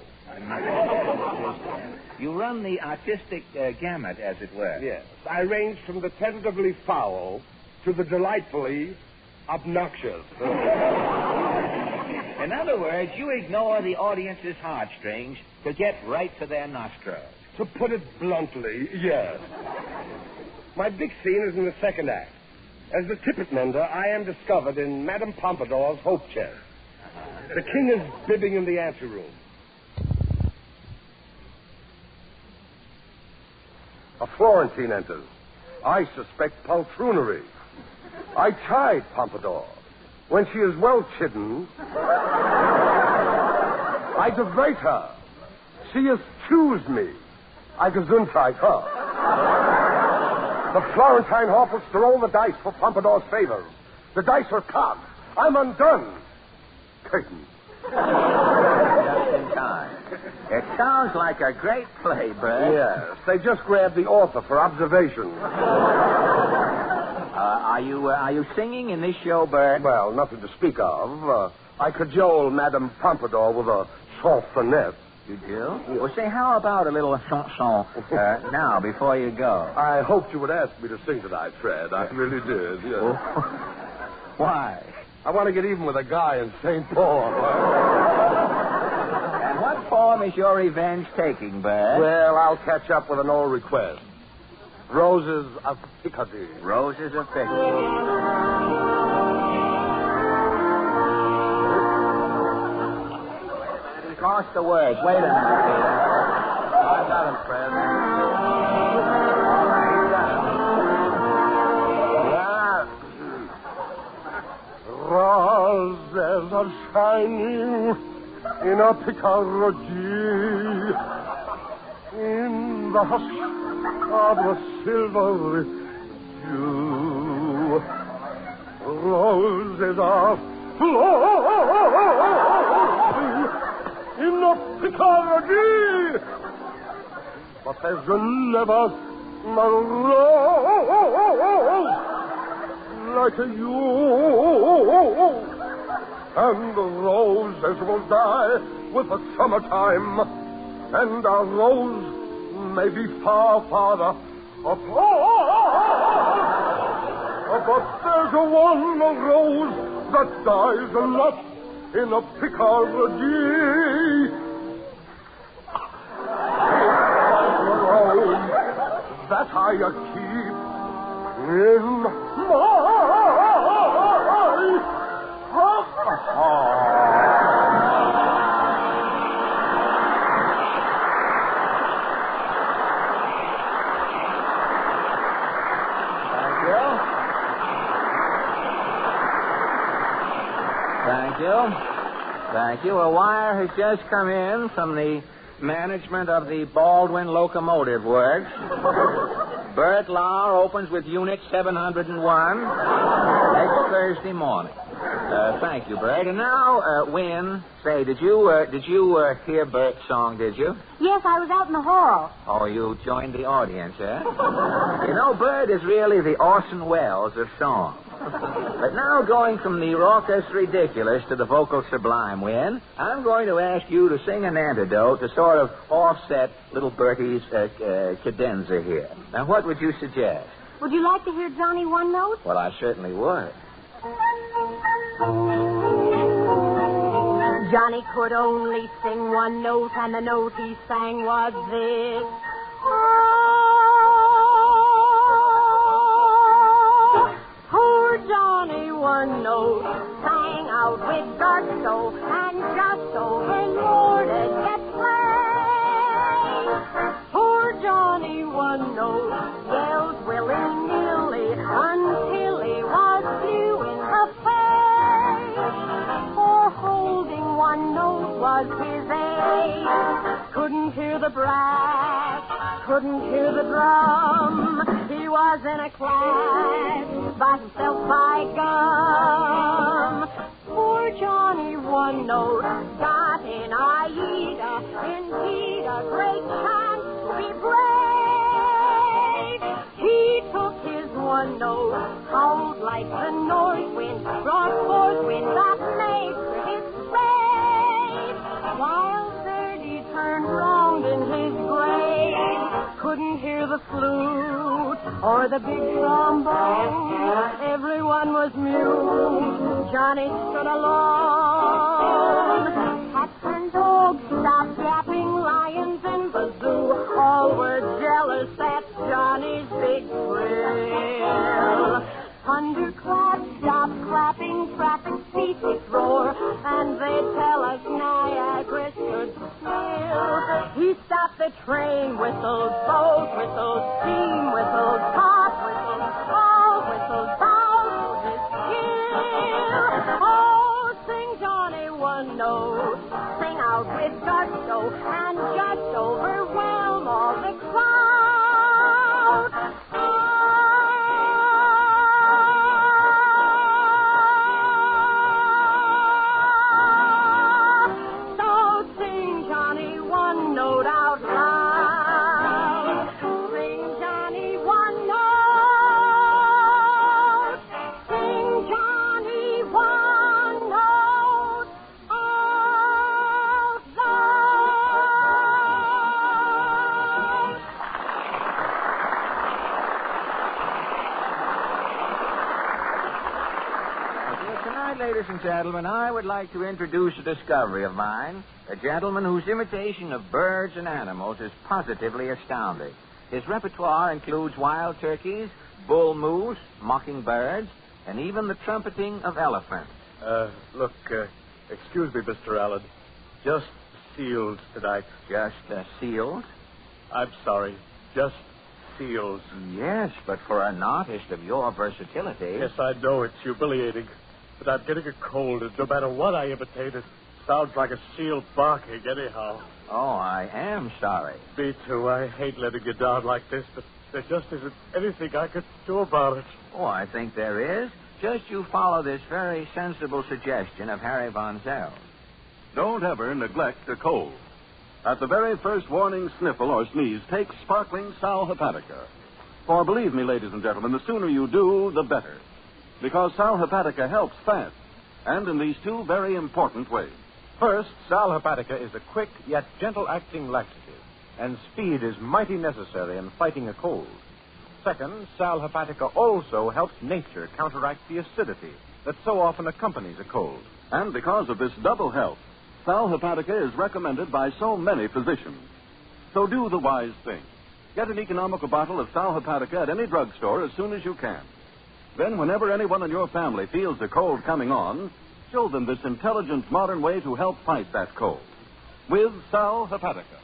S9: You run the artistic gamut, as it were.
S13: Yes. I range from the tentatively foul to the delightfully obnoxious.
S9: In other words, you ignore the audience's heartstrings to get right to their nostrils.
S13: To put it bluntly, yes. My big scene is in the second act. As the tippet mender, I am discovered in Madame Pompadour's hope chest. The king is bibbing in the anteroom. A Florentine enters. I suspect poltroonery. I chide Pompadour. When she is well chidden, I derate her. She eschews me. I gesundheit her. The Florentine Hoffers roll the dice for Pompadour's favor. The dice are cocked. I'm undone. Curtain.
S9: Just in time. It sounds like a great play, Bert.
S13: Yes. They just grabbed the author for observation.
S9: Are you singing in this show, Bert?
S13: Well, nothing to speak of. I cajole Madame Pompadour with a chansonnette.
S9: You do? Well, say, how about a little chanson now, before you go?
S13: I hoped you would ask me to sing tonight, Fred. I really did, yes.
S9: Oh. Why?
S13: I want to get even with a guy in St. Paul.
S9: And what form is your revenge taking, Bert?
S13: Well, I'll catch up with an old request. Roses of Picardy.
S9: Roses of Picardy. lost the words. Wait a minute, Peter.
S4: I got him, Fred.
S13: Roses are shining in a Picardy, in the hush of the silver dew. Roses are flowing in a Picardy, but there's never a rose like you. And the roses will die with the summertime, and our rose may be far farther apart. But there's one rose that dies not in a Picardy. Rose that I keep in my heart.
S9: Thank you. A wire has just come in from the management of the Baldwin Locomotive Works. Bert Lauer opens with Unit 701 next Thursday morning. Thank you, Bert. And now, Wynn, say, did you hear Bert's song, did you?
S2: Yes, I was out in the hall.
S9: Oh, you joined the audience, eh? You know, Bert is really the Orson Welles of song. But now, going from the raucous ridiculous to the vocal sublime, Wynn, I'm going to ask you to sing an antidote to sort of offset little Bertie's cadenza here. Now, what would you suggest?
S2: Would you like to hear Johnny One Note?
S9: Well, I certainly would.
S2: Johnny could only sing one note, and the note he sang was this. Poor Johnny One Note sang out with gusto, and just overloaded gets played. Poor Johnny One Note yelled willy-nilly until he was blue in the face. For holding one note was his aim. Couldn't hear the brass, couldn't hear the drum. He was in a class by himself by gum. Poor Johnny One Note got in Aida, indeed a great chance to be brave. He took his one note, howled like the north wind, brought forth wind that made for his grave. While Verdi turned round in his grave, couldn't hear the flute or the big trombone. Everyone was mute. Johnny stood alone. Cats and dogs stopped yapping, lions in the zoo all were jealous at Johnny's big thrill. Thunderclaps stopped clapping, traffic ceased its roar, and they tell us Niagara stood still. He stopped the train, whistled, boat whistled, steam whistled, top whistled, all whistled, bow to his skill. Oh, sing Johnny One Note, sing out with gusto, and just overwhelm all the crowd.
S9: Ladies and gentlemen, I would like to introduce a discovery of mine, a gentleman whose imitation of birds and animals is positively astounding. His repertoire includes wild turkeys, bull moose, mockingbirds, and even the trumpeting of elephants.
S18: Look, excuse me, Mr. Allen. Just sealed tonight.
S9: Just sealed?
S18: I'm sorry. Just sealed.
S9: Yes, but for an artist of your versatility...
S18: Yes, I know it's humiliating. But I'm getting a cold, and no matter what I imitate, it sounds like a seal barking anyhow.
S9: Oh, I am sorry.
S18: Me too. I hate letting you down like this, but there just isn't anything I could do about it.
S9: Oh, I think there is. Just you follow this very sensible suggestion of Harry Von Zell.
S1: Don't ever neglect a cold. At the very first warning sniffle or sneeze, take sparkling Sal Hepatica. For believe me, ladies and gentlemen, the sooner you do, the better. Because Sal Hepatica helps fast, and in these two very important ways.
S4: First, Sal Hepatica is a quick yet gentle-acting laxative, and speed is mighty necessary in fighting a cold. Second, Sal Hepatica also helps nature counteract the acidity that so often accompanies a cold.
S1: And because of this double help, Sal Hepatica is recommended by so many physicians. So do the wise thing. Get an economical bottle of Sal Hepatica at any drugstore as soon as you can. Then, whenever anyone in your family feels a cold coming on, show them this intelligent modern way to help fight that cold. With Sal Hepatica.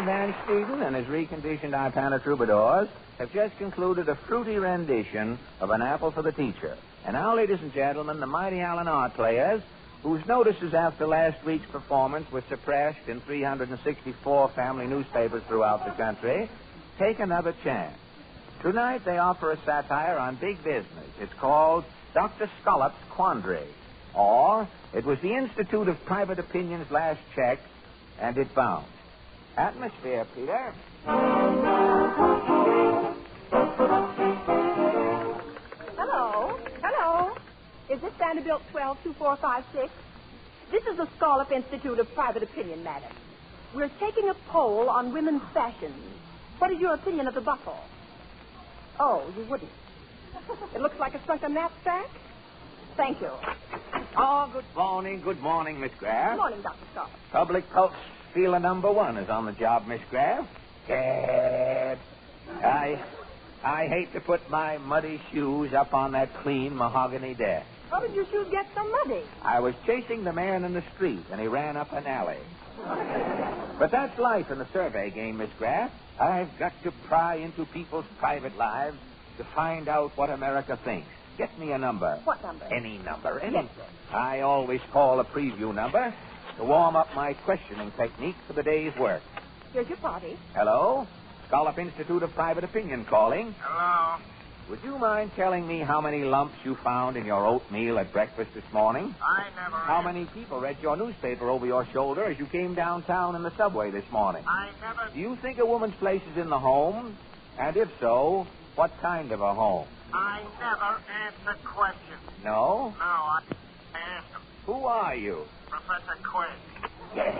S9: Van Steeden and his reconditioned Ipana Troubadours have just concluded a fruity rendition of An Apple for the Teacher. And now, ladies and gentlemen, the mighty Allen Art Players, whose notices after last week's performance were suppressed in 364 family newspapers throughout the country, take another chance. Tonight they offer a satire on big business. It's called Dr. Scollop's Quandary. Or, it was the Institute of Private Opinion's last check, and it bounced. Atmosphere, Peter.
S2: Hello. Hello. Is this Vanderbilt 122456? This is the Scollop Institute of Private Opinion, madam. We're taking a poll on women's fashions. What is your opinion of the buckle? Oh, you wouldn't. It looks like a sunken knapsack. Thank you.
S9: Oh, good morning, Miss Graff.
S2: Good morning, Dr. Scollop.
S9: Public pulse feeler number 1 is on the job, Miss Graff. Gad. I hate to put my muddy shoes up on that clean mahogany desk.
S2: How did your shoes get so muddy?
S9: I was chasing the man in the street, and he ran up an alley. But that's life in the survey game, Miss Graff. I've got to pry into people's private lives to find out what America thinks. Get me a number.
S2: What number?
S9: Any number. Any.
S2: Yes, sir.
S9: I always call a preview number to warm up my questioning technique for the day's work.
S2: Here's your party.
S9: Hello? Scollop Institute of Private Opinion calling.
S16: Hello.
S9: Would you mind telling me how many lumps you found in your oatmeal at breakfast this morning?
S16: I never...
S9: How many people read your newspaper over your shoulder as you came downtown in the subway this morning?
S16: I never...
S9: Do you think a woman's place is in the home? And if so, what kind of a home?
S16: I never answer questions.
S9: No?
S16: No, I asked them.
S9: Who are you?
S16: Professor Quinn.
S9: Yes.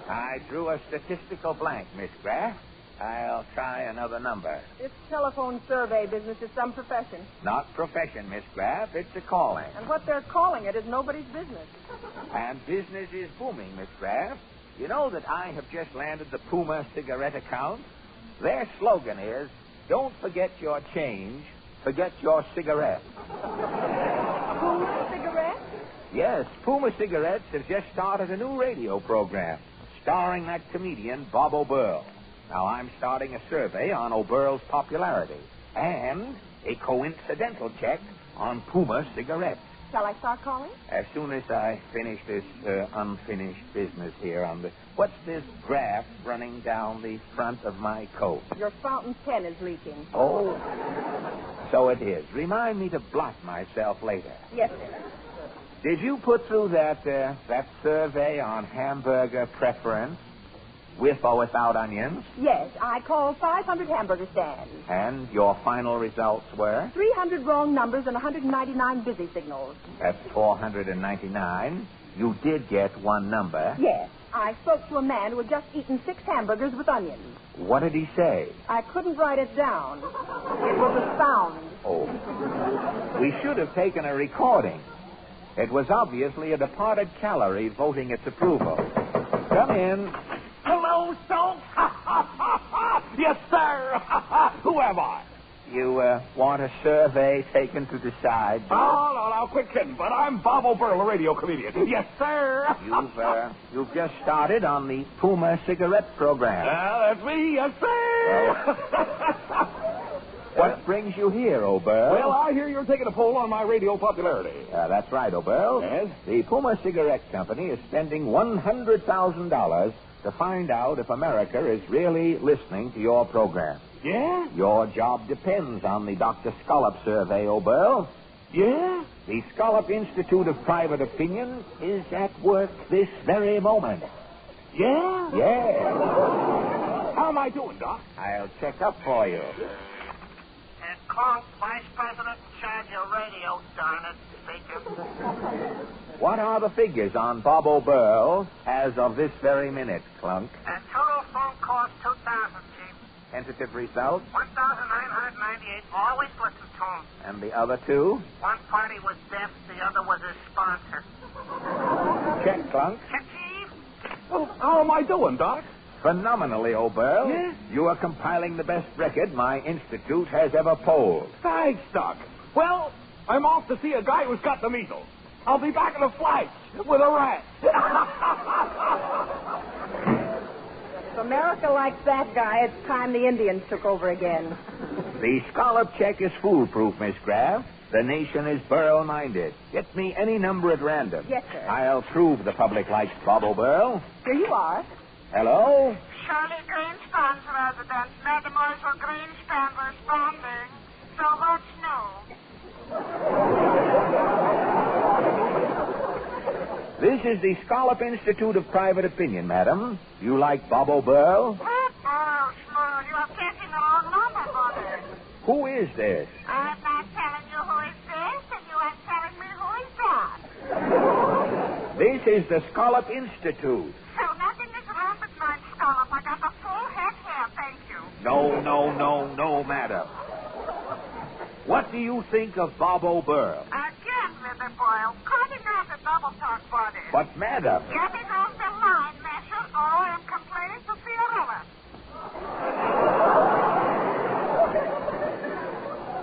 S9: I drew a statistical blank, Miss Graff. I'll try another number.
S2: This telephone survey business is some profession.
S9: Not profession, Miss Graff. It's a calling.
S2: And what they're calling it is nobody's business.
S9: And business is booming, Miss Graff. You know that I have just landed the Puma cigarette account? Their slogan is, don't forget your change, forget your cigarette.
S2: Puma cigarette?
S9: Yes, Puma Cigarettes have just started a new radio program starring that comedian, Bob O'Burl. Now, I'm starting a survey on O'Burl's popularity and a coincidental check on Puma Cigarettes.
S2: Shall I start calling?
S9: As soon as I finish this unfinished business here on the... What's this graph running down the front of my coat?
S2: Your fountain pen is leaking.
S9: Oh, so it is. Remind me to blot myself later.
S2: Yes, sir.
S9: Did you put through that survey on hamburger preference, with or without onions?
S2: Yes, I called 500 hamburger stands.
S9: And your final results were?
S2: 300 wrong numbers and 199 busy signals.
S9: That's 499. You did get one number.
S2: Yes, I spoke to a man who had just eaten 6 hamburgers with onions.
S9: What did he say?
S2: I couldn't write it down. It was a sound.
S9: Oh. We should have taken a recording. It was obviously a departed calorie voting its approval. Come in.
S3: Hello, Stokes. Yes, sir. Who am I?
S9: You want a survey taken to decide?
S3: No, quit kidding. But I'm Bob O'Burl, a radio comedian. Yes, sir.
S9: You've just started on the Puma cigarette program.
S3: That's me. Yes, sir.
S9: What brings you here, O'Burl?
S3: Well, I hear you're taking a poll on my radio popularity.
S9: That's right, O'Burl.
S3: Yes?
S9: The Puma Cigarette Company is spending $100,000 to find out if America is really listening to your program.
S3: Yeah?
S9: Your job depends on the Dr. Scollop survey, O'Burl.
S3: Yeah?
S9: The Scollop Institute of Private Opinion is at work this very moment.
S3: Yeah?
S9: Yeah.
S3: How am I doing, Doc?
S9: I'll check up for you.
S19: Clunk, Vice President in charge of radio, darn it, speaking.
S9: What are the figures on Bob O'Burl as of this very minute, Clunk?
S19: Total phone calls, 2,000, Chief.
S9: Tentative result?
S19: 1,998. Always listen to him.
S9: And the other two?
S19: One party was deaf, the other was his sponsor.
S9: Check, Clunk.
S19: Check, Chief.
S3: Well, how am I doing, Doc?
S9: Phenomenally, O'Burl.
S3: Yeah?
S9: You are compiling the best record my institute has ever polled.
S3: Thanks, Doc. Well, I'm off to see a guy who's got the measles. I'll be back in a flash with a rat.
S2: If America likes that guy, it's time the Indians took over again.
S9: The Scollop check is foolproof, Miss Graff. The nation is Burl-minded. Get me any number at random.
S2: Yes, sir.
S9: I'll prove the public likes Bob O'Burl.
S2: Here you are.
S9: Hello?
S19: Shirley Greenspan's residence. Mademoiselle Greenspan responding. So what's new?
S9: This is the Scollop Institute of Private Opinion, madam. You like Bob O'Burl?
S19: Oh, Schmoo, you are getting the wrong number, brother.
S9: Who is this?
S19: I'm not telling you who is this, and you aren't telling me who is that.
S9: This is the Scollop Institute.
S19: So nothing is wrong with my scallop. I got the full head here, thank you.
S9: No, madam. What do you think of Bob O'Burl?
S19: Again, Mr. Boyle, cutting out the double talk body.
S9: But, madam...
S19: Getting off the line, measure, or I'm complaining to Fiorella.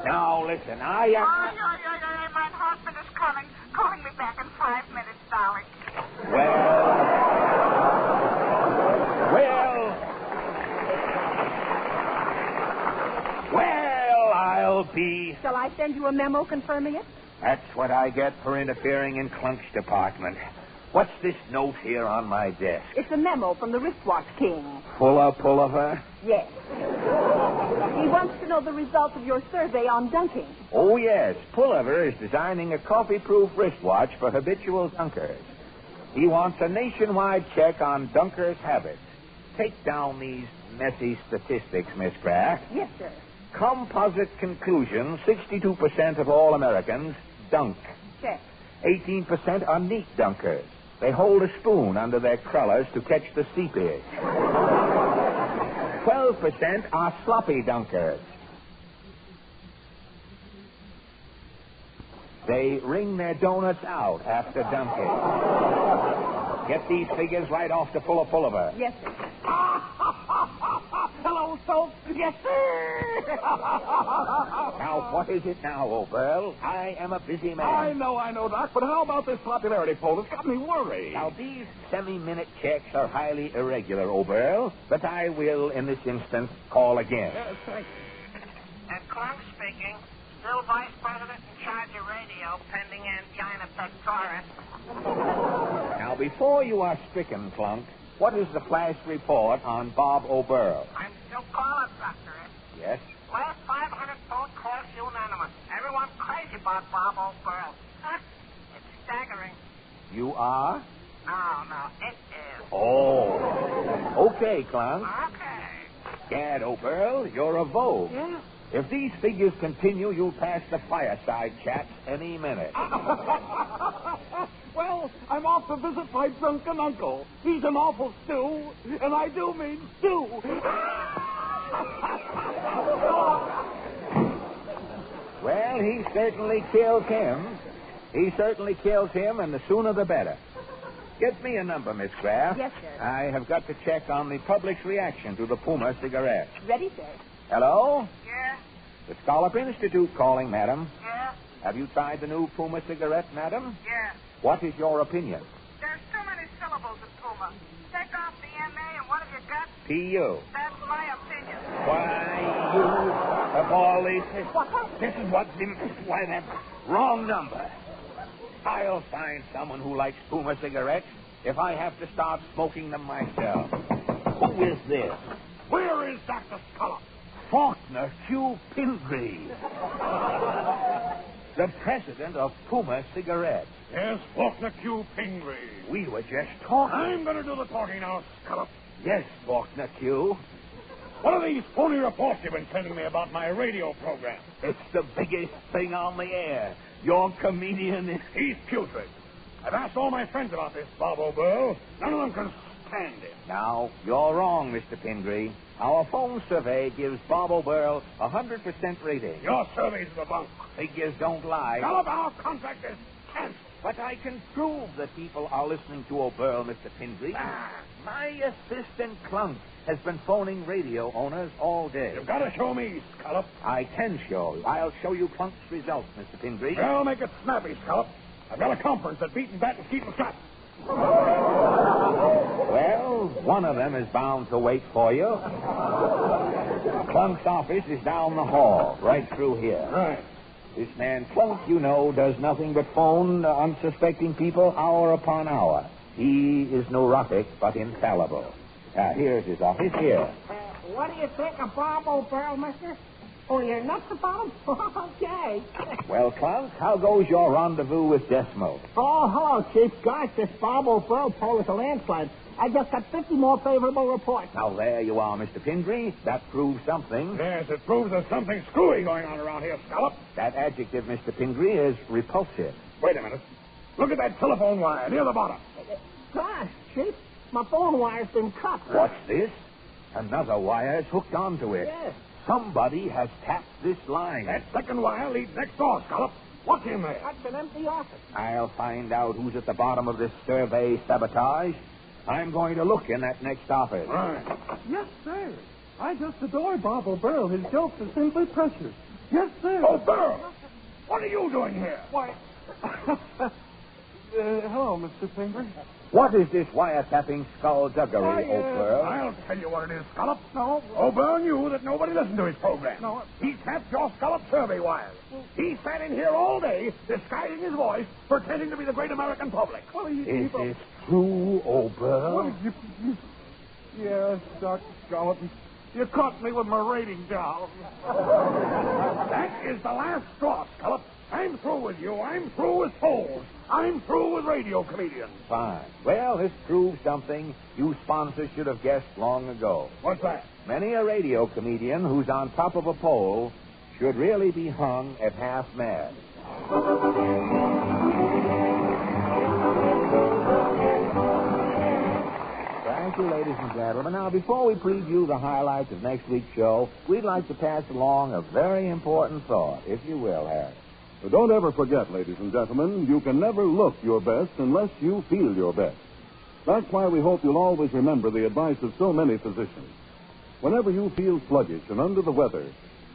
S9: Now, listen,
S19: My husband is calling me back in 5 minutes, darling.
S9: Well, I'll be...
S2: Shall I send you a memo confirming it?
S9: That's what I get for interfering in Clunk's department. What's this note here on my desk?
S2: It's a memo from the wristwatch king.
S9: Pullover?
S2: Yes. He wants to know the results of your survey on dunking.
S9: Oh, yes. Pullover is designing a coffee-proof wristwatch for habitual dunkers. He wants a nationwide check on dunkers' habits. Take down these messy statistics, Miss Graff.
S2: Yes, sir.
S9: Composite conclusion, 62% of all Americans dunk.
S2: Check.
S9: 18% are neat dunkers. They hold a spoon under their crullers to catch the seepage. 12% are sloppy dunkers. They wring their donuts out after dunking. Get these figures right off to Fuller Pulliver.
S2: Yes, sir.
S3: Hello, folks. Yes, sir.
S9: Now, what is it now, O'Beryl? I am a busy man.
S3: I know, Doc, but how about this popularity poll? It's got me worried.
S9: Now, these semi-minute checks are highly irregular, O'Beryl, but I will, in this instance, call again.
S3: Yes, thank you.
S19: And Clark speaking. Still vice president in charge of radio, pending angina pectoris.
S9: Now, before you are stricken, Clunk, what is the flash report on Bob O'Beryl?
S19: I'm still calling, Doctor.
S9: Yes?
S19: Last 500 phone calls unanimous. Everyone's crazy about Bob O'Beryl. It's staggering.
S9: You are?
S19: No, it is.
S9: Oh. Okay, Clunk.
S19: Okay.
S9: Gad, O'Beryl, you're a vogue.
S19: Yeah.
S9: If these figures continue, you'll pass the fireside chats any minute.
S3: Well, I'm off to visit my drunken uncle. He's an awful stew, and I do mean stew.
S9: Well, he certainly kills him. He certainly kills him, and the sooner the better. Get me a number, Miss Graff.
S2: Yes, sir.
S9: I have got to check on the public's reaction to the Puma cigarette.
S2: Ready, sir.
S9: Hello?
S19: Yeah?
S9: The Scallop Institute calling, madam.
S19: Yeah?
S9: Have you tried the new Puma cigarette, madam?
S19: Yeah.
S9: What is your opinion?
S19: There's too many syllables in Puma. Take off the M.A. and what have you got?
S9: P.U.
S19: That's my opinion.
S9: Why, you of all these... This is what's in... Why, that wrong number. I'll find someone who likes Puma cigarettes if I have to start smoking them myself. Who is this?
S3: Where is Dr. Scallop?
S9: Faulkner Q. Pingree, the president of Puma Cigarettes.
S3: Yes, Faulkner Q. Pingree.
S9: We were just talking.
S3: I'm going to do the talking now, Scallop.
S9: Yes, Faulkner Q.
S3: What are these phony reports you've been sending me about my radio program?
S9: It's the biggest thing on the air. Your comedian is...
S3: He's putrid. I've asked all my friends about this, Bob O'Beryl. None of them can stand him.
S9: Now, you're wrong, Mr. Pingree. Our phone survey gives Bob O'Beryl 100% rating.
S3: Your survey's the bunk.
S9: Figures don't lie.
S3: Scallop, our contract is canceled.
S9: But I can prove that people are listening to O'Beryl, Mr. Pingree. My assistant, Clunk, has been phoning radio owners all day.
S3: You've got to show me, Scallop.
S9: I can show you. I'll show you Clunk's results, Mr. Pingree.
S3: Well, make it snappy, Scallop. I've got a conference at Beaten Bat and Keep 'em Shut.
S9: Well, one of them is bound to wait for you. Clunk's office is down the hall, right through here.
S3: Right.
S9: This man Clunk, you know, does nothing but phone unsuspecting people hour upon hour. He is neurotic, but infallible. Here's his office, here.
S19: What do you think of Bob O'Beryl, mister? Oh, you're nuts about him? Okay.
S9: Well, Clunk, how goes your rendezvous with Decimal?
S19: Oh, hello, Chief. Gosh, this Bob O'Beryl poll is a landslide. I just got 50 more favorable reports.
S9: Now, there you are, Mr. Pingree. That proves something.
S3: Yes, it proves there's something screwy going on around here, Scallop.
S9: That adjective, Mr. Pingree, is repulsive.
S3: Wait a minute. Look at that telephone wire near the bottom.
S19: Gosh, Chief, my phone wire's been cut.
S9: What's this? Another wire's hooked onto it.
S19: Yes.
S9: Somebody has tapped this line.
S3: That second wire leads next door, Scallop. What's in there?
S19: That's an empty office.
S9: I'll find out who's at the bottom of this survey sabotage. I'm going to look in that next office.
S3: Right.
S12: Yes, sir. I just adore Bob O'Beryl. His jokes are simply precious. Yes, sir.
S3: O'Beryl! What are you doing here?
S12: Why... hello, Mr. Pingree.
S9: What is this wiretapping skullduggery, O'Beryl?
S3: I'll tell you what it is, Scallop. No. O'Beryl knew that nobody listened to his program.
S12: No.
S3: He tapped your Scallop survey wires. He sat in here all day, disguising his voice, pretending to be the great American public.
S12: Well,
S9: Is this true, O'Beryl?
S12: Yes, Dr. Scallop. You caught me with my rating down.
S3: That is the last straw, Scallop. I'm through with you. I'm through with polls. I'm through with radio comedians.
S9: Fine. Well, this proves something you sponsors should have guessed long ago.
S3: What's that?
S9: Many a radio comedian who's on top of a poll should really be hung at half-mast. Thank you, ladies and gentlemen. Now, before we preview the highlights of next week's show, we'd like to pass along a very important thought, if you will, Harry.
S20: But don't ever forget, ladies and gentlemen, you can never look your best unless you feel your best. That's why we hope you'll always remember the advice of so many physicians. Whenever you feel sluggish and under the weather,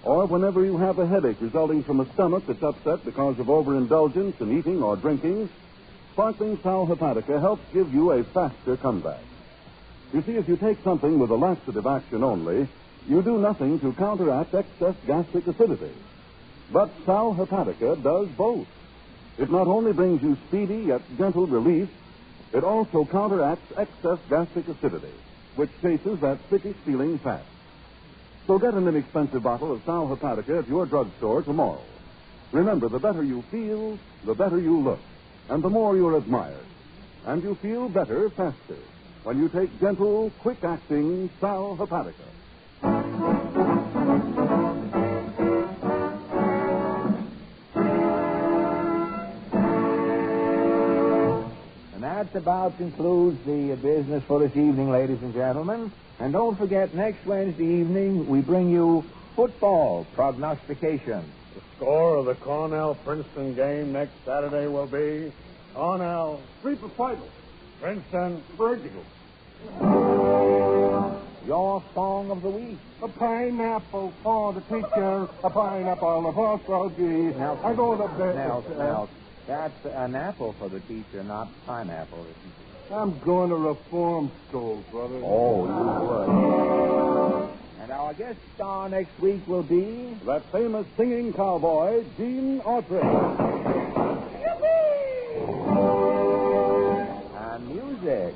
S20: or whenever you have a headache resulting from a stomach that's upset because of overindulgence in eating or drinking, Sparkling Sal Hepatica helps give you a faster comeback. You see, if you take something with a laxative action only, you do nothing to counteract excess gastric acidity. But Sal Hepatica does both. It not only brings you speedy yet gentle relief, it also counteracts excess gastric acidity, which chases that sickish feeling fast. So get an inexpensive bottle of Sal Hepatica at your drugstore tomorrow. Remember, the better you feel, the better you look, and the more you're admired. And you feel better faster when you take gentle, quick-acting Sal Hepatica.
S9: And that about concludes the business for this evening, ladies and gentlemen. And don't forget, next Wednesday evening, we bring you football prognostication.
S18: The score of the Cornell-Princeton game next Saturday will be Cornell Sweeper Final, Princeton Vertical.
S9: Your song of the week.
S12: A pineapple for the teacher, a pineapple for Froggy.
S9: Now,
S12: I go to bed.
S9: Now, that's an apple for the teacher, not pineapple.
S12: I'm going to reform school, brother.
S9: Oh, you would. And our guest star next week will be
S20: that famous singing cowboy, Gene Autry.
S9: And music.